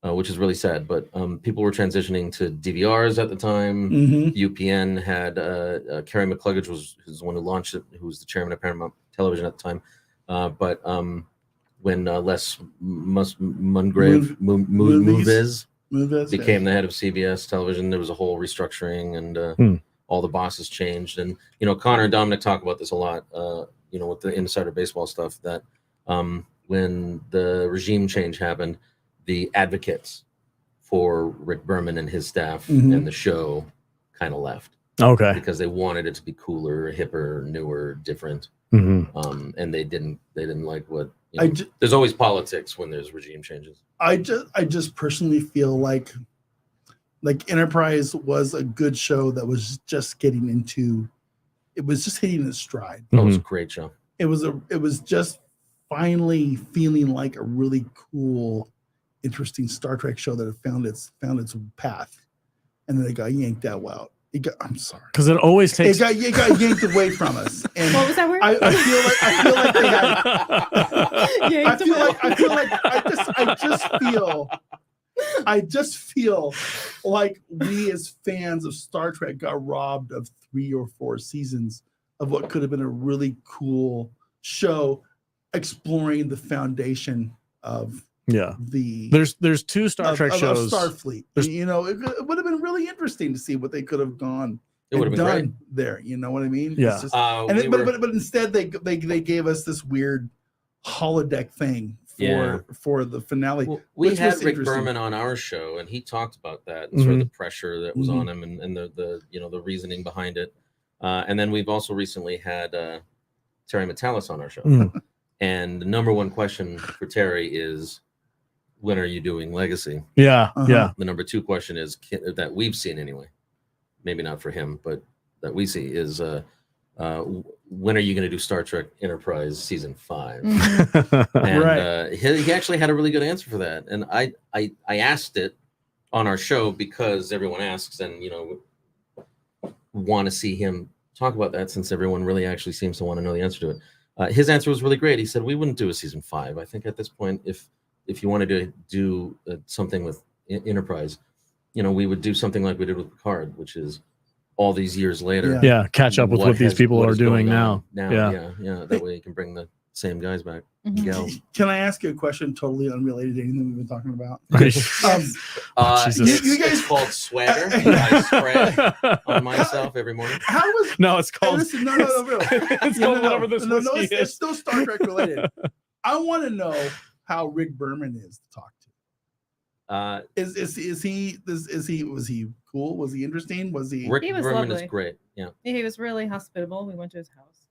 [SPEAKER 4] which is really sad. But people were transitioning to DVRs at the time.
[SPEAKER 2] Mhm.
[SPEAKER 4] UPN had Carrie McCluggage was the one who launched it, who was the chairman of Paramount Television at the time. But when Les Moonves
[SPEAKER 2] Movies,
[SPEAKER 4] became the head of CBS Television, there was a whole restructuring and all the bosses changed. And Connor and Dominic talk about this a lot. With the insider baseball stuff, that when the regime change happened, the advocates for Rick Berman and his staff
[SPEAKER 2] Mhm.
[SPEAKER 4] and the show kind of left
[SPEAKER 1] Okay.
[SPEAKER 4] because they wanted it to be cooler, hipper, newer, different.
[SPEAKER 1] Mm-hmm.
[SPEAKER 4] And they didn't like what
[SPEAKER 2] There's
[SPEAKER 4] always politics when there's regime changes.
[SPEAKER 2] I just personally feel like Enterprise was a good show that was just getting into. It was just hitting its stride.
[SPEAKER 4] It was a great show.
[SPEAKER 2] It was just finally feeling like a really cool, interesting Star Trek show that had found its path, and then it got yanked out. I'm sorry,
[SPEAKER 1] Because it always takes.
[SPEAKER 2] it got yanked away from us. And
[SPEAKER 5] What was that word?
[SPEAKER 2] I feel like they had.
[SPEAKER 5] Yeah,
[SPEAKER 2] I just feel like we as fans of Star Trek got robbed of 3 or 4 seasons of what could have been a really cool show exploring the foundation of the
[SPEAKER 1] There's 2 Star Trek shows.
[SPEAKER 2] of Starfleet. It would have been really interesting to see what they could have gone
[SPEAKER 4] It would have
[SPEAKER 2] and
[SPEAKER 4] been
[SPEAKER 2] done there. You know what I mean?
[SPEAKER 1] Yeah.
[SPEAKER 2] It's just, but instead they gave us this weird holodeck thing for the finale.
[SPEAKER 4] Well, we
[SPEAKER 2] which
[SPEAKER 4] had
[SPEAKER 2] was
[SPEAKER 4] Rick
[SPEAKER 2] interesting.
[SPEAKER 4] Berman on our show, and he talked about that and sort of the pressure that was
[SPEAKER 2] Mhm.
[SPEAKER 4] on him, and the reasoning behind it. And then we've also recently had Terry Metalis on our show, and the number one question for Terry is, when are you doing Legacy?
[SPEAKER 1] Yeah.
[SPEAKER 2] Uh-huh.
[SPEAKER 1] Yeah.
[SPEAKER 4] The number 2 question is that we've seen anyway, maybe not for him, but that we see is when are you going to do Star Trek Enterprise season 5? And
[SPEAKER 2] Right.
[SPEAKER 4] He actually had a really good answer for that, and I asked it on our show because everyone asks, and want to see him talk about that, since everyone really actually seems to want to know the answer to it. His answer was really great. He said, we wouldn't do a season 5. I think at this point, if you wanted to do something with Enterprise, we would do something like we did with Picard, which is all these years later.
[SPEAKER 1] Yeah. Catch up with what these people are
[SPEAKER 4] is
[SPEAKER 1] doing
[SPEAKER 4] going
[SPEAKER 1] now.
[SPEAKER 4] on now. Yeah. That way you can bring the same guys back. Gals.
[SPEAKER 2] Can I ask you a question totally unrelated to anything we've been talking about?
[SPEAKER 1] Jesus.
[SPEAKER 4] It's,
[SPEAKER 2] You guys-
[SPEAKER 4] it's called swagger. I spray on myself every morning.
[SPEAKER 2] How was
[SPEAKER 1] No, it's called.
[SPEAKER 2] listen, no, really.
[SPEAKER 1] It's called whatever this whiskey
[SPEAKER 2] it's
[SPEAKER 1] is.
[SPEAKER 2] still Star Trek related. I want to know how Rick Berman is to talk to. Was he cool? Was he interesting? Was he?
[SPEAKER 4] Rick
[SPEAKER 5] He was
[SPEAKER 4] Berman
[SPEAKER 5] lovely.
[SPEAKER 4] is great. Yeah.
[SPEAKER 5] He was really hospitable. We went to his house.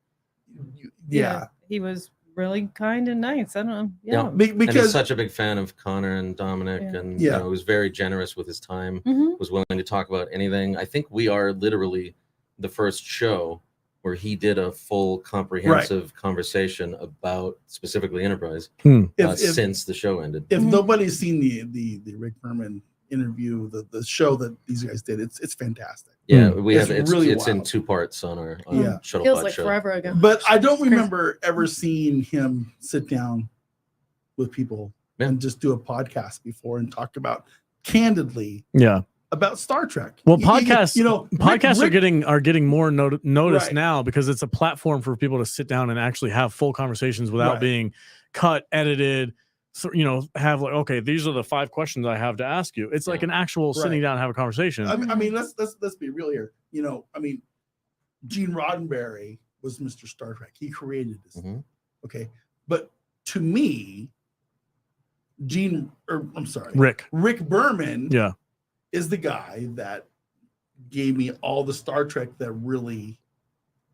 [SPEAKER 2] Yeah.
[SPEAKER 5] He was really kind and nice. I don't know.
[SPEAKER 4] Yeah.
[SPEAKER 5] Yeah.
[SPEAKER 4] And he's
[SPEAKER 2] Because
[SPEAKER 4] such a big fan of Connor and Dominic,
[SPEAKER 5] Yeah.
[SPEAKER 4] and
[SPEAKER 2] Yeah.
[SPEAKER 4] he was very generous with his time.
[SPEAKER 5] Mhm.
[SPEAKER 4] Was willing to talk about anything. I think we are literally the first show where he did a full comprehensive conversation about specifically Enterprise
[SPEAKER 2] if
[SPEAKER 4] since the show ended.
[SPEAKER 2] if
[SPEAKER 5] Mhm.
[SPEAKER 2] nobody's seen the Rick Berman interview, the show that these guys did, it's fantastic.
[SPEAKER 4] Yeah, we
[SPEAKER 2] It's
[SPEAKER 4] have it's
[SPEAKER 2] really
[SPEAKER 4] in
[SPEAKER 2] wild.
[SPEAKER 4] 2 parts on our
[SPEAKER 2] Yeah.
[SPEAKER 4] Shuttle
[SPEAKER 5] Feels
[SPEAKER 4] Pod
[SPEAKER 5] like
[SPEAKER 4] show.
[SPEAKER 5] forever ago.
[SPEAKER 2] But I don't
[SPEAKER 5] Crazy.
[SPEAKER 2] remember ever seeing him sit down with people
[SPEAKER 4] Yeah.
[SPEAKER 2] and just do a podcast before and talk about candidly
[SPEAKER 1] Yeah.
[SPEAKER 2] about Star Trek.
[SPEAKER 1] Well,
[SPEAKER 2] You-
[SPEAKER 1] podcasts, podcasts
[SPEAKER 2] Rick-
[SPEAKER 1] are getting more noticed
[SPEAKER 2] Right.
[SPEAKER 1] now because it's a platform for people to sit down and actually have full conversations without
[SPEAKER 2] Right.
[SPEAKER 1] being cut, edited. So, have like, okay, these are the 5 questions I have to ask you. It's like
[SPEAKER 4] Yeah.
[SPEAKER 1] an actual sitting
[SPEAKER 2] Right.
[SPEAKER 1] down and have a conversation.
[SPEAKER 2] I mean, let's be real here. Gene Roddenberry was Mr. Star Trek. He created this.
[SPEAKER 4] Mhm.
[SPEAKER 2] Okay, but to me, Rick Berman
[SPEAKER 1] Yeah.
[SPEAKER 2] is the guy that gave me all the Star Trek that really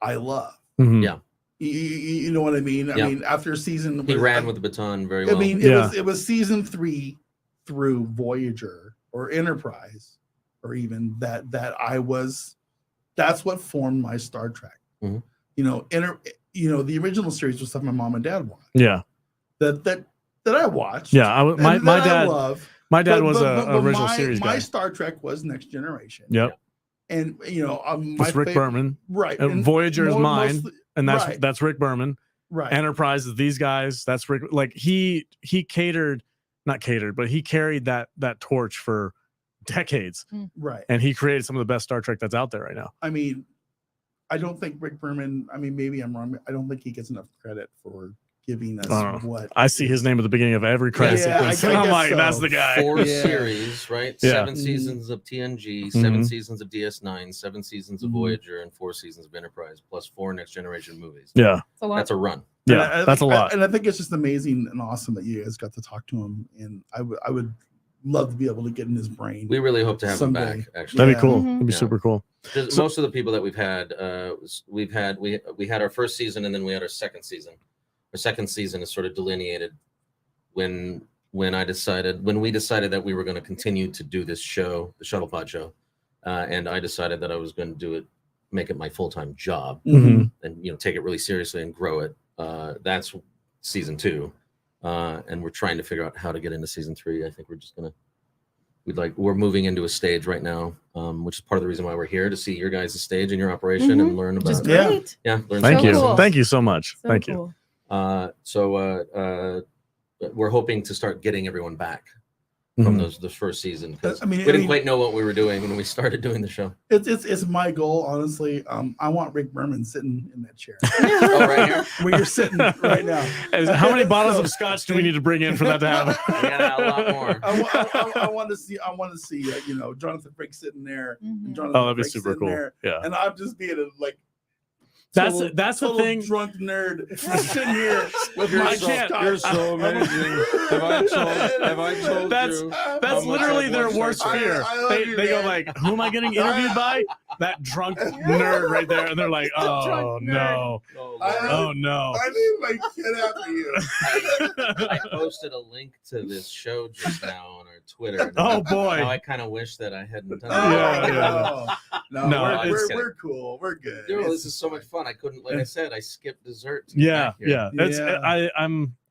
[SPEAKER 2] I love.
[SPEAKER 1] Mhm.
[SPEAKER 4] Yeah.
[SPEAKER 2] You know what I mean? I
[SPEAKER 4] Yeah.
[SPEAKER 2] mean, after season,
[SPEAKER 4] He ran with the baton very well.
[SPEAKER 2] I mean,
[SPEAKER 1] Yeah.
[SPEAKER 2] it was season 3 through Voyager or Enterprise, or even that that's what formed my Star Trek.
[SPEAKER 4] Mhm.
[SPEAKER 2] You know, the original series was stuff my mom and dad watched.
[SPEAKER 1] Yeah.
[SPEAKER 2] That I watched.
[SPEAKER 1] Yeah. My
[SPEAKER 2] and that
[SPEAKER 1] dad.
[SPEAKER 2] I love.
[SPEAKER 1] My dad
[SPEAKER 2] But-
[SPEAKER 1] was
[SPEAKER 2] but-
[SPEAKER 1] a
[SPEAKER 2] but
[SPEAKER 1] original
[SPEAKER 2] my,
[SPEAKER 1] series
[SPEAKER 2] my
[SPEAKER 1] guy.
[SPEAKER 2] Star Trek was Next Generation.
[SPEAKER 1] Yep.
[SPEAKER 2] And my
[SPEAKER 1] It's Rick Berman.
[SPEAKER 2] right.
[SPEAKER 1] And Voyager is mine,
[SPEAKER 2] mostly-
[SPEAKER 1] and
[SPEAKER 2] right.
[SPEAKER 1] that's Rick Berman.
[SPEAKER 2] right.
[SPEAKER 1] Enterprise is these guys. That's Rick. Like he not catered, but he carried that torch for decades,
[SPEAKER 2] right.
[SPEAKER 1] and he created some of the best Star Trek that's out there right now.
[SPEAKER 2] I mean, I don't think Rick Berman. I mean, maybe I'm wrong. I don't think he gets enough credit for giving us
[SPEAKER 1] I don't know.
[SPEAKER 2] what
[SPEAKER 1] I see his name at the beginning of every credit
[SPEAKER 2] Yeah,
[SPEAKER 1] sequence.
[SPEAKER 2] I
[SPEAKER 1] and I'm
[SPEAKER 2] guess
[SPEAKER 1] like,
[SPEAKER 2] so.
[SPEAKER 1] that's the guy.
[SPEAKER 4] 4
[SPEAKER 2] Yeah.
[SPEAKER 4] series, right?
[SPEAKER 1] Yeah.
[SPEAKER 4] 7 seasons of TNG, 7
[SPEAKER 1] Mhm.
[SPEAKER 4] seasons of DS9, 7 seasons of
[SPEAKER 2] Mhm.
[SPEAKER 4] Voyager, and 4 seasons of Enterprise, plus 4 Next Generation movies.
[SPEAKER 1] Yeah,
[SPEAKER 5] It's a lot.
[SPEAKER 4] That's a run.
[SPEAKER 1] yeah,
[SPEAKER 2] And I
[SPEAKER 1] that's a
[SPEAKER 2] think-
[SPEAKER 1] lot.
[SPEAKER 2] And I think it's just amazing and awesome that you guys got to talk to him. And I would love to be able to get in his brain.
[SPEAKER 4] We really hope to have
[SPEAKER 2] Someday.
[SPEAKER 4] him back. Actually,
[SPEAKER 1] That'd be
[SPEAKER 2] Yeah.
[SPEAKER 1] cool.
[SPEAKER 5] Mhm.
[SPEAKER 1] That'd be
[SPEAKER 4] Yeah.
[SPEAKER 1] super cool.
[SPEAKER 4] Just most of the people that we've had, we had our first season, and then we had our second season. Our second season is sort of delineated when we decided that we were going to continue to do this show, the Shuttle Pod show, and I decided that I was going to make it my full-time job,
[SPEAKER 1] Mhm.
[SPEAKER 4] and take it really seriously and grow it. That's season 2, and we're trying to figure out how to get into season 3. I think we're moving into a stage right now, which is part of the reason why we're here, to see your guys' stage and your operation and learn
[SPEAKER 5] Which is
[SPEAKER 4] about
[SPEAKER 2] Yeah.
[SPEAKER 5] great.
[SPEAKER 4] learn
[SPEAKER 1] Thank
[SPEAKER 5] So
[SPEAKER 1] you.
[SPEAKER 5] cool.
[SPEAKER 1] Thank you so much.
[SPEAKER 5] So
[SPEAKER 1] Thank you.
[SPEAKER 5] cool.
[SPEAKER 4] So we're hoping to start getting everyone back from
[SPEAKER 1] Mhm.
[SPEAKER 4] the first season, because
[SPEAKER 2] I mean,
[SPEAKER 4] we didn't quite know what we were doing when we started doing the show.
[SPEAKER 2] It's my goal, honestly. I want Rick Berman sitting in that chair
[SPEAKER 4] Oh, right here.
[SPEAKER 2] where you're sitting right now.
[SPEAKER 1] How many bottles of scotch do we need to bring in for that to happen?
[SPEAKER 4] Yeah, a lot more.
[SPEAKER 2] I want to see Jonathan Frakes sitting there.
[SPEAKER 5] Mhm.
[SPEAKER 2] Jonathan
[SPEAKER 1] Oh, that'd be
[SPEAKER 2] Frakes
[SPEAKER 1] super
[SPEAKER 2] sitting
[SPEAKER 1] cool.
[SPEAKER 2] there,
[SPEAKER 1] Yeah.
[SPEAKER 2] and I'm just being a
[SPEAKER 1] That's
[SPEAKER 2] total-
[SPEAKER 1] the
[SPEAKER 2] total
[SPEAKER 1] thing.
[SPEAKER 2] drunk nerd sitting here with
[SPEAKER 1] You're
[SPEAKER 2] my
[SPEAKER 1] so-
[SPEAKER 2] Scotch.
[SPEAKER 6] You're so amazing. Have I told
[SPEAKER 1] That's-
[SPEAKER 6] you?
[SPEAKER 1] That's
[SPEAKER 6] how much
[SPEAKER 1] literally
[SPEAKER 6] I've
[SPEAKER 1] their
[SPEAKER 6] watched
[SPEAKER 1] worst
[SPEAKER 6] Star Trek?
[SPEAKER 1] fear.
[SPEAKER 2] I love
[SPEAKER 1] They
[SPEAKER 2] you,
[SPEAKER 1] go
[SPEAKER 2] man.
[SPEAKER 1] like, "Who am I getting interviewed by?" That drunk nerd right there, and they're like, "Oh
[SPEAKER 2] Drunk nerd.
[SPEAKER 1] no,
[SPEAKER 4] Oh,
[SPEAKER 2] I-
[SPEAKER 4] Lord.
[SPEAKER 1] oh no."
[SPEAKER 2] I need my kid after you.
[SPEAKER 4] I posted a link to this show just now on our Twitter. and
[SPEAKER 1] Oh
[SPEAKER 4] Now
[SPEAKER 1] boy.
[SPEAKER 4] I kind of wish that I hadn't done
[SPEAKER 2] Oh,
[SPEAKER 1] Yeah,
[SPEAKER 4] that.
[SPEAKER 1] yeah.
[SPEAKER 2] No,
[SPEAKER 1] No,
[SPEAKER 4] I'm just
[SPEAKER 2] we're cool. We're good.
[SPEAKER 4] Dude,
[SPEAKER 2] It's
[SPEAKER 4] this is so much fun. I couldn't, like I said, I skipped dessert. to get
[SPEAKER 1] Yeah,
[SPEAKER 4] back here.
[SPEAKER 1] yeah. It's
[SPEAKER 2] Yeah.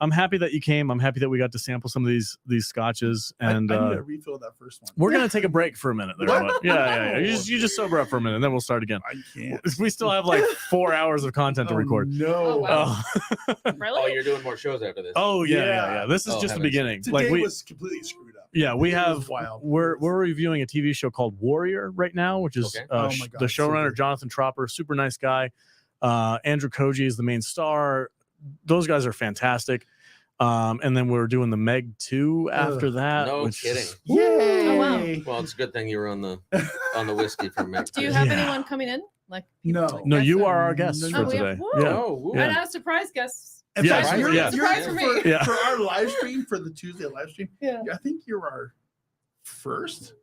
[SPEAKER 1] I'm happy that you came. I'm happy that we got to sample some of these scotches, and
[SPEAKER 2] I need to refill that first one.
[SPEAKER 1] we're gonna take a break for a minute. There,
[SPEAKER 2] What?
[SPEAKER 1] bud. Yeah. You just sober up for a minute, and then we'll start again.
[SPEAKER 2] I can't.
[SPEAKER 1] We still have like 4 hours of content to record.
[SPEAKER 2] No.
[SPEAKER 5] Oh, wow.
[SPEAKER 1] Oh,
[SPEAKER 4] Oh,
[SPEAKER 5] Really?
[SPEAKER 4] you're doing more shows after this.
[SPEAKER 1] oh yeah.
[SPEAKER 2] Yeah.
[SPEAKER 1] This is
[SPEAKER 4] Oh,
[SPEAKER 1] just the
[SPEAKER 4] heavens.
[SPEAKER 1] beginning.
[SPEAKER 2] Today
[SPEAKER 1] Like we,
[SPEAKER 2] was completely screwed up.
[SPEAKER 1] yeah, we
[SPEAKER 2] It was
[SPEAKER 1] have.
[SPEAKER 2] wild.
[SPEAKER 1] We're reviewing a TV show called Warrior right now, which is
[SPEAKER 4] Okay.
[SPEAKER 2] Oh my
[SPEAKER 1] the
[SPEAKER 2] God, so
[SPEAKER 1] showrunner
[SPEAKER 2] good.
[SPEAKER 1] Jonathan Tropper, super nice guy. Andrew Koji is the main star. Those guys are fantastic. And then we're doing the Meg 2 after
[SPEAKER 2] Ugh.
[SPEAKER 1] that.
[SPEAKER 4] No
[SPEAKER 1] which
[SPEAKER 4] kidding.
[SPEAKER 1] is-
[SPEAKER 2] Yay!
[SPEAKER 5] Oh, wow.
[SPEAKER 4] Well, it's a good thing you were on the whiskey for me.
[SPEAKER 5] Do you have
[SPEAKER 1] Yeah.
[SPEAKER 5] anyone coming in? Like
[SPEAKER 2] No.
[SPEAKER 1] No,
[SPEAKER 5] guests
[SPEAKER 1] you
[SPEAKER 5] or-
[SPEAKER 1] are our guest
[SPEAKER 2] No,
[SPEAKER 1] for
[SPEAKER 5] we have-
[SPEAKER 1] today.
[SPEAKER 5] whoa.
[SPEAKER 1] Yeah.
[SPEAKER 4] Oh, woo.
[SPEAKER 1] Yeah.
[SPEAKER 5] And I have surprise guests.
[SPEAKER 2] In
[SPEAKER 1] Yes,
[SPEAKER 2] fact,
[SPEAKER 1] yeah.
[SPEAKER 5] Surprise for me.
[SPEAKER 1] Yeah.
[SPEAKER 2] for our live stream, for the Tuesday live stream,
[SPEAKER 5] Yeah.
[SPEAKER 2] I think you're our first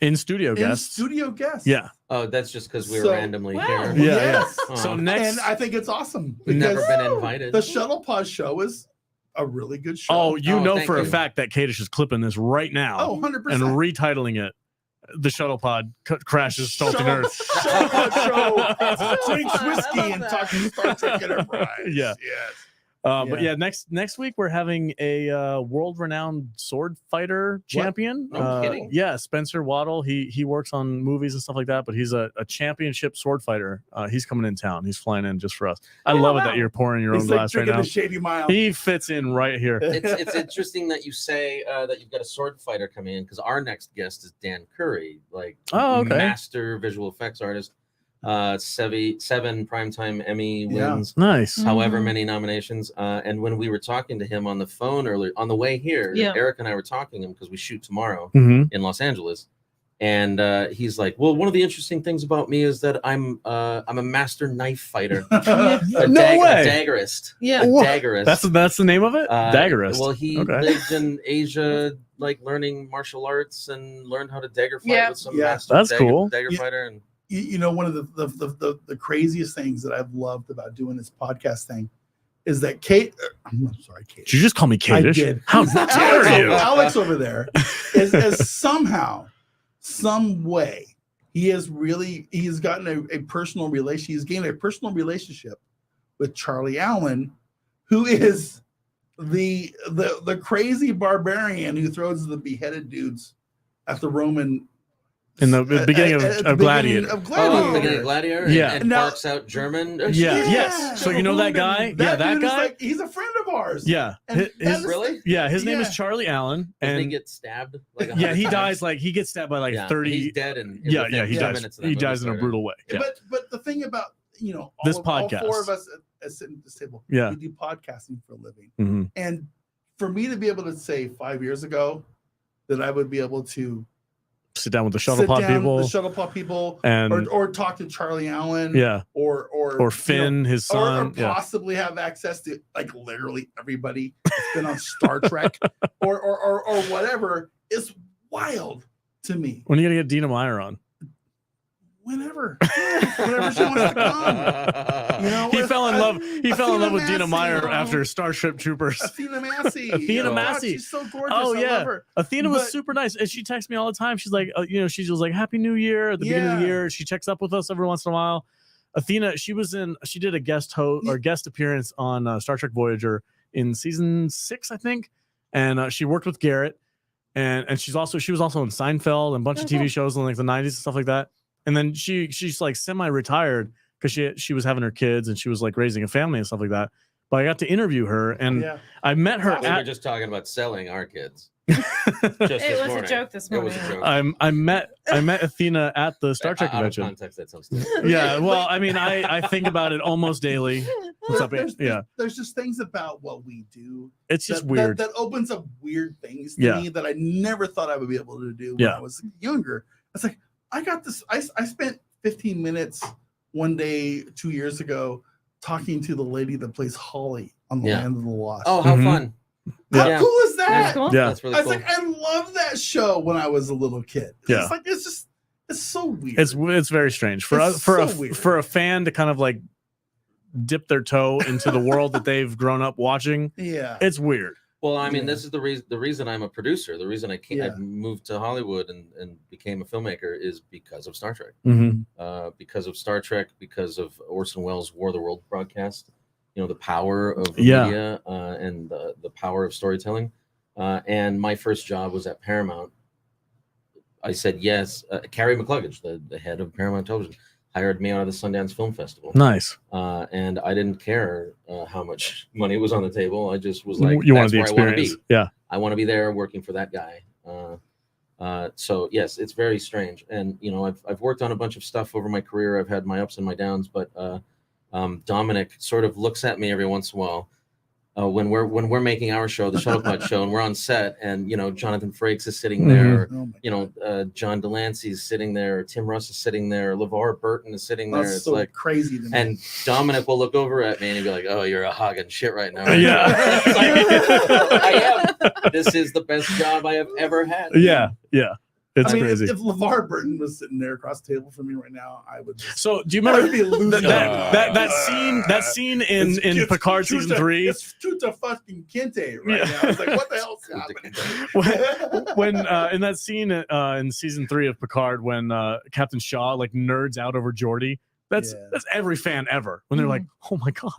[SPEAKER 1] In studio
[SPEAKER 2] in
[SPEAKER 1] guests.
[SPEAKER 2] studio guest.
[SPEAKER 1] Yeah.
[SPEAKER 4] Oh, that's just because we were
[SPEAKER 2] So-
[SPEAKER 4] randomly
[SPEAKER 5] Wow.
[SPEAKER 4] here.
[SPEAKER 1] Yeah.
[SPEAKER 2] Yes.
[SPEAKER 4] Oh.
[SPEAKER 1] So next.
[SPEAKER 2] And I think it's awesome
[SPEAKER 4] We've never
[SPEAKER 2] because
[SPEAKER 4] been invited.
[SPEAKER 2] the Shuttle Pod show is a really good show.
[SPEAKER 1] Oh, you
[SPEAKER 4] Oh,
[SPEAKER 1] know
[SPEAKER 4] thank
[SPEAKER 1] for a
[SPEAKER 4] you.
[SPEAKER 1] fact that Kadish is clipping this right now
[SPEAKER 2] Oh,
[SPEAKER 1] and
[SPEAKER 2] 100%.
[SPEAKER 1] retitling it. The Shuttle Pod crashes Salted
[SPEAKER 2] Shuttle-
[SPEAKER 1] Earth.
[SPEAKER 2] Shuttle Pod show drinks
[SPEAKER 5] I
[SPEAKER 2] whiskey
[SPEAKER 5] love
[SPEAKER 2] and
[SPEAKER 5] that.
[SPEAKER 2] talking Star Trek Enterprise.
[SPEAKER 1] Yeah.
[SPEAKER 2] Yes.
[SPEAKER 1] But yeah, next week we're having a world-renowned sword fighter champion.
[SPEAKER 4] No kidding.
[SPEAKER 1] Yeah, Spencer Waddle. He works on movies and stuff like that, but he's a championship sword fighter. He's coming in town. He's flying in just for us. I
[SPEAKER 5] Oh,
[SPEAKER 1] love it
[SPEAKER 5] wow.
[SPEAKER 1] that you're pouring your
[SPEAKER 2] He's
[SPEAKER 1] own
[SPEAKER 2] like
[SPEAKER 1] glass right
[SPEAKER 2] drinking
[SPEAKER 1] now.
[SPEAKER 2] the Shady Mile.
[SPEAKER 1] He fits in right here.
[SPEAKER 4] It's interesting that you say that you've got a sword fighter coming in, because our next guest is Dan Curry, like
[SPEAKER 1] Oh, okay.
[SPEAKER 4] master visual effects artist. 7 primetime Emmy
[SPEAKER 2] Yeah.
[SPEAKER 4] wins,
[SPEAKER 1] Nice.
[SPEAKER 4] however
[SPEAKER 5] Mhm.
[SPEAKER 4] many nominations. And when we were talking to him on the phone earlier on the way here,
[SPEAKER 5] Yeah.
[SPEAKER 4] Eric and I were talking to him because we shoot tomorrow
[SPEAKER 1] Mm-hmm.
[SPEAKER 4] in Los Angeles. And he's like, "Well, one of the interesting things about me is that I'm a master knife fighter, a
[SPEAKER 1] No way.
[SPEAKER 4] daggerist,
[SPEAKER 5] Yeah.
[SPEAKER 4] a
[SPEAKER 1] What?
[SPEAKER 4] daggerist."
[SPEAKER 1] That's the name of it.
[SPEAKER 4] Uh,
[SPEAKER 1] Daggerist.
[SPEAKER 4] Well, he
[SPEAKER 1] Okay.
[SPEAKER 4] lived in Asia, like learning martial arts, and learned how to dagger fight
[SPEAKER 5] Yeah.
[SPEAKER 4] with some
[SPEAKER 2] Yeah.
[SPEAKER 4] master
[SPEAKER 1] That's cool.
[SPEAKER 4] dagger
[SPEAKER 2] Yeah.
[SPEAKER 4] fighter. And
[SPEAKER 2] you know, one of the craziest things that I've loved about doing this podcast thing is that Kate. I'm sorry, Kate.
[SPEAKER 1] Did you just call me
[SPEAKER 2] I
[SPEAKER 1] Kate-ish?
[SPEAKER 2] did.
[SPEAKER 1] How dare you?
[SPEAKER 2] Alex over there is somehow, some way, he's gotten a personal relation. He's gained a personal relationship with Charlie Allen, who is the crazy barbarian who throws the beheaded dudes at the Roman.
[SPEAKER 1] In the beginning of Gladiator.
[SPEAKER 2] Of
[SPEAKER 4] Oh,
[SPEAKER 2] Gladiator.
[SPEAKER 4] the beginning of Gladiator?
[SPEAKER 1] Yeah.
[SPEAKER 4] And
[SPEAKER 2] Now-
[SPEAKER 4] barks out German?
[SPEAKER 1] Yeah. Yes. So you know that guy? Yeah, that
[SPEAKER 2] dude is
[SPEAKER 1] guy?
[SPEAKER 2] like, he's a friend of ours.
[SPEAKER 1] Yeah.
[SPEAKER 2] And
[SPEAKER 1] His,
[SPEAKER 2] that is-
[SPEAKER 4] Really?
[SPEAKER 1] yeah, his name is
[SPEAKER 2] Yeah.
[SPEAKER 1] Charlie Allen.
[SPEAKER 4] And they
[SPEAKER 1] And
[SPEAKER 4] get stabbed? Like
[SPEAKER 1] yeah, he
[SPEAKER 4] 100
[SPEAKER 1] dies
[SPEAKER 4] times?
[SPEAKER 1] like he gets stabbed by like
[SPEAKER 4] Yeah,
[SPEAKER 1] 30.
[SPEAKER 4] He's dead in
[SPEAKER 1] Yeah,
[SPEAKER 4] within
[SPEAKER 1] he
[SPEAKER 4] 10
[SPEAKER 1] dies.
[SPEAKER 4] minutes of that
[SPEAKER 1] He
[SPEAKER 4] movie
[SPEAKER 1] dies in a
[SPEAKER 4] started.
[SPEAKER 1] brutal way. Yeah.
[SPEAKER 2] But the thing about, you know,
[SPEAKER 1] This
[SPEAKER 2] all
[SPEAKER 1] podcast.
[SPEAKER 2] 4 of us sitting at this table,
[SPEAKER 1] Yeah.
[SPEAKER 2] we do podcasting for a living.
[SPEAKER 1] Mhm.
[SPEAKER 2] And for me to be able to say 5 years ago that I would be able to
[SPEAKER 1] Sit down with the Shuttle
[SPEAKER 2] sit
[SPEAKER 1] Pod
[SPEAKER 2] down
[SPEAKER 1] people.
[SPEAKER 2] with the Shuttle Pod people,
[SPEAKER 1] And
[SPEAKER 2] or talk to Charlie Allen,
[SPEAKER 1] yeah.
[SPEAKER 2] or
[SPEAKER 1] Or Finn, his
[SPEAKER 2] you know,
[SPEAKER 1] son.
[SPEAKER 2] or
[SPEAKER 1] Yeah.
[SPEAKER 2] possibly have access to like literally everybody that's been on Star Trek or whatever is wild to me.
[SPEAKER 1] When are you gonna get Dina Meyer on?
[SPEAKER 2] Whenever she wants to come. You know,
[SPEAKER 1] He fell in love. He fell in love with
[SPEAKER 2] Athena
[SPEAKER 1] Dina
[SPEAKER 2] Massey,
[SPEAKER 1] Meyer after Starship Troopers.
[SPEAKER 2] Athena Massey.
[SPEAKER 1] Athena
[SPEAKER 2] God,
[SPEAKER 1] Massey.
[SPEAKER 2] She's so gorgeous.
[SPEAKER 1] Oh,
[SPEAKER 2] I
[SPEAKER 1] yeah.
[SPEAKER 2] love her.
[SPEAKER 1] Athena was
[SPEAKER 2] But-
[SPEAKER 1] super nice, and she texts me all the time. She's like, you know, she was like, "Happy New Year" at the beginning of the
[SPEAKER 2] Yeah.
[SPEAKER 1] year. She checks up with us every once in a while. Athena, she did a guest host or guest appearance on Star Trek Voyager in season 6, I think, and she worked with Garrett, and she was also in Seinfeld and a bunch of TV shows in like the 90s and stuff like that. And then she's like semi-retired because she was having her kids and she was like raising a family and stuff like that. But I got to interview her, and
[SPEAKER 2] Yeah.
[SPEAKER 1] I met her
[SPEAKER 4] We were
[SPEAKER 1] at.
[SPEAKER 4] just talking about selling our kids. Just
[SPEAKER 5] It
[SPEAKER 4] this
[SPEAKER 5] was
[SPEAKER 4] morning.
[SPEAKER 5] a joke this
[SPEAKER 4] It was
[SPEAKER 5] morning.
[SPEAKER 4] a joke.
[SPEAKER 1] I met Athena at the Star Trek
[SPEAKER 4] Out of
[SPEAKER 1] convention.
[SPEAKER 4] context, that sounds stupid.
[SPEAKER 1] Yeah, well, I mean, I think about it almost daily. What's up? Yeah,
[SPEAKER 2] There's just things about what we do
[SPEAKER 1] it's just
[SPEAKER 2] that,
[SPEAKER 1] weird.
[SPEAKER 2] that opens up weird things to
[SPEAKER 1] Yeah.
[SPEAKER 2] me that I never thought I would be able to do when
[SPEAKER 1] Yeah.
[SPEAKER 2] I was younger. It's like I got this. I spent 15 minutes one day 2 years ago talking to the lady that plays Holly on The
[SPEAKER 4] Yeah.
[SPEAKER 2] Land of the Lost.
[SPEAKER 4] Oh, how
[SPEAKER 1] Mhm.
[SPEAKER 4] fun.
[SPEAKER 2] how
[SPEAKER 4] yeah.
[SPEAKER 2] cool is
[SPEAKER 5] That's
[SPEAKER 2] that?
[SPEAKER 5] cool.
[SPEAKER 1] Yeah.
[SPEAKER 4] That's really
[SPEAKER 2] I was
[SPEAKER 4] cool.
[SPEAKER 2] like, I love that show when I was a little kid.
[SPEAKER 1] Yeah.
[SPEAKER 2] It's like it's so weird.
[SPEAKER 1] It's very strange for
[SPEAKER 2] It's
[SPEAKER 1] us for
[SPEAKER 2] so weird.
[SPEAKER 1] for a fan to kind of like dip their toe into the world that they've grown up watching.
[SPEAKER 2] yeah.
[SPEAKER 1] It's weird.
[SPEAKER 4] Well, I mean,
[SPEAKER 2] Yeah.
[SPEAKER 4] this is the reason I'm a producer. The reason I
[SPEAKER 2] Yeah.
[SPEAKER 4] moved to Hollywood and became a filmmaker is because of Star Trek.
[SPEAKER 1] Mm-hmm.
[SPEAKER 4] Because of Star Trek, because of Orson Welles' War of the World broadcast. You know, the power of
[SPEAKER 1] Yeah.
[SPEAKER 4] media and the power of storytelling. And my first job was at Paramount. I said yes. Carrie McCluggage, the head of Paramount Television, hired me out of the Sundance Film Festival.
[SPEAKER 1] Nice.
[SPEAKER 4] And I didn't care how much money was on the table. I just was like,
[SPEAKER 1] You wanted
[SPEAKER 4] that's
[SPEAKER 1] the
[SPEAKER 4] where I want to be.
[SPEAKER 1] experience. Yeah.
[SPEAKER 4] I want to be there working for that guy. So yes, it's very strange. And you know, I've worked on a bunch of stuff over my career. I've had my ups and my downs, but Dominic sort of looks at me every once in a while when we're making our show, the Shuttle Pod show, and we're on set, and you know, Jonathan Frakes is sitting there.
[SPEAKER 2] Oh my
[SPEAKER 4] You know, John Delancey's sitting there, Tim Russ is sitting there, LeVar Burton is sitting there.
[SPEAKER 2] That's
[SPEAKER 4] It's
[SPEAKER 2] so
[SPEAKER 4] like,
[SPEAKER 2] crazy to me.
[SPEAKER 4] and Dominic will look over at me and he'll be like, "Oh, you're a hog and shit right now."
[SPEAKER 1] Yeah.
[SPEAKER 4] It's like, I am. This is the best job I have ever had.
[SPEAKER 1] Yeah. Yeah. It's
[SPEAKER 2] I mean,
[SPEAKER 1] crazy.
[SPEAKER 2] if LeVar Burton was sitting there across the table from me right now, I would just
[SPEAKER 1] So do you
[SPEAKER 2] I
[SPEAKER 1] remember
[SPEAKER 2] would be losing
[SPEAKER 1] that scene in
[SPEAKER 2] It's
[SPEAKER 1] Picard
[SPEAKER 2] Tuta-
[SPEAKER 1] season 3
[SPEAKER 2] It's Tuta fucking Kinte right
[SPEAKER 1] Yeah.
[SPEAKER 2] now. It's like, what the hell's happening?
[SPEAKER 1] when in that scene in season 3 of Picard when Captain Shaw like nerds out over Geordi. That's
[SPEAKER 2] Yeah.
[SPEAKER 1] that's every fan ever when they're like, "Oh my god,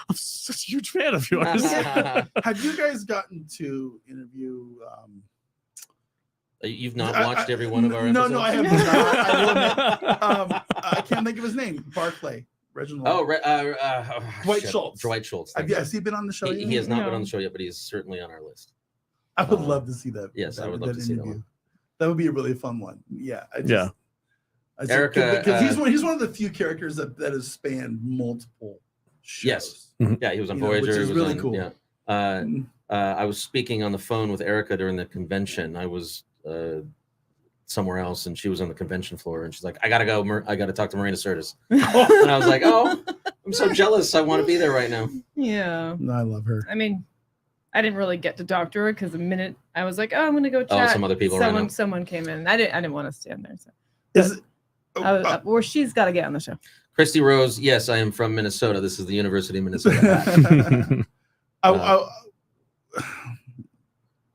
[SPEAKER 1] I'm such a huge fan of yours."
[SPEAKER 2] Have you guys gotten to interview?
[SPEAKER 4] You've not watched every one of our
[SPEAKER 2] No,
[SPEAKER 4] episodes?
[SPEAKER 2] no, I have not. I will admit, I can't think of his name. Barclay, Reginald.
[SPEAKER 4] Oh,
[SPEAKER 2] Dwight
[SPEAKER 4] shit.
[SPEAKER 2] Schultz.
[SPEAKER 4] Dwight Schultz.
[SPEAKER 2] Has he been on the show?
[SPEAKER 4] He
[SPEAKER 2] yet?
[SPEAKER 4] has not been
[SPEAKER 5] No.
[SPEAKER 4] on the show yet, but he's certainly on our list.
[SPEAKER 2] I would love to see that.
[SPEAKER 4] Yes, I would love
[SPEAKER 2] that
[SPEAKER 4] to see that
[SPEAKER 2] interview.
[SPEAKER 4] one.
[SPEAKER 2] That would be a really fun one. Yeah.
[SPEAKER 1] Yeah.
[SPEAKER 4] Erica,
[SPEAKER 2] because he's one of the few characters that has spanned multiple shows.
[SPEAKER 4] Yes. Yeah, he was on
[SPEAKER 2] You know, which
[SPEAKER 4] Voyager.
[SPEAKER 2] is
[SPEAKER 4] he was
[SPEAKER 2] really
[SPEAKER 4] on,
[SPEAKER 2] cool.
[SPEAKER 4] Yeah.
[SPEAKER 2] Mm.
[SPEAKER 4] I was speaking on the phone with Erica during the convention. I was somewhere else, and she was on the convention floor, and she's like, "I gotta go. I gotta talk to Marina Sirtis." And I was like, "Oh, I'm so jealous. I want to be there right now."
[SPEAKER 5] Yeah.
[SPEAKER 2] No, I love her.
[SPEAKER 5] I mean, I didn't really get to talk to her because the minute I was like, "Oh, I'm gonna go chat,"
[SPEAKER 4] some other people ran out.
[SPEAKER 5] someone came in. I didn't want to stand there. So.
[SPEAKER 2] Is it,
[SPEAKER 5] Or she's got to get on the show.
[SPEAKER 4] Christy Rose, yes, I am from Minnesota. This is the University of Minnesota.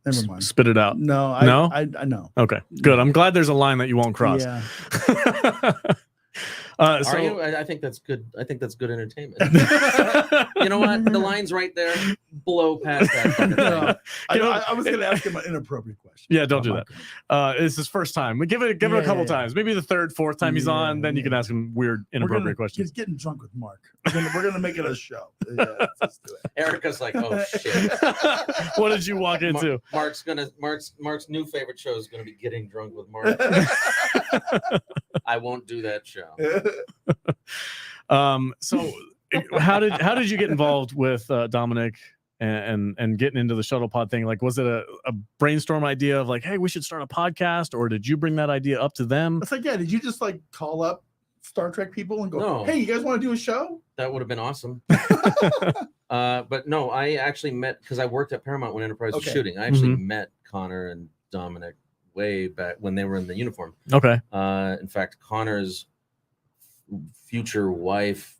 [SPEAKER 2] Never mind.
[SPEAKER 1] Spit it out.
[SPEAKER 2] No, I know.
[SPEAKER 1] Okay, good. I'm glad there's a line that you won't cross.
[SPEAKER 2] Yeah.
[SPEAKER 4] Are you? I think that's good. I think that's good entertainment. You know what? The line's right there. Blow past that. Fucking thing.
[SPEAKER 2] I was going to ask him an inappropriate question.
[SPEAKER 1] Yeah, don't do that. It's his first time. We give it a couple times. Maybe the third, fourth time he's on, then you can ask him weird, inappropriate questions.
[SPEAKER 2] He's getting drunk with Mark. We're gonna make it a show. Yeah, let's do it.
[SPEAKER 4] Erica's like, oh shit.
[SPEAKER 1] What did you walk into?
[SPEAKER 4] Mark's new favorite show is gonna be Getting Drunk with Mark. I won't do that show.
[SPEAKER 1] So how did you get involved with Dominic and getting into the Shuttle Pod thing? Like, was it a brainstorm idea of like, hey, we should start a podcast, or did you bring that idea up to them?
[SPEAKER 2] It's like, yeah, did you just like call up Star Trek people and go,
[SPEAKER 4] No.
[SPEAKER 2] hey, you guys want to do a show?
[SPEAKER 4] That would have been awesome. But no, I actually met, because I worked at Paramount when Enterprise was shooting. I actually met Connor and Dominic way back when they were in the uniform.
[SPEAKER 1] Okay.
[SPEAKER 4] In fact, Connor's future wife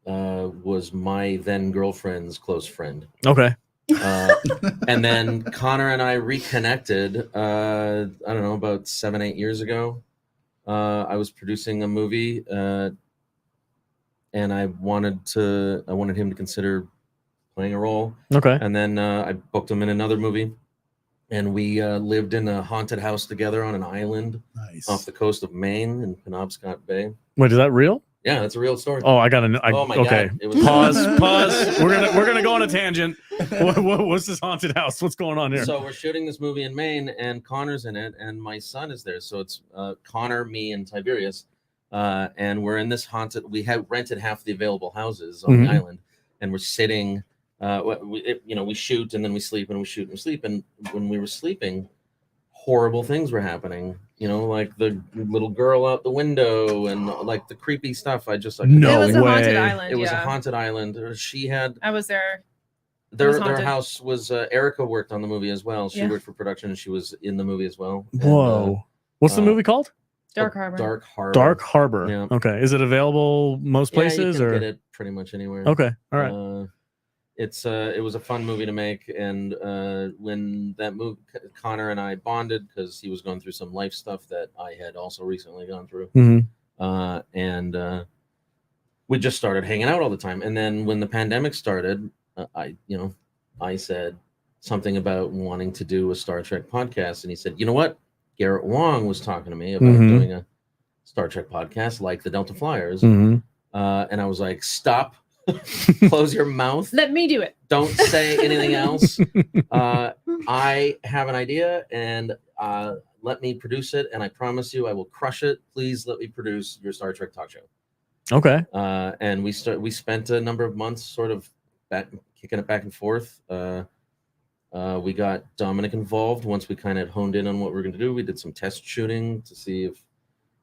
[SPEAKER 4] was my then girlfriend's close friend.
[SPEAKER 1] Okay.
[SPEAKER 4] And then Connor and I reconnected, I don't know, about 7-8 years ago. I was producing a movie, and I wanted him to consider playing a role.
[SPEAKER 1] Okay.
[SPEAKER 4] And then I booked him in another movie, and we lived in a haunted house together on an island off the coast of Maine in Penobscot Bay.
[SPEAKER 1] Wait, is that real?
[SPEAKER 4] Yeah, that's a real story.
[SPEAKER 1] Oh, I gotta know.
[SPEAKER 4] Oh my
[SPEAKER 1] okay.
[SPEAKER 4] God. It was
[SPEAKER 1] Pause. We're gonna go on a tangent. What's this haunted house? What's going on here?
[SPEAKER 4] So we're shooting this movie in Maine, and Connor's in it, and my son is there. So it's Connor, me, and Tiberius, and we're in this haunted. We had rented half the available houses on the island, and we're sitting. We shoot and then we sleep, and we shoot and we sleep. And when we were sleeping, horrible things were happening. You know, like the little girl out the window and like the creepy stuff. I just like
[SPEAKER 1] No
[SPEAKER 5] It was a haunted
[SPEAKER 1] way.
[SPEAKER 5] island.
[SPEAKER 4] It was a
[SPEAKER 5] yeah.
[SPEAKER 4] haunted island. She had
[SPEAKER 5] I was there.
[SPEAKER 4] their
[SPEAKER 5] haunted.
[SPEAKER 4] house was Erica worked on the movie as well. She
[SPEAKER 5] Yeah.
[SPEAKER 4] worked for production and she was in the movie as well. And,
[SPEAKER 1] Whoa. What's the movie called?
[SPEAKER 5] Dark Harbor.
[SPEAKER 4] Dark Harbor.
[SPEAKER 1] Dark Harbor.
[SPEAKER 4] Yeah.
[SPEAKER 1] Okay. Is it available most
[SPEAKER 4] Yeah,
[SPEAKER 1] places
[SPEAKER 4] you can
[SPEAKER 1] or?
[SPEAKER 4] get it pretty much anywhere.
[SPEAKER 1] Okay. All right.
[SPEAKER 4] It was a fun movie to make, and when that movie, Connor and I bonded because he was going through some life stuff that I had also recently gone through, and we just started hanging out all the time. And then when the pandemic started, I said something about wanting to do a Star Trek podcast, and he said, "You know what? Garrett Wong was talking to me about doing a Star Trek podcast like the Delta Flyers," and I was like, "Stop." Close your mouth.
[SPEAKER 5] Let me do it.
[SPEAKER 4] Don't say anything else. I have an idea, and let me produce it, and I promise you I will crush it. Please let me produce your Star Trek talk show.
[SPEAKER 1] Okay.
[SPEAKER 4] And we spent a number of months sort of kicking it back and forth. We got Dominic involved once we kind of honed in on what we were going to do. We did some test shooting to see if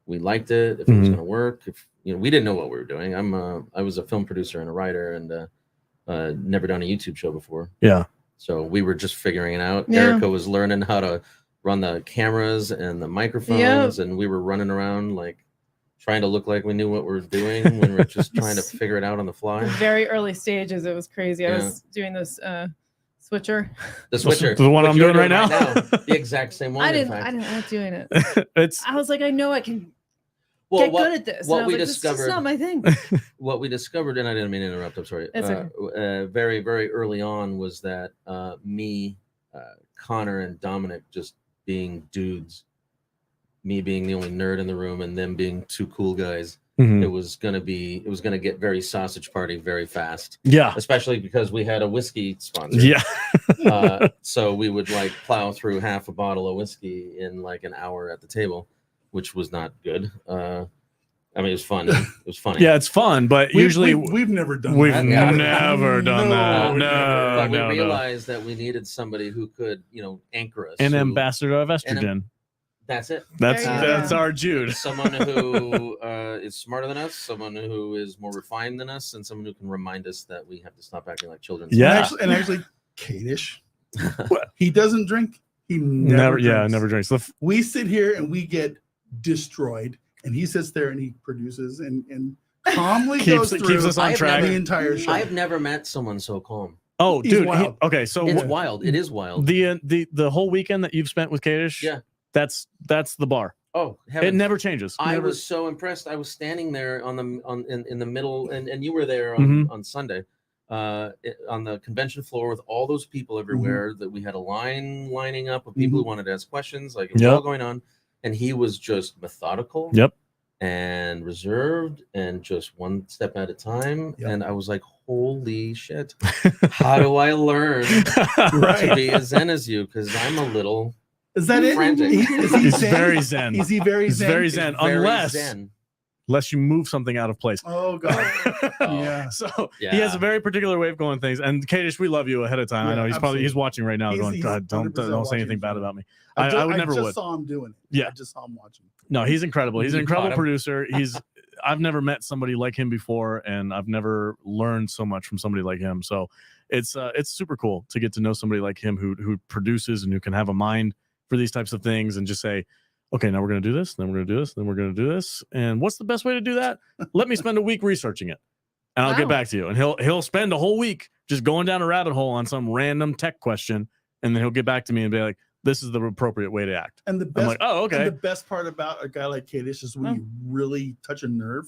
[SPEAKER 4] we liked it, if it was going to work. If we didn't know what we were doing. I was a film producer and a writer, and never done a YouTube show before.
[SPEAKER 1] Yeah.
[SPEAKER 4] So we were just figuring it out.
[SPEAKER 5] Yeah.
[SPEAKER 4] Erica was learning how to run the cameras and the microphones, and we were running around like trying to look like we knew what we were doing when we were just trying to figure it out on the fly.
[SPEAKER 5] The very early stages, it was crazy. I
[SPEAKER 4] Yeah.
[SPEAKER 5] was doing this switcher.
[SPEAKER 4] The switcher,
[SPEAKER 1] The one
[SPEAKER 4] which
[SPEAKER 1] I'm
[SPEAKER 4] you're
[SPEAKER 1] doing right now.
[SPEAKER 4] the exact same one.
[SPEAKER 5] I
[SPEAKER 4] in
[SPEAKER 5] didn't
[SPEAKER 4] fact.
[SPEAKER 5] like doing it.
[SPEAKER 1] It's
[SPEAKER 5] I was like, I know I can
[SPEAKER 4] Well,
[SPEAKER 5] get good at this.
[SPEAKER 4] what
[SPEAKER 5] and I was
[SPEAKER 4] we
[SPEAKER 5] like, this is just
[SPEAKER 4] discovered-
[SPEAKER 5] not my thing.
[SPEAKER 4] What we discovered, and I didn't mean to interrupt, I'm sorry.
[SPEAKER 5] It's okay.
[SPEAKER 4] Very, very early on was that me, Connor, and Dominic just being dudes, me being the only nerd in the room, and them being two cool guys. It was gonna get very sausage party very fast.
[SPEAKER 1] Yeah.
[SPEAKER 4] Especially because we had a whiskey sponsor.
[SPEAKER 1] Yeah.
[SPEAKER 4] So we would like plow through half a bottle of whiskey in like an hour at the table, which was not good. I mean, it was fun. It was funny.
[SPEAKER 1] Yeah, it's fun, but usually
[SPEAKER 2] we've never done
[SPEAKER 1] we've
[SPEAKER 2] that.
[SPEAKER 1] never done that.
[SPEAKER 4] But
[SPEAKER 1] No,
[SPEAKER 4] we
[SPEAKER 1] no.
[SPEAKER 4] realized that we needed somebody who could, anchor us.
[SPEAKER 1] An
[SPEAKER 4] who-
[SPEAKER 1] ambassador of estrogen.
[SPEAKER 4] That's it.
[SPEAKER 1] That's
[SPEAKER 5] There you
[SPEAKER 1] that's
[SPEAKER 5] go.
[SPEAKER 1] our Jude.
[SPEAKER 4] Someone who is smarter than us, someone who is more refined than us, and someone who can remind us that we have to stop acting like children.
[SPEAKER 1] Yeah.
[SPEAKER 2] And actually Kadish. He doesn't drink. He never drinks.
[SPEAKER 1] Never drinks.
[SPEAKER 2] We sit here and we get destroyed, and he sits there and he produces and calmly
[SPEAKER 1] Keeps
[SPEAKER 2] goes through
[SPEAKER 1] us on track.
[SPEAKER 2] the entire show.
[SPEAKER 4] I've never met someone so calm.
[SPEAKER 1] Oh,
[SPEAKER 2] He's
[SPEAKER 1] dude.
[SPEAKER 2] wild.
[SPEAKER 1] Okay, so
[SPEAKER 4] It's wild. It is wild.
[SPEAKER 1] the whole weekend that you've spent with Kadish,
[SPEAKER 4] Yeah.
[SPEAKER 1] that's the bar.
[SPEAKER 4] Oh,
[SPEAKER 1] It
[SPEAKER 4] heavens.
[SPEAKER 1] never changes.
[SPEAKER 4] I
[SPEAKER 1] Never-
[SPEAKER 4] was so impressed. I was standing there in the middle, and you were there
[SPEAKER 1] Mhm.
[SPEAKER 4] on Sunday, on the convention floor with all those people everywhere. That we had a lining up of people who wanted to ask questions. Like it was
[SPEAKER 1] Yep.
[SPEAKER 4] all going on, and he was just methodical.
[SPEAKER 1] Yep.
[SPEAKER 4] And reserved, and just one step at a time.
[SPEAKER 2] Yep.
[SPEAKER 4] And I was like, "Holy shit! How do I learn to be as zen as you? Because I'm a little."
[SPEAKER 2] Is that it?
[SPEAKER 4] Frantic.
[SPEAKER 2] Is he
[SPEAKER 1] He's
[SPEAKER 2] zen?
[SPEAKER 1] very zen.
[SPEAKER 2] Is he very
[SPEAKER 1] He's
[SPEAKER 2] zen?
[SPEAKER 1] very zen,
[SPEAKER 4] Very
[SPEAKER 1] unless
[SPEAKER 4] zen.
[SPEAKER 1] you move something out of place.
[SPEAKER 2] Oh God. Yeah.
[SPEAKER 1] So he has
[SPEAKER 4] Yeah.
[SPEAKER 1] a very particular way of going things. And Kadish, we love you ahead of time. I
[SPEAKER 2] Yeah,
[SPEAKER 1] know he's
[SPEAKER 2] absolutely.
[SPEAKER 1] watching right now,
[SPEAKER 2] He's-
[SPEAKER 1] going,
[SPEAKER 2] he's
[SPEAKER 1] God, don't
[SPEAKER 2] 100%
[SPEAKER 1] say
[SPEAKER 2] watching
[SPEAKER 1] anything
[SPEAKER 2] it.
[SPEAKER 1] bad about me.
[SPEAKER 2] I
[SPEAKER 1] I would never
[SPEAKER 2] just
[SPEAKER 1] would.
[SPEAKER 2] saw him doing it.
[SPEAKER 1] Yeah.
[SPEAKER 2] I just saw him watching.
[SPEAKER 1] No, he's incredible. He's an
[SPEAKER 4] You
[SPEAKER 1] incredible
[SPEAKER 4] caught him.
[SPEAKER 1] producer. I've never met somebody like him before, and I've never learned so much from somebody like him. So it's super cool to get to know somebody like him who produces and who can have a mind for these types of things and just say, okay, now we're going to do this, then we're going to do this, then we're going to do this. And what's the best way to do that? Let me spend a week researching it, and I'll get
[SPEAKER 5] Wow.
[SPEAKER 1] back to you. And he'll spend a whole week just going down a rabbit hole on some random tech question, and then he'll get back to me and be like, this is the appropriate way to act.
[SPEAKER 2] And the
[SPEAKER 1] I'm
[SPEAKER 2] best
[SPEAKER 1] like, oh,
[SPEAKER 2] and
[SPEAKER 1] okay.
[SPEAKER 2] the best part about a guy like Kadish is when you really touch a nerve,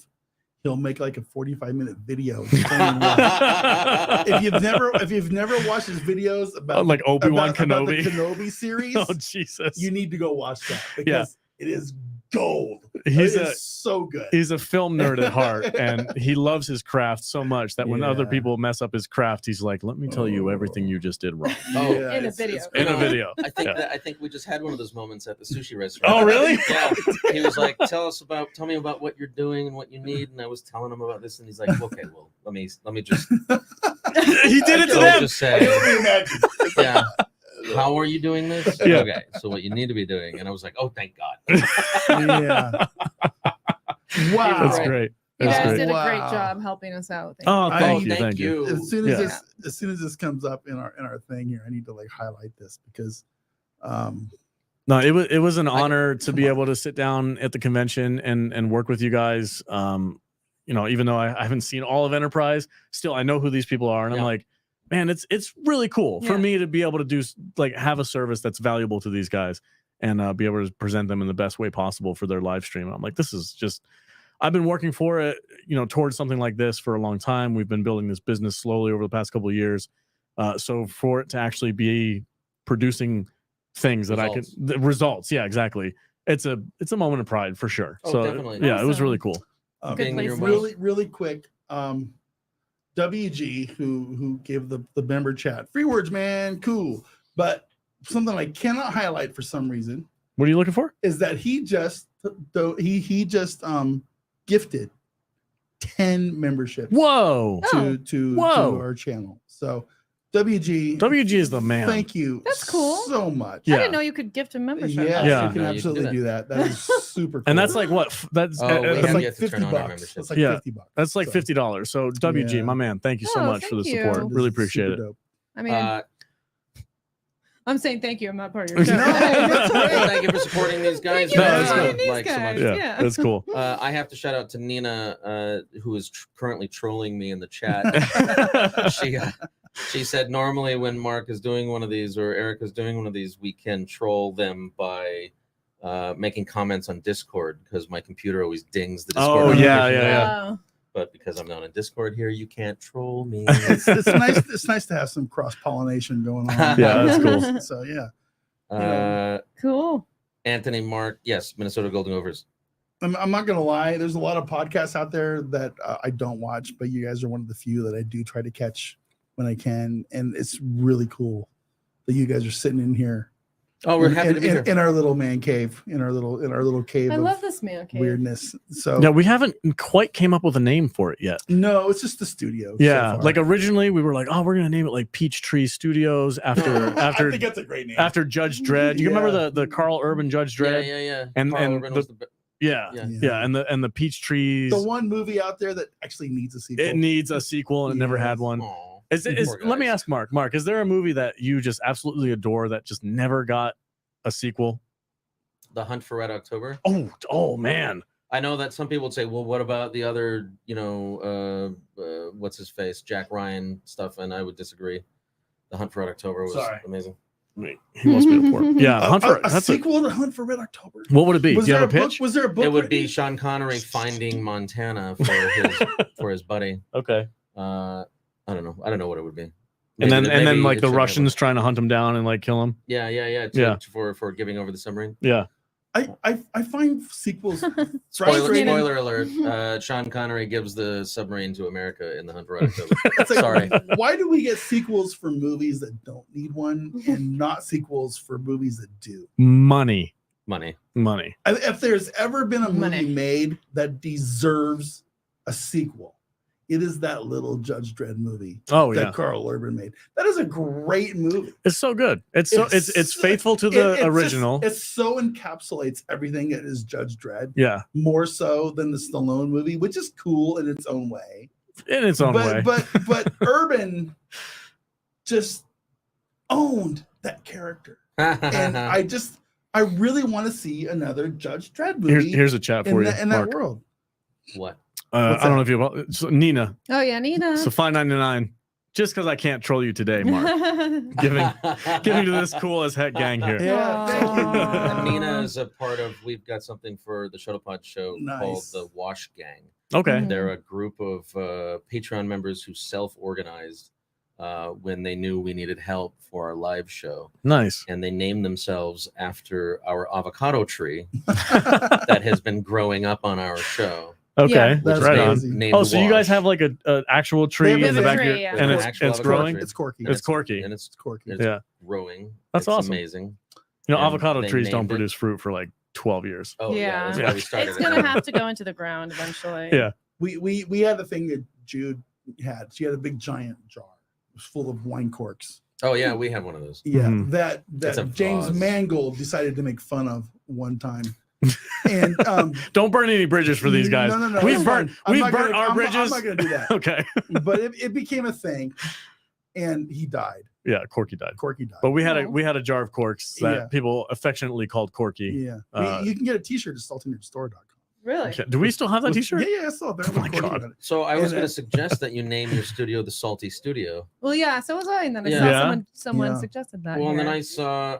[SPEAKER 2] he'll make like a 45-minute video. explaining why. if you've never watched his videos about
[SPEAKER 1] Like Obi-Wan
[SPEAKER 2] about the
[SPEAKER 1] Kenobi.
[SPEAKER 2] Kenobi series,
[SPEAKER 1] Oh, Jesus.
[SPEAKER 2] you need to go watch that because it is gold.
[SPEAKER 1] He's
[SPEAKER 2] It
[SPEAKER 1] a
[SPEAKER 2] is so good.
[SPEAKER 1] he's a film nerd at heart, and he loves his craft so much that when other
[SPEAKER 2] Yeah.
[SPEAKER 1] people mess up his craft, he's like, let me tell you everything you just did wrong.
[SPEAKER 4] Oh,
[SPEAKER 2] Yeah,
[SPEAKER 5] in a
[SPEAKER 2] it's-
[SPEAKER 5] video.
[SPEAKER 2] it's
[SPEAKER 1] In a
[SPEAKER 2] great.
[SPEAKER 1] video.
[SPEAKER 4] I think we just had one of those moments at the sushi restaurant.
[SPEAKER 1] Oh, really?
[SPEAKER 4] Yeah. He was like, tell me about what you're doing and what you need. And I was telling him about this, and he's like, okay, well, let me just
[SPEAKER 1] He did it to
[SPEAKER 4] I'll
[SPEAKER 1] them.
[SPEAKER 4] just
[SPEAKER 2] I
[SPEAKER 4] say,
[SPEAKER 2] can only imagine.
[SPEAKER 4] yeah. How are you doing this?
[SPEAKER 1] Yeah.
[SPEAKER 4] Okay, so what you need to be doing. And I was like, oh, thank God.
[SPEAKER 2] Yeah. Wow.
[SPEAKER 1] That's
[SPEAKER 4] Right.
[SPEAKER 1] great.
[SPEAKER 5] You
[SPEAKER 1] That's
[SPEAKER 5] guys
[SPEAKER 1] great.
[SPEAKER 5] did a great
[SPEAKER 2] Wow.
[SPEAKER 5] job helping us out. Thank
[SPEAKER 1] Oh,
[SPEAKER 5] you.
[SPEAKER 1] thank
[SPEAKER 2] I-
[SPEAKER 1] you. Thank you.
[SPEAKER 2] As soon as
[SPEAKER 1] Yeah.
[SPEAKER 2] as soon as this comes up in our thing here, I need to like highlight this because
[SPEAKER 1] No, it was an honor to
[SPEAKER 2] come
[SPEAKER 1] be
[SPEAKER 2] on.
[SPEAKER 1] able to sit down at the convention and work with you guys. Even though I haven't seen all of Enterprise, still I know who these people are, and I'm
[SPEAKER 4] Yeah.
[SPEAKER 1] like, man, it's really cool for
[SPEAKER 5] Yeah.
[SPEAKER 1] me to be able to do have a service that's valuable to these guys and be able to present them in the best way possible for their live stream. And I'm like, this is just. I've been working for it, towards something like this for a long time. We've been building this business slowly over the past couple of years. So for it to actually be producing things that
[SPEAKER 4] Results.
[SPEAKER 1] the results, yeah, exactly. It's a moment of pride for sure.
[SPEAKER 4] Oh,
[SPEAKER 1] so
[SPEAKER 4] definitely.
[SPEAKER 1] yeah, it was
[SPEAKER 5] Awesome.
[SPEAKER 1] really cool.
[SPEAKER 5] Good
[SPEAKER 4] Being in your
[SPEAKER 5] place.
[SPEAKER 4] mind.
[SPEAKER 2] really quick, WG who gave the member chat free words, man, cool. But something I cannot highlight for some reason
[SPEAKER 1] What are you looking for?
[SPEAKER 2] is that he just gifted 10 memberships
[SPEAKER 1] Whoa,
[SPEAKER 2] to
[SPEAKER 1] Whoa.
[SPEAKER 2] our channel. So WG
[SPEAKER 1] is the man.
[SPEAKER 2] Thank you.
[SPEAKER 5] That's cool.
[SPEAKER 2] so much.
[SPEAKER 1] Yeah.
[SPEAKER 5] I didn't know you could gift a membership.
[SPEAKER 2] Yeah,
[SPEAKER 1] Yeah.
[SPEAKER 2] you can
[SPEAKER 4] No, you can
[SPEAKER 2] absolutely
[SPEAKER 4] do
[SPEAKER 2] do that. That is super cool.
[SPEAKER 1] And that's like what? That's
[SPEAKER 4] Oh,
[SPEAKER 1] uh,
[SPEAKER 4] wait,
[SPEAKER 1] uh,
[SPEAKER 4] yeah,
[SPEAKER 2] that's
[SPEAKER 4] you
[SPEAKER 2] like
[SPEAKER 4] have to turn
[SPEAKER 2] 50
[SPEAKER 4] on your
[SPEAKER 2] bucks.
[SPEAKER 4] membership.
[SPEAKER 2] That's like
[SPEAKER 1] Yeah.
[SPEAKER 2] $50.
[SPEAKER 1] that's like
[SPEAKER 2] So,
[SPEAKER 1] $50. So WG,
[SPEAKER 2] Yeah.
[SPEAKER 1] my man, thank you so
[SPEAKER 5] Oh,
[SPEAKER 1] much for the
[SPEAKER 5] thank
[SPEAKER 1] support.
[SPEAKER 5] you.
[SPEAKER 2] this
[SPEAKER 1] Really
[SPEAKER 2] is
[SPEAKER 1] appreciate
[SPEAKER 2] super
[SPEAKER 1] it.
[SPEAKER 2] dope.
[SPEAKER 5] I mean,
[SPEAKER 4] Uh,
[SPEAKER 5] I'm saying thank you. I'm not part of your show.
[SPEAKER 2] No, that's
[SPEAKER 4] well,
[SPEAKER 2] great.
[SPEAKER 4] thank you for supporting these guys.
[SPEAKER 5] Thank you
[SPEAKER 1] for
[SPEAKER 4] man.
[SPEAKER 1] supporting
[SPEAKER 5] these
[SPEAKER 4] Like, so
[SPEAKER 5] guys.
[SPEAKER 4] much.
[SPEAKER 1] Yeah,
[SPEAKER 5] Yeah.
[SPEAKER 1] that's cool.
[SPEAKER 4] I have to shout out to Nina, who is currently trolling me in the chat. She said normally when Mark is doing one of these or Eric is doing one of these, we can troll them by making comments on Discord because my computer always dings the Discord.
[SPEAKER 1] Oh,
[SPEAKER 4] notification
[SPEAKER 1] yeah,
[SPEAKER 4] bell.
[SPEAKER 1] yeah.
[SPEAKER 5] Oh.
[SPEAKER 4] But because I'm not on Discord here, you can't troll me.
[SPEAKER 2] It's nice. It's nice to have some cross pollination going on.
[SPEAKER 1] Yeah, that's cool.
[SPEAKER 2] So yeah,
[SPEAKER 5] Cool.
[SPEAKER 4] Anthony, Mark, yes, Minnesota Golden Gophers.
[SPEAKER 2] I'm not gonna lie. There's a lot of podcasts out there that I don't watch, but you guys are one of the few that I do try to catch when I can, and it's really cool that you guys are sitting in here.
[SPEAKER 4] Oh, we're happy to be here.
[SPEAKER 2] in our little man cave, in our little cave
[SPEAKER 5] I
[SPEAKER 2] of
[SPEAKER 5] love this man cave.
[SPEAKER 2] weirdness. So
[SPEAKER 1] Yeah, we haven't quite came up with a name for it yet.
[SPEAKER 2] no, it's just the studio. so
[SPEAKER 1] Yeah,
[SPEAKER 2] far.
[SPEAKER 1] like originally we were like, oh, we're gonna name it like Peachtree Studios after
[SPEAKER 2] I think that's a great name.
[SPEAKER 1] after Judge Dredd. You remember
[SPEAKER 2] Yeah.
[SPEAKER 1] the Carl Urban Judge
[SPEAKER 4] Yeah,
[SPEAKER 1] Dredd?
[SPEAKER 4] yeah.
[SPEAKER 1] And-
[SPEAKER 4] Carl
[SPEAKER 1] and
[SPEAKER 4] Urban
[SPEAKER 1] the-
[SPEAKER 4] was the-
[SPEAKER 1] Yeah,
[SPEAKER 4] Yeah.
[SPEAKER 1] yeah, and the peach trees.
[SPEAKER 2] the one movie out there that actually needs a sequel.
[SPEAKER 1] It needs a sequel, and it never had
[SPEAKER 2] Yes.
[SPEAKER 1] one.
[SPEAKER 4] Aw,
[SPEAKER 1] Is
[SPEAKER 4] poor
[SPEAKER 1] let me
[SPEAKER 4] guys.
[SPEAKER 1] ask Mark. Mark, is there a movie that you just absolutely adore that just never got a sequel?
[SPEAKER 4] The Hunt for Red October.
[SPEAKER 1] Oh man,
[SPEAKER 4] I know that some people would say, well, what about the other, what's his face, Jack Ryan stuff? And I would disagree. The Hunt for Red October was amazing.
[SPEAKER 1] Wait, he wants me to pour. Yeah, Hunt for
[SPEAKER 2] a sequel to Hunt for Red October.
[SPEAKER 1] What would it be?
[SPEAKER 2] Was
[SPEAKER 1] Do you
[SPEAKER 2] there
[SPEAKER 1] have a pitch?
[SPEAKER 2] Was there a book?
[SPEAKER 4] It would be Sean Connery finding Montana for his buddy.
[SPEAKER 1] Okay.
[SPEAKER 4] I don't know. I don't know what it would be.
[SPEAKER 1] And then
[SPEAKER 4] maybe
[SPEAKER 1] like
[SPEAKER 4] it
[SPEAKER 1] the
[SPEAKER 4] should have
[SPEAKER 1] Russians trying to hunt him down and like kill him.
[SPEAKER 4] Yeah. For giving over the submarine.
[SPEAKER 1] Yeah.
[SPEAKER 2] I find sequels.
[SPEAKER 4] Spoiler alert! Sean Connery gives the submarine to America in the Hunt for Red October. Sorry.
[SPEAKER 2] Why do we get sequels for movies that don't need one, and not sequels for movies that do?
[SPEAKER 1] Money.
[SPEAKER 2] If there's ever been a movie made that deserves a sequel, it is that little Judge Dredd movie that Carl Urban made. That is a great movie.
[SPEAKER 1] It's so good. It's faithful to the original.
[SPEAKER 2] It so encapsulates everything that is Judge Dredd.
[SPEAKER 1] Yeah.
[SPEAKER 2] More so than the Stallone movie, which is cool in its own way. But Urban just owned that character. And I really want to see another Judge Dredd movie.
[SPEAKER 1] Here's a chat for you
[SPEAKER 2] in that world.
[SPEAKER 4] What?
[SPEAKER 1] I don't know if you Nina.
[SPEAKER 5] Oh yeah, Nina.
[SPEAKER 1] So $5.99. Just because I can't troll you today, Mark. giving to this cool as heck gang here.
[SPEAKER 2] Yeah.
[SPEAKER 4] And Nina is a part of. We've got something for the Shuttle Pod show called the Wash Gang.
[SPEAKER 1] Okay.
[SPEAKER 4] They're a group of Patreon members who self-organized when they knew we needed help for our live show.
[SPEAKER 1] Nice.
[SPEAKER 4] And they named themselves after our avocado tree that has been growing up on our show.
[SPEAKER 1] Okay,
[SPEAKER 2] that's
[SPEAKER 1] right
[SPEAKER 2] crazy.
[SPEAKER 1] on. So you guys have like an actual tree in the back here, and it's growing.
[SPEAKER 2] It's corky.
[SPEAKER 1] It's corky.
[SPEAKER 4] And it's
[SPEAKER 2] corky.
[SPEAKER 4] It's growing.
[SPEAKER 1] That's awesome.
[SPEAKER 4] Amazing.
[SPEAKER 1] You know, avocado trees don't produce fruit for like 12 years.
[SPEAKER 4] Oh yeah, that's why we started.
[SPEAKER 5] It's gonna have to go into the ground eventually.
[SPEAKER 1] Yeah.
[SPEAKER 2] We had the thing that Jude had. She had a big giant jar. It was full of wine corks.
[SPEAKER 4] Oh yeah, we have one of those.
[SPEAKER 2] Yeah, that James Mangold decided to make fun of one time. And
[SPEAKER 1] don't burn any bridges for these guys.
[SPEAKER 2] No.
[SPEAKER 1] We've burnt our bridges.
[SPEAKER 2] I'm not gonna do that.
[SPEAKER 1] Okay.
[SPEAKER 2] But it became a thing, and he died.
[SPEAKER 1] Yeah, Corky died.
[SPEAKER 2] But
[SPEAKER 1] we had a jar of corks that people affectionately called Corky.
[SPEAKER 2] Yeah. You can get a T-shirt at saltnerdstore.com.
[SPEAKER 5] Really?
[SPEAKER 1] Okay. Do we still have that T-shirt?
[SPEAKER 2] Yeah, I still have that.
[SPEAKER 1] Oh my God.
[SPEAKER 4] So I was going to suggest that you name your studio the Salty Studio.
[SPEAKER 5] Well, yeah. So was I, and then I saw someone suggested that.
[SPEAKER 4] Well, and then I saw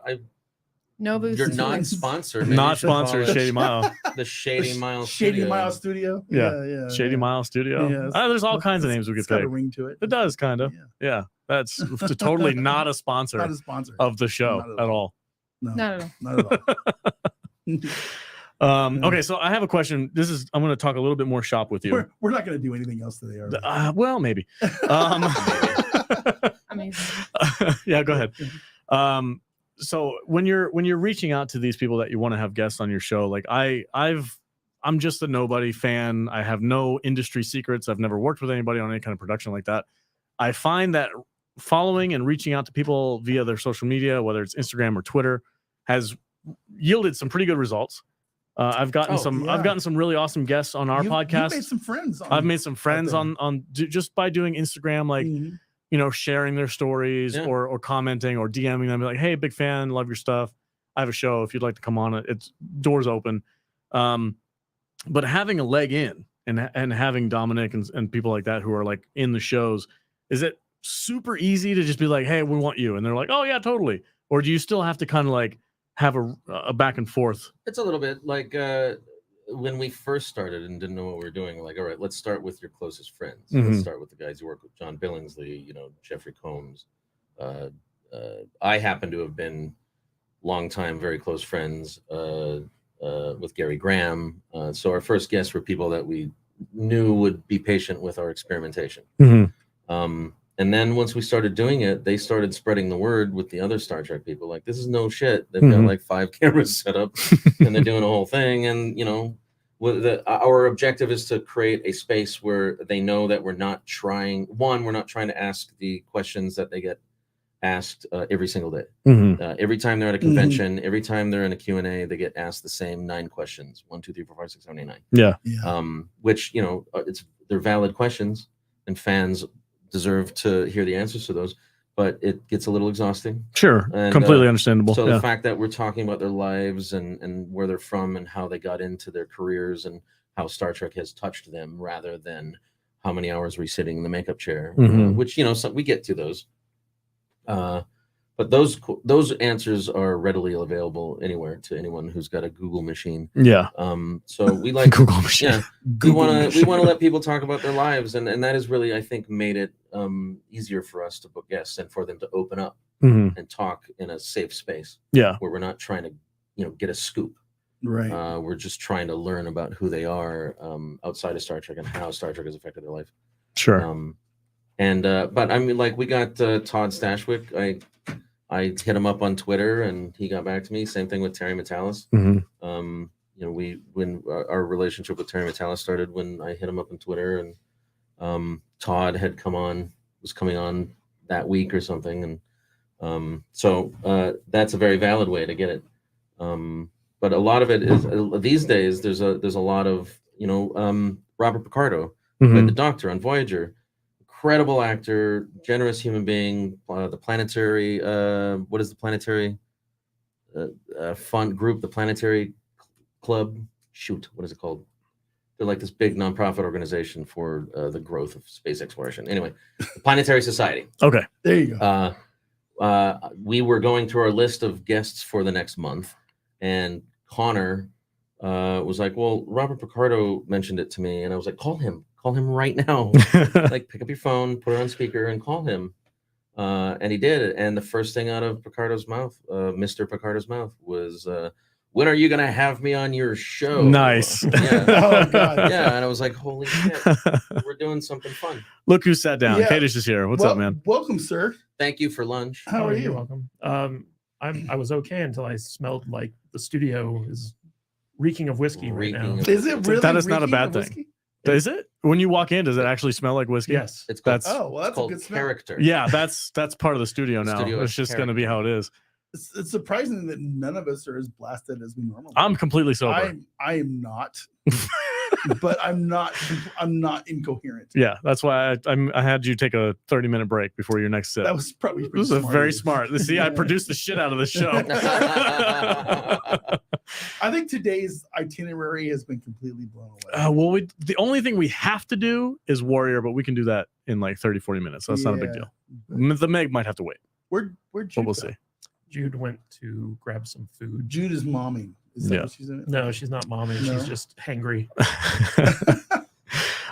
[SPEAKER 5] Nobu.
[SPEAKER 4] You're not sponsored.
[SPEAKER 1] Not sponsored. Shady Mile.
[SPEAKER 4] The Shady Mile.
[SPEAKER 2] Shady Mile Studio.
[SPEAKER 1] Yeah. Shady Mile Studio. Yeah, there's all kinds of names we could pick.
[SPEAKER 2] Got a ring to it.
[SPEAKER 1] It does kind of. Yeah. That's totally not a sponsor.
[SPEAKER 2] Not a sponsor
[SPEAKER 1] of the show at all.
[SPEAKER 2] No,
[SPEAKER 5] not
[SPEAKER 2] at
[SPEAKER 1] all. Okay, so I have a question. I'm going to talk a little bit more shop with you.
[SPEAKER 2] We're not going to do anything else today, are we?
[SPEAKER 1] Well, maybe.
[SPEAKER 5] Amazing.
[SPEAKER 1] Yeah, go ahead. So when you're reaching out to these people that you want to have guests on your show, like I'm just a nobody fan. I have no industry secrets. I've never worked with anybody on any kind of production like that. I find that following and reaching out to people via their social media, whether it's Instagram or Twitter, has yielded some pretty good results. I've gotten some really awesome guests on our podcast.
[SPEAKER 2] You've made some friends.
[SPEAKER 1] I've made some friends on just by doing Instagram, like you know, sharing their stories or commenting or DMing them, like, hey, big fan, love your stuff. I have a show. If you'd like to come on, it's doors open. But having a leg in and having Dominic and people like that who are like in the shows, is it super easy to just be like, hey, we want you? And they're like, oh yeah, totally. Or do you still have to kind of like have a back and forth?
[SPEAKER 4] It's a little bit like when we first started and didn't know what we were doing, like, all right, let's start with your closest friends. Let's start with the guys who work with John Billingsley, you know, Jeffrey Combs. I happen to have been longtime, very close friends with Gary Graham. So our first guests were people that we knew would be patient with our experimentation. And then once we started doing it, they started spreading the word with the other Star Trek people. Like, this is no shit. They've got like 5 cameras set up and they're doing a whole thing. And, you know, our objective is to create a space where they know that we're not trying to ask the questions that they get asked every single day. Every time they're at a convention, every time they're in a Q&A, they get asked the same 9 questions. 1, 2, 3, 4, 5, 6, 7, 8, 9.
[SPEAKER 1] Yeah.
[SPEAKER 4] Which, you know, they're valid questions and fans deserve to hear the answers to those, but it gets a little exhausting.
[SPEAKER 1] Sure.
[SPEAKER 4] And,
[SPEAKER 1] completely understandable.
[SPEAKER 4] So the fact that we're talking about their lives and where they're from and how they got into their careers and how Star Trek has touched them rather than how many hours were you sitting in the makeup chair,
[SPEAKER 1] Mhm.
[SPEAKER 4] which, you know, so we get to those. But those answers are readily available anywhere to anyone who's got a Google machine.
[SPEAKER 1] Yeah.
[SPEAKER 4] So we like
[SPEAKER 1] Google machine.
[SPEAKER 4] yeah, we want to let people talk about their lives, and that has really, I think, made it easier for us to book guests and for them to open up
[SPEAKER 1] Mhm.
[SPEAKER 4] and talk in a safe space
[SPEAKER 1] Yeah.
[SPEAKER 4] where we're not trying to, you know, get a scoop.
[SPEAKER 2] Right.
[SPEAKER 4] We're just trying to learn about who they are outside of Star Trek and how Star Trek has affected their life.
[SPEAKER 1] Sure.
[SPEAKER 4] But I mean, like, we got Todd Stashwick. I hit him up on Twitter and he got back to me. Same thing with Terry Metalis.
[SPEAKER 1] Mhm.
[SPEAKER 4] You know, when our relationship with Terry Metalis started, when I hit him up on Twitter, and Todd was coming on that week or something, and so that's a very valid way to get it. But a lot of it is these days. There's a lot of, you know, Robert Picardo, who played the Doctor on Voyager. Incredible actor, generous human being. The planetary, what is the planetary fund group? The Planetary Club. Shoot, what is it called? They're like this big nonprofit organization for the growth of space exploration. Anyway, the Planetary Society.
[SPEAKER 1] Okay.
[SPEAKER 2] There you go.
[SPEAKER 4] We were going through our list of guests for the next month, and Connor was like, "Well, Robert Picardo mentioned it to me," and I was like, "Call him right now." Like, pick up your phone, put it on speaker, and call him. And he did it. And the first thing out of Picardo's mouth, Mr. Picardo's mouth, was, "When are you gonna have me on your show?"
[SPEAKER 1] Nice.
[SPEAKER 4] Yeah.
[SPEAKER 2] Oh, God.
[SPEAKER 4] Yeah. And I was like, "Holy shit, we're doing something fun."
[SPEAKER 1] Look who sat down.
[SPEAKER 2] Yeah.
[SPEAKER 1] Kadish is here. What's up, man?
[SPEAKER 2] Welcome, sir.
[SPEAKER 4] Thank you for lunch.
[SPEAKER 2] How are
[SPEAKER 7] You're
[SPEAKER 2] you?
[SPEAKER 7] welcome. I was okay until I smelled like the studio is reeking of whiskey right now.
[SPEAKER 4] Reeking of-
[SPEAKER 2] Is it really?
[SPEAKER 1] That is not a
[SPEAKER 2] reeking
[SPEAKER 1] bad
[SPEAKER 2] of
[SPEAKER 1] thing.
[SPEAKER 2] whiskey?
[SPEAKER 1] Is it? When you walk in, does it actually smell like whiskey?
[SPEAKER 7] Yes.
[SPEAKER 4] It's called,
[SPEAKER 1] That's-
[SPEAKER 2] Oh, well, that's a
[SPEAKER 4] called
[SPEAKER 2] good smell.
[SPEAKER 4] character.
[SPEAKER 1] Yeah, that's part of the studio
[SPEAKER 4] The
[SPEAKER 1] now.
[SPEAKER 4] studio
[SPEAKER 1] It's
[SPEAKER 4] is
[SPEAKER 1] just going to be how it is.
[SPEAKER 2] It's surprising that none of us are as blasted as we normally.
[SPEAKER 1] I'm completely sober.
[SPEAKER 2] I am not, but I'm not incoherent.
[SPEAKER 1] Yeah, that's why I had you take a 30-minute break before your next sit.
[SPEAKER 2] That was probably
[SPEAKER 1] This is
[SPEAKER 2] pretty smart
[SPEAKER 1] very
[SPEAKER 2] of you.
[SPEAKER 1] smart. See, I
[SPEAKER 2] Yeah.
[SPEAKER 1] produced the shit out of this show.
[SPEAKER 2] I think today's itinerary has been completely blown away.
[SPEAKER 1] Well, the only thing we have to do is Warrior, but we can do that in like 30-40 minutes. So that's not a big
[SPEAKER 2] Yeah.
[SPEAKER 1] deal. The Meg might have to wait,
[SPEAKER 2] Where'd
[SPEAKER 1] but
[SPEAKER 2] Jude
[SPEAKER 1] we'll
[SPEAKER 2] go?
[SPEAKER 1] see.
[SPEAKER 7] Jude went to grab some food.
[SPEAKER 2] Jude is momming. Is that
[SPEAKER 1] Yeah.
[SPEAKER 2] what she's in it?
[SPEAKER 7] No, she's not mommy.
[SPEAKER 2] No.
[SPEAKER 7] She's just hangry.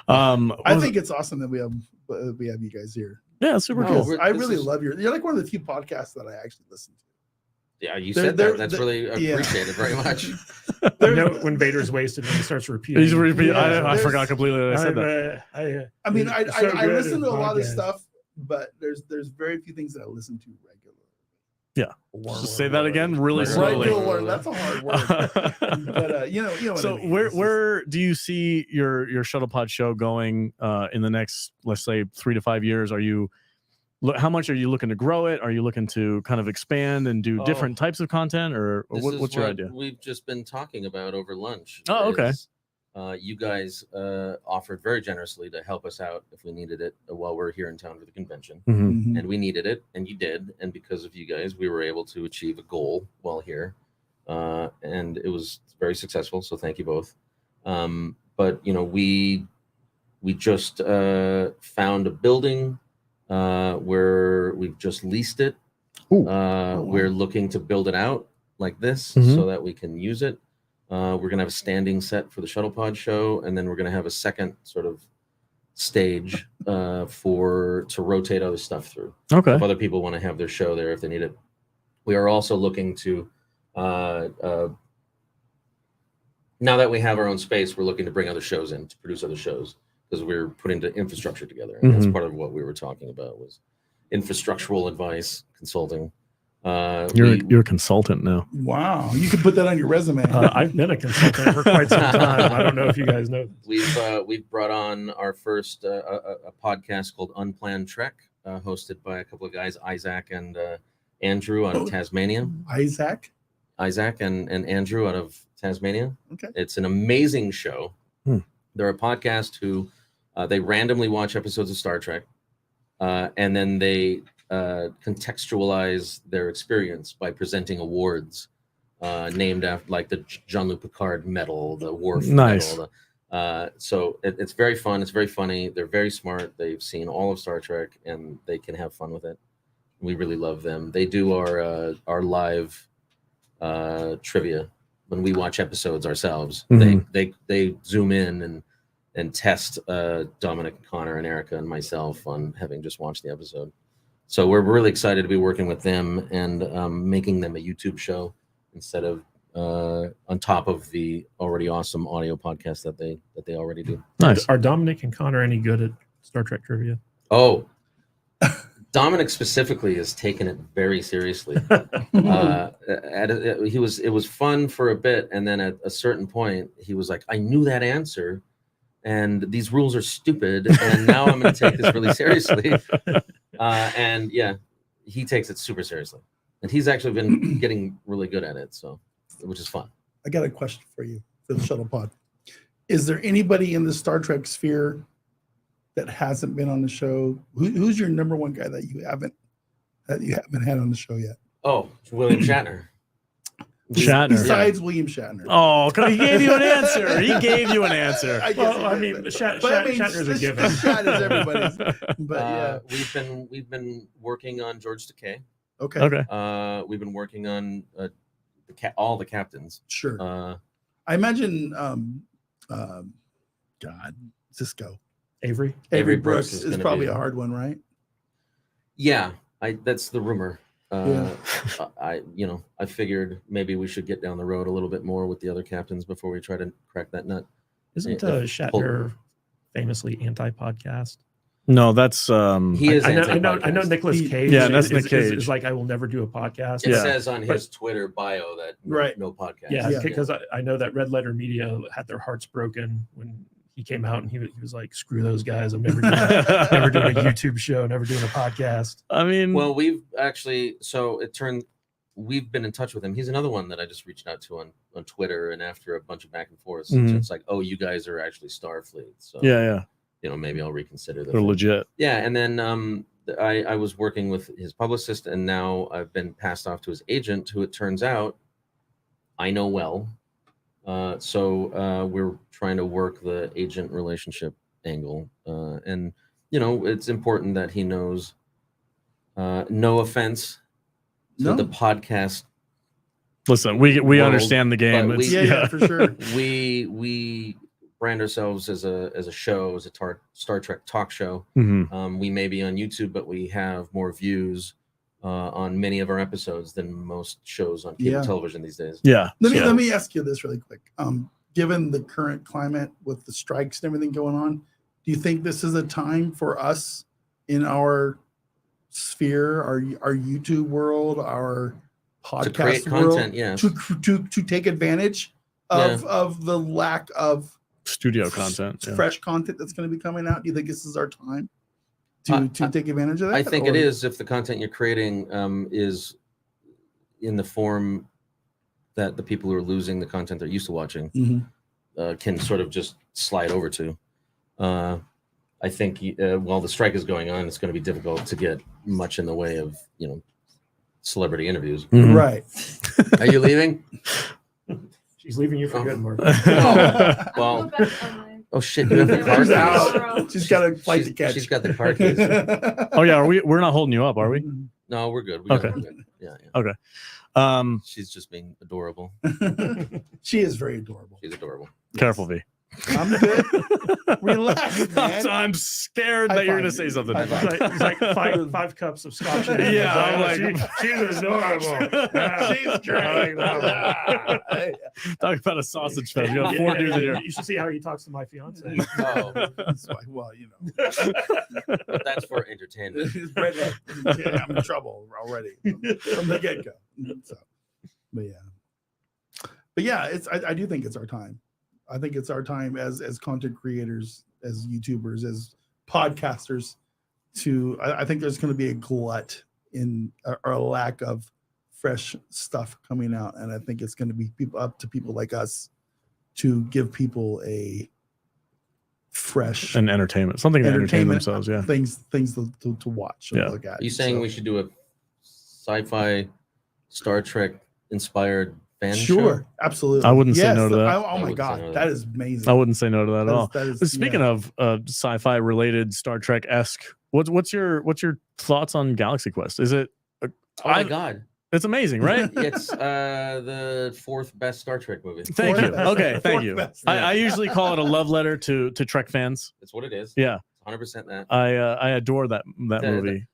[SPEAKER 2] I think it's awesome that we have you guys here.
[SPEAKER 1] yeah, super
[SPEAKER 4] No,
[SPEAKER 1] cool.
[SPEAKER 4] we're-
[SPEAKER 2] I
[SPEAKER 4] this
[SPEAKER 2] really
[SPEAKER 4] is-
[SPEAKER 2] love you're like one of the few podcasts that I actually listen to.
[SPEAKER 4] Yeah, you
[SPEAKER 2] They're-
[SPEAKER 4] said
[SPEAKER 2] they're-
[SPEAKER 4] that. That's
[SPEAKER 2] they're-
[SPEAKER 4] really
[SPEAKER 2] yeah.
[SPEAKER 4] appreciated very much.
[SPEAKER 7] You know, when Vader's wasted and he starts repeating.
[SPEAKER 1] He's repeat.
[SPEAKER 2] Yeah,
[SPEAKER 1] I
[SPEAKER 2] there's-
[SPEAKER 1] forgot completely that I said that.
[SPEAKER 2] I mean, I
[SPEAKER 7] it's so good
[SPEAKER 2] listen
[SPEAKER 7] in
[SPEAKER 2] to a lot of
[SPEAKER 7] podcasts.
[SPEAKER 2] stuff, but there's very few things that I listen to regularly.
[SPEAKER 1] Just say that again really
[SPEAKER 4] Slowly.
[SPEAKER 1] slowly.
[SPEAKER 2] Regular, that's a hard word. But you know what
[SPEAKER 1] So
[SPEAKER 2] I mean.
[SPEAKER 1] where
[SPEAKER 2] It's just-
[SPEAKER 1] where do you see your Shuttle Pod show going in the next, let's say, 3 to 5 years? How much are you looking to grow it? Are you looking to kind of expand and do different types of content, or
[SPEAKER 4] This is
[SPEAKER 1] what's your
[SPEAKER 4] what
[SPEAKER 1] idea?
[SPEAKER 4] We've just been talking about over lunch.
[SPEAKER 1] Oh, okay.
[SPEAKER 4] is, you guys offered very generously to help us out if we needed it while we're here in town for the convention.
[SPEAKER 1] Mhm.
[SPEAKER 2] Mhm.
[SPEAKER 4] And we needed it, and you did. And because of you guys, we were able to achieve a goal while here. And it was very successful. So thank you both. But, you know, we just found a building where we've just leased it.
[SPEAKER 1] Ooh.
[SPEAKER 2] wow.
[SPEAKER 4] We're looking to build it out like this
[SPEAKER 1] Mhm.
[SPEAKER 4] so that we can use it. We're going to have a standing set for the Shuttle Pod show, and then we're going to have a second sort of stage to rotate other stuff through.
[SPEAKER 1] Okay.
[SPEAKER 4] If other people want to have their show there if they need it. We are also looking to, now that we have our own space, we're looking to bring other shows in to produce other shows because we're putting the infrastructure together. And that's
[SPEAKER 1] Mhm.
[SPEAKER 4] part of what we were talking about was infrastructural advice, consulting.
[SPEAKER 1] You're a consultant now.
[SPEAKER 2] Wow, you could put that on your resume.
[SPEAKER 7] I've been a consultant for quite some time. I don't know if you guys know.
[SPEAKER 4] We've brought on our first a podcast called Unplanned Trek, hosted by a couple of guys, Isaac and Andrew out of Tasmania.
[SPEAKER 2] Isaac.
[SPEAKER 4] Isaac and Andrew out of Tasmania.
[SPEAKER 2] Okay.
[SPEAKER 4] It's an amazing show.
[SPEAKER 1] Hmm.
[SPEAKER 4] They're a podcast who they randomly watch episodes of Star Trek, and then they contextualize their experience by presenting awards named after, like the Jean-Luc Picard medal, the Worf
[SPEAKER 1] Nice.
[SPEAKER 4] medal, So it's very fun. It's very funny. They're very smart. They've seen all of Star Trek, and they can have fun with it. We really love them. They do our live trivia when we watch episodes ourselves. They zoom in and test Dominic, Connor, and Erica and myself on having just watched the episode. So we're really excited to be working with them and making them a YouTube show instead of on top of the already awesome audio podcast that they already do.
[SPEAKER 1] Nice.
[SPEAKER 7] Are Dominic and Connor any good at Star Trek trivia?
[SPEAKER 4] Oh, Dominic specifically has taken it very seriously. It was fun for a bit, and then at a certain point, he was like, "I knew that answer, and these rules are stupid, and now I'm going to take this really seriously." And yeah, he takes it super seriously, and he's actually been getting really good at it, so which is fun.
[SPEAKER 2] I got a question for you for the Shuttle Pod. Is there anybody in the Star Trek sphere that hasn't been on the show? Who's your number one guy that you haven't had on the show yet?
[SPEAKER 4] Oh, William Shatner.
[SPEAKER 2] Besides William Shatner.
[SPEAKER 1] Oh, he gave you an answer. He gave you an answer.
[SPEAKER 7] Shatner's a given.
[SPEAKER 2] Shatner's everybody's. But yeah,
[SPEAKER 4] we've been working on George Takei.
[SPEAKER 2] Okay.
[SPEAKER 4] We've been working on all the captains.
[SPEAKER 2] Sure. I imagine Cisco.
[SPEAKER 7] Avery
[SPEAKER 2] Brooks is probably a hard one, right?
[SPEAKER 4] Yeah, that's the rumor.
[SPEAKER 2] Yeah.
[SPEAKER 4] I figured maybe we should get down the road a little bit more with the other captains before we try to crack that nut.
[SPEAKER 7] Isn't Shatner famously anti-podcast?
[SPEAKER 1] No, that's
[SPEAKER 4] he is.
[SPEAKER 7] I know Nicolas Cage.
[SPEAKER 1] Yeah, that's Nick Cage.
[SPEAKER 7] Is like, I will never do a podcast.
[SPEAKER 4] It says on his Twitter bio that no podcast.
[SPEAKER 7] Yeah, because I know that Red Letter Media had their hearts broken when he came out, and he was like, "Screw those guys! I'm never doing a YouTube show, never doing a podcast."
[SPEAKER 1] I mean,
[SPEAKER 4] well, we've been in touch with him. He's another one that I just reached out to on Twitter, and after a bunch of back and forth, it's like, oh, you guys are actually Starfleet. So
[SPEAKER 1] yeah.
[SPEAKER 4] Maybe I'll reconsider that.
[SPEAKER 1] They're legit.
[SPEAKER 4] Yeah, and then I was working with his publicist, and now I've been passed off to his agent, who it turns out I know well. So we're trying to work the agent relationship angle, and it's important that he knows. No offense to the podcast.
[SPEAKER 1] Listen, we understand the game.
[SPEAKER 2] For sure.
[SPEAKER 4] We brand ourselves as a show, as a Star Trek talk show. We may be on YouTube, but we have more views on many of our episodes than most shows on cable television these days.
[SPEAKER 1] Yeah.
[SPEAKER 2] Let me ask you this really quick. Given the current climate with the strikes and everything going on, do you think this is a time for us in our sphere, our YouTube world, our podcast
[SPEAKER 4] to create
[SPEAKER 2] world,
[SPEAKER 4] content, yes,
[SPEAKER 2] to take advantage of the lack of
[SPEAKER 1] studio content,
[SPEAKER 2] fresh content that's going to be coming out? Do you think this is our time to take advantage of that?
[SPEAKER 4] I think it is, if the content you're creating is in the form that the people who are losing the content they're used to watching can sort of just slide over to. I think while the strike is going on, it's going to be difficult to get much in the way of celebrity interviews.
[SPEAKER 2] Right.
[SPEAKER 4] Are you leaving?
[SPEAKER 7] She's leaving you for good, Mark.
[SPEAKER 4] Well, oh shit! You have the car keys.
[SPEAKER 2] She's got a flight to catch.
[SPEAKER 4] She's got the car keys.
[SPEAKER 1] Oh yeah, we're not holding you up, are we?
[SPEAKER 4] No, we're good.
[SPEAKER 1] Okay.
[SPEAKER 4] We're good. Yeah.
[SPEAKER 1] Okay.
[SPEAKER 4] She's just being adorable.
[SPEAKER 2] She is very adorable.
[SPEAKER 4] She's adorable.
[SPEAKER 1] Careful, V.
[SPEAKER 2] I'm good. Relax, man.
[SPEAKER 1] I'm scared that you're going to say something.
[SPEAKER 7] He's like five cups of Scotch.
[SPEAKER 1] Yeah, I'm like,
[SPEAKER 7] she's adorable.
[SPEAKER 2] She's great.
[SPEAKER 1] Talk about a sausage fest. You got 4 dudes in here.
[SPEAKER 7] You should see how he talks to my fiance.
[SPEAKER 4] Oh,
[SPEAKER 2] well,
[SPEAKER 4] but that's for entertainment.
[SPEAKER 2] I'm in trouble already from the get go. So, but yeah, I do think it's our time. I think it's our time as content creators, as YouTubers, as podcasters I think there's going to be a glut in or a lack of fresh stuff coming out. And I think it's going to be up to people like us to give people a fresh
[SPEAKER 1] and entertainment, something to entertain themselves. Yeah.
[SPEAKER 2] Things to watch and look at.
[SPEAKER 4] Are you saying we should do a sci-fi Star Trek inspired fan
[SPEAKER 2] Sure,
[SPEAKER 4] show?
[SPEAKER 2] absolutely.
[SPEAKER 1] I wouldn't say no to that.
[SPEAKER 2] Oh
[SPEAKER 4] I
[SPEAKER 2] my
[SPEAKER 4] wouldn't say
[SPEAKER 2] god,
[SPEAKER 4] no to
[SPEAKER 2] that
[SPEAKER 4] that.
[SPEAKER 2] is amazing.
[SPEAKER 1] I wouldn't say no to that at all.
[SPEAKER 2] That is,
[SPEAKER 1] Speaking of sci-fi related Star Trek esque, what's your thoughts on Galaxy Quest? Is it?
[SPEAKER 4] Oh my god,
[SPEAKER 1] It's amazing, right?
[SPEAKER 4] it's the 4th best Star Trek movie.
[SPEAKER 1] Thank you.
[SPEAKER 2] Fourth best.
[SPEAKER 1] Okay, thank
[SPEAKER 2] Fourth
[SPEAKER 1] you.
[SPEAKER 2] best.
[SPEAKER 1] I usually call it a love letter to Trek fans.
[SPEAKER 4] It's what it is.
[SPEAKER 1] Yeah,
[SPEAKER 4] 100% that.
[SPEAKER 1] I adore that
[SPEAKER 4] The-
[SPEAKER 1] movie.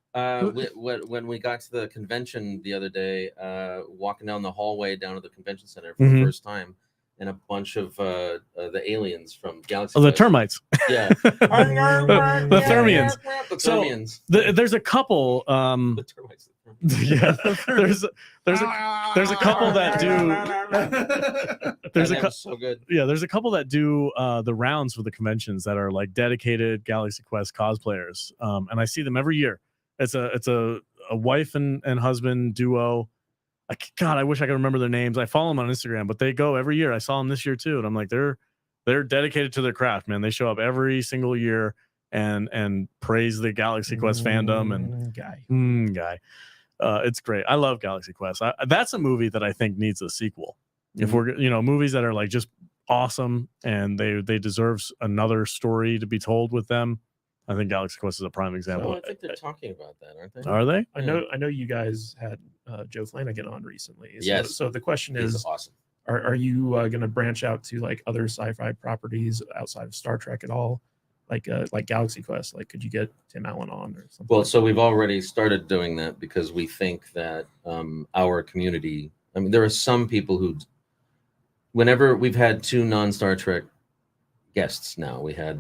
[SPEAKER 4] When we got to the convention the other day, walking down the hallway down to the convention center for the
[SPEAKER 1] Mhm.
[SPEAKER 4] first time, and a bunch of the aliens from Galaxy
[SPEAKER 1] Oh, the
[SPEAKER 4] Quest.
[SPEAKER 1] termites.
[SPEAKER 4] Yeah.
[SPEAKER 1] The Thermians.
[SPEAKER 4] The
[SPEAKER 1] So,
[SPEAKER 4] Thermians.
[SPEAKER 1] There's a couple.
[SPEAKER 4] The termites.
[SPEAKER 1] Yeah, there's a couple that do. There's a
[SPEAKER 4] That was so good.
[SPEAKER 1] Yeah, there's a couple that do the rounds for the conventions that are like dedicated Galaxy Quest cosplayers, and I see them every year. It's a wife and husband duo. God, I wish I could remember their names. I follow them on Instagram, but they go every year. I saw them this year too, and I'm like, they're dedicated to their craft, man. They show up every single year and praise the Galaxy Quest fandom and guy. It's great. I love Galaxy Quest. That's a movie that I think needs a sequel. If we're movies that are like just awesome and they deserve another story to be told with them, I think Galaxy Quest is a prime example.
[SPEAKER 4] So I think they're talking about that, aren't they?
[SPEAKER 1] Are they?
[SPEAKER 7] I know you guys had Joe Flanagan on recently. So,
[SPEAKER 4] Yes.
[SPEAKER 7] So the question
[SPEAKER 4] He's
[SPEAKER 7] is,
[SPEAKER 4] awesome.
[SPEAKER 7] are you going to branch out to like other sci-fi properties outside of Star Trek at all? Like Galaxy Quest? Like, could you get Tim Allen on or something?
[SPEAKER 4] Well, so we've already started doing that because we think that our community. I mean, there are some people who, whenever we've had 2 non-Star Trek guests now, we had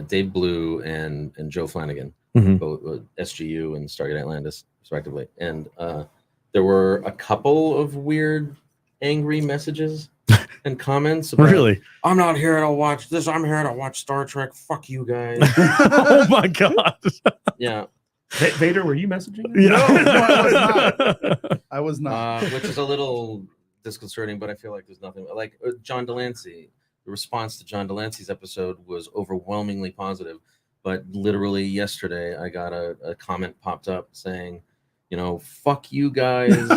[SPEAKER 4] Dave Blue and Joe Flanagan,
[SPEAKER 1] Mhm.
[SPEAKER 4] both SGU and Stargate Atlantis, respectively, and there were a couple of weird, angry messages and comments about,
[SPEAKER 1] Really?
[SPEAKER 4] I'm not here to watch this. I'm here to watch Star Trek. Fuck you guys.
[SPEAKER 1] Oh my god.
[SPEAKER 4] Yeah.
[SPEAKER 7] Vader, were you messaging?
[SPEAKER 1] Yeah.
[SPEAKER 2] I was not.
[SPEAKER 4] Which is a little disconcerting, but I feel like there's nothing like John Delancey. The response to John Delancey's episode was overwhelmingly positive, but literally yesterday I got a comment popped up saying, fuck you guys.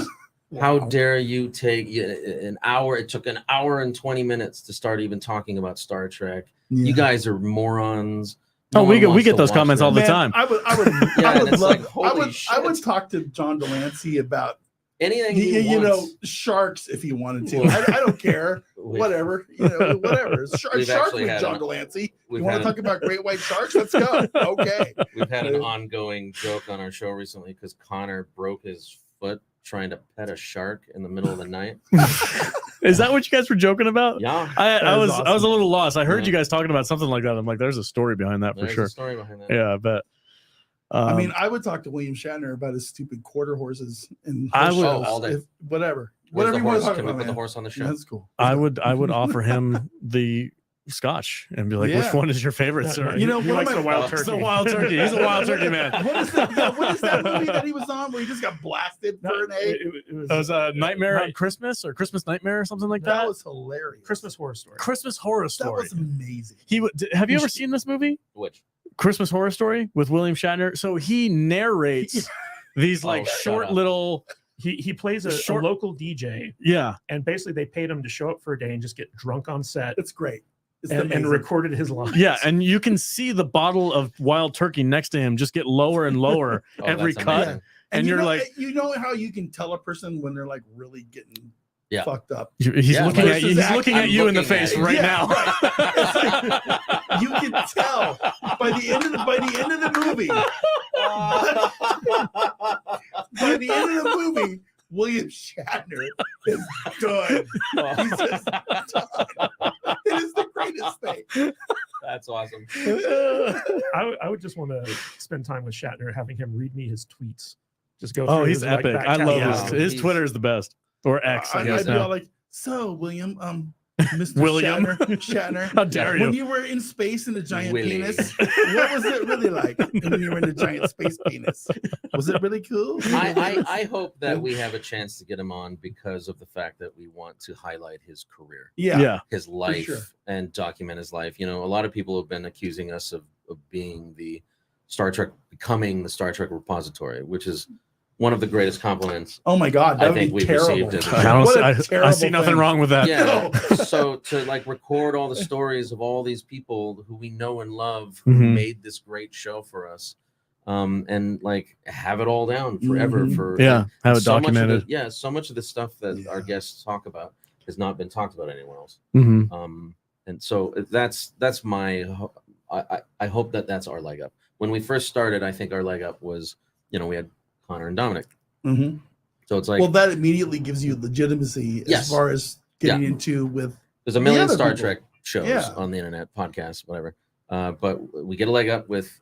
[SPEAKER 4] How dare you take an hour? It took an hour and 20 minutes to start even talking about Star Trek.
[SPEAKER 2] Yeah.
[SPEAKER 4] You guys are morons.
[SPEAKER 1] Oh, we
[SPEAKER 4] one
[SPEAKER 1] get
[SPEAKER 4] wants
[SPEAKER 1] we get
[SPEAKER 4] to
[SPEAKER 1] those
[SPEAKER 4] watch
[SPEAKER 1] comments
[SPEAKER 4] this.
[SPEAKER 1] all the
[SPEAKER 2] Man,
[SPEAKER 1] time.
[SPEAKER 2] I would
[SPEAKER 4] Yeah,
[SPEAKER 2] I
[SPEAKER 4] and
[SPEAKER 2] would
[SPEAKER 4] it's
[SPEAKER 2] love
[SPEAKER 4] like, holy
[SPEAKER 2] I would
[SPEAKER 4] shit.
[SPEAKER 2] talk to John Delancey about
[SPEAKER 4] Anything he
[SPEAKER 2] you know
[SPEAKER 4] wants.
[SPEAKER 2] sharks if he wanted to.
[SPEAKER 4] Well,
[SPEAKER 2] I don't care.
[SPEAKER 4] we-
[SPEAKER 2] Whatever. Whatever.
[SPEAKER 4] We've
[SPEAKER 2] Sharks
[SPEAKER 4] actually
[SPEAKER 2] with
[SPEAKER 4] had
[SPEAKER 2] John
[SPEAKER 4] an-
[SPEAKER 2] Delancey.
[SPEAKER 4] we've
[SPEAKER 2] You want
[SPEAKER 4] had
[SPEAKER 2] to
[SPEAKER 4] an-
[SPEAKER 2] talk about great white sharks? Let's go. Okay.
[SPEAKER 4] We've had an ongoing joke on our show recently because Connor broke his foot trying to pet a shark in the middle of the night.
[SPEAKER 1] Is that what you guys were joking about?
[SPEAKER 4] Yeah,
[SPEAKER 1] I
[SPEAKER 2] That
[SPEAKER 1] was
[SPEAKER 2] is
[SPEAKER 1] I was a little lost. I heard
[SPEAKER 4] Yeah.
[SPEAKER 1] you guys talking about something like that. I'm like, there's a story behind that for
[SPEAKER 4] there's
[SPEAKER 1] sure.
[SPEAKER 4] a story behind that.
[SPEAKER 1] Yeah, I bet.
[SPEAKER 2] I mean, I would talk to William Shatner about his stupid quarter horses and
[SPEAKER 1] I
[SPEAKER 2] horse
[SPEAKER 1] would-
[SPEAKER 2] shows,
[SPEAKER 4] all day.
[SPEAKER 2] whatever.
[SPEAKER 4] Where's
[SPEAKER 2] Whatever
[SPEAKER 4] the
[SPEAKER 2] you want
[SPEAKER 4] horse?
[SPEAKER 2] to talk
[SPEAKER 4] Can we
[SPEAKER 2] about,
[SPEAKER 4] put the
[SPEAKER 2] man.
[SPEAKER 4] horse on the show?
[SPEAKER 2] That's cool.
[SPEAKER 1] I would offer him the Scotch and be like, which
[SPEAKER 2] Yeah.
[SPEAKER 1] one is your favorite, sir?
[SPEAKER 2] You know,
[SPEAKER 7] he
[SPEAKER 2] one of
[SPEAKER 7] likes
[SPEAKER 2] my-
[SPEAKER 7] the wild
[SPEAKER 4] It's
[SPEAKER 1] It's
[SPEAKER 7] turkey.
[SPEAKER 1] the wild turkey. He's a wild turkey man.
[SPEAKER 2] What is that movie that he was on where he just got blasted for an egg?
[SPEAKER 1] That was a Nightmare on
[SPEAKER 7] Night-
[SPEAKER 1] Christmas or Christmas Nightmare or something like
[SPEAKER 2] That
[SPEAKER 1] that.
[SPEAKER 2] was hilarious.
[SPEAKER 7] Christmas Horror Story.
[SPEAKER 1] Christmas Horror
[SPEAKER 2] That
[SPEAKER 1] Story.
[SPEAKER 2] was amazing.
[SPEAKER 1] Have you ever seen this movie?
[SPEAKER 4] Which?
[SPEAKER 1] Christmas Horror Story with William Shatner. So he narrates these like
[SPEAKER 4] shut
[SPEAKER 1] short
[SPEAKER 4] up.
[SPEAKER 1] little
[SPEAKER 7] He plays a
[SPEAKER 1] Short-
[SPEAKER 7] local DJ,
[SPEAKER 1] yeah.
[SPEAKER 7] and basically they paid him to show up for a day and just get drunk on set
[SPEAKER 2] It's great. It's
[SPEAKER 7] and
[SPEAKER 2] amazing.
[SPEAKER 7] recorded his lines.
[SPEAKER 1] Yeah, and you can see the bottle of wild turkey next to him just get lower and lower
[SPEAKER 4] Oh,
[SPEAKER 1] every
[SPEAKER 4] that's
[SPEAKER 1] cut.
[SPEAKER 4] amazing.
[SPEAKER 1] And
[SPEAKER 2] you
[SPEAKER 1] you're
[SPEAKER 2] know,
[SPEAKER 1] like,
[SPEAKER 2] you know how you can tell a person when they're like really getting
[SPEAKER 4] Yeah.
[SPEAKER 2] fucked up.
[SPEAKER 1] he's
[SPEAKER 4] Yeah,
[SPEAKER 1] looking
[SPEAKER 2] like-
[SPEAKER 1] at you. He's looking at
[SPEAKER 4] I'm
[SPEAKER 1] you in the
[SPEAKER 4] looking at
[SPEAKER 1] face
[SPEAKER 4] you.
[SPEAKER 1] right
[SPEAKER 2] Yeah,
[SPEAKER 1] now.
[SPEAKER 2] You can tell by the end of the movie. By the end of the movie, William Shatner is done. He's just done. It is the greatest thing.
[SPEAKER 4] That's awesome.
[SPEAKER 7] I would just want to spend time with Shatner, having him read me his tweets. Just go.
[SPEAKER 1] Oh,
[SPEAKER 7] through
[SPEAKER 1] he's
[SPEAKER 7] his, like,
[SPEAKER 1] epic.
[SPEAKER 7] back
[SPEAKER 1] I love
[SPEAKER 7] catalog.
[SPEAKER 1] his
[SPEAKER 4] He's-
[SPEAKER 1] Twitter is the best. Or X, I guess
[SPEAKER 2] I'd be
[SPEAKER 1] now.
[SPEAKER 2] all like, so William, Mr.
[SPEAKER 1] William.
[SPEAKER 2] Shatner,
[SPEAKER 1] How dare
[SPEAKER 2] when
[SPEAKER 1] you?
[SPEAKER 2] you were in space in a giant
[SPEAKER 4] Willie.
[SPEAKER 2] penis, what was it really like when you were in a giant space penis? Was it really cool?
[SPEAKER 4] I hope that we have a chance to get him on because of the fact that we want to highlight his career,
[SPEAKER 2] Yeah.
[SPEAKER 4] his life,
[SPEAKER 2] sure.
[SPEAKER 4] and document his life. A lot of people have been accusing us of being the Star Trek, becoming the Star Trek repository, which is one of the greatest compliments
[SPEAKER 2] Oh my God, that
[SPEAKER 4] I
[SPEAKER 2] would
[SPEAKER 4] think
[SPEAKER 2] be
[SPEAKER 4] we've
[SPEAKER 2] terrible.
[SPEAKER 4] received as a
[SPEAKER 1] I,
[SPEAKER 4] show.
[SPEAKER 1] don't
[SPEAKER 2] What
[SPEAKER 1] see,
[SPEAKER 2] a
[SPEAKER 1] I
[SPEAKER 2] terrible
[SPEAKER 1] see nothing
[SPEAKER 2] thing.
[SPEAKER 1] wrong with that.
[SPEAKER 4] Yeah.
[SPEAKER 2] No.
[SPEAKER 4] So to like record all the stories of all these people who we know and love who
[SPEAKER 1] Mhm.
[SPEAKER 4] made this great show for us, and like have it all down forever
[SPEAKER 2] Mhm.
[SPEAKER 4] for
[SPEAKER 1] Yeah, have it
[SPEAKER 4] so much of
[SPEAKER 1] documented.
[SPEAKER 4] so much of the stuff that our guests talk about has not been talked about anywhere else.
[SPEAKER 1] Mhm.
[SPEAKER 4] And so that's my I hope that that's our leg up. When we first started, I think our leg up was, we had Connor and Dominic.
[SPEAKER 2] Mhm.
[SPEAKER 4] So it's like,
[SPEAKER 2] Well, that immediately gives you legitimacy
[SPEAKER 4] Yes.
[SPEAKER 2] as far as getting into with.
[SPEAKER 4] there's a million
[SPEAKER 2] other
[SPEAKER 4] Star
[SPEAKER 2] people.
[SPEAKER 4] Trek shows
[SPEAKER 2] Yeah.
[SPEAKER 4] on the internet, podcasts, whatever. But we get a leg up with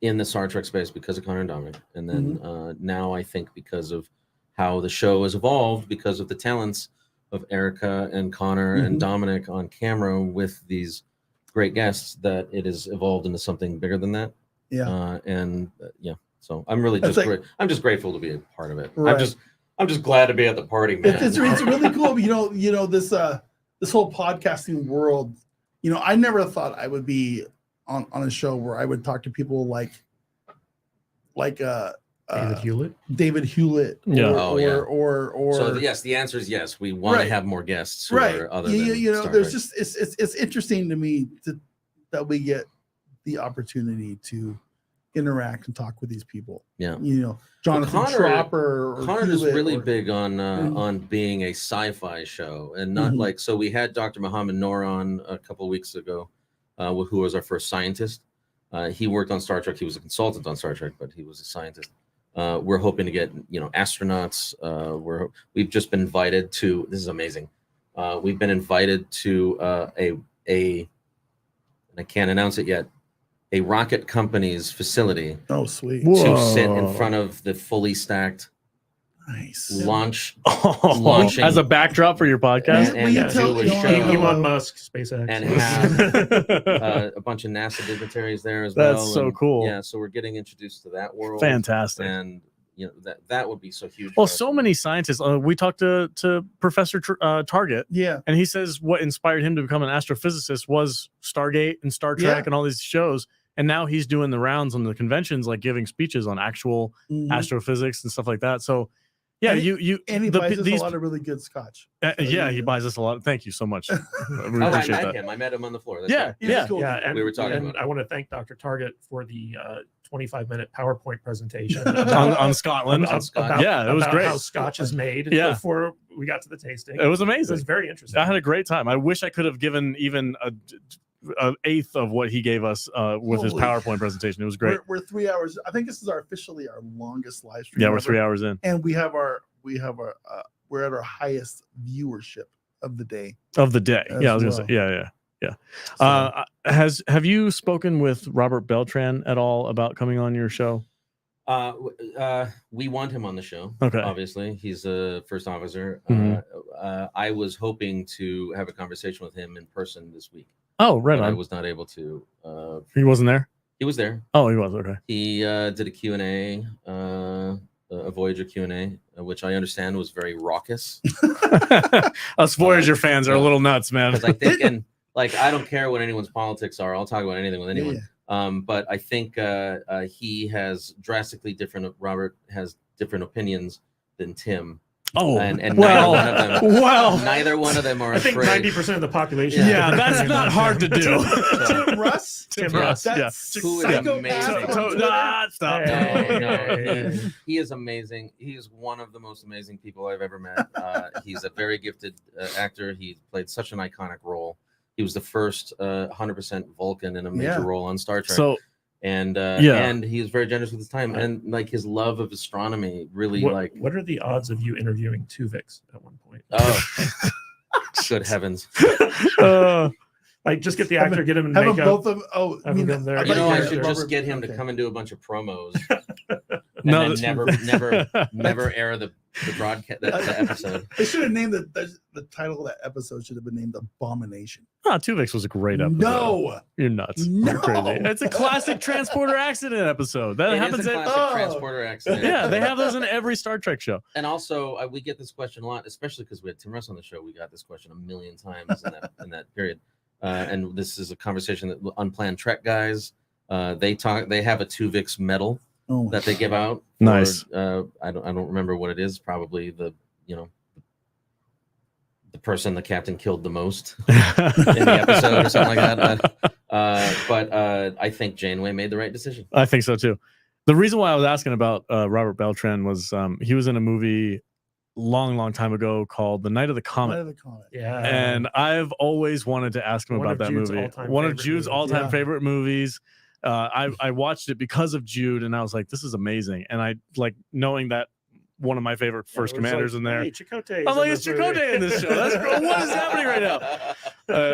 [SPEAKER 4] in the Star Trek space because of Connor and Dominic, and then now I think because of how the show has evolved, because of the talents of Erica and Connor and Dominic on camera with these great guests, that it has evolved into something bigger than that.
[SPEAKER 2] Yeah.
[SPEAKER 4] So I'm really
[SPEAKER 2] That's
[SPEAKER 4] just
[SPEAKER 2] like-
[SPEAKER 4] I'm just grateful to be a part of it.
[SPEAKER 2] Right.
[SPEAKER 4] I'm just glad to be at the party, man.
[SPEAKER 2] It's really cool. This whole podcasting world. I never thought I would be on a show where I would talk to people like
[SPEAKER 7] David Hewlett.
[SPEAKER 2] David Hewlett.
[SPEAKER 1] Yeah.
[SPEAKER 2] Or
[SPEAKER 4] So yes, the answer is yes. We want
[SPEAKER 2] Right.
[SPEAKER 4] to have more guests who
[SPEAKER 2] right.
[SPEAKER 4] are other than Star
[SPEAKER 2] there's
[SPEAKER 4] Trek.
[SPEAKER 2] just it's interesting to me that we get the opportunity to interact and talk with these people.
[SPEAKER 4] Yeah.
[SPEAKER 2] Jonathan
[SPEAKER 4] Connor-
[SPEAKER 2] Tropper. Or
[SPEAKER 4] Connor is
[SPEAKER 2] Hewlett
[SPEAKER 4] really
[SPEAKER 2] or-
[SPEAKER 4] big on being a sci-fi show, and not
[SPEAKER 2] Mhm.
[SPEAKER 4] like, so we had Dr. Muhammad Noor on a couple of weeks ago, who was our first scientist. He worked on Star Trek. He was a consultant on Star Trek, but he was a scientist. We're hoping to get astronauts. We've just been invited to. This is amazing. We've been invited to and I can't announce it yet, a rocket company's facility
[SPEAKER 2] Oh, sweet.
[SPEAKER 1] Whoa.
[SPEAKER 4] to sit in front of the fully stacked
[SPEAKER 2] Nice.
[SPEAKER 4] launch
[SPEAKER 1] Launching as a backdrop for your podcast.
[SPEAKER 2] Will you
[SPEAKER 4] and
[SPEAKER 2] tell-
[SPEAKER 4] do a
[SPEAKER 2] you know,
[SPEAKER 4] show
[SPEAKER 7] Elon Musk, SpaceX,
[SPEAKER 4] and have a bunch of NASA dignitaries there as well.
[SPEAKER 1] That's so
[SPEAKER 4] and,
[SPEAKER 1] cool.
[SPEAKER 4] Yeah, so we're getting introduced to that world.
[SPEAKER 1] Fantastic.
[SPEAKER 4] And that would be so huge.
[SPEAKER 1] Well,
[SPEAKER 4] for us.
[SPEAKER 1] so many scientists. We talked to Professor Target,
[SPEAKER 2] Yeah.
[SPEAKER 1] and he says what inspired him to become an astrophysicist was Stargate and Star Trek
[SPEAKER 2] Yeah.
[SPEAKER 1] and all these shows. And now he's doing the rounds on the conventions, like giving speeches on actual
[SPEAKER 2] Mhm.
[SPEAKER 1] astrophysics and stuff like that. So, yeah,
[SPEAKER 2] And and he buys us a
[SPEAKER 1] these
[SPEAKER 2] lot of really good scotch.
[SPEAKER 1] yeah, he buys us a lot. Thank you so much. We
[SPEAKER 4] I
[SPEAKER 1] appreciate
[SPEAKER 4] met
[SPEAKER 1] that.
[SPEAKER 4] him. I met him on the floor. That's
[SPEAKER 1] Yeah,
[SPEAKER 4] right.
[SPEAKER 2] He's
[SPEAKER 1] yeah.
[SPEAKER 2] cool.
[SPEAKER 7] Yeah, and
[SPEAKER 4] We were talking
[SPEAKER 7] and
[SPEAKER 4] about it.
[SPEAKER 7] I want to thank Dr. Target for the 25-minute PowerPoint presentation
[SPEAKER 1] on Scotland.
[SPEAKER 4] Scotch.
[SPEAKER 1] Yeah, it was
[SPEAKER 7] about
[SPEAKER 1] great.
[SPEAKER 7] how Scotch is made
[SPEAKER 1] Yeah.
[SPEAKER 7] before we got to the tasting.
[SPEAKER 1] It was
[SPEAKER 7] It
[SPEAKER 1] amazing.
[SPEAKER 7] was very interesting.
[SPEAKER 1] I had a great time. I wish I could have given even an eighth of what he gave us with his
[SPEAKER 2] Holy-
[SPEAKER 1] PowerPoint presentation. It was great.
[SPEAKER 2] We're 3 hours. I think this is officially our longest live stream.
[SPEAKER 1] Yeah, we're
[SPEAKER 2] ever.
[SPEAKER 1] 3 hours in
[SPEAKER 2] And we're at our highest viewership of the day.
[SPEAKER 1] of the day.
[SPEAKER 2] As
[SPEAKER 1] Yeah, I was gonna
[SPEAKER 2] well.
[SPEAKER 1] say. Yeah. Have you spoken with Robert Beltran at all about coming on your show?
[SPEAKER 4] We want him on the show.
[SPEAKER 1] Okay.
[SPEAKER 4] Obviously, he's a first officer.
[SPEAKER 1] Mhm.
[SPEAKER 4] I was hoping to have a conversation with him in person this week.
[SPEAKER 1] Oh, right
[SPEAKER 4] but I
[SPEAKER 1] on.
[SPEAKER 4] was not able to.
[SPEAKER 1] He wasn't there.
[SPEAKER 4] He was there.
[SPEAKER 1] Oh, he was. Okay.
[SPEAKER 4] He did a Q&A, a Voyager Q&A, which I understand was very raucous.
[SPEAKER 1] Us Voyager fans are a little nuts, man.
[SPEAKER 4] Because I think, and like, I don't care what anyone's politics are. I'll talk about anything with anyone.
[SPEAKER 2] Yeah.
[SPEAKER 4] But I think he has drastically different. Robert has different opinions than Tim.
[SPEAKER 1] Oh,
[SPEAKER 4] and
[SPEAKER 1] well,
[SPEAKER 4] neither one of them are
[SPEAKER 7] I think
[SPEAKER 4] afraid.
[SPEAKER 7] 90% of the population.
[SPEAKER 1] Yeah, that's not hard to do.
[SPEAKER 2] Tim Russ?
[SPEAKER 7] Tim
[SPEAKER 1] Yeah,
[SPEAKER 7] Russ.
[SPEAKER 1] yeah.
[SPEAKER 2] That's
[SPEAKER 4] Who is
[SPEAKER 2] psychopath
[SPEAKER 4] amazing.
[SPEAKER 2] on Twitter.
[SPEAKER 1] Stop.
[SPEAKER 7] Hey.
[SPEAKER 4] He is amazing. He is one of the most amazing people I've ever met. He's a very gifted actor. He played such an iconic role. He was the first 100% Vulcan in a major
[SPEAKER 2] Yeah.
[SPEAKER 4] role on Star Trek.
[SPEAKER 1] So
[SPEAKER 4] and
[SPEAKER 1] yeah.
[SPEAKER 4] and he was very generous with his time, and like his love of astronomy really
[SPEAKER 7] What are the odds of you interviewing Tuvix at one point?
[SPEAKER 4] oh good heavens.
[SPEAKER 7] Like, just get the actor, get him in
[SPEAKER 2] Have them
[SPEAKER 7] makeup.
[SPEAKER 2] both of oh, I
[SPEAKER 7] Have
[SPEAKER 2] mean,
[SPEAKER 7] them there.
[SPEAKER 2] I
[SPEAKER 4] You
[SPEAKER 2] thought
[SPEAKER 4] know, I
[SPEAKER 2] were
[SPEAKER 4] should just
[SPEAKER 2] Robert-
[SPEAKER 4] get him to
[SPEAKER 2] okay.
[SPEAKER 4] come and do a bunch of promos and
[SPEAKER 1] No,
[SPEAKER 4] then
[SPEAKER 1] that's-
[SPEAKER 4] never air the broadcast the episode.
[SPEAKER 2] They should have named the title of that episode should have been named Abomination.
[SPEAKER 1] Ah, Tuvix was a great episode.
[SPEAKER 2] No,
[SPEAKER 1] You're nuts.
[SPEAKER 2] No.
[SPEAKER 1] You're crazy. It's a classic transporter accident episode. That
[SPEAKER 4] It is
[SPEAKER 1] happens
[SPEAKER 4] a
[SPEAKER 1] at
[SPEAKER 4] classic
[SPEAKER 2] oh.
[SPEAKER 4] transporter accident.
[SPEAKER 1] yeah, they have those in every Star Trek show.
[SPEAKER 4] And also, we get this question a lot, especially because we had Tim Russ on the show. We got this question a million times in that period. And this is a conversation that Unplanned Trek guys, they have a Tuvix medal
[SPEAKER 2] Oh,
[SPEAKER 4] that they give out. For,
[SPEAKER 1] Nice.
[SPEAKER 4] I don't remember what it is. Probably the person the captain killed the most in the episode or something like that. But I think Janeway made the right decision.
[SPEAKER 1] I think so too. The reason why I was asking about Robert Beltran was he was in a movie long time ago called The Night of the Comet.
[SPEAKER 2] Night of the Comet.
[SPEAKER 7] Yeah.
[SPEAKER 1] And I've always wanted to ask him
[SPEAKER 7] One
[SPEAKER 1] about
[SPEAKER 7] of
[SPEAKER 1] that
[SPEAKER 7] Jude's
[SPEAKER 1] movie.
[SPEAKER 7] all-time
[SPEAKER 1] One of
[SPEAKER 7] favorite
[SPEAKER 1] Jude's
[SPEAKER 7] movies.
[SPEAKER 1] all-time
[SPEAKER 2] Yeah.
[SPEAKER 1] favorite movies. I watched it because of Jude, and I was like, this is amazing. And I like knowing that one of my favorite first commanders in there.
[SPEAKER 7] Hey, Chakotay.
[SPEAKER 1] I'm like, it's Chakotay in this show. That's what is happening right now?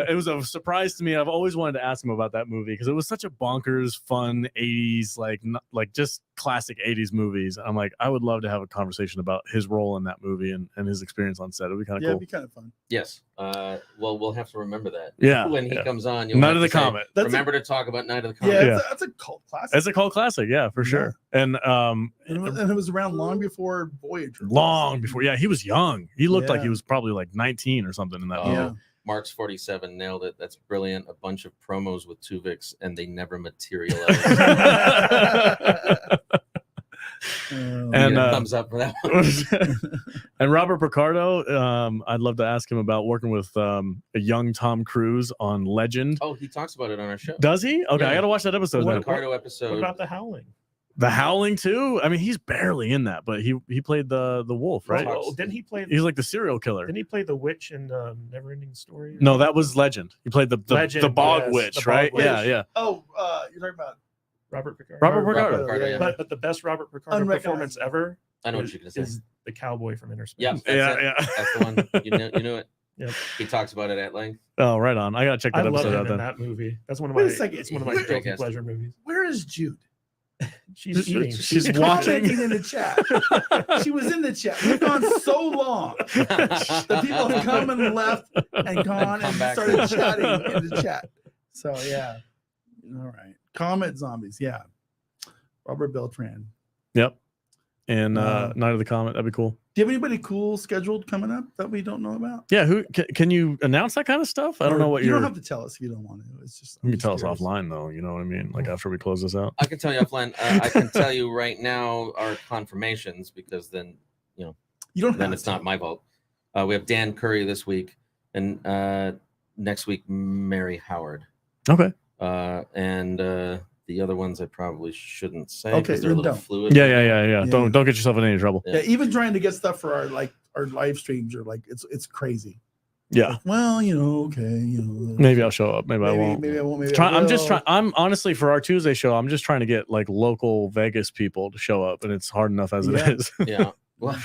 [SPEAKER 1] It was a surprise to me. I've always wanted to ask him about that movie because it was such a bonkers, fun 80s, like just classic 80s movies. I'm like, I would love to have a conversation about his role in that movie and his experience on set. It'd be kind of
[SPEAKER 2] Yeah,
[SPEAKER 1] cool.
[SPEAKER 2] it'd be kind of fun.
[SPEAKER 4] Yes. Well, we'll have to remember that.
[SPEAKER 1] Yeah,
[SPEAKER 4] When he
[SPEAKER 1] yeah.
[SPEAKER 4] comes on, you'll
[SPEAKER 1] Night
[SPEAKER 4] have
[SPEAKER 1] of the
[SPEAKER 4] to say,
[SPEAKER 1] Comet.
[SPEAKER 2] That's
[SPEAKER 4] remember to talk about Night of the
[SPEAKER 2] Yeah,
[SPEAKER 4] Comet.
[SPEAKER 1] Yeah.
[SPEAKER 2] that's a cult classic.
[SPEAKER 1] It's a cult classic, yeah, for sure. And
[SPEAKER 2] and it was around long before Voyager.
[SPEAKER 1] long before, yeah, he was young. He looked like
[SPEAKER 2] Yeah.
[SPEAKER 1] he was probably like 19 or something in that
[SPEAKER 4] Oh,
[SPEAKER 1] movie.
[SPEAKER 2] Yeah.
[SPEAKER 4] Mark's 47 nailed it. That's brilliant. A bunch of promos with Tuvix, and they never materialized.
[SPEAKER 1] And,
[SPEAKER 4] thumbs up for that one.
[SPEAKER 1] and Robert Picardo, I'd love to ask him about working with a young Tom Cruise on Legend.
[SPEAKER 4] Oh, he talks about it on our show.
[SPEAKER 1] Does he? Okay, I
[SPEAKER 4] Yeah.
[SPEAKER 1] gotta watch that episode.
[SPEAKER 7] What
[SPEAKER 1] then.
[SPEAKER 4] Ricardo
[SPEAKER 7] What
[SPEAKER 4] episode.
[SPEAKER 7] about The Howling?
[SPEAKER 1] The Howling too. I mean, he's barely in that, but he played the wolf, right?
[SPEAKER 7] Well, didn't he play?
[SPEAKER 1] He's like the serial killer.
[SPEAKER 7] Didn't he play the witch in Neverending Story?
[SPEAKER 1] No, that was Legend. He played the
[SPEAKER 7] Legend,
[SPEAKER 1] bog
[SPEAKER 7] yes,
[SPEAKER 1] witch,
[SPEAKER 7] the bog
[SPEAKER 1] right?
[SPEAKER 7] witch.
[SPEAKER 1] Yeah, yeah.
[SPEAKER 2] Oh, you're talking about
[SPEAKER 7] Robert Picardo.
[SPEAKER 1] Robert Picardo.
[SPEAKER 4] Picardo, yeah.
[SPEAKER 7] But the best Robert Picardo
[SPEAKER 2] Unrecognizable.
[SPEAKER 7] performance ever
[SPEAKER 4] I know what
[SPEAKER 7] is,
[SPEAKER 4] you're gonna say.
[SPEAKER 7] is the cowboy from Inner Space.
[SPEAKER 4] Yep, that's
[SPEAKER 1] Yeah,
[SPEAKER 4] it.
[SPEAKER 1] yeah.
[SPEAKER 4] That's the one. You knew it.
[SPEAKER 7] Yep.
[SPEAKER 4] He talks about it at length.
[SPEAKER 1] Oh, right on. I gotta check
[SPEAKER 7] I
[SPEAKER 1] that
[SPEAKER 7] love
[SPEAKER 1] episode
[SPEAKER 7] him
[SPEAKER 1] out
[SPEAKER 7] in
[SPEAKER 1] then.
[SPEAKER 7] that movie. That's one of
[SPEAKER 2] Wait
[SPEAKER 7] my.
[SPEAKER 2] a second.
[SPEAKER 7] It's one of my
[SPEAKER 2] Wait-
[SPEAKER 7] guilty
[SPEAKER 4] Wait-
[SPEAKER 7] pleasure movies.
[SPEAKER 2] where is Jude?
[SPEAKER 7] She's eating.
[SPEAKER 1] She's
[SPEAKER 2] She's
[SPEAKER 1] watching.
[SPEAKER 2] commenting in the chat. She was in the chat. We've gone so long. The people have come and left and gone
[SPEAKER 4] come
[SPEAKER 2] and
[SPEAKER 4] back.
[SPEAKER 2] started chatting in the chat. So yeah. All right. Comet zombies. Yeah. Robert Beltran.
[SPEAKER 1] Yep. And
[SPEAKER 2] Wow.
[SPEAKER 1] Night of the Comet. That'd be cool.
[SPEAKER 2] Do you have anybody cool scheduled coming up that we don't know about?
[SPEAKER 1] Yeah. Who can you announce that kind of stuff? I don't know what
[SPEAKER 2] you
[SPEAKER 1] you're.
[SPEAKER 2] don't have to tell us if you don't want to. It's just
[SPEAKER 1] You can tell us
[SPEAKER 2] curious.
[SPEAKER 1] offline though. You know what I mean? Like after we close this out.
[SPEAKER 4] I can tell you offline. I can tell you right now our confirmations because then
[SPEAKER 2] You don't
[SPEAKER 4] then
[SPEAKER 2] have
[SPEAKER 4] it's
[SPEAKER 2] to.
[SPEAKER 4] not my fault. We have Dan Curry this week, and next week Mary Howard,
[SPEAKER 1] Okay.
[SPEAKER 4] and the other ones I probably shouldn't say
[SPEAKER 2] Okay,
[SPEAKER 4] because they're a
[SPEAKER 2] then
[SPEAKER 4] little
[SPEAKER 2] don't.
[SPEAKER 4] fluid.
[SPEAKER 1] Yeah.
[SPEAKER 2] Yeah.
[SPEAKER 1] Don't get yourself in any trouble.
[SPEAKER 2] Yeah, even trying to get stuff for our live streams are like it's crazy.
[SPEAKER 1] Yeah.
[SPEAKER 2] Well, okay,
[SPEAKER 1] Maybe I'll show up. Maybe I won't.
[SPEAKER 2] Maybe I won't. Maybe
[SPEAKER 1] I'm
[SPEAKER 2] I
[SPEAKER 1] just
[SPEAKER 2] will.
[SPEAKER 1] trying. I'm honestly for our Tuesday show. I'm just trying to get like local Vegas people to show up, and it's hard enough as
[SPEAKER 2] Yeah.
[SPEAKER 1] it is.
[SPEAKER 4] Yeah. Well,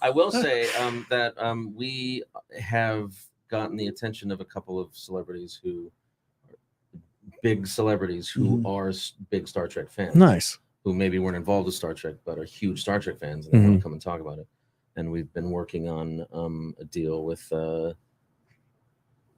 [SPEAKER 4] I will say that we have gotten the attention of a couple of celebrities big celebrities who are big Star Trek fans.
[SPEAKER 1] Nice.
[SPEAKER 4] Who maybe weren't involved with Star Trek, but are huge Star Trek fans, and they want to come and talk about it. And we've been working on a deal with. I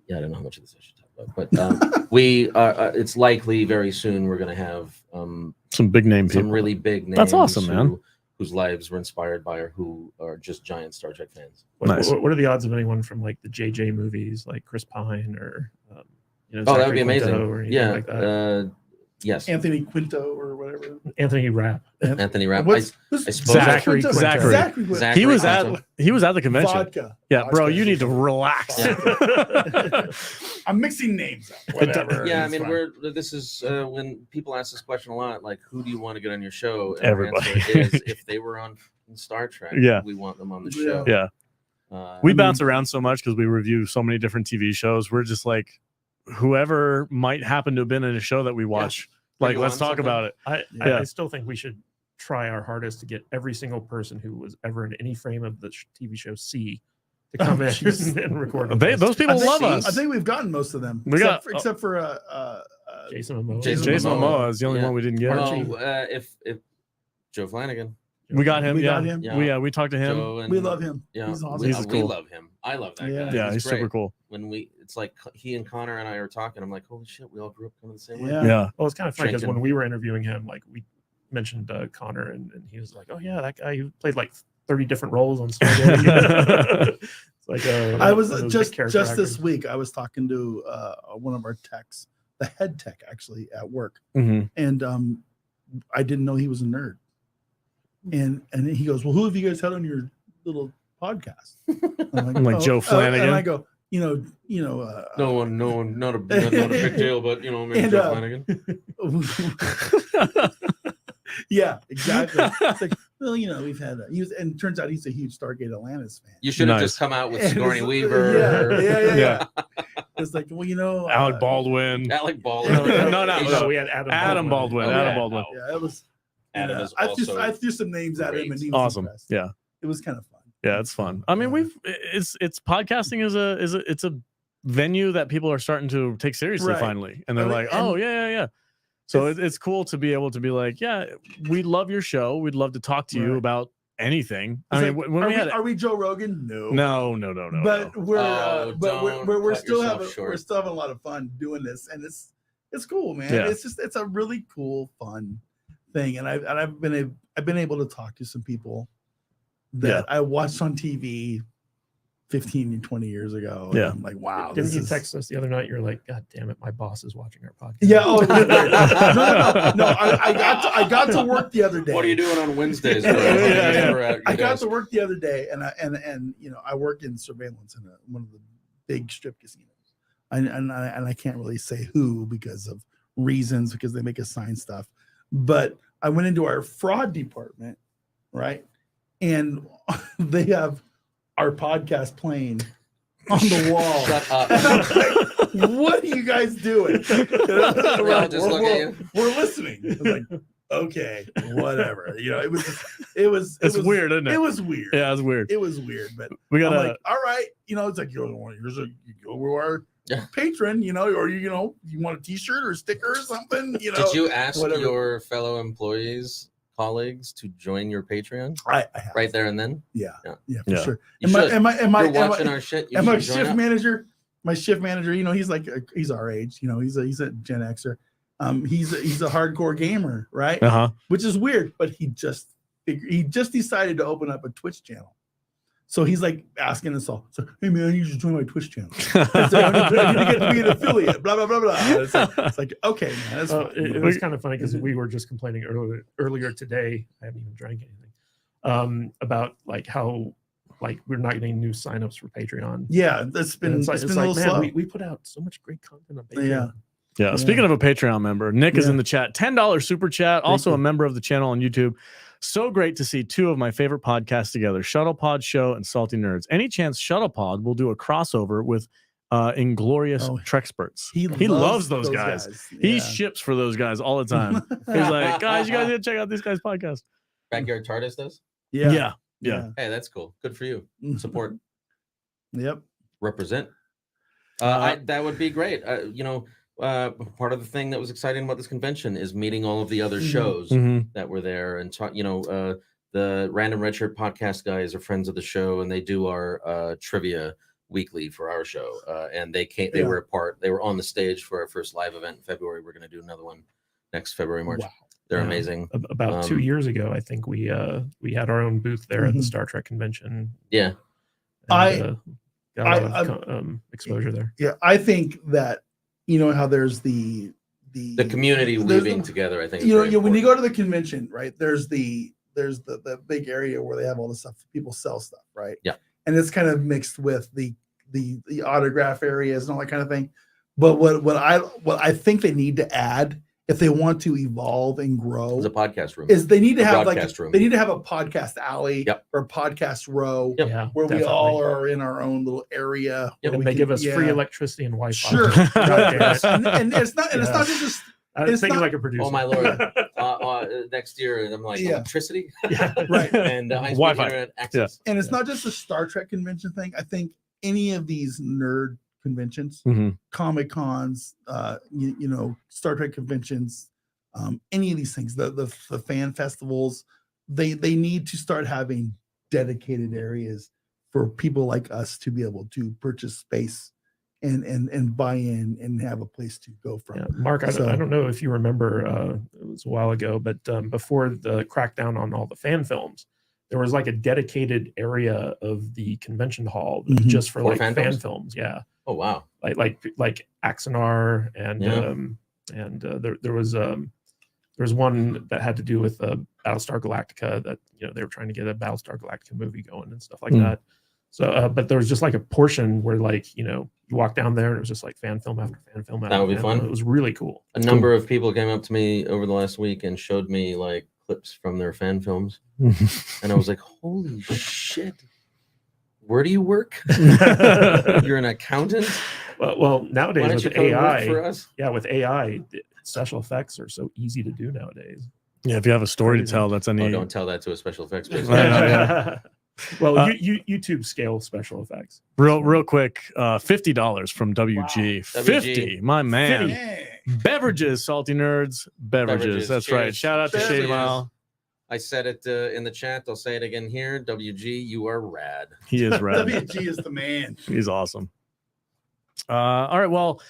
[SPEAKER 4] don't know how much of this I should talk about, but we it's likely very soon we're going to have
[SPEAKER 1] Some big name
[SPEAKER 4] some
[SPEAKER 1] people.
[SPEAKER 4] really big names.
[SPEAKER 1] That's awesome, man.
[SPEAKER 4] Whose lives were inspired by or who are just giant Star Trek fans.
[SPEAKER 1] Nice.
[SPEAKER 7] What are the odds of anyone from like the JJ movies, like Chris Pine or
[SPEAKER 4] Oh, that would
[SPEAKER 7] Zachary
[SPEAKER 4] be amazing.
[SPEAKER 7] Quinto or anything
[SPEAKER 4] Yeah.
[SPEAKER 7] like that?
[SPEAKER 4] Yes.
[SPEAKER 2] Anthony Quinto or whatever.
[SPEAKER 7] Anthony Rapp.
[SPEAKER 4] Anthony Rapp.
[SPEAKER 2] Who's
[SPEAKER 4] I suppose
[SPEAKER 1] Zachary
[SPEAKER 2] Quinto?
[SPEAKER 1] Quinto.
[SPEAKER 2] Zachary Quinto.
[SPEAKER 4] Zachary
[SPEAKER 1] He was
[SPEAKER 4] Quinto.
[SPEAKER 1] at the convention.
[SPEAKER 2] Vodka.
[SPEAKER 1] Yeah, bro,
[SPEAKER 2] Vodka.
[SPEAKER 1] you need to relax.
[SPEAKER 4] Yeah.
[SPEAKER 2] I'm mixing names up. Whatever.
[SPEAKER 4] Yeah, I
[SPEAKER 2] it's
[SPEAKER 4] mean,
[SPEAKER 2] fine.
[SPEAKER 4] this is when people ask this question a lot, like, who do you want to get on your show? And
[SPEAKER 1] Everybody.
[SPEAKER 4] our answer is, if they were on Star Trek,
[SPEAKER 1] Yeah.
[SPEAKER 4] we want them on the
[SPEAKER 2] Yeah.
[SPEAKER 4] show.
[SPEAKER 1] Yeah. We
[SPEAKER 2] I
[SPEAKER 1] bounce around so much because we review so many different TV shows. We're just like, whoever might happen to have been in a show that we watch,
[SPEAKER 4] Bring
[SPEAKER 1] like,
[SPEAKER 4] you
[SPEAKER 1] let's
[SPEAKER 4] on
[SPEAKER 1] talk
[SPEAKER 4] something.
[SPEAKER 1] about it.
[SPEAKER 7] I still think we should try our hardest to get every single person who was ever in any frame of the TV show C to come in
[SPEAKER 2] jeez.
[SPEAKER 7] and record. with us.
[SPEAKER 1] Those people
[SPEAKER 2] I think-
[SPEAKER 1] love us.
[SPEAKER 2] I think we've gotten most of them.
[SPEAKER 1] We got-
[SPEAKER 2] except for
[SPEAKER 7] Jason Momoa.
[SPEAKER 4] Jason
[SPEAKER 1] Jason
[SPEAKER 4] Momoa.
[SPEAKER 1] Momoa is the only
[SPEAKER 4] Yeah.
[SPEAKER 1] one we didn't get.
[SPEAKER 4] Well, if Joe Flanagan,
[SPEAKER 1] We got him.
[SPEAKER 2] We
[SPEAKER 1] yeah.
[SPEAKER 2] got him.
[SPEAKER 4] Yeah.
[SPEAKER 1] We talked to him.
[SPEAKER 4] Joe and,
[SPEAKER 2] we love him.
[SPEAKER 4] Yeah,
[SPEAKER 2] He's awesome.
[SPEAKER 4] we,
[SPEAKER 1] He's
[SPEAKER 4] we
[SPEAKER 1] cool.
[SPEAKER 4] love him. I love that
[SPEAKER 2] Yeah.
[SPEAKER 4] guy.
[SPEAKER 1] Yeah, he's
[SPEAKER 4] great.
[SPEAKER 1] super cool.
[SPEAKER 4] When it's like he and Connor and I are talking, I'm like, holy shit, we all grew up kind of the same way.
[SPEAKER 2] Yeah.
[SPEAKER 1] Yeah.
[SPEAKER 7] Well, it's kind of funny because
[SPEAKER 4] Drinking.
[SPEAKER 7] when we were interviewing him, like we mentioned Connor, and he was like, "Oh yeah, that guy who played like 30 different roles on Stargate." It's like
[SPEAKER 2] I was
[SPEAKER 7] one of those
[SPEAKER 2] just
[SPEAKER 7] big character
[SPEAKER 2] this
[SPEAKER 7] actors.
[SPEAKER 2] week. I was talking to one of our techs, the head tech actually at work,
[SPEAKER 1] Mhm.
[SPEAKER 2] and I didn't know he was a nerd. And he goes, well, who have you guys had on your little podcast?
[SPEAKER 1] I'm like Joe Flanagan.
[SPEAKER 2] And I go,
[SPEAKER 4] no one, not a big deal, but maybe Joe Flanagan.
[SPEAKER 2] Yeah, exactly. It's like, well, we've had and it turns out he's a huge Stargate Atlantis fan.
[SPEAKER 4] You should have just come out with Sigourney Weaver.
[SPEAKER 2] Yeah. It's like, well,
[SPEAKER 1] Alec Baldwin.
[SPEAKER 4] Alec Baldwin.
[SPEAKER 1] No,
[SPEAKER 7] we had Adam
[SPEAKER 1] Baldwin. Adam Baldwin.
[SPEAKER 2] Yeah, it was.
[SPEAKER 4] Adam is
[SPEAKER 2] I
[SPEAKER 4] also
[SPEAKER 2] threw some names at him, and he was
[SPEAKER 1] awesome.
[SPEAKER 2] impressed.
[SPEAKER 1] Yeah,
[SPEAKER 2] it was kind of fun.
[SPEAKER 1] Yeah, it's fun. I mean, it's podcasting it's a venue that people are starting to take seriously finally, and they're like, oh yeah. So it's cool to be able to be like, yeah, we love your show. We'd love to talk to you about anything. I mean, when
[SPEAKER 2] are we Joe Rogan? No.
[SPEAKER 1] But
[SPEAKER 2] We're we're still having a lot of fun doing this, and it's cool, man.
[SPEAKER 1] Yeah.
[SPEAKER 2] It's a really cool, fun thing, and I've been able to talk to some people that I watched on TV 15 and 20 years ago.
[SPEAKER 1] Yeah.
[SPEAKER 2] I'm like, wow.
[SPEAKER 7] Didn't you text us the other night? You're like, God damn it, my boss is watching our podcast.
[SPEAKER 2] Yeah. Oh, no. I got to work the other day.
[SPEAKER 4] What are you doing on Wednesdays?
[SPEAKER 2] I got to work the other day, and I work in surveillance in one of the big strip casinos, and I can't really say who because of reasons, because they make us sign stuff. But I went into our fraud department, right, and they have our podcast playing on the wall.
[SPEAKER 4] Shut up.
[SPEAKER 2] And I'm like, what are you guys doing?
[SPEAKER 4] I'll just look at you.
[SPEAKER 2] We're listening. I was like, okay, whatever. It was
[SPEAKER 1] weird, isn't it?
[SPEAKER 2] It was weird.
[SPEAKER 1] Yeah, it's weird.
[SPEAKER 2] It was weird, but
[SPEAKER 1] we got
[SPEAKER 2] like, all right, it's like you go to our patron, or you want a T-shirt or a sticker or something,
[SPEAKER 4] Did you ask your fellow employees, colleagues, to join your Patreon?
[SPEAKER 2] I have.
[SPEAKER 4] Right there and then.
[SPEAKER 2] Yeah, for sure.
[SPEAKER 4] You should. You're watching our shit.
[SPEAKER 2] And my shift manager, he's our age. He's a Gen Xer. He's a hardcore gamer, right? Which is weird, but he just decided to open up a Twitch channel. So he's like asking us all, so, hey man, you should join my Twitch channel. So I need to get to be an affiliate, blah, blah, blah, blah. It's like, okay, man. That's fine.
[SPEAKER 7] It was kind of funny because we were just complaining earlier today. I haven't even drank anything. About like how we're not getting new signups for Patreon.
[SPEAKER 2] Yeah, it's been a little slow.
[SPEAKER 7] We put out so much great content on Patreon.
[SPEAKER 1] Yeah. Speaking of a Patreon member, Nick is in the chat. $10 super chat. Also a member of the channel on YouTube. So great to see two of my favorite podcasts together, Shuttle Pod Show and Salty Nerds. Any chance Shuttle Pod will do a crossover with Inglorious Trexperts? He loves those guys.
[SPEAKER 2] Yeah.
[SPEAKER 1] He ships for those guys all the time. He's like, guys, you guys need to check out this guy's podcast.
[SPEAKER 4] Backyard TARDIS does?
[SPEAKER 1] Yeah.
[SPEAKER 4] Hey, that's cool. Good for you. Support.
[SPEAKER 2] Yep.
[SPEAKER 4] Represent. That would be great. Part of the thing that was exciting about this convention is meeting all of the other shows that were there, and talk. The Random Redshirt podcast guys are friends of the show, and they do our trivia weekly for our show. And they came. They were a part. They were on the stage for our first live event in February. We're going to do another one next February, March. Wow. They're amazing.
[SPEAKER 7] About 2 years ago, I think we had our own booth there at the Star Trek convention.
[SPEAKER 4] Yeah,
[SPEAKER 7] and, got a lot of exposure there.
[SPEAKER 2] Yeah, I think that how there's the
[SPEAKER 4] community weaving together. I think
[SPEAKER 2] when you go to the convention, right? There's the big area where they have all the stuff. People sell stuff, right?
[SPEAKER 4] Yeah,
[SPEAKER 2] and it's kind of mixed with the autograph areas and all that kind of thing. But what I think they need to add, if they want to evolve and grow,
[SPEAKER 4] is a podcast room.
[SPEAKER 2] Is they need to have
[SPEAKER 4] room.
[SPEAKER 2] They need to have a podcast alley or a podcast row where we all are in our own little area.
[SPEAKER 7] And they give us free electricity and Wi-Fi.
[SPEAKER 2] Sure. and it's not just
[SPEAKER 7] it's thinking like a producer.
[SPEAKER 4] Oh my lord! Next year, I'm like electricity,
[SPEAKER 2] right?
[SPEAKER 4] And
[SPEAKER 1] Wi-Fi
[SPEAKER 4] internet access.
[SPEAKER 2] And it's not just a Star Trek convention thing. I think any of these nerd conventions, Comic Cons, Star Trek conventions, any of these things, the fan festivals, they need to start having dedicated areas for people like us to be able to purchase space and buy in and have a place to go from.
[SPEAKER 7] Yeah, Mark, I don't know if you remember, it was a while ago, but before the crackdown on all the fan films, there was like a dedicated area of the convention hall just for like fan films. Yeah.
[SPEAKER 4] Oh wow!
[SPEAKER 7] Like Axanar and there was There's one that had to do with Battlestar Galactica that they were trying to get a Battlestar Galactica movie going and stuff like that. So, but there was just like a portion where you walk down there and it was just like fan film after fan film.
[SPEAKER 4] That would be fun.
[SPEAKER 7] It was really cool.
[SPEAKER 4] A number of people came up to me over the last week and showed me like clips from their fan films, and I was like, "Holy shit! Where do you work? You're an accountant."
[SPEAKER 7] Well, nowadays
[SPEAKER 4] Why don't
[SPEAKER 7] with
[SPEAKER 4] you come work
[SPEAKER 7] AI,
[SPEAKER 4] for us?
[SPEAKER 7] with AI, special effects are so easy to do nowadays.
[SPEAKER 1] Yeah, if you have a story to tell, that's any.
[SPEAKER 4] Oh, don't tell that to a special effects person.
[SPEAKER 7] Well, YouTube scale special effects.
[SPEAKER 1] Real quick, $50 from WG.
[SPEAKER 4] Wow.
[SPEAKER 1] 50, my man.
[SPEAKER 2] Hey.
[SPEAKER 1] Beverages, salty nerds, beverages. That's right.
[SPEAKER 4] Cheers.
[SPEAKER 1] Shout out to
[SPEAKER 4] Cheers.
[SPEAKER 1] Shady Mile.
[SPEAKER 4] I said it in the chat. I'll say it again here. WG, you are rad.
[SPEAKER 1] He is rad.
[SPEAKER 2] WG is the man.
[SPEAKER 1] He's awesome. All right. Well,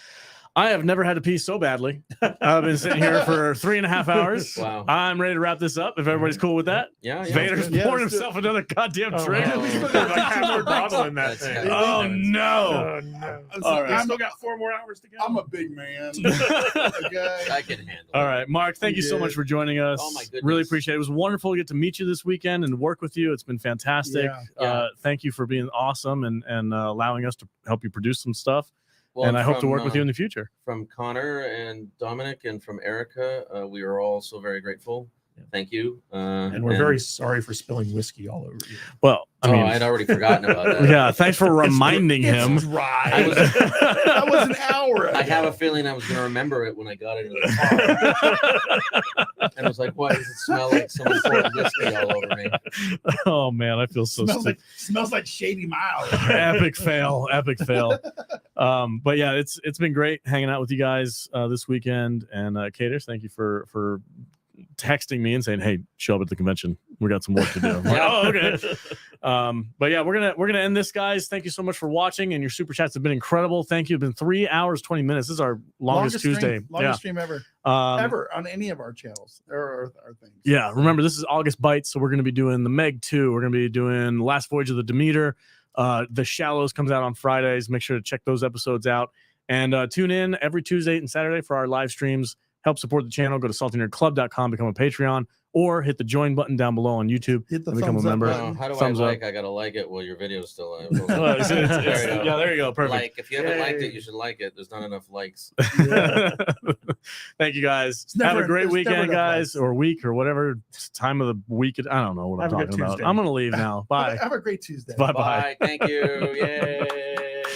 [SPEAKER 1] I have never had to pee so badly. I've been sitting here for 3.5 hours.
[SPEAKER 4] Wow.
[SPEAKER 1] I'm ready to wrap this up. If everybody's cool with that.
[SPEAKER 4] Yeah.
[SPEAKER 1] Vader's
[SPEAKER 2] Yeah,
[SPEAKER 1] pouring
[SPEAKER 2] let's do
[SPEAKER 1] himself another goddamn drink.
[SPEAKER 7] wow. We still got like half more bottle in that
[SPEAKER 4] That's
[SPEAKER 7] thing.
[SPEAKER 4] it.
[SPEAKER 1] Oh no.
[SPEAKER 7] No.
[SPEAKER 1] All right.
[SPEAKER 7] I still got 4 more hours to go.
[SPEAKER 2] I'm a big man. Okay.
[SPEAKER 4] I can handle
[SPEAKER 1] All
[SPEAKER 4] it.
[SPEAKER 1] right, Mark, thank you so much for joining us.
[SPEAKER 4] Oh, my goodness.
[SPEAKER 1] Really appreciate it. It was wonderful to get to meet you this weekend and work with you. It's been fantastic.
[SPEAKER 2] Yeah.
[SPEAKER 1] Thank you for being awesome and allowing us to help you produce some stuff.
[SPEAKER 4] Well,
[SPEAKER 1] and I hope to
[SPEAKER 4] from,
[SPEAKER 1] work with you in the future.
[SPEAKER 4] From Connor and Dominic and from Erica, we are all so very grateful.
[SPEAKER 7] Yeah.
[SPEAKER 4] Thank you.
[SPEAKER 7] And we're very sorry for spilling whiskey all over you.
[SPEAKER 1] Well, I mean,
[SPEAKER 4] I'd already forgotten about that.
[SPEAKER 1] yeah, thanks for reminding him.
[SPEAKER 7] Dry.
[SPEAKER 2] That was an hour ago.
[SPEAKER 4] I have a feeling I was going to remember it when I got into the car. And I was like, why does it smell like someone poured whiskey all over me?
[SPEAKER 1] Oh man, I feel so sick.
[SPEAKER 2] Smells like Shady Mile.
[SPEAKER 1] Epic fail. But yeah, it's been great hanging out with you guys this weekend. And Caters, thank you for texting me and saying, hey, show up at the convention. We got some work to do. I'm like, oh, okay. But yeah, we're gonna end this, guys. Thank you so much for watching, and your super chats have been incredible. Thank you. It's been 3 hours 20 minutes. This is our longest Tuesday.
[SPEAKER 2] Longest stream ever. Ever on any of our channels or our things.
[SPEAKER 1] Yeah, remember this is August Bites, so we're going to be doing the Meg 2. We're going to be doing Last Voyage of the Demeter. The Shallows comes out on Fridays. Make sure to check those episodes out, and tune in every Tuesday and Saturday for our live streams. Help support the channel. Go to saltynerdclub.com, become a Patreon, or hit the join button down below on YouTube.
[SPEAKER 2] Hit the
[SPEAKER 1] and become a
[SPEAKER 2] thumbs up
[SPEAKER 1] member.
[SPEAKER 2] button.
[SPEAKER 4] How do
[SPEAKER 1] Thumbs
[SPEAKER 4] I
[SPEAKER 1] up.
[SPEAKER 4] like? I gotta like it while your video's still live.
[SPEAKER 1] Well,
[SPEAKER 4] There you go.
[SPEAKER 1] yeah, there you go. Perfect.
[SPEAKER 4] Like, if you haven't liked
[SPEAKER 7] Yay.
[SPEAKER 4] it, you should like it. There's not enough likes.
[SPEAKER 1] Thank you guys.
[SPEAKER 2] never-
[SPEAKER 1] Have a great
[SPEAKER 2] there's never
[SPEAKER 1] weekend,
[SPEAKER 2] enough
[SPEAKER 1] guys,
[SPEAKER 2] likes.
[SPEAKER 1] or week, or whatever time of the week. I don't know what I'm
[SPEAKER 7] Have a good
[SPEAKER 1] talking about.
[SPEAKER 7] Tuesday.
[SPEAKER 1] I'm going to leave now. Bye.
[SPEAKER 2] Have a great Tuesday.
[SPEAKER 1] Bye.
[SPEAKER 4] Bye. Thank you. Yay.